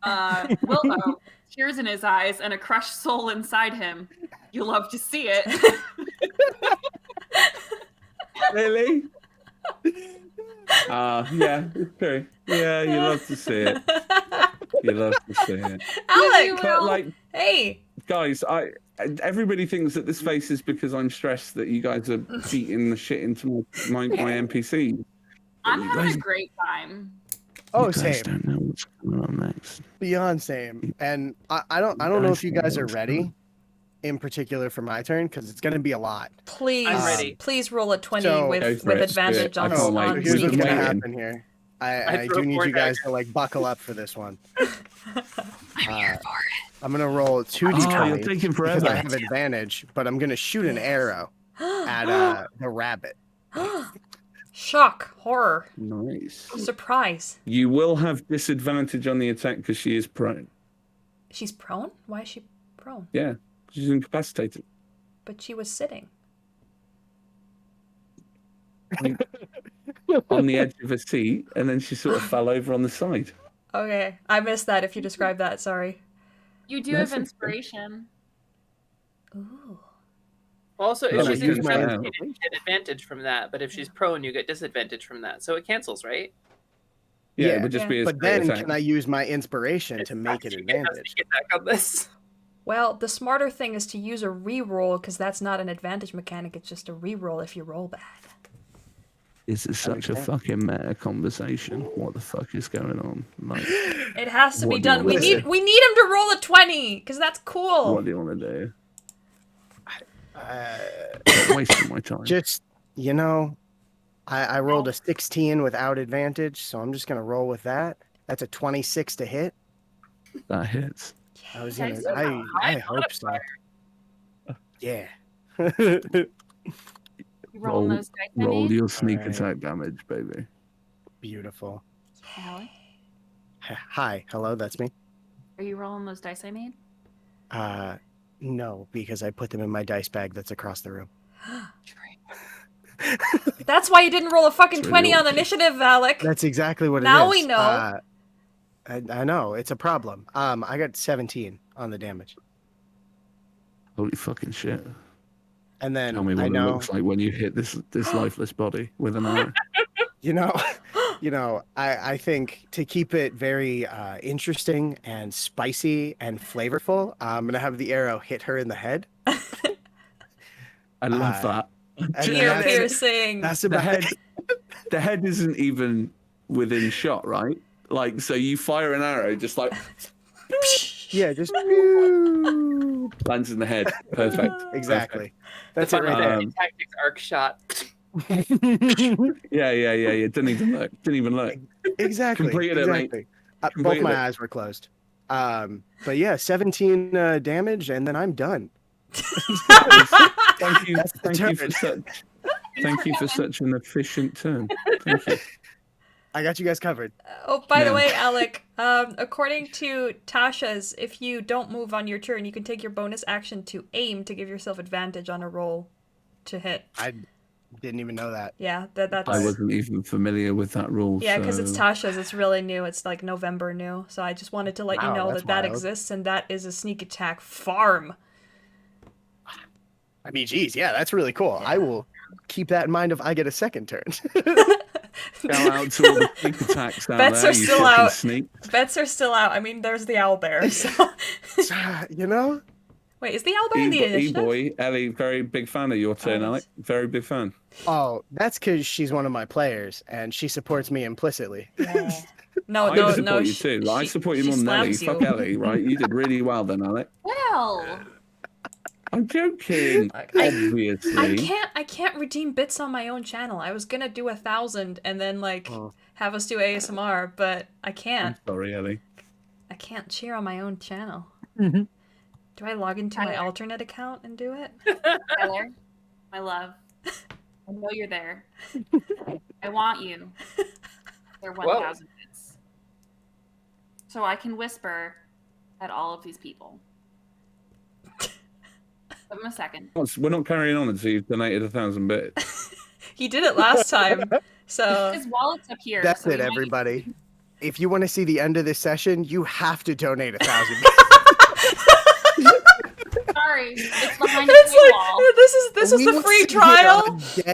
Wilbo, tears in his eyes and a crushed soul inside him. You love to see it. Really? Yeah, it's true. Yeah, you love to see it. You love to see it. Alec! But, like, hey! Guys, everybody thinks that this face is because I'm stressed that you guys are beating the shit into my NPC. I'm having a great time. Oh, you guys same. don't know what's going on next. Beyond same. And I don't know if you guys are ready, in particular for my turn, because it's going to be a lot. Please, please roll a 20 So- with advantage on Here's sneak what's gonna attack. happen here. I do need you guys to like buckle up for this one. I'm gonna roll 2d20 you're taking because forever. I have advantage, but I'm gonna shoot an arrow at the rabbit. Shock, horror, Nice. surprise. You will have disadvantage on the attack because she is prone. She's prone? Why is she prone? Yeah, she's incapacitated. But she was sitting. On the edge of a seat, and then she sort of fell over on the side. Okay, I missed that if you described that, sorry. You do That's have okay. inspiration. Ooh. Also, No, if but she's use my incapacitated, you get advantage from that. But if she's prone, you get disadvantage from that. So it cancels, right? Yeah, it would just be a But straight then, attack. can I use my inspiration to make it advantage? Get back on this. Well, the smarter thing is to use a reroll, because that's not an advantage mechanic, it's just a reroll if you roll bad. This is such a fucking meta conversation. What the fuck is going on? Like, It has to be What do you done. wanna We do? need him to roll a 20, because that's cool. what do you want to do? Wasting my time. Just, I rolled a 16 without advantage, so I'm just gonna roll with that. That's a 26 to hit. That hits. I was Nice. gonna. I hope so. Yeah. You rolling those dice I roll need? your sneak Alright. attack damage, baby. Beautiful. Allie, Hi. Hello. That's me. are you rolling those dice I made? No, because I put them in my dice bag that's across the room. That's why you didn't roll a fucking It's 20 really on the initiative, Alec. That's exactly what it is. Now we know. I know it's a problem. I got 17 on the damage, Holy fucking shit. and then Tell me what I it know. looks like when you hit this lifeless body with an arrow. I think to keep it very interesting and spicy and flavorful, I'm gonna have the arrow hit her in the head. I love that. And then Ear that's- piercing. That's The about head, the head isn't even within shot, right? Like, so you fire an arrow, just like yeah, just lands in the head. Perfect. exactly. That's That's it right there. Tactics arc shot. Yeah. Didn't even look. Exactly. Completed it, mate. exactly. Both Completed my it. eyes were closed. But yeah, 17 damage, and then I'm done. Thank you. That's the Thank you for such an efficient turn. Thank you. I got you guys covered. Oh, by the Yeah. way, Alec, according to Tasha's, if you don't move on your turn, you can take your bonus action to aim to give yourself advantage on a roll to hit. I didn't even know that. Yeah, that's... I wasn't even familiar with that rule. Yeah, because it's so- Tasha's. It's really new. It's like November new. So I just wanted to let you Wow, know that's that wild. exists, and that is a sneak attack farm. I mean, geez, yeah, that's really cool. I will keep that in mind if I get a second turn. Shout out to all the sneak attacks out Bets there. are You still fucking out. sneak. Bets are still out. I mean, there's the owlbear. So. You know? Wait, is the owlbear in the initiative? E-boy, Ellie, very big fan of your turn, Alec. Very big fan. Oh, that's because she's one of my players, and she supports me implicitly. I support you too. I support you more than Ellie. slams you. Fuck Ellie, right? You did really well then, Alec. Well, I'm joking. Obviously. I can't redeem bits on my own channel. I was gonna do 1,000 and then have us do ASMR, but I can't. I'm sorry, Ellie. I can't cheer on my own channel. Mm-hmm. Do I log into my alternate account and do it? Tyler, my love, I know you're there. I want you. They're 1,000 bits. So I can whisper at all of these people. Give them a second. We're not carrying on until you've donated 1,000 bits. He did it last time, so His wallet's up here. That's so it, we might- everybody. If you want to see the end of this session, you have to donate 1,000. Sorry, it's behind It's the paywall. like this was the free trial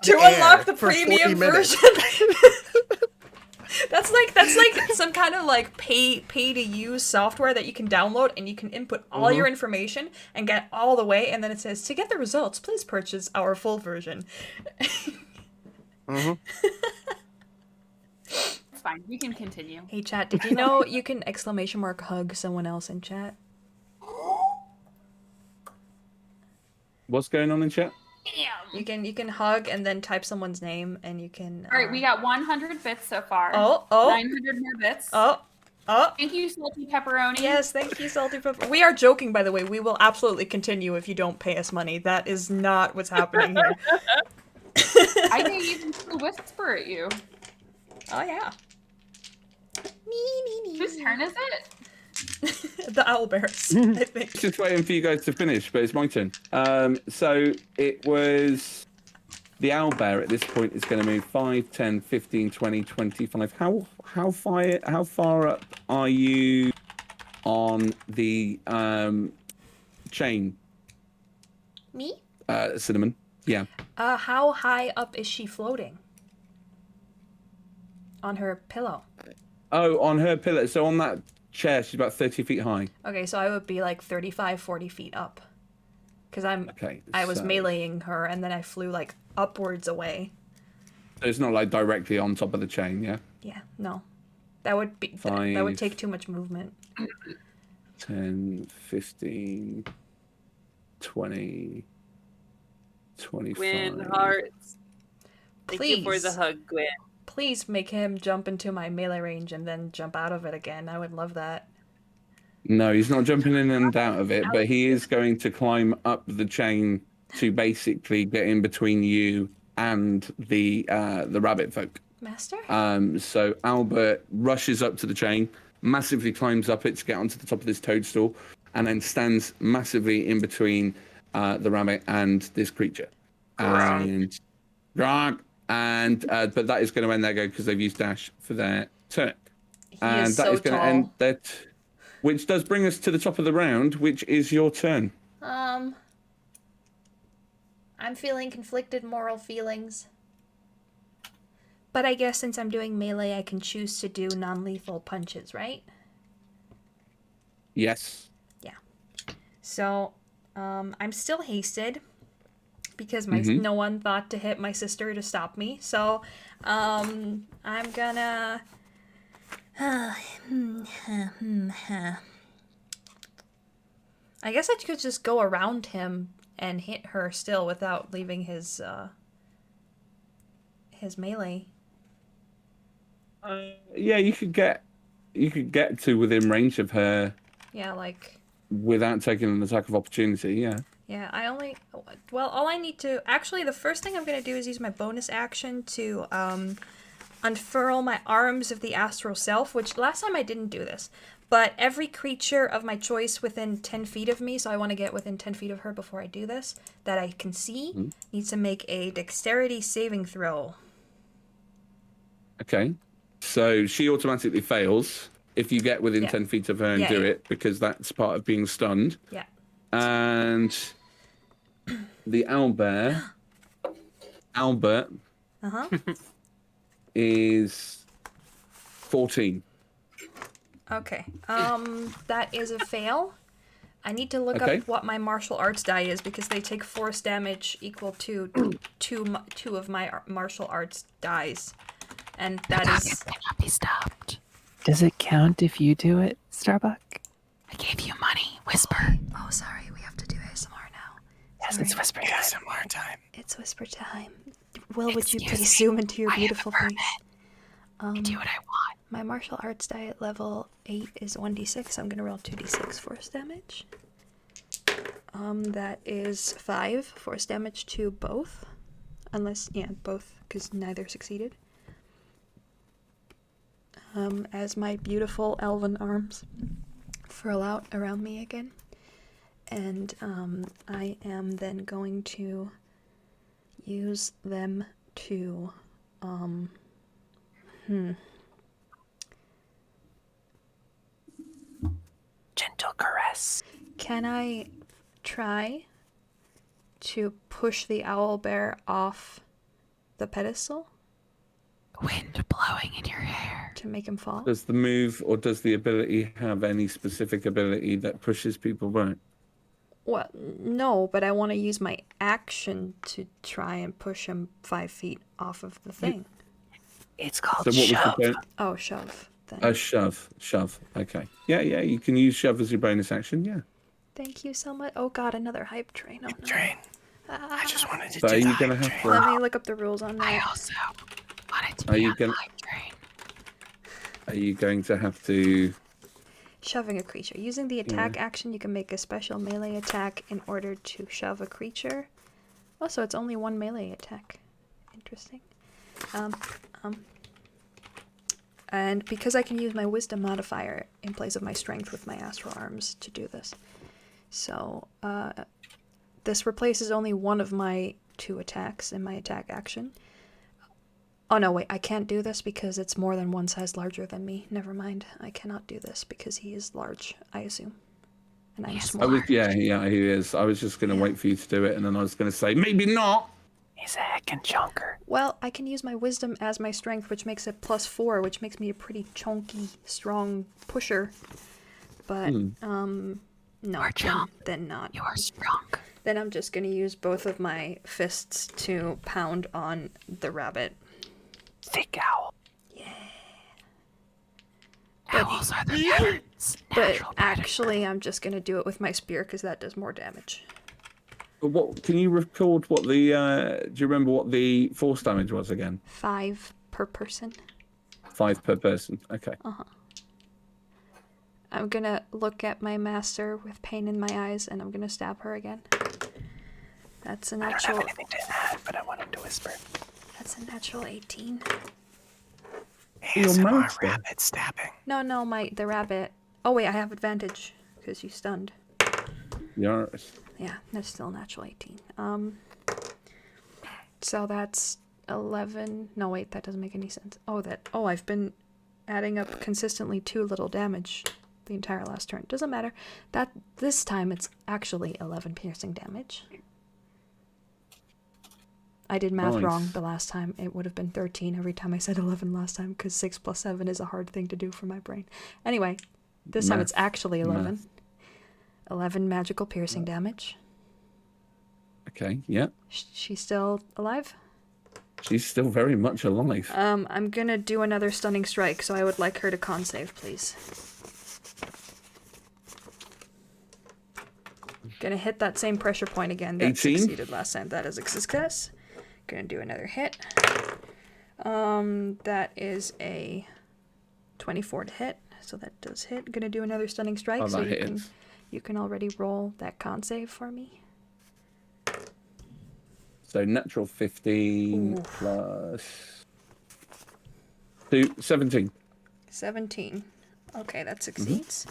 to unlock the premium version. That's like some kind of like pay to use software that you can download and you can input all your information and get all the way, and then it says to get the results, please purchase our full version. Mm-hmm. It's fine. We can continue. Hey chat, did you know you can !hug someone else in chat? What's going on in chat? You can hug and then type someone's name and you can. All right, we got 100 bits so far. Oh. 900 more bits. Oh. Thank you, Salty Pepperoni. Yes, thank you, Salty Pepper. We are joking, by the way. We will absolutely continue if you don't pay us money. That is not what's happening here. I may even still whisper at you. Oh yeah. Whose turn is it? The owlbears, I think. Just waiting for you guys to finish, but it's my turn. So it was the owlbear at this point is going to move 5, 10, 15, 20, 25. How far up are you on the chain? Me? Cinnamon. Yeah. How high up is she floating? On her pillow. Oh, on her pillow. So on that chair, she's about 30 feet high. Okay, so I would be like 35, 40 feet up. Because I was so- meleeing her and then I flew like upwards away. So it's not like directly on top of the chain, yeah? Yeah, no. That would be that would take too much movement. 10, 15, 20, 25. Gwyn hearts. Thank you for Please. the hug, Gwyn. Please make him jump into my melee range and then jump out of it again. I would love that. No, he's not jumping in and out of it, but he is going to climb up the chain to basically get in between you and the rabbit folk. Master? So Albert rushes up to the chain, massively climbs up it to get onto the top of this toadstool, and then stands massively in between the rabbit and this creature. And but that is going to end their go because they've used dash for their turn. And is that so is going to tall. end that, which does bring us to the top of the round, which is your turn. I'm feeling conflicted moral feelings. But I guess since I'm doing melee, I can choose to do non-lethal punches, right? Yes. Yeah. So, I'm still hasted because my Mhm. no one thought to hit my sister to stop me. So, I'm gonna. I guess I could just go around him and hit her still without leaving his melee. Yeah, you could get to within range of her Yeah, like, without taking an attack of opportunity. Yeah. yeah, all I need to, actually, the first thing I'm going to do is use my bonus action to unfurl my arms of the astral self, which last time I didn't do this. But every creature of my choice within 10 feet of me, so I want to get within 10 feet of her before I do this, that I can see, needs to make a dexterity saving throw. Okay. So she automatically fails if you get within Yeah. 10 feet of her and Yeah, do yeah. it, because that's part of being stunned. Yeah. And the owlbear, Albert, Uh-huh. is 14. Okay. That is a fail. I need to look Okay. up what my martial arts die is because they take force damage equal to two of my martial arts dies, and that is. Cannot be stopped. Does it count if you do it, Starbuck? I gave you money. Whisper. Oh, sorry. We have to do ASMR now. Yes, Sorry. it's whisper time. ASMR time. It's whisper time. Will, would you please zoom into your beautiful face? I do what I want. My martial arts die at level 8 is 1d6. So I'm gonna roll 2d6 force damage. That is 5 force damage to both, unless both, because neither succeeded. As my beautiful elven arms furl out around me again, and I am then going to use them to Gentle caress. Can I try to push the owl bear off the pedestal? Wind blowing in your hair. To make him fall? Does the move or does the ability have any specific ability that pushes people back? Well, no, but I want to use my action to try and push him 5 feet off of the thing. It's called So what shove. was the Oh, shove. Then. A shove. Okay. Yeah, you can use shove as your bonus action, yeah. Thank you so much. Oh god, another hype train. Oh, no. Train. I just wanted to So do are the you gonna hype have train. to Let me look up the rules on that. I also wanted to Are be you on gonna- the hype train. Are you going to have to Shoving a creature. Using the attack action, you can make a special melee attack in order to shove a creature. Oh, so it's only one melee attack. Interesting. And because I can use my wisdom modifier in place of my strength with my astral arms to do this. So, this replaces only one of my 2 attacks in my attack action. Oh no, wait, I can't do this because it's more than one size larger than me. Never mind. I cannot do this because he is large, I assume. And I'm small. he is. I was just going to wait for you to do it, and then I was going to say, maybe not. He's a heckin' chunker. Well, I can use my wisdom as my strength, which makes it +4, which makes me a pretty chunky, strong pusher. But, no, then not. You are strong. Then I'm just gonna use both of my fists to pound on the rabbit. Thick owl. Owls are the birds. But actually, I'm just gonna do it with my spear because that does more damage. What can you record what the do you remember what the force damage was again? 5 per person. 5 per person. Okay. I'm gonna look at my master with pain in my eyes, and I'm gonna stab her again. That's a natural. I don't have anything to add, but I wanted to whisper. That's a natural 18. ASMR rabbit stabbing. No, the rabbit. Oh wait, I have advantage because you stunned. Yes. Yeah, that's still a natural 18. So that's 11. No, wait, that doesn't make any sense. Oh, I've been adding up consistently 2 little damage the entire last turn. Doesn't matter. This time it's actually 11 piercing damage. I did math wrong the last time. It would have been 13 every time I said 11 last time because 6 plus 7 is a hard thing to do for my brain. Anyway, this time it's actually 11. 11 magical piercing damage. Okay, yeah. She's still alive? She's still very much alive. I'm gonna do another stunning strike, so I would like her to con save, please. Gonna hit that same pressure point again that 18? succeeded last time. That is a success. Gonna do another hit. That is a 24 to hit, so that does hit. Gonna do another stunning strike, Oh, so that you can already roll that con save for me. So natural 15 plus 2, 17. 17. Okay, that succeeds.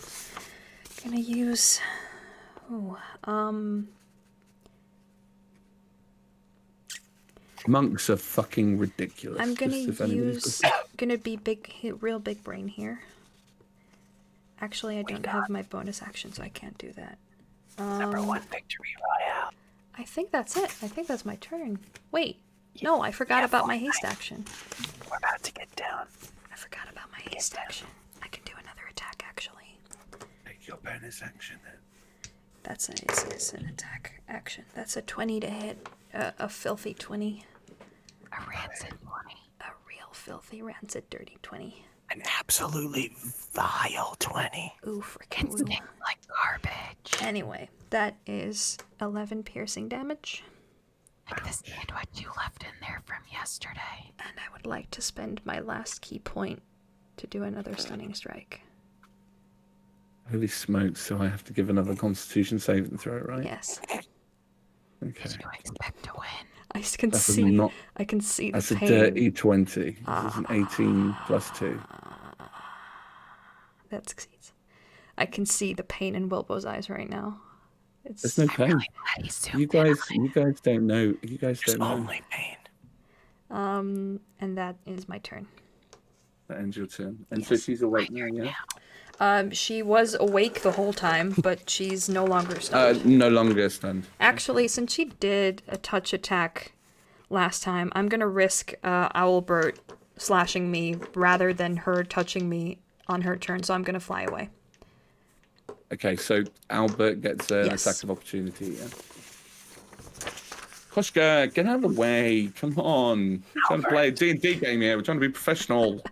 Gonna use... Monks are fucking ridiculous. I'm gonna just if anybody's use... listening. Gonna be real big brain here. Actually, I don't have my bonus action, so I can't do that. #1 victory royale. I think that's it. I think that's my turn. Wait. No, I forgot about my haste action. We're about to get down. I forgot about my haste action. I can do another attack, actually. Take your bonus action then. That's it's an attack action. That's a 20 to hit. A filthy 20. A rancid 20. A real filthy, rancid, dirty 20. An absolutely vile 20. Ooh, freaking woo. Like garbage. Anyway, that is 11 piercing damage. Like the sandwich you left in there from yesterday. And I would like to spend my last key point to do another stunning strike. Holy smokes, so I have to give another constitution saving throw, right? Yes. Okay. Did you expect to win? I can That's see. not- I can see the That's pain. a dirty 20. This is an 18 plus 2. That succeeds. I can see the pain in Wilbo's eyes right now. There's no pain. You guys don't know. You guys don't know. Only pain. And that is my turn. That ends your turn. And so she's awake now, yeah? She was awake the whole time, but she's no longer stunned. No longer stunned. Actually, since she did a touch attack last time, I'm gonna risk Owlbert slashing me rather than her touching me on her turn, so I'm gonna fly away. Okay, so Albert gets an Yes. attack of opportunity, yeah. Koshka, get out of the way. Come on. We're trying to play a D&D game here. We're trying to be professional.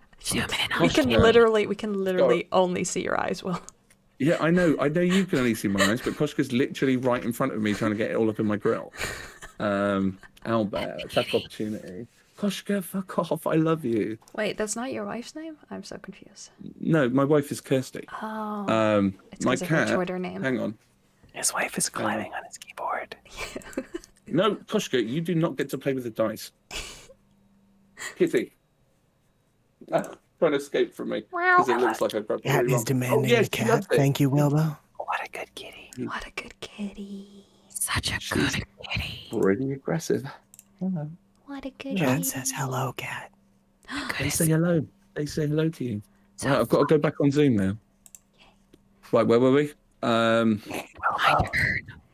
We can literally only see your eyes, Will. Yeah, I know you can only see my eyes, but Koshka's literally right in front of me trying to get it all up in my grill. Albert, attack of opportunity. Koshka, fuck off. I love you. Wait, that's not your wife's name? I'm so confused. No, my wife is Kirsty. Oh. It's My 'cause of her cat. Twitter name. Hang on. His wife is climbing on his keyboard. No, Koshka, you do not get to play with the dice. Kitty. Trying to escape from me because it looks like I grabbed it Cat really is wrong. demanding yes, the she cat. loves it. Thank you, Wilbo. What a good kitty. What a good kitty. Such a good kitty. Pretty aggressive. Hello. What a good Cat kitty. says hello, cat. They say hello. They say hello to you. Right, I've got to go back on Zoom now. Right, where were we?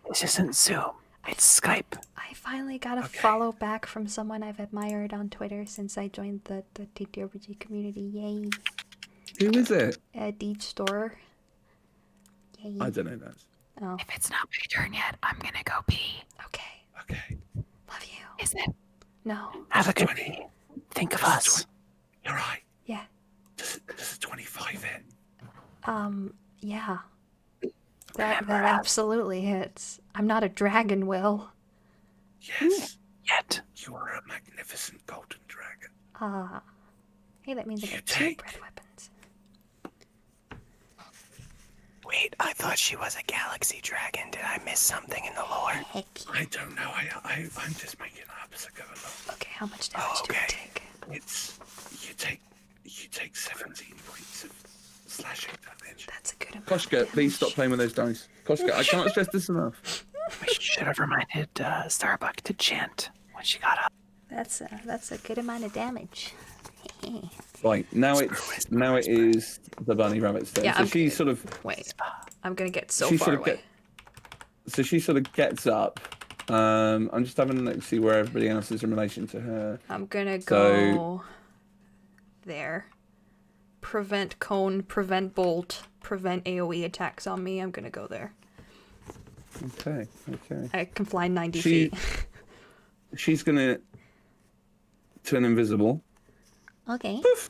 This isn't Zoom. It's Skype. I finally got a follow back from someone I've admired on Twitter since I joined the TTRPG community. Yay. Who is it? Deej Store. Yay. I don't know that. Oh. If it's not my turn yet, I'm gonna go pee. Okay. Okay. Love you. Is it? No. Have a good day. Think of us. You're right. Yeah. Does a 25 hit? Yeah. That absolutely hits. I'm not a dragon, Will. Yes. Yet. You are a magnificent golden dragon. Hey, that means I get 2 breath weapons. Wait, I thought she was a galaxy dragon. Did I miss something in the lore? I don't know. I'm just making it up as I go along. Okay, how much damage do I take? It's you take 17 points of slashing damage. That's a good amount. Koshka, please stop playing with those dice. Koshka, I can't stress this enough. We should have reminded Starbuck to chant when she got up. That's a good amount of damage. Right, now it is the bunny rabbit's turn. Yeah, so she sort of Wait, I'm gonna get so she far sort of away. so she sort of gets up. I'm just having a look to see where everybody else is in relation to her. I'm gonna go there. Prevent cone, prevent bolt, prevent AoE attacks on me. I'm gonna go there. Okay. I can fly 90 feet. She's gonna turn invisible. Okay. Poof!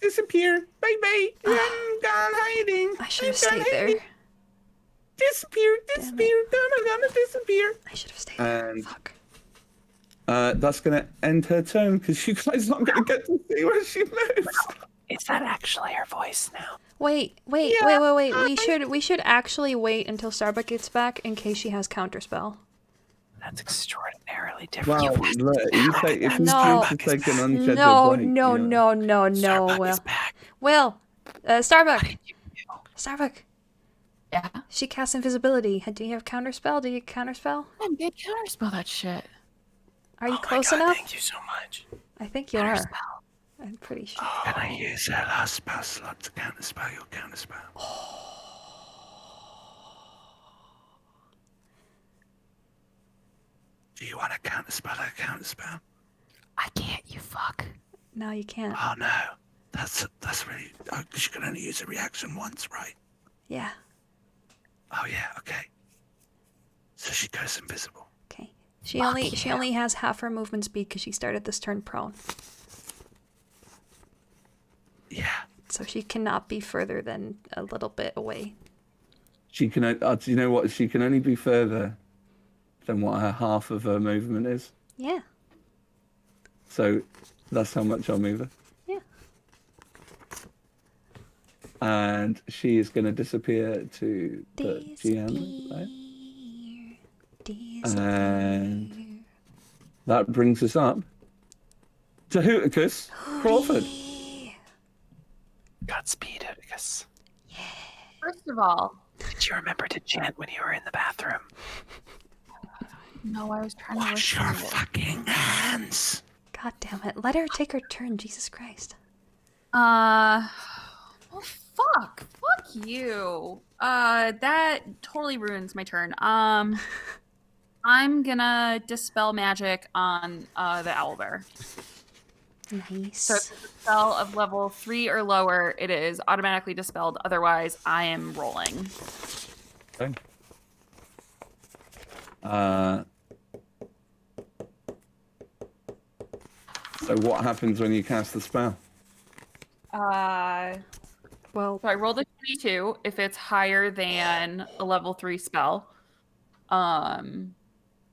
Disappear! Bye bye! I'm gone hiding! I should have stayed there. Disappear! Gonna disappear! I should have stayed there. And that's gonna end her turn because you guys aren't gonna get to see where she moves. Is that actually her voice now? Wait. We should actually wait until Starbuck gets back in case she has counterspell. That's extraordinarily different. Wow, look, if you choose to take an unscheduled break, No. Will, Starbuck. Yeah. She casts invisibility. Do you have counterspell? Do you counterspell? I did counterspell that shit. Are you close enough? Thank you so much. I think you are. I'm pretty sure. Can I use her last spell slot to counterspell your counterspell? Do you want to counterspell her counterspell? I can't, you fuck. No, you can't. Oh no, that's really. Oh, 'cause you can only use a reaction once, right? Yeah. Oh yeah, okay. So she goes invisible. Okay. She only has half her movement speed because she started this turn prone. Yeah. So she cannot be further than a little bit away. She can. Do you know what? She can only be further than what her half of her movement is. Yeah. So that's how much I'll move her. Yeah. And she is going to disappear to the GM. Right? And that brings us up to Hooticus Crawford. Godspeed, Hooticus. First of all, did you remember to chant when you were in the bathroom? No, I was trying to Wash listen your to it. fucking hands. God damn it. Let her take her turn, Jesus Christ. Well, fuck you. That totally ruins my turn. I'm gonna dispel magic on the owlbear. Nice. So if it's a spell of level 3 or lower, it is automatically dispelled. Otherwise, I am rolling. Okay. So what happens when you cast the spell? Well, so I rolled a 22 if it's higher than a level 3 spell.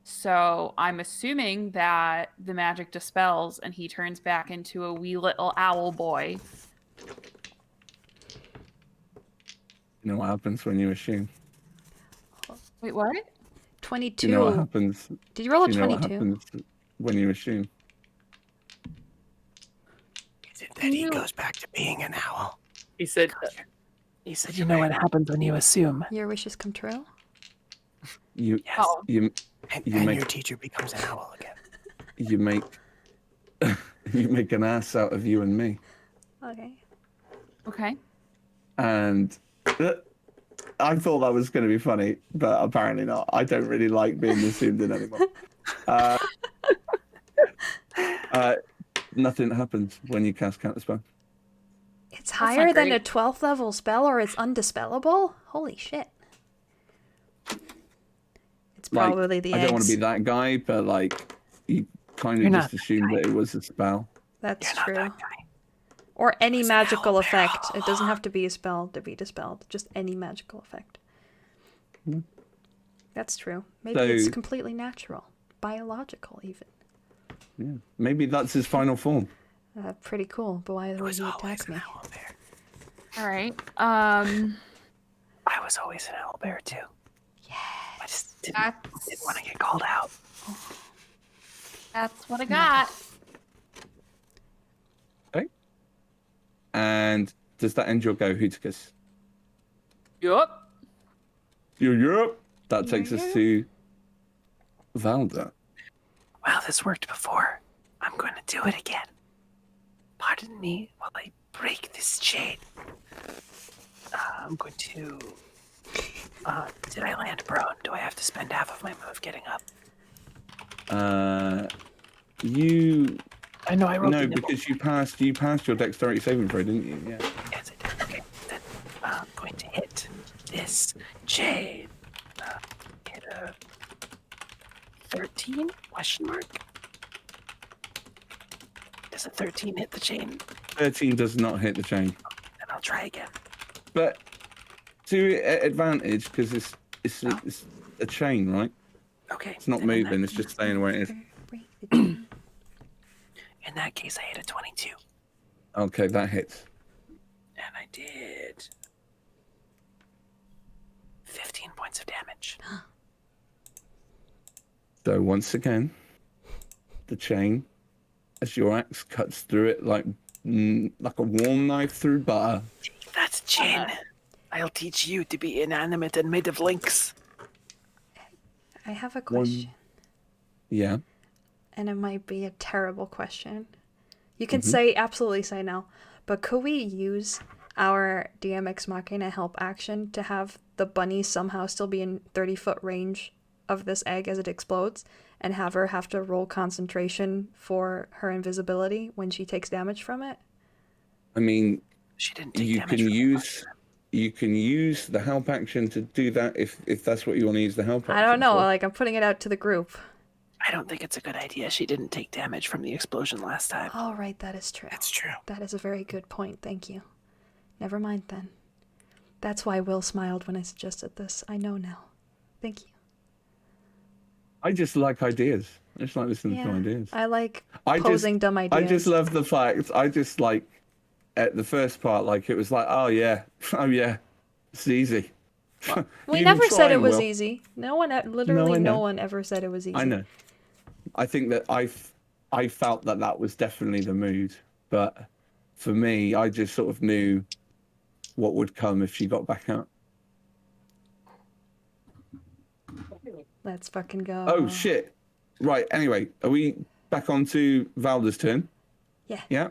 So I'm assuming that the magic dispels and he turns back into a wee little owl boy. You know what happens when you assume? Wait, what? 22. You know what happens? Did you roll a Do you know 22? what happens when you assume? Then he goes back to being an owl. He said, you know what happens when you assume. Your wishes come true? You And make your teacher becomes an owl again. you make you make an ass out of you and me. Okay. Okay. And I thought that was going to be funny, but apparently not. I don't really like being assumed in anymore. Nothing happens when you cast counterspell. It's higher not than a great. 12th level spell or it's undispellable? Holy shit. It's probably the I don't want to eggs. be that guy, but like you kind You're of not just assumed that it was a spell. That's true. Or any magical effect. It doesn't have to be a spell to be dispelled. Just any magical effect. Hmm. That's true. Maybe So- it's completely natural. Biological, even. Yeah. Maybe that's his final form. Pretty cool, but why would he attack me? All right. I was always an owlbear too. Yeah. I just didn't want to get called out. That's what I got. Okay. And does that end your go, Hooticus? Yup. Yup. That takes us to Valda. Well, this worked before. I'm going to do it again. Pardon me while I break this chain. I'm going to... did I land prone? Do I have to spend half of my move getting up? You... I know I rolled No, the nibble. because you passed your dexterity saving throw, didn't you? Yeah. Yes, I did. Okay, then I'm going to hit this chain. Hit a 13? Question mark? Does a 13 hit the chain? 13 does not hit the chain. Then I'll try again. But to advantage, because it's a chain, right? Okay. It's not then in moving, that it's just staying where it is. In that case, I hit a 22. Okay, that hits. And I did 15 points of damage. So once again, the chain, as your axe cuts through it like a warm knife through butter. That's a chain. I'll teach you to be inanimate and made of links. I have a question. Yeah. And it might be a terrible question. You can absolutely say no, but could we use our DMX Machina help action to have the bunny somehow still be in 30-foot range of this egg as it explodes, and have her have to roll concentration for her invisibility when she takes damage from it? I mean, she didn't take you can use the help action to do that if that's what you want to use the help action I don't know. for. Like, I'm putting it out to the group. I don't think it's a good idea. She didn't take damage from the explosion last time. Oh, right. That is true. That's true. That is a very good point. Thank you. Never mind then. That's why Will smiled when I suggested this. I know now. Thank you. I just like ideas. I just like listening to ideas. I like posing dumb ideas. I just love the fact. I just like at the first part, like it was like, oh yeah, it's easy. We You never try said it and was Will. easy. No one, literally, I know. no one ever said it was easy. I know. I think that I felt that was definitely the mood, but for me, I just sort of knew what would come if she got back out. Let's fucking go. Oh shit! Right. Anyway, are we back on to Valda's turn? Yeah. Yeah.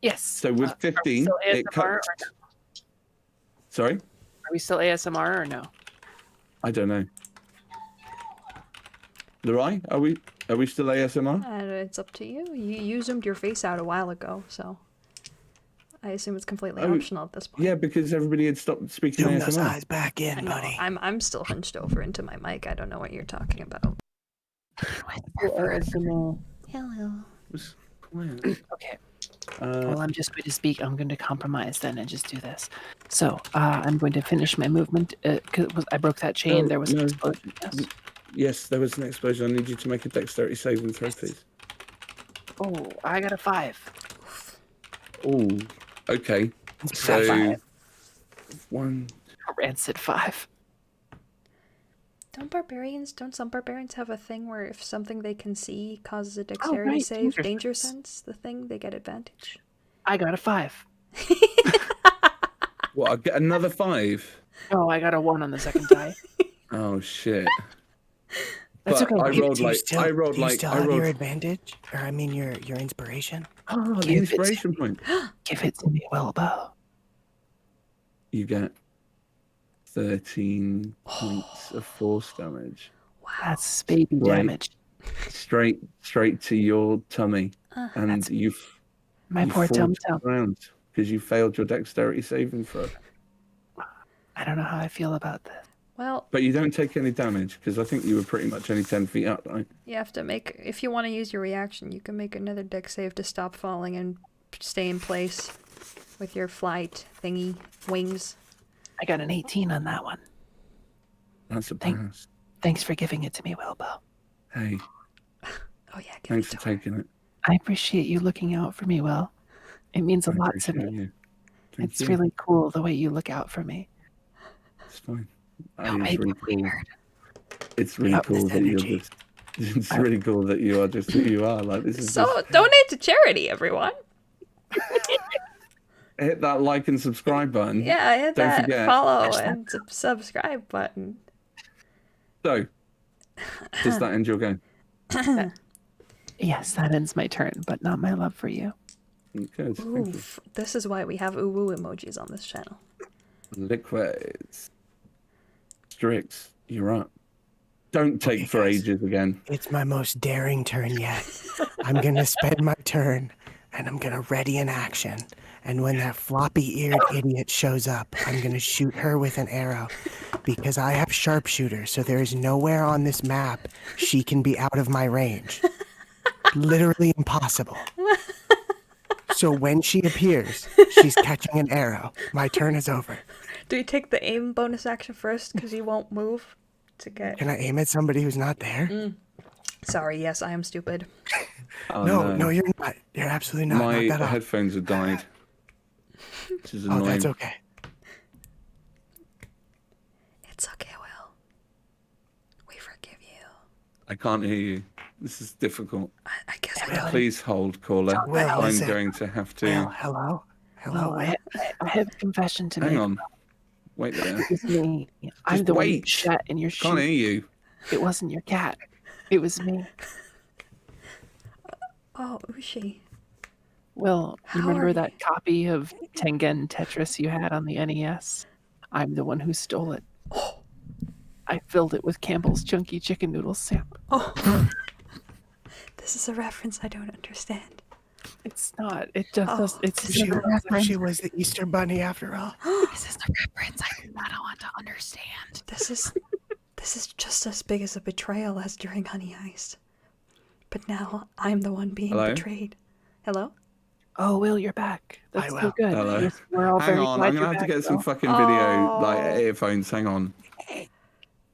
Yes. So with 15, still it ASMR cuts. or no? Sorry, Are we still ASMR or no? I don't know. Leroy, are we still ASMR? It's up to you. You zoomed your face out a while ago, so I assume it's completely Oh, optional at this point. Yeah, because everybody had stopped speaking Zoom ASMR. those eyes back I in, know, buddy. I'm still hunched over into my mic. I don't know what you're talking about. ASMR. Hello. Okay. Well, I'm just going to speak. I'm going to compromise then and just do this. So I'm going to finish my movement. Cause I broke that chain. No, there was an no. explosion. Yes. Yes, there was an explosion. I need you to make a dexterity saving throw, please. Oh, I got a 5. Oh, okay. So, Five. 1. Rancid 5. Don't some barbarians have a thing where if something they can see causes a dexterity right, save, danger danger sense. sense, the thing, they get advantage? I got a 5. What, I get another 5? Oh, I got a 1 on the second die. Oh, shit. That's But okay. I Do you rolled like, I rolled Do you like, still I have your rolled, advantage? Or, I mean, your inspiration? oh, the Give it inspiration point. Give it to me, Wilbo. You get 13 points of force damage. That's baby Right. damage. Straight to your tummy. And That's you've my you poor fall tum to the tum. ground because you failed your dexterity saving throw. I don't know how I feel about this. Well, But you don't take any damage because I think you were pretty much only 10 feet up, right? you have to make, if you want to use your reaction, you can make another dex save to stop falling and stay in place with your flight thingy wings. I got an 18 on that one. That's a pass. Thanks for giving it to me, Wilbo. Hey, Oh yeah, give thanks it for to her. taking it. I appreciate you looking out for me, Will. It means a I lot to appreciate me. you. Thank It's you. really cool the way you look out for me. It's fine. Don't It's make really me cool. weird. It's really Up this cool that you're energy. just. It's really cool that you are just who you are. Like this is. So just, donate to charity, everyone. hit that like and subscribe button. Yeah, hit Don't that forget. follow and subscribe button. So, does that end your game? Yes, that ends my turn, but not my love for you. Good. Thank you. Oof. This is why we have ooh-woo emojis on this channel. Liquids. Strix, you're up. Don't take Okay, for guys. ages again. It's my most daring turn yet. I'm gonna spend my turn, and I'm gonna ready an action. And when that floppy-eared idiot shows up, I'm gonna shoot her with an arrow. Because I have sharpshooter, so there is nowhere on this map she can be out of my range. Literally impossible. So when she appears, she's catching an arrow. My turn is over. Do you take the aim bonus action first because you won't move to get... Can I aim at somebody who's not there? Sorry, yes, I am stupid. Oh, No, you're not. You're absolutely not. My Knock that off. headphones have died. Which is Oh, annoying. that's okay. It's okay, Will. We forgive you. I can't hear you. This is difficult. I guess I Will. don't... Please hold, caller. Will, I'm listen. going to have to. Will, hello? Hello, Well, Will? I have a confession to Hang make. on. Wait there. It was me. I'm Just the one who wait. shat in your Can't hear shoe. you. It wasn't your cat. It was me. Oh, Ushi. Well, you How remember are that copy of Tengen Tetris you had on the NES? I'm the one who stole it. I filled it with Campbell's Chunky Chicken Noodle soup. Oh. This is a reference I don't understand. It's not. It just does. It's She, a reference. she was the Easter Bunny after all. This is the reference I do not want to understand. This is just as big as a betrayal as during Honey Heist. But now I'm the one being Hello? betrayed. Hello? Oh, Will, you're back. That's so good. Hello. We're all Hang very on, glad I'm you're gonna have to back, get some Will. fucking video, like earphones. Hang on.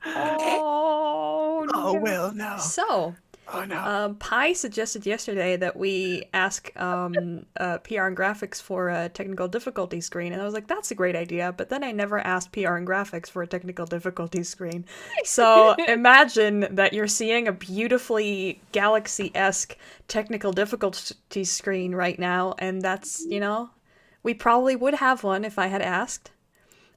Oh, Oh, Will, no. So, Oh, no. Pi suggested yesterday that we ask PR and graphics for a technical difficulty screen, and I was like, that's a great idea, but then I never asked PR and graphics for a technical difficulty screen. So imagine that you're seeing a beautifully Galaxy-esque technical difficulty screen right now, and that's, we probably would have one if I had asked.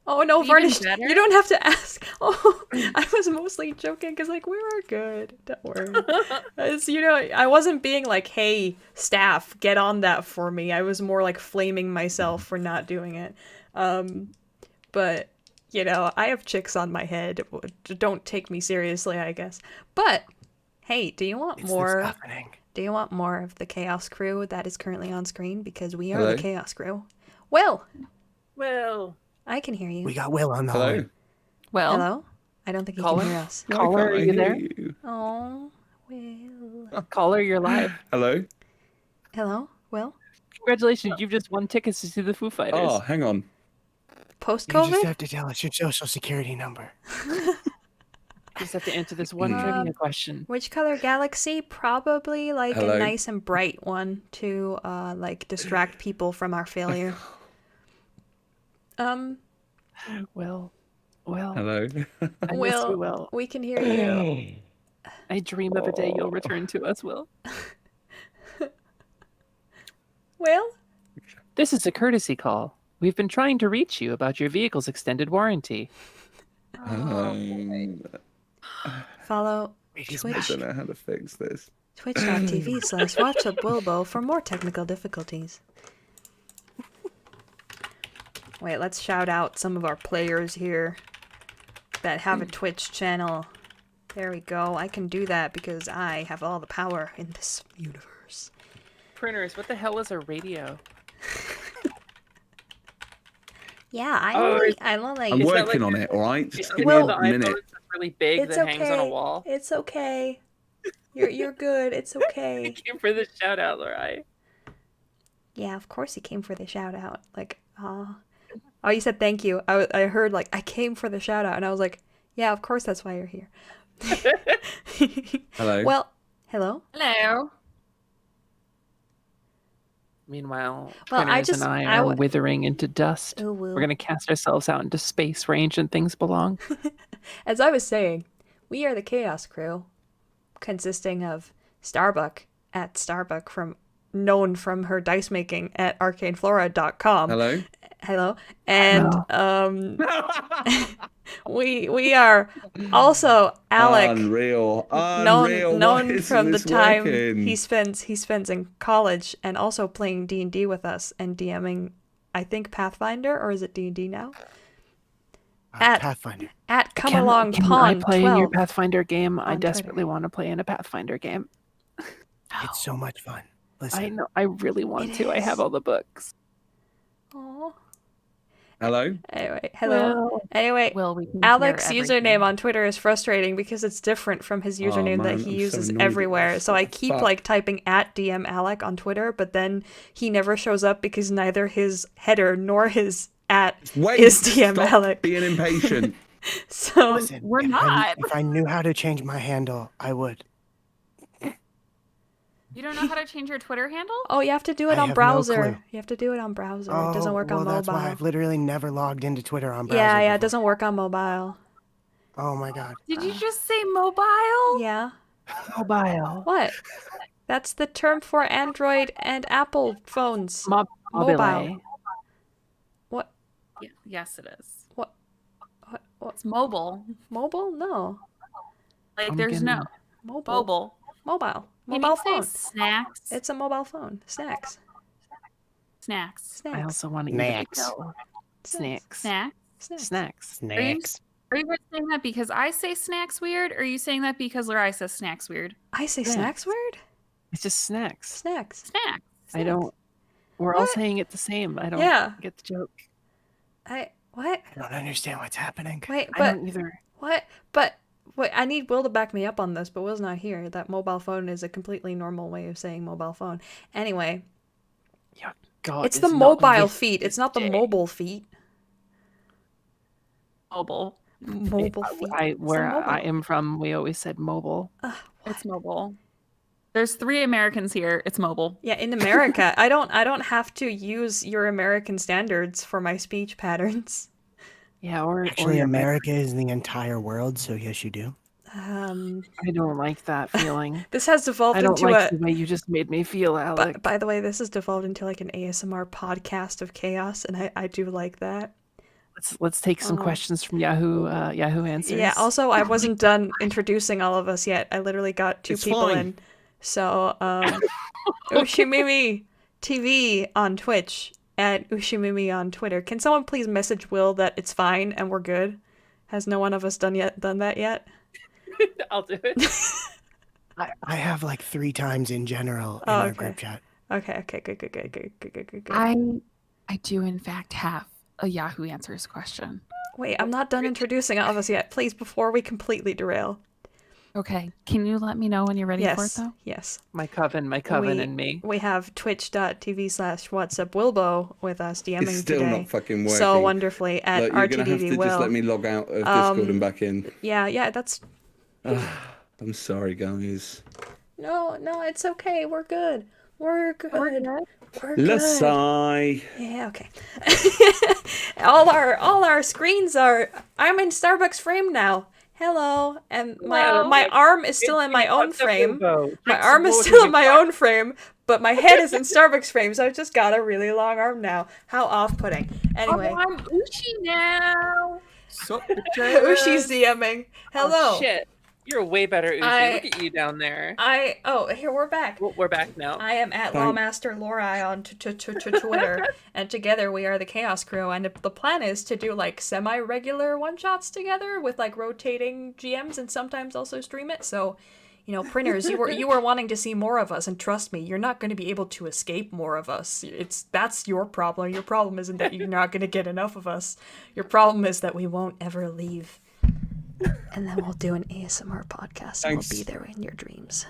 Oh no, Even Varnish, better? you don't have to ask. Oh, I was mostly joking because like we were good. Don't worry. I wasn't being like, hey, staff, get on that for me. I was more like flaming myself for not doing it. But I have chicks on my head. Don't take me seriously, I guess. But hey, do you want more? Do you want more of the Chaos Crew that is currently on screen? Because we are Hello? the Chaos Crew. Will. I can hear you. We got Will on the Hello? line. Well, Hello? I don't think you Caller? can hear us. Why Caller, can't are I you hear there? you? Oh, Will. Caller, you're live. Hello? Hello? Will? Congratulations, you've just won tickets to see the Foo Fighters. Oh, hang on. You just Post-COVID? have to tell us your social security number. Just have to answer this one trivia question. Which color galaxy? Probably like Hello? a nice and bright one to like distract people from our failure. Will. Hello? I miss Will, you, Will. we can hear you. I dream of a day you'll return to us, Will. Will? This is a courtesy call. We've been trying to reach you about your vehicle's extended warranty. Follow I Twitch. don't know how to fix this. Twitch.tv/WatchUpWilbo for more technical difficulties. Wait, let's shout out some of our players here that have a Twitch channel. There we go. I can do that because I have all the power in this universe. Printers, what the hell is a radio? Yeah, I'm like... I'm working on it, alright? Just give me Well, a minute. It's really big It's that hangs on a wall. It's okay. You're good. It's okay. Thank you for the shout out, Lorai. Yeah, of course he came for the shout out. Like, oh, you said thank you. I heard like I came for the shout out, and I was like, yeah, of course that's why you're here. Hello. Well, hello. Hello. Meanwhile, Well, Printers and I are withering into dust. Oh, well. We're going to cast ourselves out into space where ancient things belong. As I was saying, we are the Chaos Crew, consisting of Starbuck at Starbuck known from her dice making at arcaneflora.com. Hello. And we are also Alec, Unreal. known from the time he spends in college and also playing D&D with us and DMing, I think Pathfinder, or is it D&D now? At Pathfinder. At Come Can Along I Pond play 12. in your Pathfinder game? I on desperately want to play in a Pathfinder game. It's so much fun. Listen. I know. I really want to. I have all the books. Aw. Hello. Anyway, hello. Well, anyway, we can Alec's hear username everything. on Twitter is frustrating because it's different from his username that man, he I'm so uses annoyed at everywhere. this. So I keep Fuck. like typing at DM Alec on Twitter, but then he never shows up because neither his header nor his at Wait, is DM stop Alec. being impatient. So Listen, We're if not. if I knew how to change my handle, I would. You don't know how to change your Twitter handle? Oh, you have to do it I on have no browser. clue. You have to do it on browser. Oh, It doesn't work well, on that's mobile. why I've literally never logged into Twitter on browser. Yeah, before. it doesn't work on mobile. Oh my god. Did you just say mobile? Yeah. Mobile. What? That's the term for Android and Apple phones. Mobile. What? Yeah, yes, it is. What? It's mobile. Mobile? No. Like I'm there's no Mobile. mobile. Mobile. Can Mobile you say phone. snacks? It's a mobile phone. Snacks. Snacks. I Snacks. also want to eat Snacks. a bagel. Snacks. Snacks. Snacks. Snacks. Are you saying that because I say snacks weird, or are you saying that because Larai says snacks weird? I say Snacks. snacks weird? It's just snacks. Snacks. I don't. We're all saying it the same. I don't get the joke. What? I don't understand what's happening. Wait, I but don't either. what? But wait, I need Will to back me up on this, but Will's not here. That mobile phone is a completely normal way of saying mobile phone. Anyway. God, it's the mobile feet. It's not the mobile feet. Mobile. Mobile feet. I am from, we always said mobile. It's mobile. There's 3 Americans here. It's mobile. Yeah, in America, I don't have to use your American standards for my speech patterns. Yeah, or Actually, America is the entire world, so yes, you do. I don't like that feeling. This has devolved I don't into like the way you just made me feel, Alec. By the way, this has devolved into like an ASMR podcast of chaos, and I do like that. Let's take some questions from Yahoo Answers. Yeah. Also, I wasn't done introducing all of us yet. I literally got 2 people in. So, Ushimimi TV on Twitch at Ushimimi on Twitter. Can someone please message Will that it's fine and we're good? Has no one of us done that yet? I'll do it. I have like 3 times in general in our group chat. Okay, good. I do in fact have a Yahoo Answers question. Wait, I'm not done introducing all of us yet. Please, before we completely derail. Okay, can you let me know when you're ready for it though? Yes. My coven and me. We have twitch.tv/WhatsApp Wilbo with us DMing It's still today. not fucking working. So wonderfully at Look, you're gonna have to RTDD Will. just let me log out of Discord and back in. Yeah, that's... I'm sorry, guys. No, it's okay. We're good. We're good. Lasai. Yeah, okay. all our screens are... I'm in Starbucks frame now. Hello. And my arm is still in my own frame. My arm is still in my own frame, but my head is in Starbucks frame, so I've just got a really long arm now. How off-putting. Anyway. Oh, I'm Ushi now. Ushi's DMing. Hello. Oh, shit. You're way better, Ushi. Look at you down there. Here, we're back. We're back now. I am at Lawmaster Lorai on Twitter, and together we are the Chaos Crew, and the plan is to do, like, semi-regular one-shots together with, like, rotating GMs and sometimes also stream it, so, you know, printers, you were wanting to see more of us, and trust me, you're not going to be able to escape more of us. That's your problem. Your problem isn't that you're not going to get enough of us. Your problem is that we won't ever leave. And then we'll do an ASMR podcast and we'll be there in your dreams.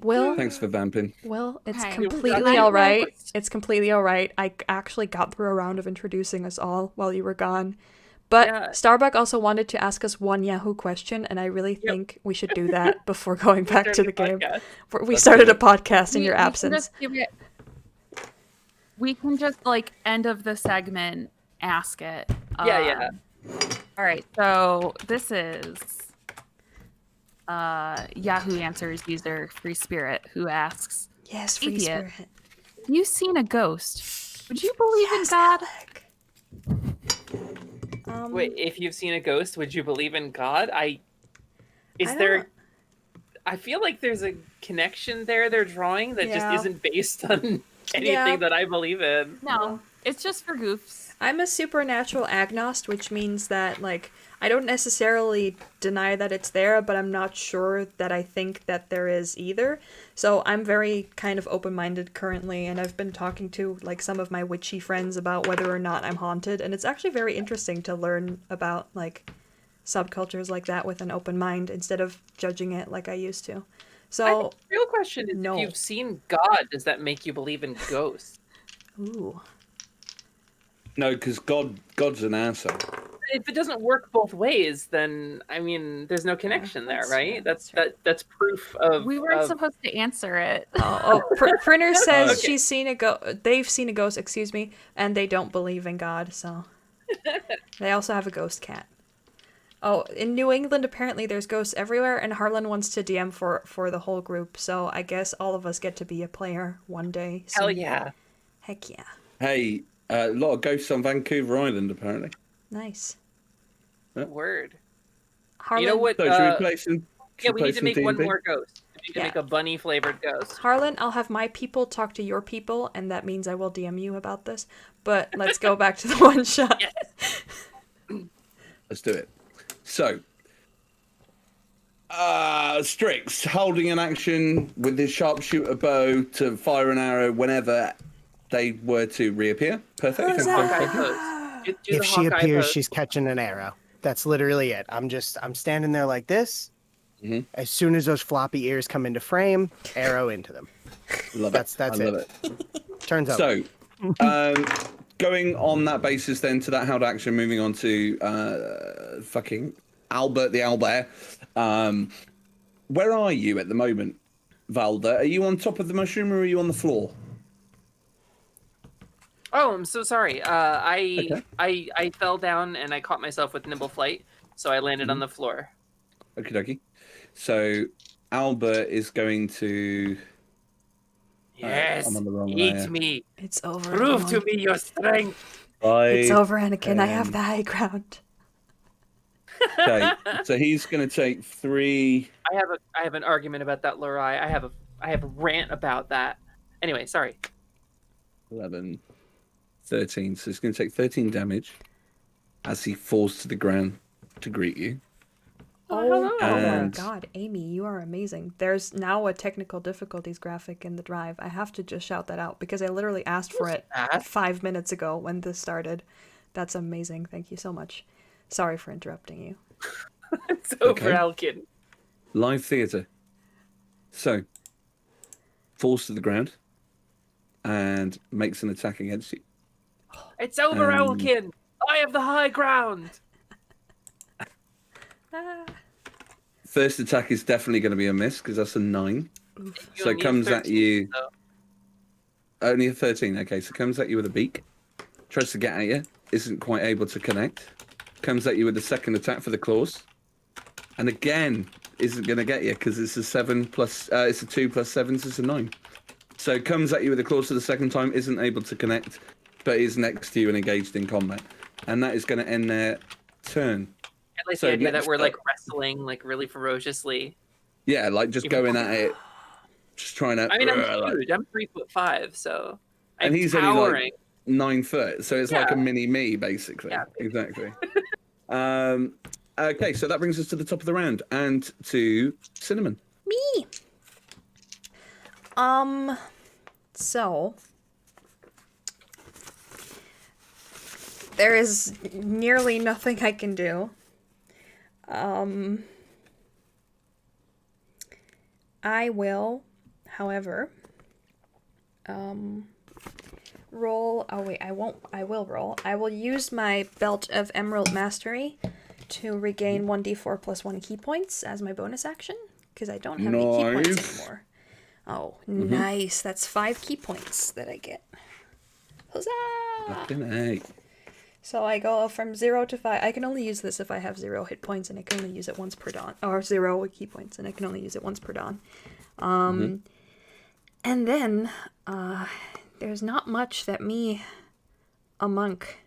Will? Thanks for vamping. Will, it's completely all right. It's completely all right. I actually got through a round of introducing us all while you were gone. But Starbuck also wanted to ask us one Yahoo question, and I really think we should do that before going back to the game. We started a podcast in your absence. We can just, like, end of the segment, ask it. Yeah. All right, so this is Yahoo Answers user Free Spirit who asks, yes, Free Idiot, Spirit. You've seen a ghost. Would you believe in God? Wait, if you've seen a ghost, would you believe in God? I feel like there's a connection there they're drawing that just isn't based on anything that I believe in. No, it's just for goofs. I'm a supernatural agnost, which means that, like, I don't necessarily deny that it's there, but I'm not sure that I think that there is either. So I'm very kind of open-minded currently, and I've been talking to, like, some of my witchy friends about whether or not I'm haunted, and it's actually very interesting to learn about, like, subcultures like that with an open mind instead of judging it like I used to. So the real question is, if you've seen God, does that make you believe in ghosts? Ooh. No, because God's an asshole. If it doesn't work both ways, then I mean, there's no connection there, right? That's proof of. We weren't supposed to answer it. Printer says she's seen a ghost. They've seen a ghost, excuse me, and they don't believe in God. So they also have a ghost cat. Oh, in New England, apparently there's ghosts everywhere, and Harlan wants to DM for the whole group. So I guess all of us get to be a player one day. So, hell yeah! Heck yeah! Hey. A lot of ghosts on Vancouver Island, apparently. Nice. Word. Harlan, you know what? So should we play some? We need to make one more ghost. We need to make a bunny flavored ghost. Harlan, I'll have my people talk to your people, and that means I will DM you about this. But let's go back to the one shot. Let's do it. So, Strix holding an action with his sharpshooter bow to fire an arrow whenever they were to reappear. Perfect. Who's Hawkeye that? pose. Do If the she Hawkeye appears, pose. she's catching an arrow. That's literally it. I'm standing there like this. Mm-hmm. As soon as those floppy ears come into frame, arrow into them. That's I it. love it. Turns out. So, going on that basis, then to that held action, moving on to fucking Albert the Owlbear. Where are you at the moment, Valda? Are you on top of the mushroom or are you on the floor? Oh, I'm so sorry. I fell down and I caught myself with nimble flight, so I landed on the floor. Okie dokie. So Albert is going to. Yes, I'm on the wrong eat layer. me. It's over. Prove Anakin. to me your strength. It's over, Anakin. I have the high ground. Okay, so he's going to take 3. I have an argument about that, Lorai. I have a rant about that. Anyway, sorry. 11, 13. So he's going to take 13 damage as he falls to the ground to greet you. Oh my And- god, Amy, you are amazing. There's now a technical difficulties graphic in the drive. I have to just shout that out because I literally asked for it 5 minutes ago when this started. That's amazing. Thank you so much. Sorry for interrupting you. It's over, Okay. Alkin. Live theatre. So, falls to the ground and makes an attack against you. It's over, Um, Alkin. I have the high ground. First attack is definitely going to be a miss because that's a 9. You So it only have comes at 13, you. though. Only a 13. Okay, so comes at you with a beak. Tries to get at you. Isn't quite able to connect. Comes at you with the second attack for the claws. And again, isn't going to get you because it's a 7 plus. It's a 2 plus 7, so it's a 9. So comes at you with the claws for the second time. Isn't able to connect, but is next to you and engaged in combat. And that is going to end their turn. I like So the idea that next we're up- like wrestling like really ferociously. Yeah, like just going at it. Just trying to. I mean, I'm like- huge. I'm 3'5", so I'm and he's towering. only like 9 foot, so it's like a Yeah. mini me, basically. Yeah. Exactly. Okay, so that brings us to the top of the round and to Cinnamon. Me. So there is nearly nothing I can do. I will, however, roll. Oh wait, I won't. I will roll. I will use my Belt of Emerald Mastery to regain 1d4 plus 1 key points as my bonus action because I don't have any key points Nice. anymore. Oh, nice. That's 5 key points that I get. Huzzah! Fucking A. So I go from 0 to 5. I can only use this if I have 0 hit points, and I can only use it once per dawn. Or 0 key points, and I can only use it once per dawn. And then, there's not much that me, a monk,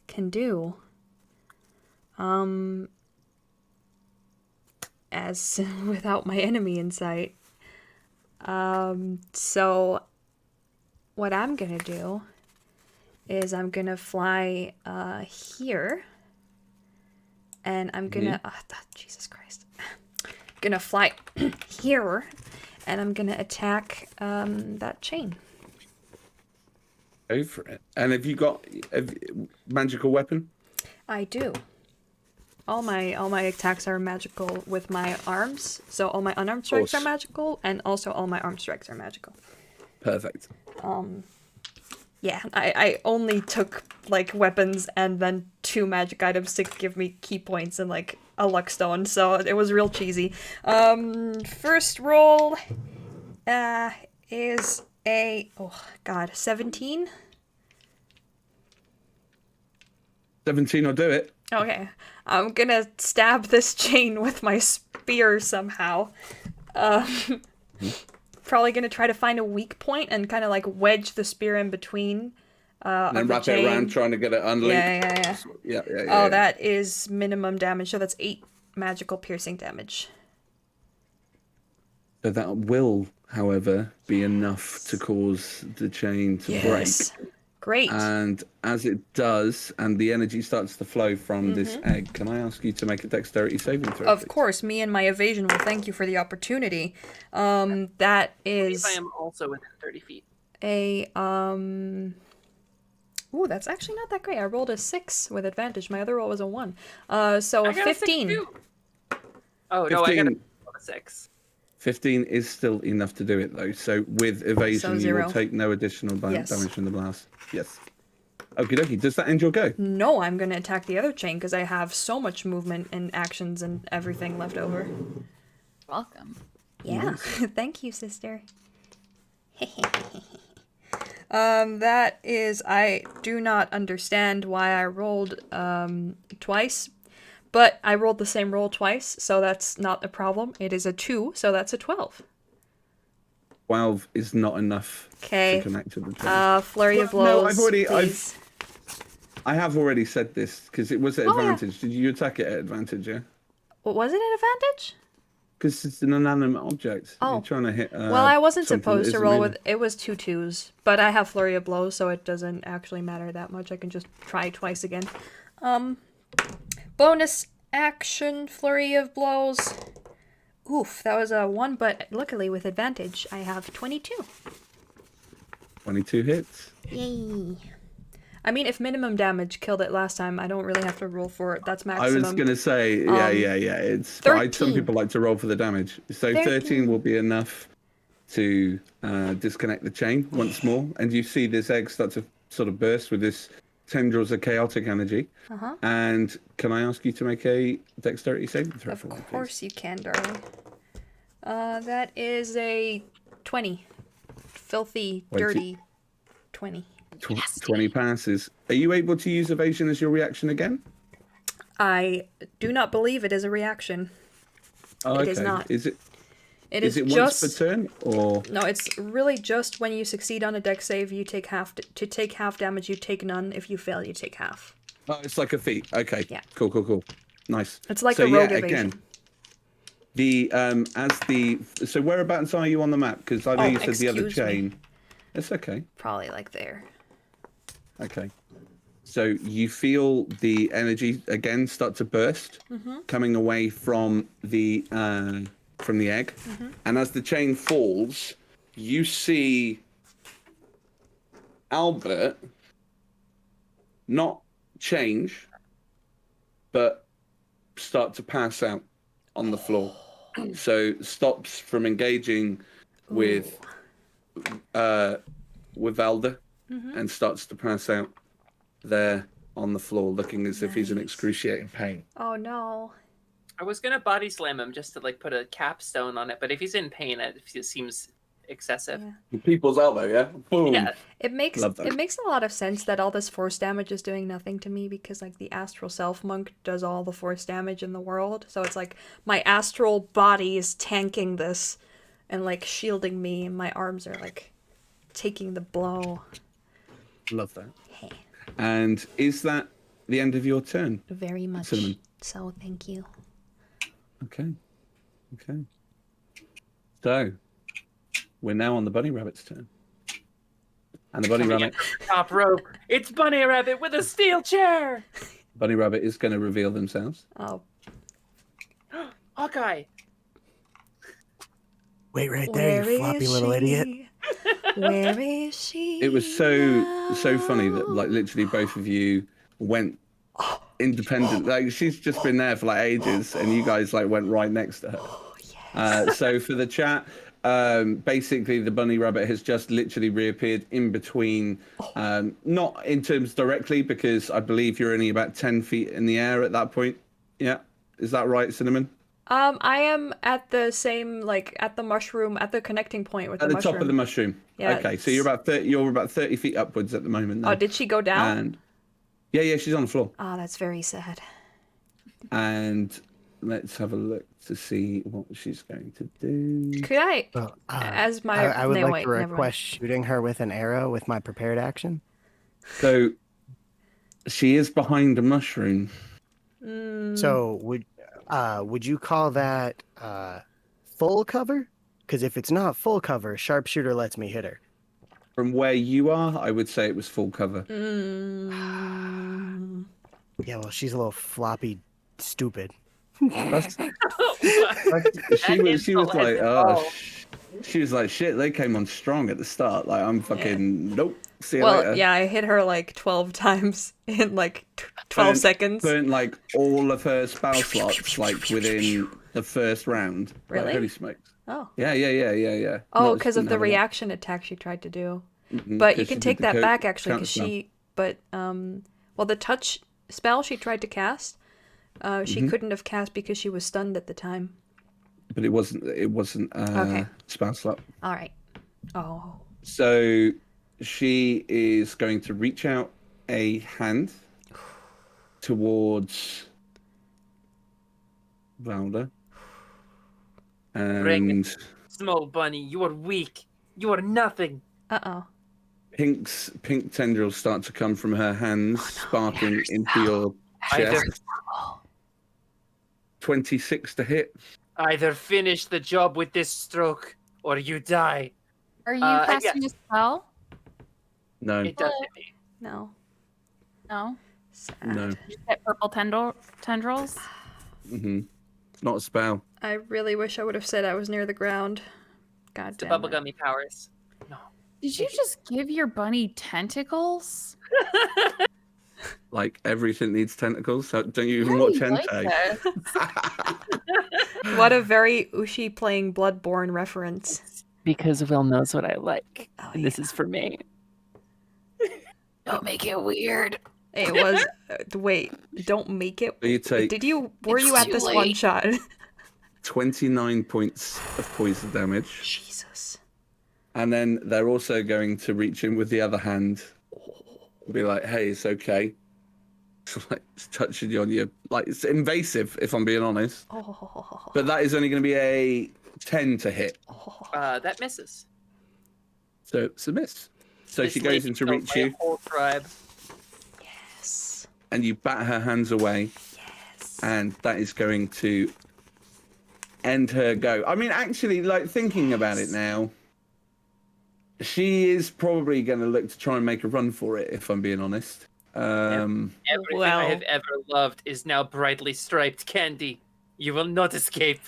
can do. As without my enemy in sight. So what I'm gonna do is I'm gonna fly here, and I'm gonna Jesus Christ, gonna fly here, and I'm gonna attack that chain. Go for it. And have you got a magical weapon? I do. All my attacks are magical with my arms, so all my unarmed strikes are Course. magical, and also all my armed strikes are magical. Perfect. Yeah, I only took like weapons and then 2 magic items to give me key points and like a luck stone, so it was real cheesy. First roll is a 17. 17 will do it. Okay, I'm gonna stab this chain with my spear somehow. Probably gonna try to find a weak point and kind of like wedge the spear in between. And then of the wrap chain. it around trying to get it unlinked. Yeah. Yeah. Oh, that is minimum damage, so that's 8 magical piercing damage. So that will, however, be enough to cause the chain to Yes. break. Great. And as it does, and the energy starts to flow from this egg, can I ask you to make a dexterity saving throw? Of please? course, me and my evasion will thank you for the opportunity. That is I am also within 30 feet. Ooh, that's actually not that great. I rolled a 6 with advantage. My other roll was a 1. So a I got a 6 15. too. Oh, no, I got a 6. 15 is still enough to do it, though. So with evasion, So you 0. will take no additional Yes. damage from the blast. Yes. Okie dokie. Does that end your go? No, I'm going to attack the other chain because I have so much movement and actions and everything left over. Welcome. Yeah. Nice. Thank you, sister. That is, I do not understand why I rolled twice, but I rolled the same roll twice, so that's not a problem. It is a 2, so that's a 12. 12 is not enough Okay. to connect to the chain. Flurry of blows, please. I have already said this because it was at Oh, yeah. advantage. Did you attack it at advantage? Yeah. What was it at advantage? Because it's an inanimate object. Oh. You're trying to hit. Well, I wasn't something that supposed to isn't roll moving. with. It was 2 2s, but I have flurry of blows, so it doesn't actually matter that much. I can just try twice again. Bonus action flurry of blows. Oof, that was a 1, but luckily with advantage, I have 22. 22 hits. Yay! I mean, if minimum damage killed it last time, I don't really have to roll for it. That's I maximum. was gonna say, yeah. It's 13. some people like to roll for the damage. So 13 will be enough to disconnect the chain once more, and you see this egg start to sort of burst with this tendrils of chaotic energy. Uh-huh. And can I ask you to make a dexterity saving throw? Of course you can, darling. That is a 20. Filthy, Wait, dirty 20. 20 passes. Are you able to use evasion as your reaction again? I do not believe it is a reaction. Oh, It is not. Is it? It is is it just once per turn or? No, it's really just when you succeed on a dex save, you take half. To take half damage, you take none. If you fail, you take half. Oh, it's like a feat. Okay. Yeah. Cool. Nice. It's like so, a rogue yeah, evasion. Again, so whereabouts are you on the map? Because I know you said the other excuse me. chain. It's okay. Probably like there. Okay. So you feel the energy again start to burst, coming away from the egg, and as the chain falls, you see Albert not change, but start to pass out on the floor. So stops from engaging with Alder and starts to pass out there on the floor, looking as if he's in excruciating pain. Oh no. I was gonna body slam him just to like put a capstone on it, but if he's in pain, it seems excessive. People's elbow, yeah? Boom. Yeah. It makes Love that. it makes a lot of sense that all this force damage is doing nothing to me because like the astral self monk does all the force damage in the world. So it's like my astral body is tanking this and like shielding me, and my arms are like taking the blow. Love that. And is that the end of your turn? Very much. Cinnamon? So thank you. Okay. So, we're now on the bunny rabbit's turn. And the bunny rabbit Top rope. It's Bunny Rabbit with a steel chair. is going to reveal themselves. Oh. Hawkeye. Wait right there, you floppy little idiot. Where is she? It was so funny that like literally both of you went independent. Like she's just been there for like ages, and you guys like went right next to her. So for the chat, basically the bunny rabbit has just literally reappeared in between, not in terms directly, because I believe you're only about 10 feet in the air at that point. Yeah, is that right, Cinnamon? I am at the same, like, at the mushroom, at the connecting point with At the the mushroom. top of the mushroom. Yeah. Okay, so you're about 30 feet upwards at the moment. Oh, did she go down? And yeah, she's on the floor. Oh, that's very sad. And let's have a look to see what she's going to do. Could I, Well, as my... I would no, like wait, to never mind. request shooting her with an arrow with my prepared action. So she is behind a mushroom. So would you call that full cover? Because if it's not full cover, sharpshooter lets me hit her. From where you are, I would say it was full cover. Yeah, well, she's a little floppy, stupid. She was like, she was like, shit, they came on strong at the start. Like, I'm fucking, nope, see you later. Well, yeah, I hit her like 12 times in like 12 seconds. Burnt like all of her spell slots like within the first round. Really? Like, holy smokes. Oh. Yeah. Oh, because of the reaction attack she tried to do. Mhm, But you 'cause can she take did the that back actually, because counterspell. well, the touch spell she tried to cast, she Mhm. couldn't have cast because she was stunned at the time. But it wasn't Okay. spell slot. All right. Oh. So she is going to reach out a hand towards Valda. Bring And it. Small bunny, you are weak. You are nothing. Uh-oh. pink tendrils start to come from her hands, sparking into your Either, chest. 26 to hit. either finish the job with this stroke, or you die. Are you yeah. casting a spell? No. It does hit me. No. No. No. You get purple tendrils. Not a spell. I really wish I would have said I was near the ground. God The damn it. bubblegummy powers. Did you just give your bunny tentacles? Like everything needs tentacles. So don't you even How watch do you like hentai? What a very Ushi playing Bloodborne reference. Because Will knows what I like. And this is for me. Don't make it weird. It was. Wait, don't make it. So you take Were you at too this late. one shot? 29 points of poison damage. Jesus. And then they're also going to reach in with the other hand. Be like, hey, it's okay. So, like, it's touching you on your... Like, it's invasive, if I'm being honest. But that is only going to be a 10 to hit. That misses. So it's a miss. So This she goes lady in to killed reach my you, whole tribe. Yes. and you bat her hands away. Yes. And that is going to end her go. I mean, actually, like, thinking about it now, she is probably going to look to try and make a run for it, if I'm being honest. Everything I have ever loved is now brightly striped candy. You will not escape.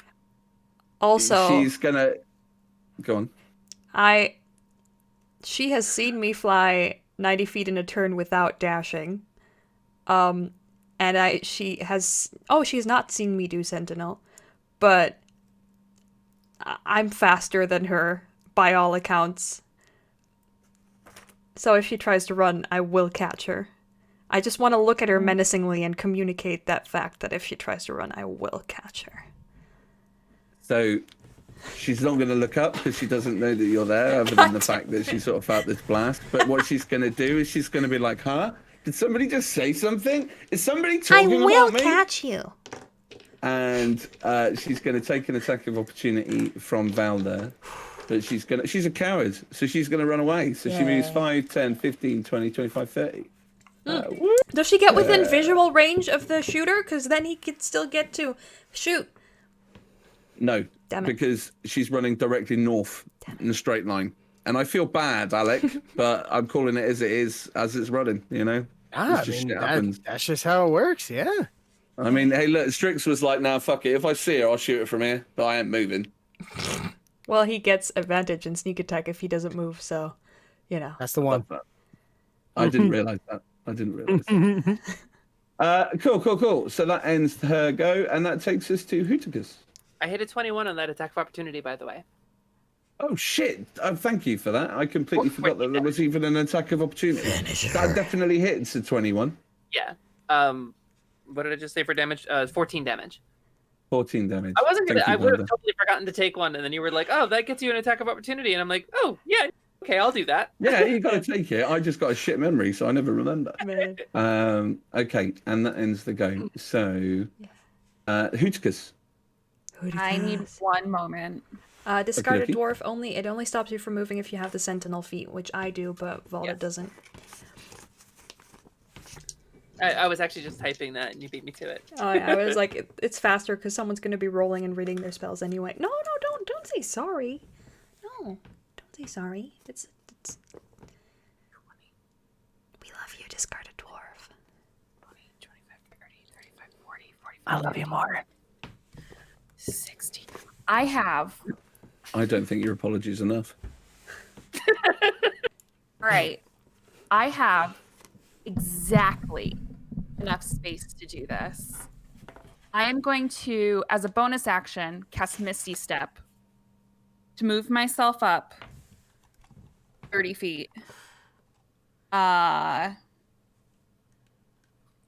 Also, she's going to... Go on. She has seen me fly 90 feet in a turn without dashing. She's not seen me do Sentinel, but I'm faster than her by all accounts. So if she tries to run, I will catch her. I just want to look at her menacingly and communicate that fact that if she tries to run, I will catch her. So she's not going to look up because she doesn't know that you're there, other than the fact that she sort of felt this blast. But what she's going to do is she's going to be like, huh? Did somebody just say something? Is somebody talking about me? catch you. And she's going to take an attack of opportunity from Valda. But she's a coward, so she's going to run away. So she moves 5, 10, 15, 20, 25, 30. Does she get within visual range of the shooter? Because then he could still get to shoot. No, Damn it. because she's running directly north in a straight line. And I feel bad, Alec, but I'm calling it as it is, as it's running, you know? It's just shit happens. That's just how it works, yeah. I mean, hey, look, Strix was like, nah, fuck it. If I see her, I'll shoot it from here, but I ain't moving. Well, he gets advantage in sneak attack if he doesn't move, so, you know. That's the one. I didn't realise that. Cool. So that ends her go, and that takes us to Hootikus. I hit a 21 on that attack of opportunity, by the way. Oh, shit. Thank you for that. I completely forgot that there was even an attack of opportunity. That definitely hits a 21. Yeah. What did I just say for damage? 14 damage. 14 damage. I wasn't gonna. Thank you, I would have Valda. totally forgotten to take one, and then you were like, "Oh, that gets you an attack of opportunity," and I'm like, "Oh, yeah, okay, I'll do that." Yeah, you got to take it. I just got a shit memory, so I never remember. Okay, and that ends the game. So, Hootikus. I need one moment. Discard a Okey-dokey. dwarf only. It only stops you from moving if you have the sentinel feat, which I do, but Valda doesn't. I was actually just typing that, and you beat me to it. Oh, yeah, I was like, it's faster because someone's going to be rolling and reading their spells anyway. No, don't say sorry. No, don't say sorry. It's discard a dwarf. 20, 25, 30, 35, 40, 45. I love you more. 60. I have. I don't think your apology's enough. All right. I have exactly enough space to do this. I am going to, as a bonus action, cast Misty Step to move myself up 30 feet. And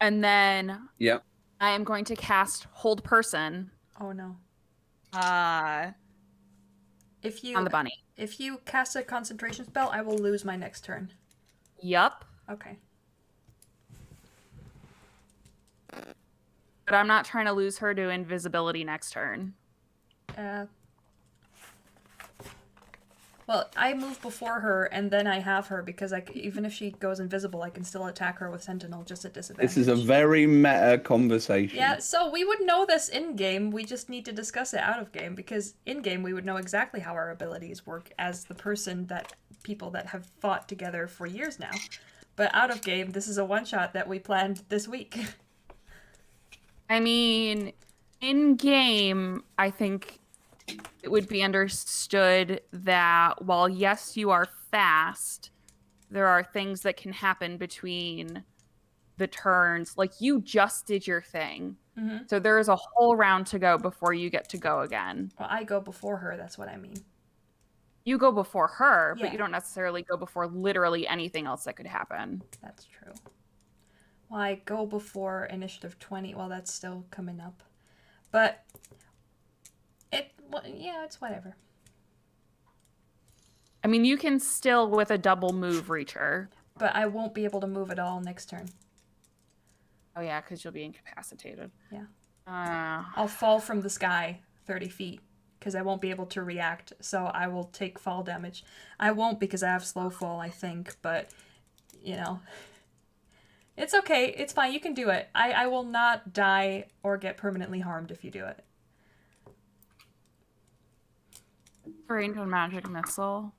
then Yeah. I am going to cast Hold Person. Oh no. If you on the bunny. If you cast a concentration spell, I will lose my next turn. Yup. Okay. But I'm not trying to lose her to invisibility next turn. Well, I move before her, and then I have her because even if she goes invisible, I can still attack her with Sentinel just at disadvantage. This is a very meta conversation. Yeah, so we would know this in-game, we just need to discuss it out-of-game, because in-game we would know exactly how our abilities work as the people that have fought together for years now. But out-of-game, this is a one-shot that we planned this week. I mean, in-game, I think it would be understood that while, yes, you are fast, there are things that can happen between the turns. Like, you just did your thing. Mm-hmm. So there is a whole round to go before you get to go again. Well, I go before her, that's what I mean. You go before her, Yeah. but you don't necessarily go before literally anything else that could happen. That's true. Well, I go before initiative 20. Well, that's still coming up. But yeah, it's whatever. I mean, you can still, with a double move, reach her. But I won't be able to move at all next turn. Oh, yeah, because you'll be incapacitated. Yeah. I'll fall from the sky 30 feet because I won't be able to react. So I will take fall damage. I won't because I have slow fall, I think. But, you know, it's okay. It's fine. You can do it. I will not die or get permanently harmed if you do it. Range on magic missile.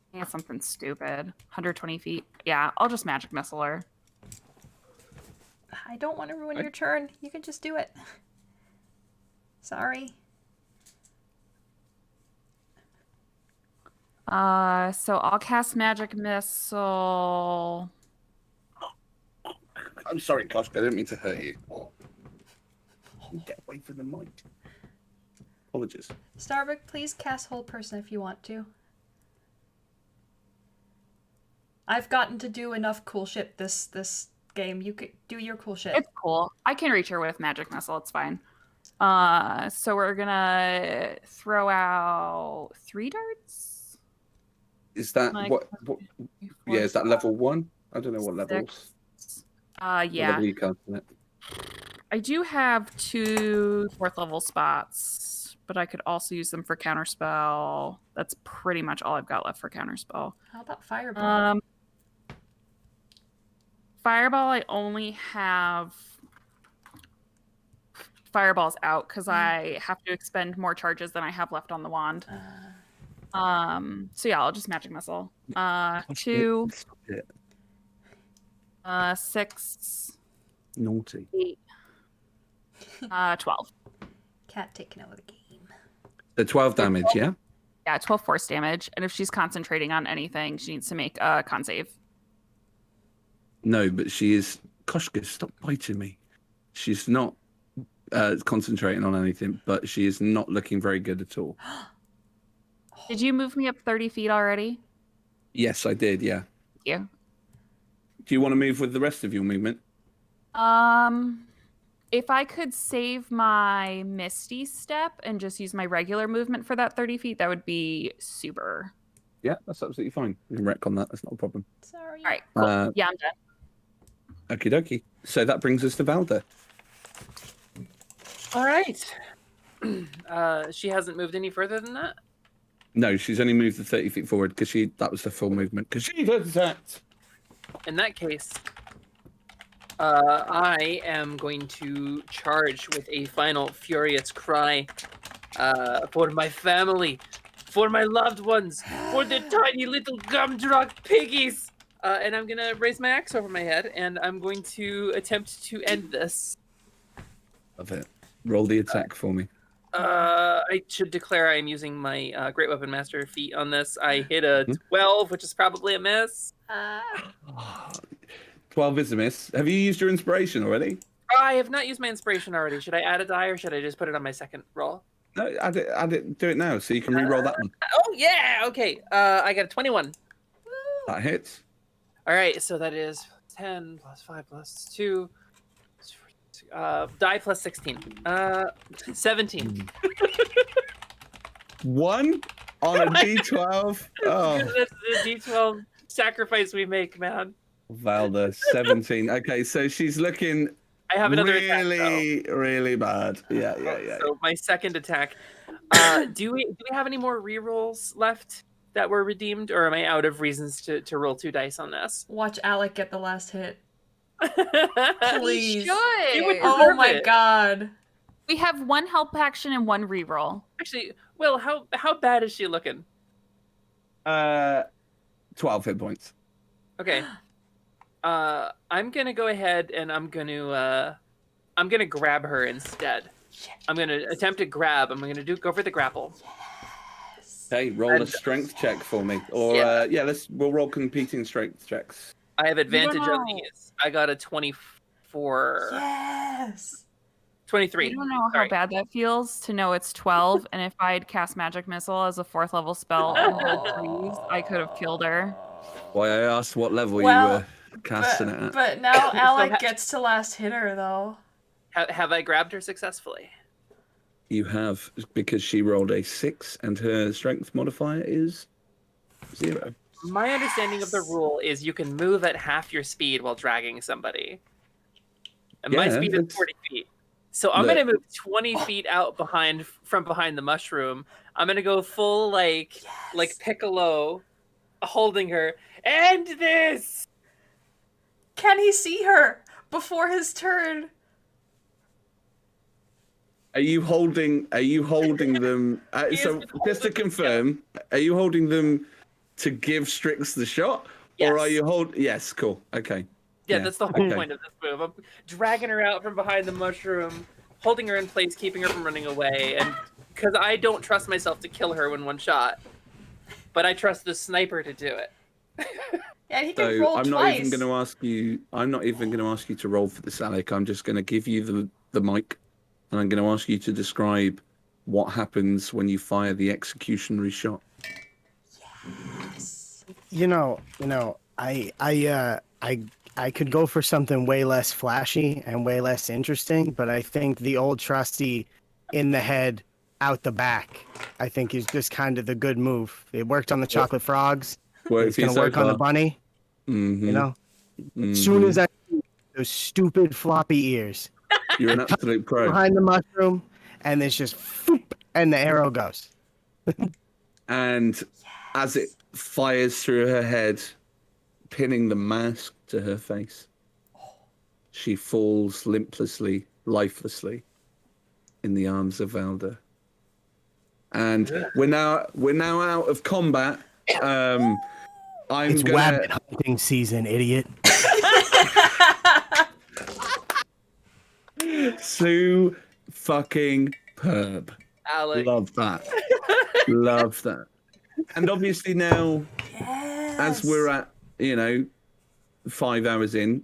I think it's something stupid. 120 feet. Yeah, I'll just magic missile her. I don't want to ruin your turn. You can just do it. Sorry. So I'll cast magic missile. I'm sorry, Koshka. I didn't mean to hurt you. Get away from the mic. Apologies. Starbuck, please cast Hold Person if you want to. I've gotten to do enough cool shit this game. You could do your cool shit. It's cool. I can reach her with magic missile. It's fine. So we're gonna throw out 3 darts. Is that Like, what yeah, is that level 1? I don't know what level. Yeah. Level you cast in it. I do have 2 4th level spots, but I could also use them for counterspell. That's pretty much all I've got left for counterspell. How about Fireball? Fireball, I only have Fireballs out because I have to expend more charges than I have left on the wand. So yeah, I'll just magic missile. 2, 6, Naughty. 8, 12. Cat taking over the game. The 12 damage, yeah? Yeah, 12 force damage. And if she's concentrating on anything, she needs to make a con save. No, but she is. Koshka, stop biting me. She's not concentrating on anything, but she is not looking very good at all. Did you move me up 30 feet already? Yes, I did, yeah. Thank you. Do you want to move with the rest of your movement? If I could save my Misty Step and just use my regular movement for that 30 feet, that would be super. Yeah, that's absolutely fine. You can wreck on that. That's not a problem. Sorry. All right, cool. Yeah, I'm done. Okie dokie. So that brings us to Valda. All right. She hasn't moved any further than that? No, she's only moved the 30 feet forward because that was the full movement. Because she did that. In that case, I am going to charge with a final furious cry for my family, for my loved ones, for the tiny little gumdrop piggies. And I'm gonna raise my axe over my head, and I'm going to attempt to end this. Love it. Roll the attack for me. I should declare I am using my Great Weapon Master feat on this. I hit a 12, which is probably a miss. 12 is a miss. Have you used your inspiration already? I have not used my inspiration already. Should I add a die, or should I just put it on my second roll? No, add it. Do it now, so you can re-roll that one. Oh yeah, okay. I got a 21. That hits. All right, so that is 10 plus 5 plus 2. Die plus 16. 17. 1 on a D12. Oh, That's the D12 sacrifice we make, man. Valda, 17. Okay, so she's looking. I have another attack, really bad. Yeah. So my second attack. Do we have any more rerolls left that were redeemed, or am I out of reasons to roll 2 dice on this? Watch Alec get the last hit. Please. Should. Oh my god. We have 1 help action and 1 reroll. Actually, Will, how bad is she looking? 12 hit points. Okay. I'm gonna go ahead and I'm gonna grab her instead. I'm gonna attempt to grab. I'm gonna go for the grapple. Okay, roll a strength check for me, or we'll roll competing strength checks. I have advantage on these. I got a 24. Yes. 23. I don't know how bad that feels to know it's 12, and if I had cast Magic Missile as a 4th level spell and rolled 3s, I could have killed her. Why I asked what level you were casting it at. But now Alec gets to last hit her, though. Have I grabbed her successfully? You have, because she rolled a 6 and her strength modifier is 0. My understanding of the rule is you can move at half your speed while dragging somebody. And my speed is 40 feet. So I'm going to move 20 feet out from behind the mushroom. I'm going to go full like Piccolo holding her. End this! Can he see her before his turn? Are you holding them? So just to confirm, are you holding them to give Strix the shot, or are you Yes, cool. Okay. Yeah, that's the whole point of this move. I'm dragging her out from behind the mushroom, holding her in place, keeping her from running away, and because I don't trust myself to kill her in one shot, but I trust the sniper to do it. Yeah, he can roll I'm twice. not even going to ask you. I'm not even going to ask you to roll for this, Alec. I'm just going to give you the mic, and I'm going to ask you to describe what happens when you fire the executionary shot. Yes. I could go for something way less flashy and way less interesting, but I think the old trusty in the head, out the back, I think is just kind of the good move. It worked on the chocolate frogs. It's going to work on the bunny. Mm-hmm. As soon as I see those stupid floppy ears. You're an absolute pro. Behind the mushroom, and it's just foop, and the arrow goes. And as it fires through her head, pinning the mask to her face, she falls lifelessly in the arms of Valda. And we're now out of combat. It's rabbit hunting season, idiot. Sue fucking Perb. Alec. Love that. Love that. And obviously now, as we're at, 5 hours in,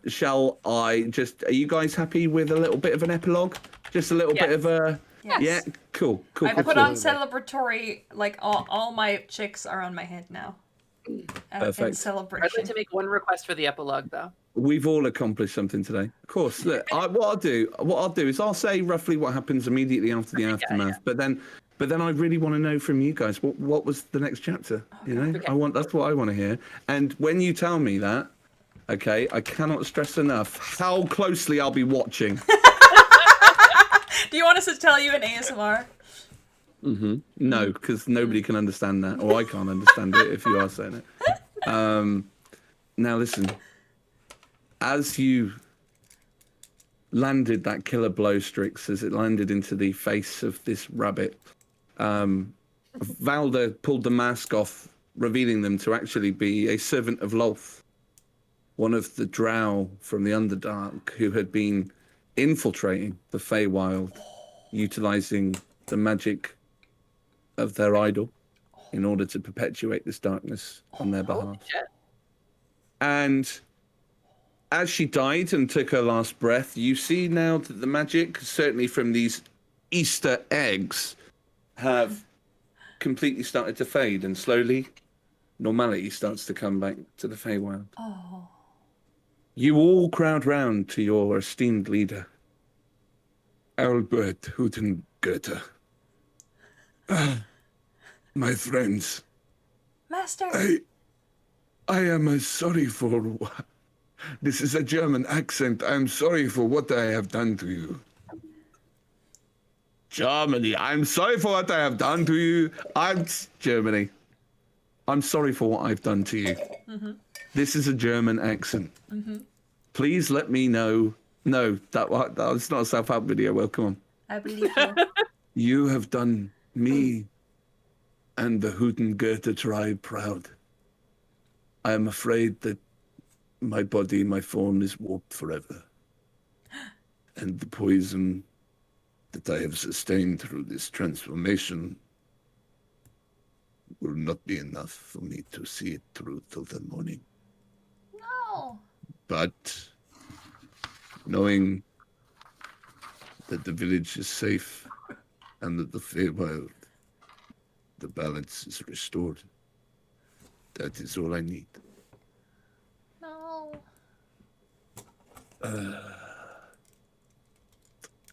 shall I just, are you guys happy with a little bit of an epilogue? Just a little bit of a, yeah, cool. I put on celebratory, like all my chicks are on my head now. Perfect. In celebration. I'd like to make one request for the epilogue, though. We've all accomplished something today. Of course. Look, what I'll do is I'll say roughly what happens immediately after the aftermath. Yeah. But then I really want to know from you guys what was the next chapter. Okay. That's what I want to hear. And when you tell me that, okay, I cannot stress enough how closely I'll be watching. Do you want us to tell you in ASMR? Mm-hmm. No, because nobody can understand that, or I can't understand it if you are saying it. Now listen, as you landed that killer blow, Strix, as it landed into the face of this rabbit, Valda pulled the mask off revealing them to actually be a servant of Lolth, one of the drow from the Underdark who had been infiltrating the Feywild, utilizing the magic of their idol in order to perpetuate this darkness on their behalf. And as she died and took her last breath, you see now that the magic, certainly from these Easter eggs, have completely started to fade, and slowly normality starts to come back to the Feywild. Oh. You all crowd round to your esteemed leader, Albert Hutengurter. My friends, Master. I am sorry for... This is a German accent. I'm sorry for what I have done to you. Germany, I'm sorry for what I have done to you. Germany. I'm sorry for what I've done to you. Mm-hmm. This is a German accent. Mm-hmm. Please let me know. No, that's not a self-help video. Well, come on. I believe you. You have done me and the Hutengurter tribe proud. I am afraid that my body, my form is warped forever. And the poison that I have sustained through this transformation will not be enough for me to see it through till the morning. No. But knowing that the village is safe and that the Feywild, the balance is restored, that is all I need. No.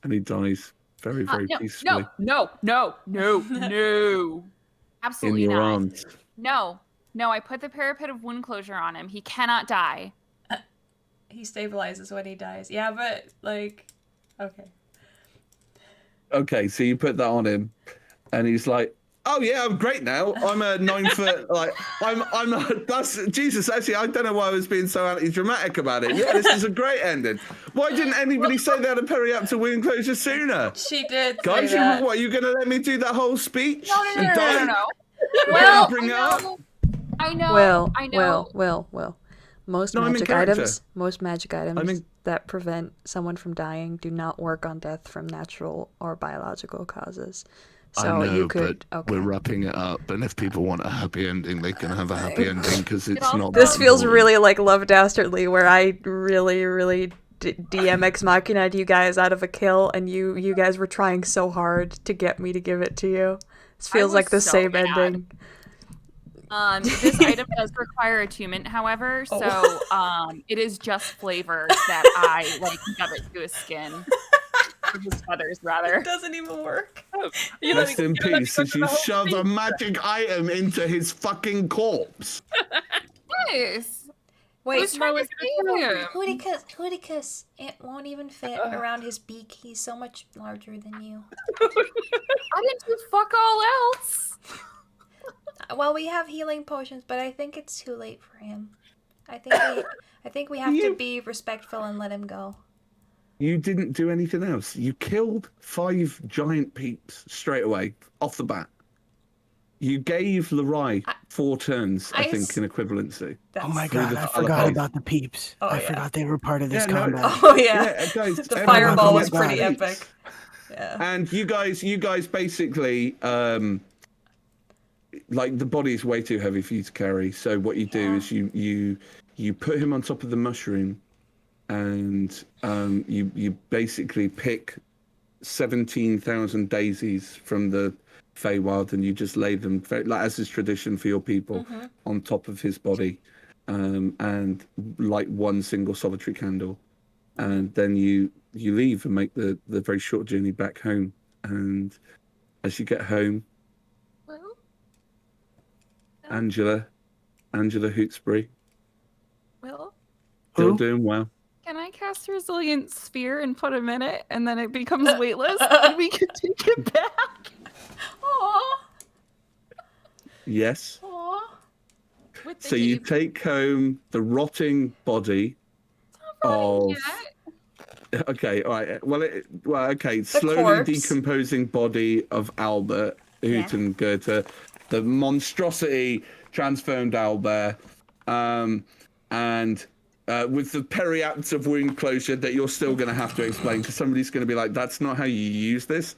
And he dies very, very peacefully. No. Absolutely in your not. arms. No. I put the parapet of wound closure on him. He cannot die. He stabilizes when he dies. Yeah, but like, okay. Okay, so you put that on him, and he's like, "Oh yeah, I'm great now. I'm a 9 foot. Like, that's Jesus. Actually, I don't know why I was being so anti-dramatic about it. Yeah, this is a great ending. Why didn't anybody say they had a periapter wound closure sooner? She did. Guys, say that. what? Are you going to let me do that whole speech? No. Well, bring it up. I know. Well. Most magic items that prevent someone from dying do not work on death from natural or biological causes. So I know, you could. but Okay. we're wrapping it up, and if people want a happy ending, they can have a happy ending because it's not. This that feels important. really like Love Dastardly, where I really DM Ex Machina'd you guys out of a kill, and you guys were trying so hard to get me to give it to you. This feels like the same ending. This item does require attunement, however, so it is just flavors that I give it to his skin. Or his feathers, rather. It doesn't even work. Rest in peace, as you shove a magic item into his fucking corpse. Yes. Wait, I was trying to save him. Hooticus, it won't even fit around his beak. He's so much larger than you. I didn't do fuck all else. Well, we have healing potions, but I think it's too late for him. I think we have to be respectful and let him go. You didn't do anything else. You killed 5 giant peeps straight away, off the bat. You gave Lerai 4 turns, I think, in equivalency. Oh my god, I forgot about the peeps. I forgot they were part of this combat. Oh yeah, guys, the fireball was pretty epic. Yeah. And you guys basically, like the body's way too heavy for you to carry. So what you do is you put him on top of the mushroom, and you basically pick 17,000 daisies from the Feywild, and you just lay them, like as is tradition for your people, on top of his body, and light one single solitary candle, and then you leave and make the very short journey back home. And as you get home, Angela Hootsbury, Well, still doing well. can I cast Resilient Sphere and put him in it, and then it becomes weightless, and we can take it back? Aww. Yes. Aww. So you take home the rotting body of. Okay, all right. Okay. Slowly corpse. decomposing body of Albert Hutengurter, the monstrosity transformed owlbear, and with the periapt of wound closure that you're still going to have to explain, because somebody's going to be like, that's not how you use this.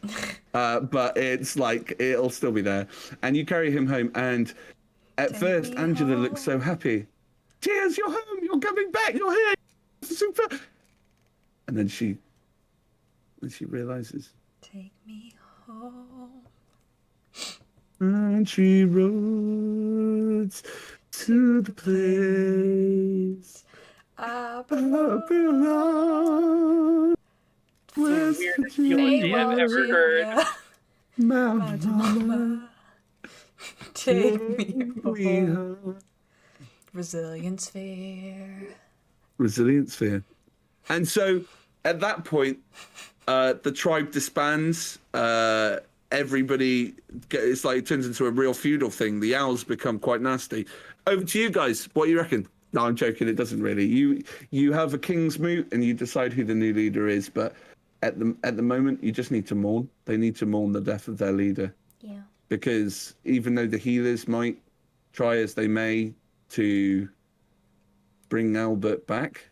But it's like, it'll still be there. And you carry him home, and at first, Angela looks so happy. Cheers, you're home, you're coming back, you're here. Super. And then she realizes. Take me home. And she roads to the place I belong. Weirdest eulogy I've ever heard. Mount Mama, take me home. home. Resilience sphere. Resilience sphere. And so at that point, the tribe disbands. Everybody it's like it turns into a real feudal thing. The owls become quite nasty. Over to you guys. What do you reckon? No, I'm joking. It doesn't really. You have a king's moot and you decide who the new leader is. But at the moment, you just need to mourn. They need to mourn the death of their leader. Yeah. Because even though the healers might try as they may to bring Albert back,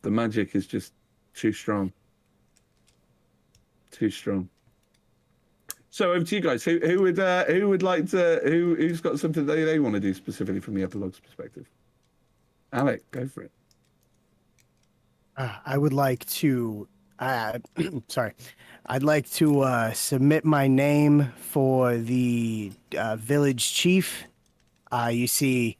the magic is just too strong. Too strong. So over to you guys. Who would like to? Who's got something they want to do specifically from the epilogue's perspective? Alec, go for it. I would like to. Sorry, I'd like to submit my name for the village chief. You see,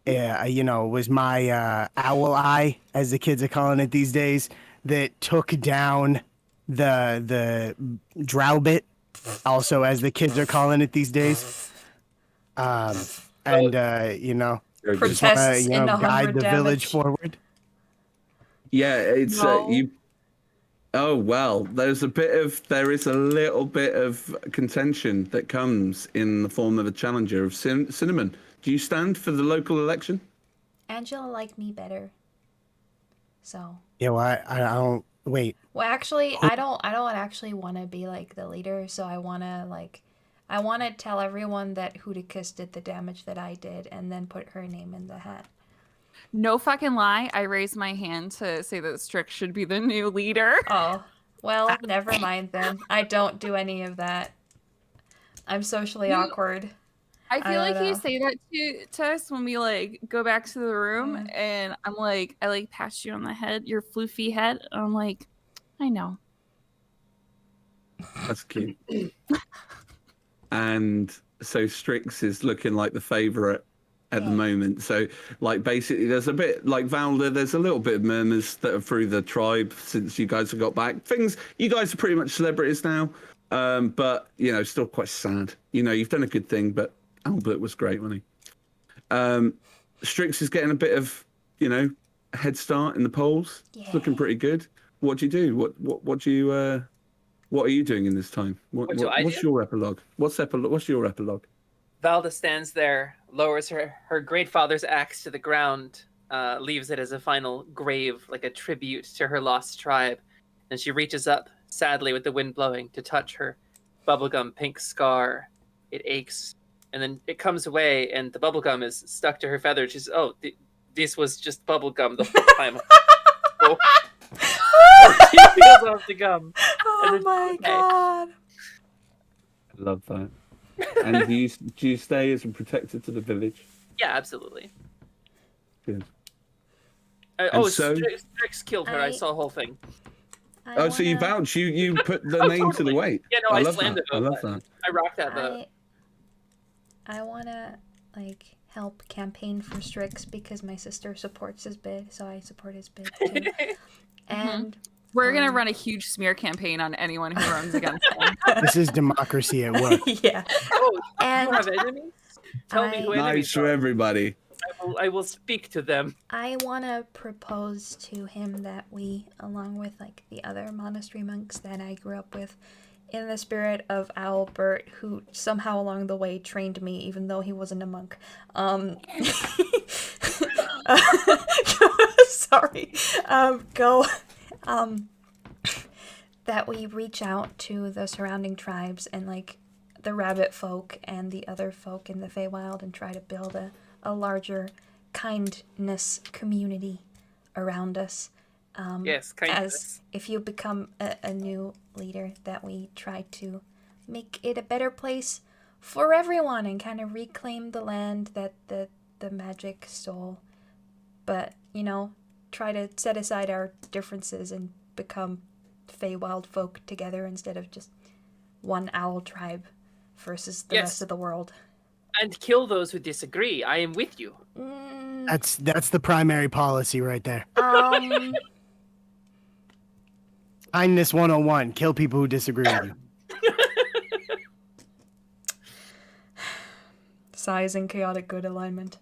was my owl eye, as the kids are calling it these days, that took down the drowbit. Also, as the kids are calling it these days, just Protests in the guide the village damage. forward. Yeah, it's you. Oh well, there is a little bit of contention that comes in the form of a challenger of Cinnamon. Do you stand for the local election? Angela liked me better. So. Yeah, well, I don't. Wait. Well, actually, I don't actually want to be like the leader. So I want to tell everyone that Hooticus did the damage that I did, and then put her name in the hat. No fucking lie. I raised my hand to say that Strix should be the new leader. Oh, well, never mind then. I don't do any of that. I'm socially awkward. I feel like you know. say that to us when we like go back to the room, and I'm like, I like pat you on the head, your floofy head, and I'm like, I know. That's cute. And so Strix is looking like the favourite at the moment. So, like, basically, there's a bit like Valda. There's a little bit of murmurs that are through the tribe since you guys have got back. You guys are pretty much celebrities now, but still quite sad. You've done a good thing, but Albert was great, wasn't he? Strix is getting a bit of, head start in the polls. Yeah. It's looking pretty good. What do you do? What are you doing in this time? What's your epilogue? What's your epilogue? Valda stands there, lowers her great father's axe to the ground, leaves it as a final grave, like a tribute to her lost tribe, and she reaches up, sadly with the wind blowing, to touch her bubblegum pink scar. It aches. And then it comes away, and the bubblegum is stuck to her feather. She's, this was just bubblegum the whole time. She peels off the gum. Oh my god. I love that. And do you stay as a protector to the village? Yeah, absolutely. Good. Strix killed her. I saw the whole thing. So you vouch. You put the name to the weight. Yeah, no, I love slammed that. it. I love that. I rocked that vote. I want to help campaign for Strix because my sister supports his bid, so I support his bid too. And we're gonna run a huge smear campaign on anyone who runs against him. This is democracy at work. Yeah. And you have enemies? Tell me who enemies Nice for everybody. I will speak to them. I want to propose to him that we, along with the other monastery monks that I grew up with, in the spirit of Albert, who somehow along the way trained me, even though he wasn't a monk. Sorry. That we reach out to the surrounding tribes and the rabbit folk and the other folk in the Feywild and try to build a larger kindness community around us. Yes, kindness. As if you become a new leader, that we try to make it a better place for everyone and kind of reclaim the land that the magic stole. But, try to set aside our differences and become Feywild folk together instead of just one owl tribe versus the rest of the world. And kill those who disagree. I am with you. That's the primary policy right there. Kindness 101. Kill people who disagree with you. Size and chaotic good alignment.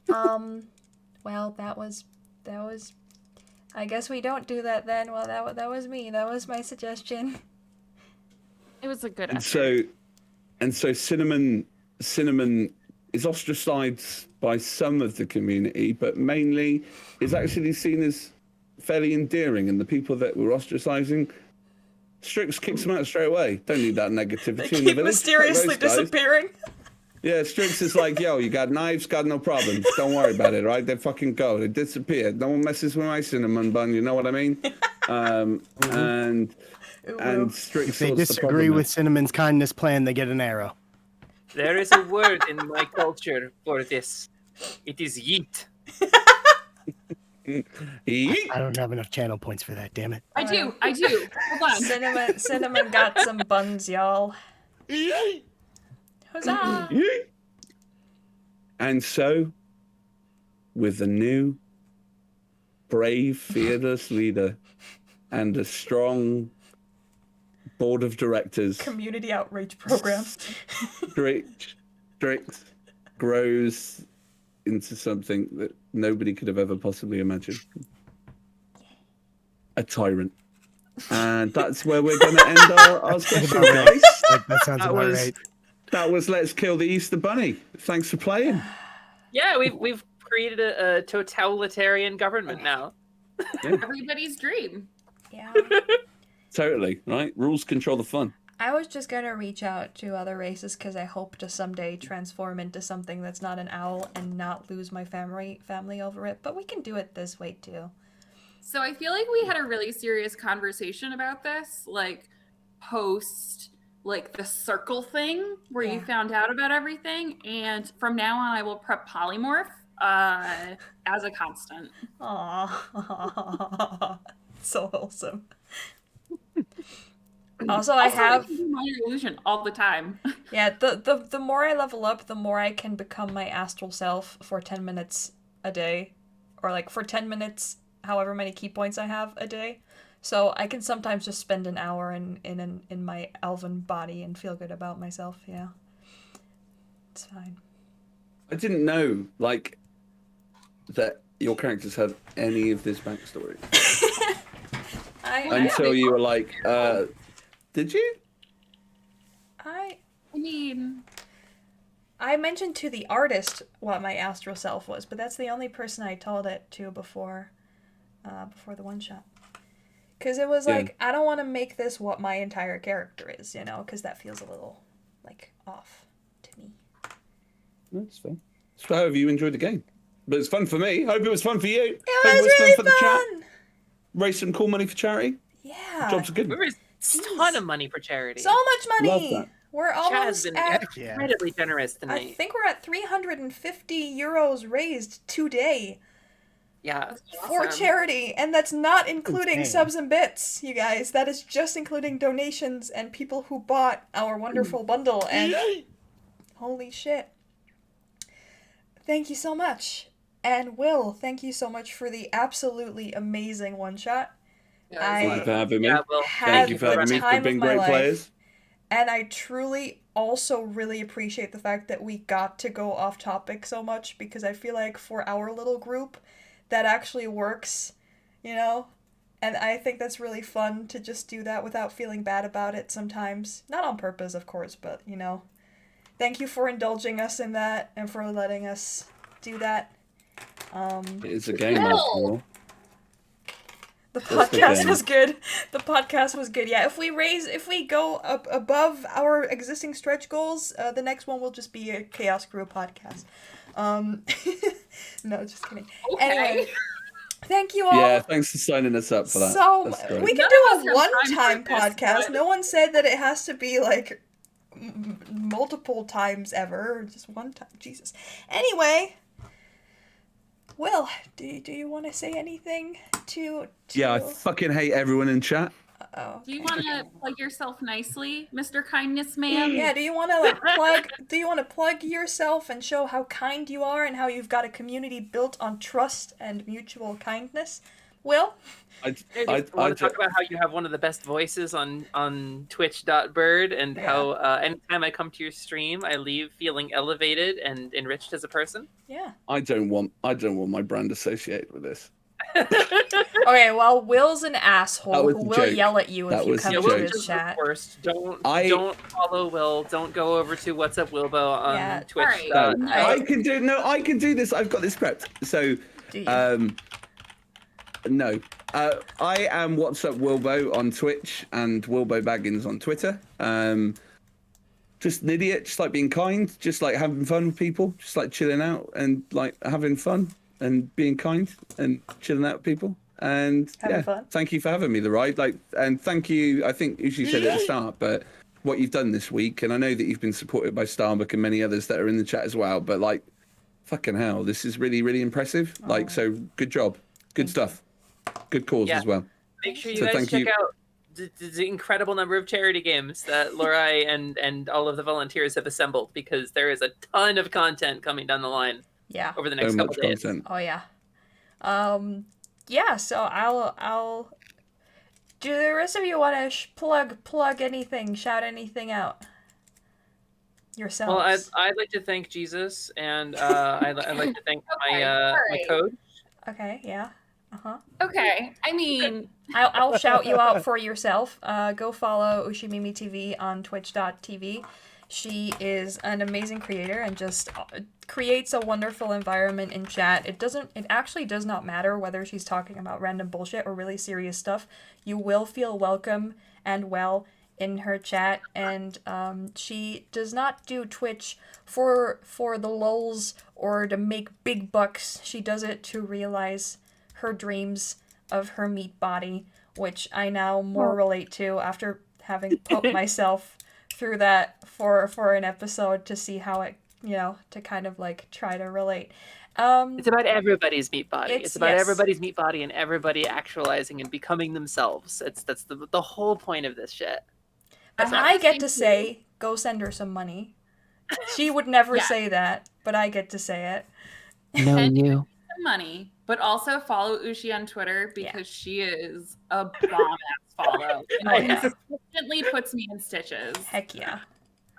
Well, that was. I guess we don't do that then. Well, that was me. That was my suggestion. It was a good And so Cinnamon is ostracized by some of the community, but mainly is actually seen as fairly endearing, and the people that were ostracizing, Strix kicks them out straight away. Don't need that negativity in the village. Mysteriously disappearing. Yeah, Strix is like, yo, you got knives, got no problems. Don't worry about it, right? They fucking go. They disappear. No one messes with my cinnamon bun, you know what I mean? And Strix If they sorts the disagree problem with Cinnamon's kindness plan, they get an arrow. There is a word in my culture for this. It is yeet. I don't have enough channel points for that, damn it. I do. Hold on. Cinnamon got some buns, y'all. Huzzah! And so, with a new, brave, fearless leader and a strong board of directors, Community outreach program. Strix grows into something that nobody could have ever possibly imagined. A tyrant. And that's where we're going to end our session, guys. That sounds about right. That was Let's Kill the Easter Bunny. Thanks for playing. Yeah, we've created a totalitarian government now. Everybody's dream. Yeah. Totally, right? Rules control the fun. I was just gonna reach out to other races because I hope to someday transform into something that's not an owl and not lose my family over it. But we can do it this way too. So I feel like we had a really serious conversation about this, like post like the circle thing where you found out about everything, and from now on I will prep polymorph as a constant. Aww. So wholesome. Also, I have minor illusion all the time. Yeah, the more I level up, the more I can become my astral self for 10 minutes a day, or like for 10 minutes, however many key points I have a day. So I can sometimes just spend an hour in my elven body and feel good about myself. Yeah, it's fine. I didn't know, like, that your characters had any of this backstory. Until you were like, did you? I mean, I mentioned to the artist what my astral self was, but that's the only person I told it to before the one shot. Because it was like, I don't want to make this what my entire character is, because that feels a little, like, off to me. That's fine. So how have you enjoyed the game? But it's fun for me. Hope it was fun for you. It was really fun for the chat. Raise some cool money for charity. Yeah. Jobs are good. We raised a ton of money for charity. So much money. Love that. We're Chat has almost been at... incredibly generous I tonight. think we're at 350 euros raised today. Yeah. For charity, and that's not including Insane. subs and bits, you guys. That is just including donations and people who bought our wonderful bundle, and holy shit. Thank you so much. And Will, thank you so much for the absolutely amazing one-shot. Thank you for having me. Yeah, Will. Thank you for having me, for being great players. And I truly also really appreciate the fact that we got to go off topic so much, because I feel like for our little group, that actually works, And I think that's really fun to just do that without feeling bad about it sometimes. Not on purpose, of course, but, Thank you for indulging us in that and for letting us do that. It's a game, after all. The Just podcast again. was good. The podcast was good. Yeah, if we go up above our existing stretch goals, the next one will just be a Chaos Crew podcast. No, just kidding. Okay. Anyway, thank you all. Yeah, thanks for signing us up for that. So That's great. we can None do of us a have one-time time for this, podcast. but- No one said that it has to be like multiple times ever, or just one time. Jesus. Anyway, Will, do you want to say anything to? Yeah, I fucking hate everyone in chat. Oh. Do you want to plug yourself nicely, Mr. Kindness Man? Yeah, do you want to plug yourself and show how kind you are and how you've got a community built on trust and mutual kindness? Will? I want to talk about how you have one of the best voices on twitch.bird and how anytime I come to your stream, I leave feeling elevated and enriched as a person. Yeah. I don't want my brand associated with this. Okay, well, Will's an That asshole was who a will joke. yell at you if That you was come a to joke. his Just chat. worst. Don't follow Will. Don't go over to What's Up Wilbo on Twitch. No, I can do this. I've got this prepped. So, no. I am What's Up Wilbo on Twitch and Wilbo Baggins on Twitter. Just an idiot, just like being kind, just like having fun with people, just like chilling out and like having fun and being kind and chilling out with people. And Having fun. thank you for having me the ride. And thank you. I think Ushi said it at the start, but what you've done this week, and I know that you've been supported by Starbuck and many others that are in the chat as well. But like, fucking hell, this is really, really impressive. So good job, good stuff, good cause as well. Make sure you So guys thank check you. out the incredible number of charity games that Lorai and all of the volunteers have assembled, because there is a ton of content coming down the line. Yeah. Over the next couple days. Oh yeah. Yeah, so I'll do the rest of you want to plug anything, shout anything out yourselves? Well, I'd like to thank Jesus, and I'd like to thank my coach. Okay, yeah. Okay, I mean... I'll shout you out for yourself. Go follow Ushimimi TV on twitch.tv. She is an amazing creator and just creates a wonderful environment in chat. It actually does not matter whether she's talking about random bullshit or really serious stuff. You will feel welcome and well in her chat, and she does not do Twitch for the lulz or to make big bucks. She does it to realize her dreams of her meat body, which I now more relate to after having put myself through that for an episode to see how it, to kind of like try to relate. It's about everybody's meat body. It's about yes. everybody's meat body and everybody actualizing and becoming themselves. That's the whole point of this shit. And I get to say, go send her some money. She would never say that, but I get to say it. No, you. Money, but also follow Ushi on Twitter because she is a bomb ass follow. And consistently puts me in stitches. Heck yeah.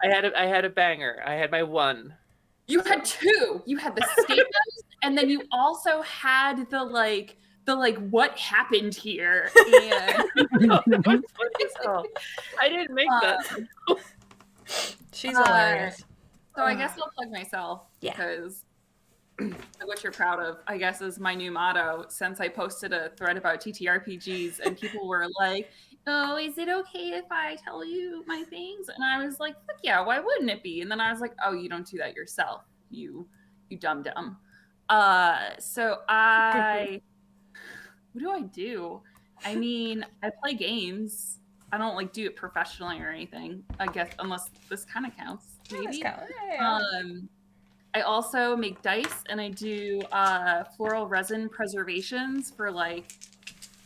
I had a banger. I had my one. You had two. You had the statement, and then you also had the what happened here. And I didn't make that. She's hilarious. So I guess I'll plug myself because what you're proud of, I guess, is my new motto since I posted a thread about TTRPGs and people were like, oh, is it okay if I tell you my things? And I was like, fuck yeah, why wouldn't it be? And then I was like, oh, you don't do that yourself, you dumb. So what do I do? I mean, I play games. I don't do it professionally or anything, I guess, unless this kind of counts, maybe. I also make dice, and I do floral resin preservations for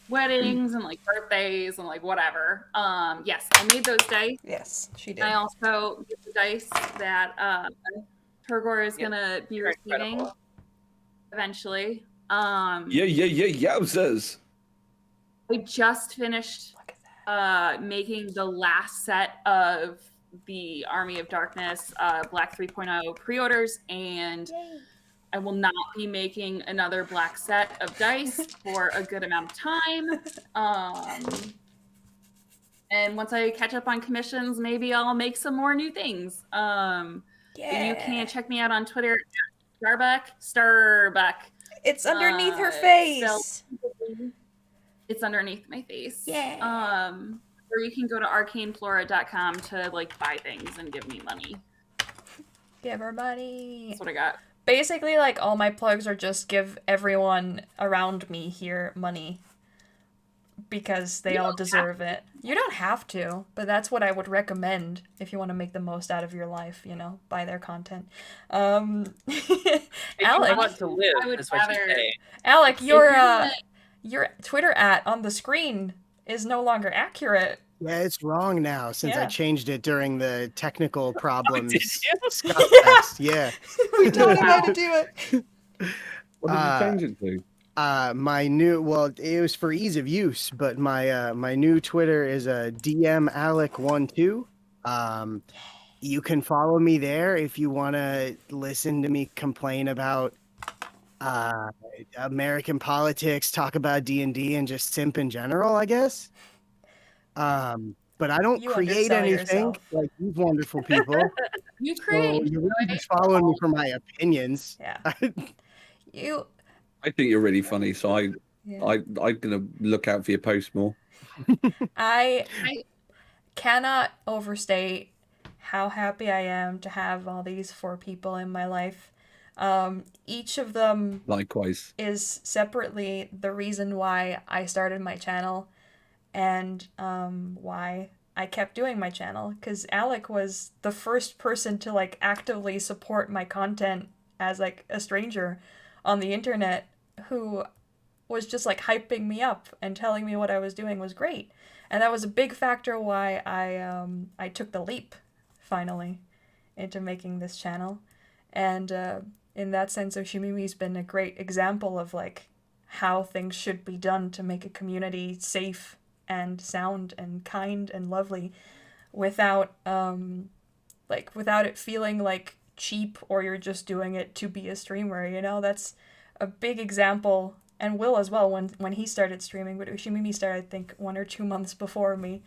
weddings and birthdays and whatever. Yes, I made those dice. Yes, she did. I also get the dice that Turgor is gonna be receiving eventually. Yowzers. I just finished making the last set of the Army of Darkness Black 3.0 pre-orders, and I will not be making another black set of dice for a good amount of time. And once I catch up on commissions, maybe I'll make some more new things. You can check me out on Twitter at Starbuck. It's underneath her face. It's underneath my face. Yeah. Or you can go to arcaneflora.com to like buy things and give me money. Give her money. That's what I got. Basically, like, all my plugs are just give everyone around me here money. Because they all deserve it. You don't have to, but that's what I would recommend if you want to make the most out of your life, you know, buy their content. Alec, you want to live, I would is what you rather- say. Alec, your Twitter @on the screen is no longer accurate. Yeah, it's wrong now since I Yeah. changed it during the technical problems. Did you? Scuff fest, yeah. We taught him how to do it. What did you change it to? My new, well, it was for ease of use, but my new Twitter is DMAlec12. You can follow me there if you want to listen to me complain about American politics, talk about D&D, and just simp in general, I guess. But I don't You create undersell anything yourself. like these wonderful people. You So create. you're really just following me for my opinions. Yeah. You. I think you're really funny, so I'm gonna look out for your posts more. I cannot overstate how happy I am to have all these 4 people in my life. Each of them Likewise. is separately the reason why I started my channel and why I kept doing my channel, because Alec was the first person to like actively support my content as like a stranger on the internet, who was just like hyping me up and telling me what I was doing was great. And that was a big factor why I took the leap finally into making this channel. And in that sense, Oshimimi's been a great example of like how things should be done to make a community safe and sound and kind and lovely without without it feeling like cheap or you're just doing it to be a streamer, you know? That's a big example, and Will as well when he started streaming, but Ushimimi started I think 1 or 2 months before me.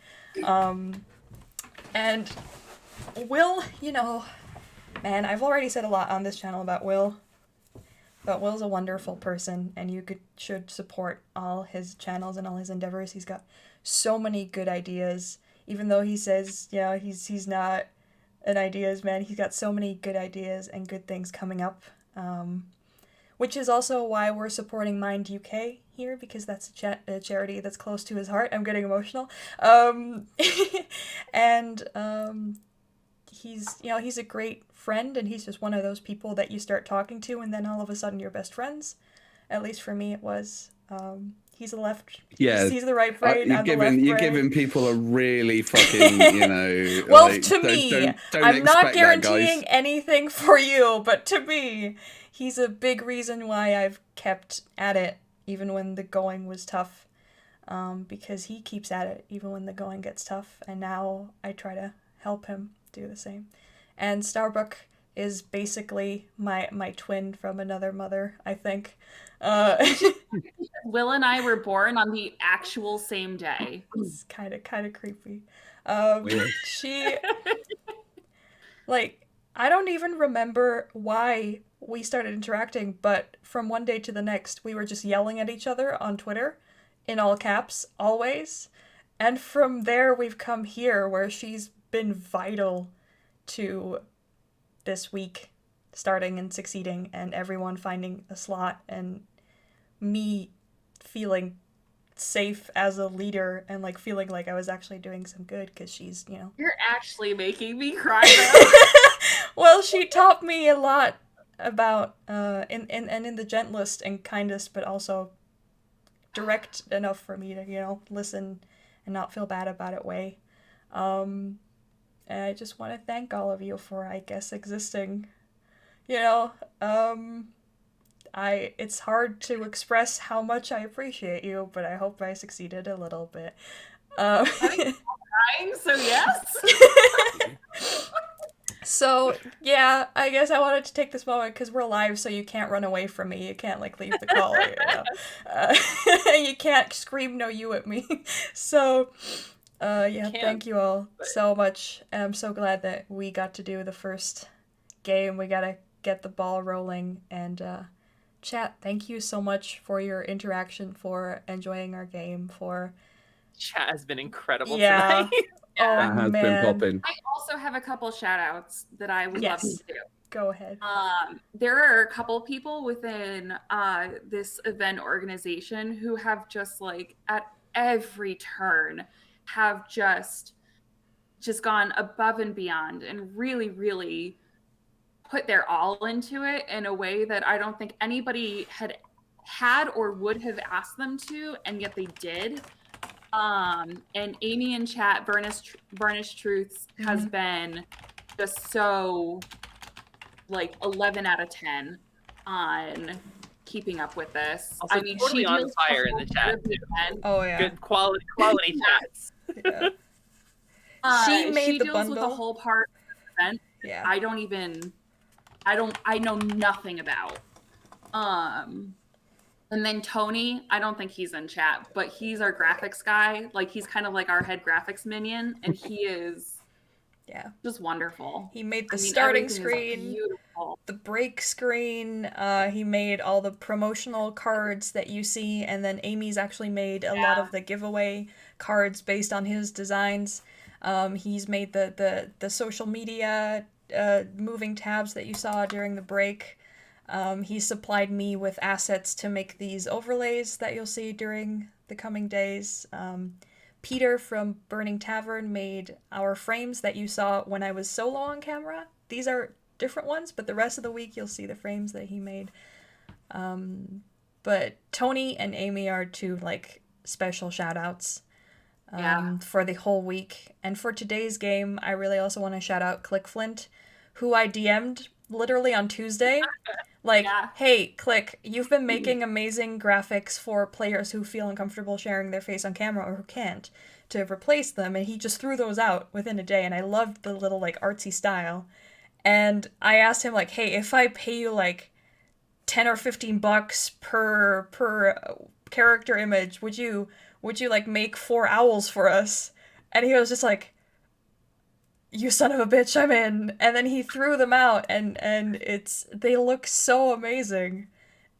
And Will, you know, man, I've already said a lot on this channel about Will, but Will's a wonderful person, and you should support all his channels and all his endeavors. He's got so many good ideas, even though he says, you know, he's not an ideas man. He's got so many good ideas and good things coming up, which is also why we're supporting Mind UK here, because that's a charity that's close to his heart. I'm getting emotional. He's a great friend, and he's just one of those people that you start talking to and then all of a sudden you're best friends. At least for me it was. He's the left. Yeah, he's the right brain. you're I'm the left you're brain. giving people a really fucking, you know. Well, like, to me, don't I'm not expect that, guaranteeing guys. anything for you, but to me, he's a big reason why I've kept at it even when the going was tough. Because he keeps at it even when the going gets tough, and now I try to help him do the same. And Starbuck is basically my twin from another mother, I think. Will and I were born on the actual same day. It's kind of creepy. Weird. She, like, I don't even remember why we started interacting, but from one day to the next, we were just yelling at each other on Twitter, in all caps, always. And from there, we've come here, where she's been vital to this week starting and succeeding, and everyone finding a slot, and me feeling safe as a leader, and like feeling like I was actually doing some good, because she's, you know. You're actually making me cry though. Well, she taught me a lot about in the gentlest and kindest, but also direct enough for me to, you know, listen and not feel bad about it way. And I just want to thank all of you for, I guess, existing. You know, it's hard to express how much I appreciate you, but I hope I succeeded a little bit. I'm crying, so yes. So, yeah, I guess I wanted to take this moment because we're live, so you can't run away from me. You can't, like, leave the call, you know. You can't scream no you at me. So, yeah, thank you all so much. And I'm so glad that we got to do the first game. We got to get the ball rolling and Chat, thank you so much for your interaction, for enjoying our game, for... Chat has been incredible Yeah. tonight. Oh, That has been man. popping. I also have a couple shout outs that I would love to Yes. do. Go ahead. There are a couple people within this event organization who have just like at every turn have just gone above and beyond and really, really put their all into it in a way that I don't think anybody had or would have asked them to, and yet they did. And Amy in chat, Varnished Truths has been just so like 11 out of 10 on keeping up with this. Also, I mean, totally she on deals fire with in the the chat, whole too. event. Oh, yeah. Good quality chats. Yeah. She made the deals with the bundle. whole part of the event. Yeah. I know nothing about. And then Tony, I don't think he's in chat, but he's our graphics guy. Like, he's kind of like our head graphics minion, and he is just wonderful. He made the starting everything is screen, beautiful. the break screen. He made all the promotional cards that you see, and then Amy's actually made a lot of the giveaway cards based on his designs. He's made the social media moving tabs that you saw during the break. He supplied me with assets to make these overlays that you'll see during the coming days. Peter from Burning Tavern made our frames that you saw when I was solo on camera. These are different ones, but the rest of the week you'll see the frames that he made. But Tony and Amy are two like special shout outs for the whole week. And for today's game, I really also want to shout out ClickFlint, who I DM'd literally on Tuesday. Like, hey, Click, you've been making amazing graphics for players who feel uncomfortable sharing their face on camera or who can't, to replace them, and he just threw those out within a day, and I loved the little, like, artsy style. And I asked him, like, hey, if I pay you, like, 10 or 15 bucks per character image, would you, like, make 4 owls for us? And he was just like, you son of a bitch, I'm in. And then he threw them out, and they look so amazing.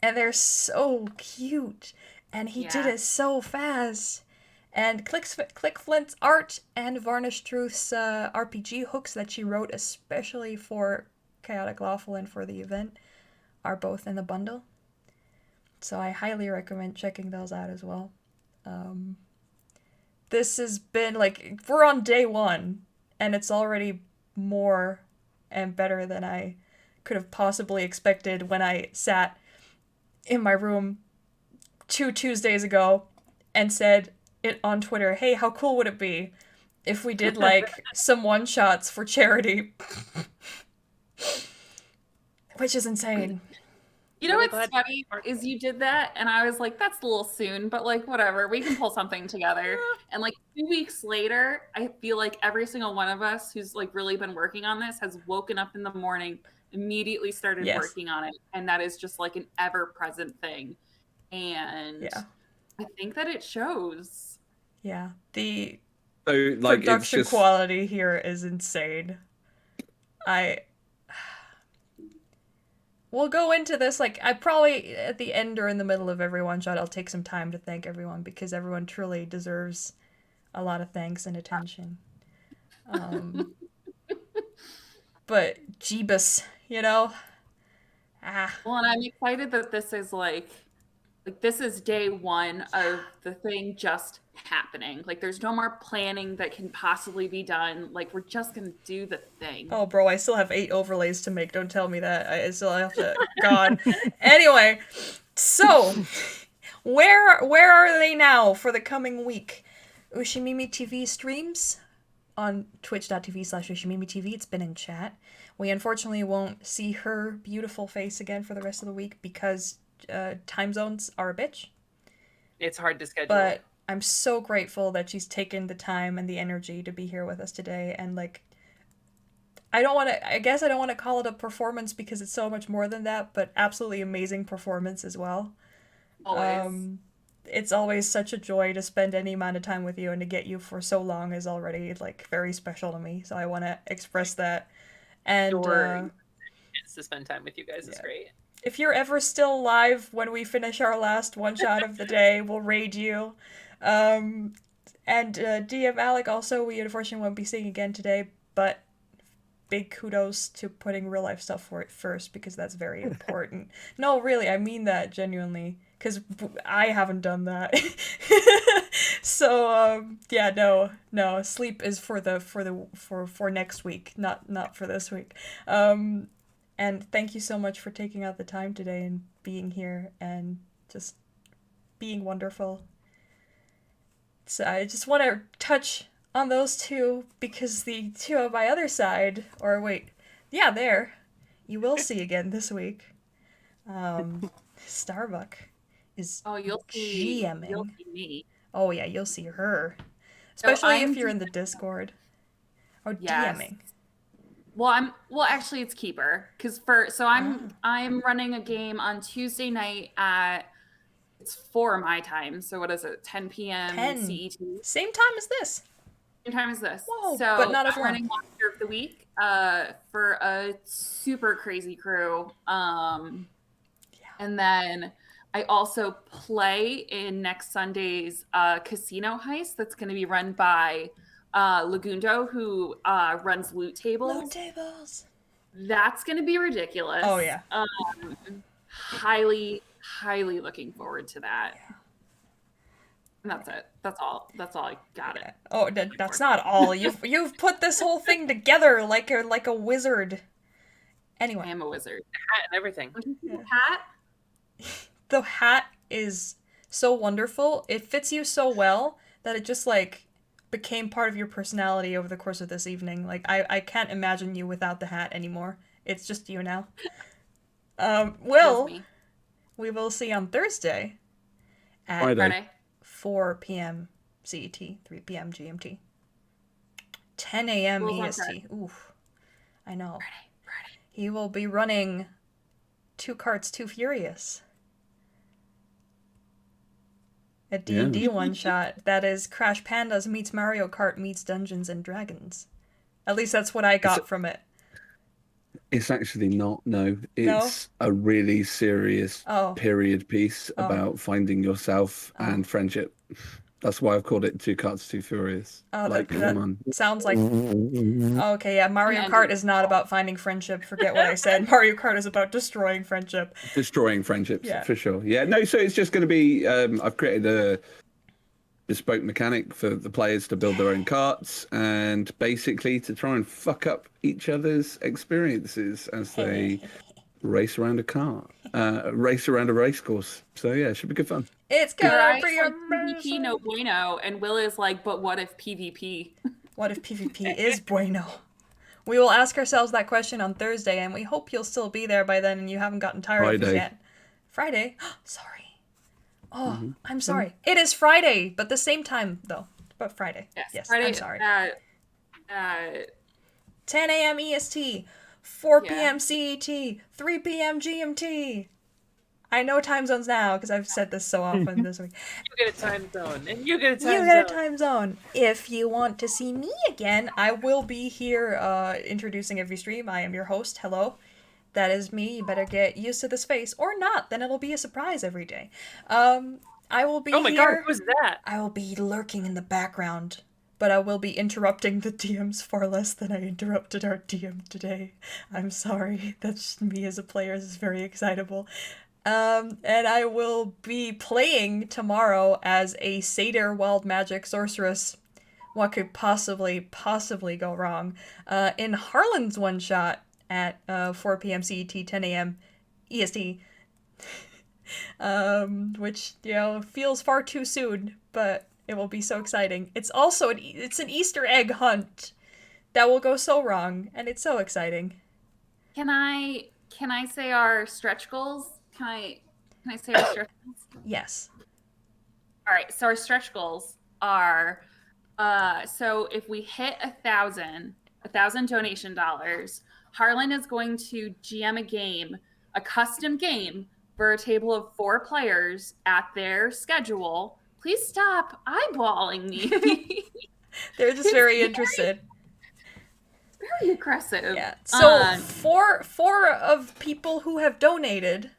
And they're so cute. And he did it so fast. And ClickFlint's art and Varnished Truth's RPG hooks that she wrote especially for Chaotic Lawful and for the event are both in the bundle. So I highly recommend checking those out as well. This has been, like, we're on day 1. And it's already more and better than I could have possibly expected when I sat in my room 2 Tuesdays ago and said it on Twitter, hey, how cool would it be if we did, like, some one-shots for charity? Which is insane. You know what's funny is you did that, and I was like, that's a little soon, but like, whatever, we can pull something together. And like 2 weeks later, I feel like every single one of us who's like really been working on this has woken up in the morning, immediately started working on it, and that is just like an ever-present thing. And I think that it shows. Yeah, the like, production quality here is insane. We'll go into this, like, I probably, at the end or in the middle of every one-shot, I'll take some time to thank everyone, because everyone truly deserves a lot of thanks and attention. But, Jeebus, you know? Well, and I'm excited that this is, like, this is day 1 of the thing just happening. Like, there's no more planning that can possibly be done. Like, we're just gonna do the thing. Oh, bro, I still have 8 overlays to make. Don't tell me that. I still have to... God. Anyway, so, where are they now for the coming week? Ushimimi TV streams on twitch.tv/UshimimiTV. It's been in chat. We unfortunately won't see her beautiful face again for the rest of the week because time zones are a bitch. It's hard to schedule. But I'm so grateful that she's taken the time and the energy to be here with us today. And like, I don't want to call it a performance because it's so much more than that, but absolutely amazing performance as well. Always. It's always such a joy to spend any amount of time with you, and to get you for so long is already like very special to me. So I want to express that. And to spend time with you guys is great. if you're ever still alive when we finish our last one shot of the day, we'll raid you. And DM Alec, also, we unfortunately won't be seeing again today, but big kudos to putting real life stuff for it first, because that's very important. No, really, I mean that genuinely, because I haven't done that. So yeah, no, sleep is for next week, not for this week. And thank you so much for taking out the time today and being here and just being wonderful. So I just want to touch on those two, because the two on my other side, or wait, yeah, there, you will see again this week. Starbuck is you'll see me. Oh yeah, you'll see her, especially if you're in the Discord. Oh, Yes. DMing. Well, actually, it's Keeper, because I'm running a game on Tuesday night at, it's 4 my time. So what is it? 10 p.m. 10. CET. Same time as this. Same time as this. Whoa, so but not as I'm long. running Monster of the Week for a super crazy crew. And then I also play in next Sunday's Casino Heist that's going to be run by Lagundo, who runs Loot Tables. Loot Tables. That's going to be ridiculous. Oh, yeah. Highly looking forward to that. And that's it. That's all I got it. Oh, that's not all. You've put this whole thing together like a wizard. Anyway, I am a wizard. The hat and everything. Hat? The hat is so wonderful. It fits you so well that it just like became part of your personality over the course of this evening. Like I can't imagine you without the hat anymore. It's just you now. We will see on Thursday at Friday. 4 p.m. CET, 3 p.m. GMT, 10 a.m. EST. Oof, I know. Friday. He will be running Two Carts Too Furious. A D&D one-shot that is Crash Pandas meets Mario Kart meets Dungeons and Dragons. At least that's what I got from it. It's actually not, no. It's a really serious period piece about finding yourself and friendship. That's why I've called it Two Carts Too Furious. Oh, like, come on. Sounds like... Okay, yeah, Mario Kart is not about finding friendship. Forget what I said. Mario Kart is about destroying friendship. Destroying friendships, for sure. Yeah, no, so it's just going to be... I've created a bespoke mechanic for the players to build their own carts and basically to try and fuck up each other's experiences as they race around a cart, race around a race course. So yeah, it should be good fun. It's gonna be PvP no bueno, and Will is like, but what if PvP? What if PvP is bueno? We will ask ourselves that question on Thursday, and we hope you'll still be there by then and you haven't gotten tired of us yet. Friday? Sorry. Oh, I'm sorry. It is Friday, but the same time, though. But Friday. Yes, Friday, I'm sorry. 10 a.m. EST, 4 p.m. CET, 3 p.m. GMT. I know time zones now, because I've said this so often this week. You get a time zone, and you get a time zone. You get a time zone. If you want to see me again, I will be here introducing every stream. I am your host. Hello. That is me. You better get used to this face, or not. Then it'll be a surprise every day. I will be. Oh my god, who's that? I will be lurking in the background, but I will be interrupting the DMs far less than I interrupted our DM today. I'm sorry. That's just me as a player. This is very excitable. And I will be playing tomorrow as a Satyr Wild Magic Sorceress. What could possibly go wrong? In Harlan's one shot at 4 p.m. CET, 10 a.m. EST. Which, feels far too soon, but it will be so exciting. It's also it's an Easter egg hunt that will go so wrong, and it's so exciting. Can I say our stretch goals? Can I say our stretch goals? Yes. All right, so our stretch goals are so if we hit 1,000 donation dollars, Harlan is going to GM a custom game for a table of 4 players at their schedule. Please stop eyeballing me. They're just very interested. very aggressive. Yeah. So four of people who have donated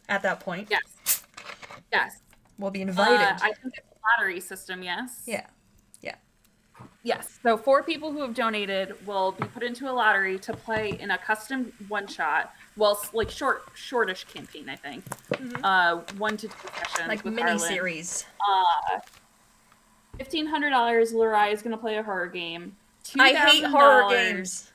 at that point. Yes. Will be invited. I think it's a lottery system, yes? Yeah. Yes. So 4 people who have donated will be put into a lottery to play in a custom one-shot, well, like shortish campaign, I think. 1 to 2 sessions. Like with mini-series. $1,500, Lurai is going to play a horror game. I hate horror games.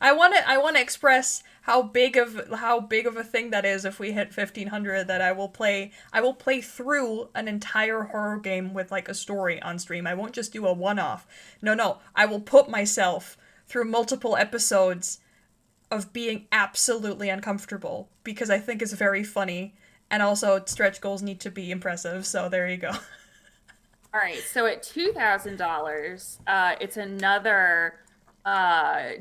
I want to express how big of a thing that is if we hit 1,500, that I will play through an entire horror game with like a story on stream. I won't just do a one-off. No, I will put myself through multiple episodes of being absolutely uncomfortable because I think it's very funny, and also stretch goals need to be impressive, so there you go. All right, so at $2,000, it's another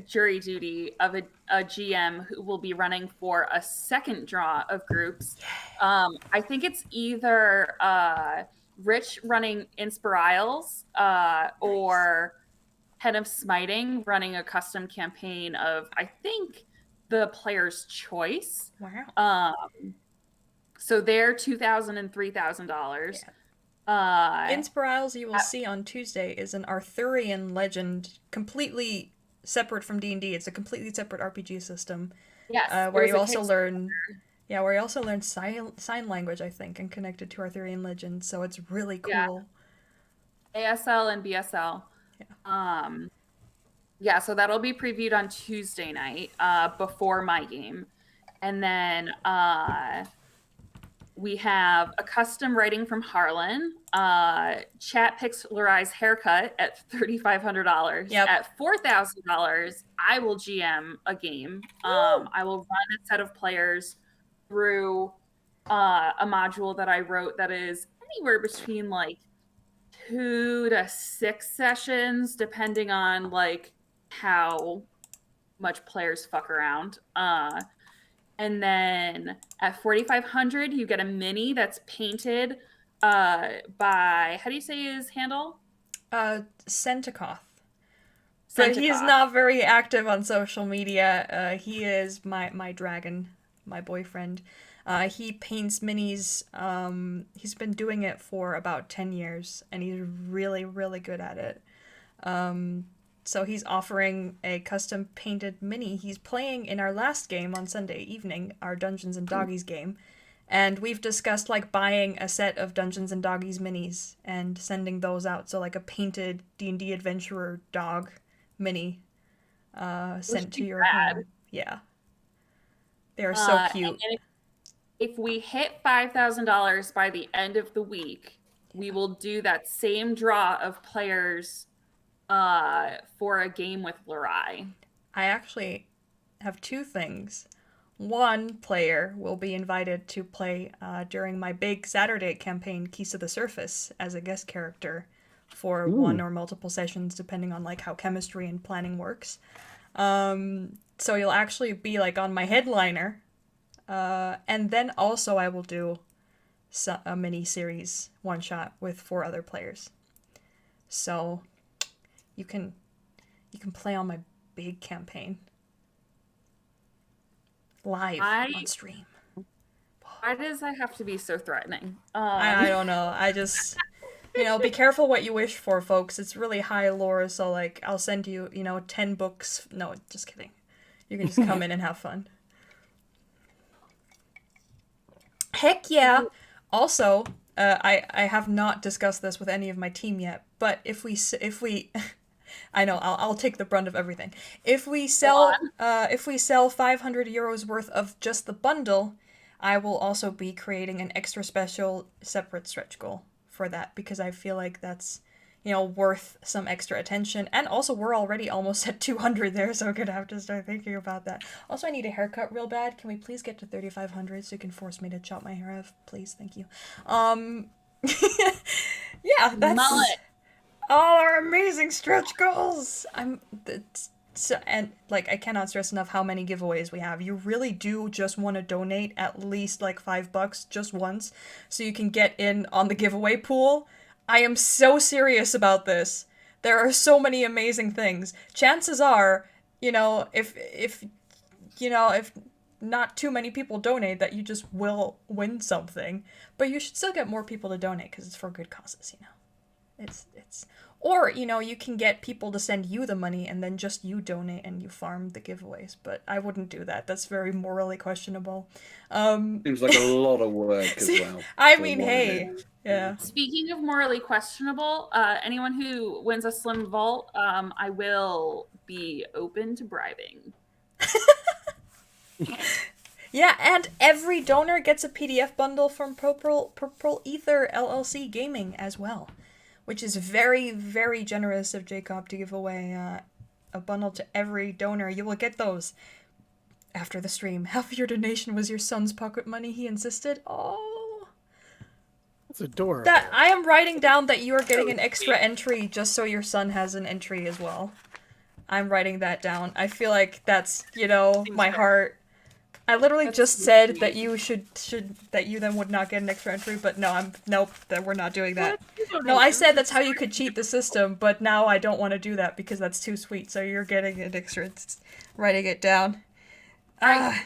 jury duty of a GM who will be running for a second draw of groups. I think it's either Rich running Inspirials or Head of Smiting running a custom campaign of, I think, the player's choice. Wow. So they're $2,000 and $3,000. Inspirials you will see on Tuesday is an Arthurian legend, completely separate from D&D. It's a completely separate RPG system. Yes, where you also learn sign language, I think, and connected to Arthurian legend. So it's really cool. Yeah. ASL and BSL. So that'll be previewed on Tuesday night before my game, and then we have a custom writing from Harlan. Chat picks Lurai's haircut at $3,500. Yep. At $4,000, I will GM a game. I will run a set of players through a module that I wrote that is anywhere between like 2 to 6 sessions, depending on like how much players fuck around. And then at $4,500, you get a mini that's painted by, how do you say his handle? Centacoth. But he is not very active on social media. He is my dragon, my boyfriend. He paints minis. He's been doing it for about 10 years, and he's really, really good at it. So he's offering a custom painted mini. He's playing in our last game on Sunday evening, our Dungeons and Doggies game. And we've discussed like buying a set of Dungeons and Doggies minis and sending those out. So like a painted D&D adventurer dog mini sent to your home. Yeah. They are so cute. And if we hit $5,000 by the end of the week, we will do that same draw of players for a game with Lurai. I actually have 2 things. One player will be invited to play during my big Saturday campaign, Keys to the Surface, as a guest character for 1 or multiple sessions, depending on like how chemistry and planning works. So you'll actually be like on my headliner, and then also I will do a mini series one shot with 4 other players. So you can play on my big campaign live on stream. Why does that have to be so threatening? I don't know. I just, be careful what you wish for, folks. It's really high lore, so like I'll send you, 10 books. No, just kidding. You can just come in and have fun. Heck yeah. Also, I have not discussed this with any of my team yet, but if we I know, I'll take the brunt of everything. If we sell 500 euros worth of just the bundle, I will also be creating an extra special separate stretch goal for that, because I feel like that's, worth some extra attention. And also we're already almost at 200 there, so I'm gonna have to start thinking about that. Also, I need a haircut real bad. Can we please get to 3,500 so you can force me to chop my hair off, please? Thank you. Yeah, that's mullet. All our amazing stretch goals. And like, I cannot stress enough how many giveaways we have. You really do just want to donate at least like $5 just once so you can get in on the giveaway pool. I am so serious about this. There are so many amazing things. Chances are, if not too many people donate, that you just will win something. But you should still get more people to donate because it's for good causes, Or, you can get people to send you the money and then just you donate and you farm the giveaways. But I wouldn't do that. That's very morally questionable. Seems like a lot of work as well. I mean, hey. Yeah. Speaking of morally questionable, anyone who wins a Slim Vault, I will be open to bribing. Yeah, and every donor gets a PDF bundle from Purple Ether LLC Gaming as well, which is very, very generous of Jacob to give away a bundle to every donor. You will get those after the stream. Half of your donation was your son's pocket money, he insisted. Oh, that's adorable. That I am writing down that you are getting an extra entry just so your son has an entry as well. I'm writing that down. I feel like that's, my heart. I literally just said that you should that you then would not get an extra entry, but nope, that we're not doing that. No, I said that's how you could cheat the system, but now I don't want to do that because that's too sweet. So you're getting an extra. Writing it down. All right,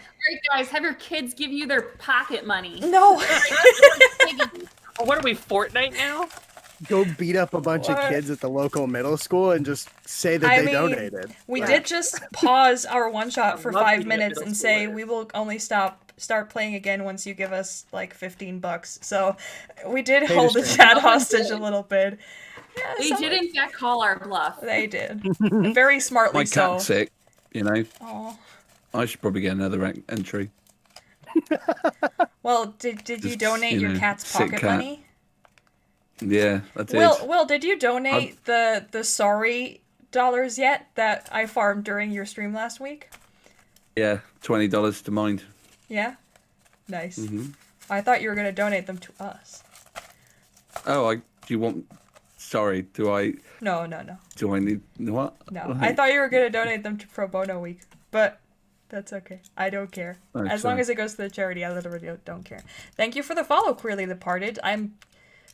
guys, have your kids give you their pocket money. No. What are we, Fortnite now? Go beat up a bunch of kids at the local middle school and just say that they donated. We did just pause our one-shot for 5 minutes and say we will only start playing again once you give us like $15. So we did hold the chat hostage a little bit. Yeah, they did in fact call our bluff. They did. Very smartly My cat's sick, Aww. I should probably get another entry. Well, did you donate your cat's pocket money? Yeah, I did. Will, did you donate the sorry dollars yet that I farmed during your stream last week? Yeah, $20 to mind. Yeah? Nice. Mm-hmm. I thought you were going to donate them to us. Oh, do you want... Sorry, do I... No. Do I need... What? No, I thought you were going to donate them to Pro Bono week, but that's okay. I don't care. Oh, as long as it goes to the charity, I literally don't care. Thank you for the follow, Queerly Departed. I'm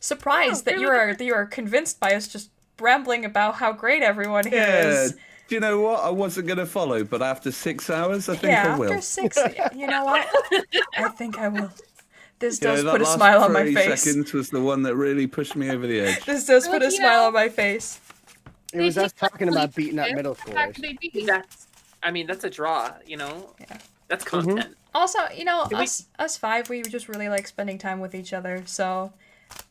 surprised that you are convinced by us just rambling about how great everyone here is. Do you know what? I wasn't going to follow, but after 6 hours, I think I will. After 6, you know what? I think I will. This does put a smile on my face. 30 seconds was the one that really pushed me over the edge. This does put a smile on my face. It was us talking about beating up middle schoolers. That's a draw, Yeah. That's content. Mm-hmm. Also, us five, we just really like spending time with each other, so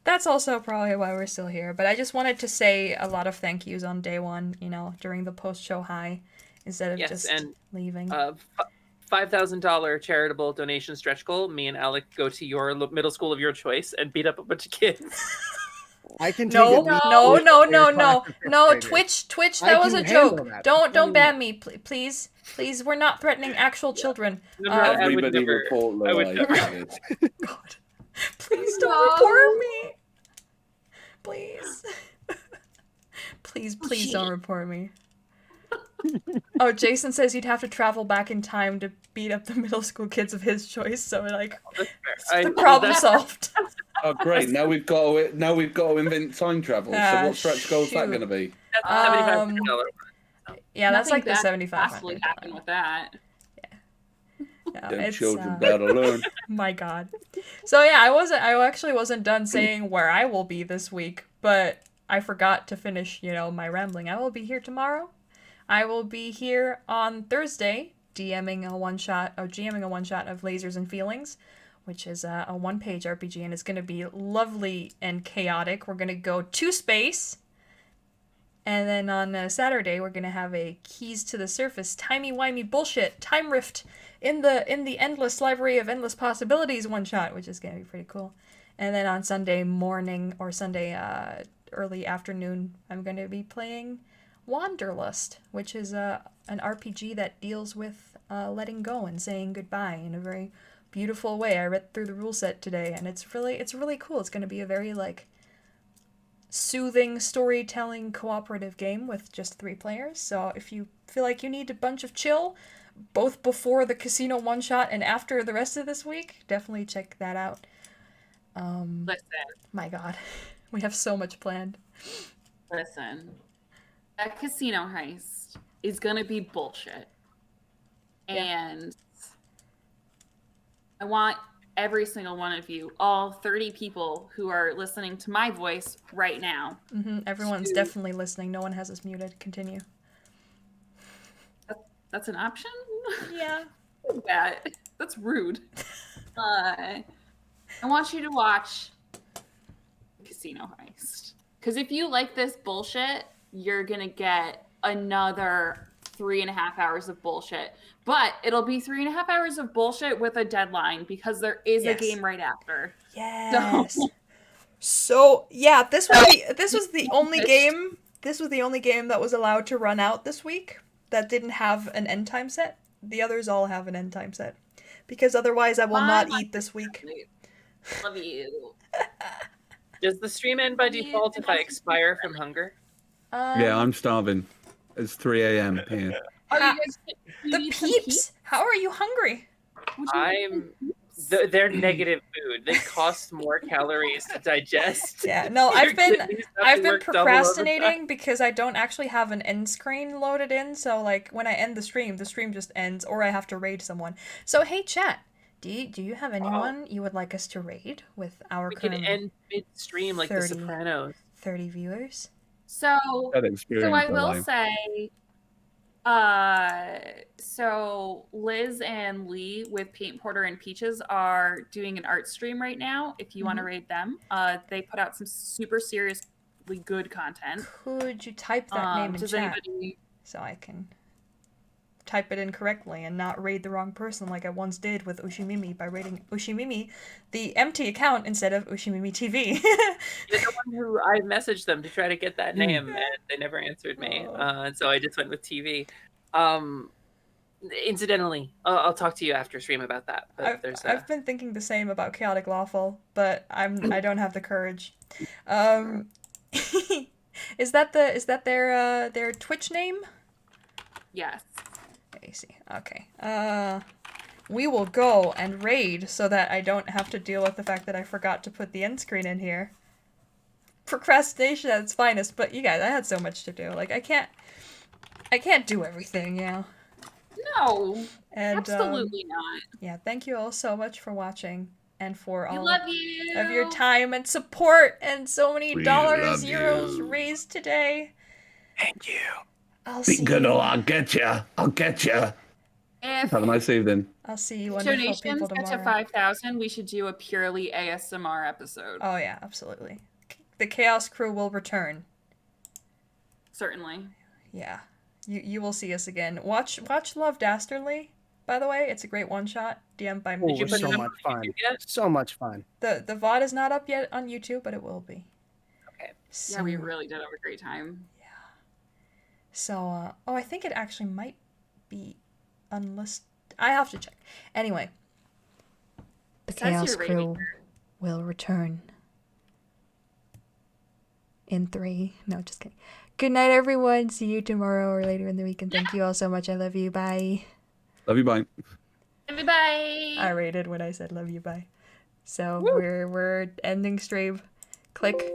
that's also probably why we're still here. But I just wanted to say a lot of thank yous on day one, during the post-show high, instead of leaving. $5,000 charitable donation stretch goal. Me and Alec go to your middle school of your choice and beat up a bunch of kids. I can take No. Twitch. That was a joke. Don't ban me, please. Please, we're not threatening actual children. Everybody report Lola. God. Please don't report me. Please. Please don't report me. Oh, Jason says you'd have to travel back in time to beat up the middle school kids of his choice, so the problem solved. Oh, great! Now we've got to invent time travel. So what stretch goal is that going to be? Yeah, that's like the $7,500. Possibly happen with that. Them children better learn. My God. So yeah, I actually wasn't done saying where I will be this week, but I forgot to finish, my rambling. I will be here tomorrow. I will be here on Thursday, GMing a one-shot of Lasers and Feelings, which is a one-page RPG, and it's going to be lovely and chaotic. We're going to go to space, and then on Saturday, we're going to have a Keys to the Surface, timey-wimey bullshit, time rift in the endless library of endless possibilities one-shot, which is going to be pretty cool. And then on Sunday morning, or Sunday early afternoon, I'm going to be playing Wanderlust, which is an RPG that deals with letting go and saying goodbye in a very beautiful way. I read through the rule set today, and it's really cool. It's going to be a very soothing storytelling cooperative game with just 3 players. So if you feel like you need a bunch of chill, both before the casino one shot and after the rest of this week, definitely check that out. Listen. My God, we have so much planned. Listen. that casino heist is gonna be bullshit. And I want every single one of you, all 30 people who are listening to my voice right now. Everyone's definitely listening. No one has us muted. Continue. That's an option? Yeah. That's rude. I want you to watch Casino Heist. Because if you like this bullshit, you're going to get another 3.5 hours of bullshit. But it'll be 3.5 hours of bullshit with a deadline because there is a game right after. Yes. So yeah, this was the only game that was allowed to run out this week that didn't have an end time set. The others all have an end time set. Because otherwise I will not eat this week. Love you. Does the stream end by default if I expire from hunger? Yeah, I'm starving. It's 3 a.m. here. The peeps! How are you hungry? They're negative food. They cost more calories to digest. Yeah, no, Your I've been kidneys have to work double procrastinating overtime. because I don't actually have an end screen loaded in, so like when I end the stream just ends, or I have to raid someone. So hey chat, do you have anyone you would like us to raid with our We could current end mid-stream like The Sopranos. 30 viewers? So I will alive. say, so Liz and Lee with Paint Porter and Peaches are doing an art stream right now. If you want to raid them, they put out some super seriously good content. Could you type that name in does chat anybody- so I can type it in correctly and not raid the wrong person like I once did with Ushimimi by raiding Ushimimi, the empty account, instead of Ushimimi TV. You're the one who I messaged them to try to get that name, and they never answered me. And so I just went with TV. Incidentally, I'll talk to you after stream about that. But I've been thinking the same about Chaotic Lawful, but I don't have the courage. Is that their Twitch name? Yes. I see. Okay. We will go and raid so that I don't have to deal with the fact that I forgot to put the end screen in here. Procrastination at its finest, but you guys, I had so much to do. Like I can't do everything, you know. No, And absolutely not. Yeah, thank you all so much for watching and for We all love you. of your time and support and so many We dollars, love euros you. raised today. Thank you. I'll Be see good, you. or I'll get you. I'll get you. If Have a nice evening. I'll see you wonderful donations people get to tomorrow. 5,000, we should do a purely ASMR episode. Oh yeah, absolutely. The Chaos Crew will return. Certainly. Yeah. You will see us again. Watch Love Dastardly, by the way. It's a great one-shot. DM'd by Oh, me. it was so much fun. So much fun. The VOD is not up yet on YouTube, but it will be. Okay. Yeah, we really did have a great time. So, I think it actually might be unlisted. I have to check. Anyway. The Says Chaos you're rating Crew will return in 3. No, just kidding. Good night, everyone. See you tomorrow or later in the week, and thank you all so much. I love you. Bye. Love you. Bye. Bye. I rated when I said love you. Bye. So we're ending stream. Click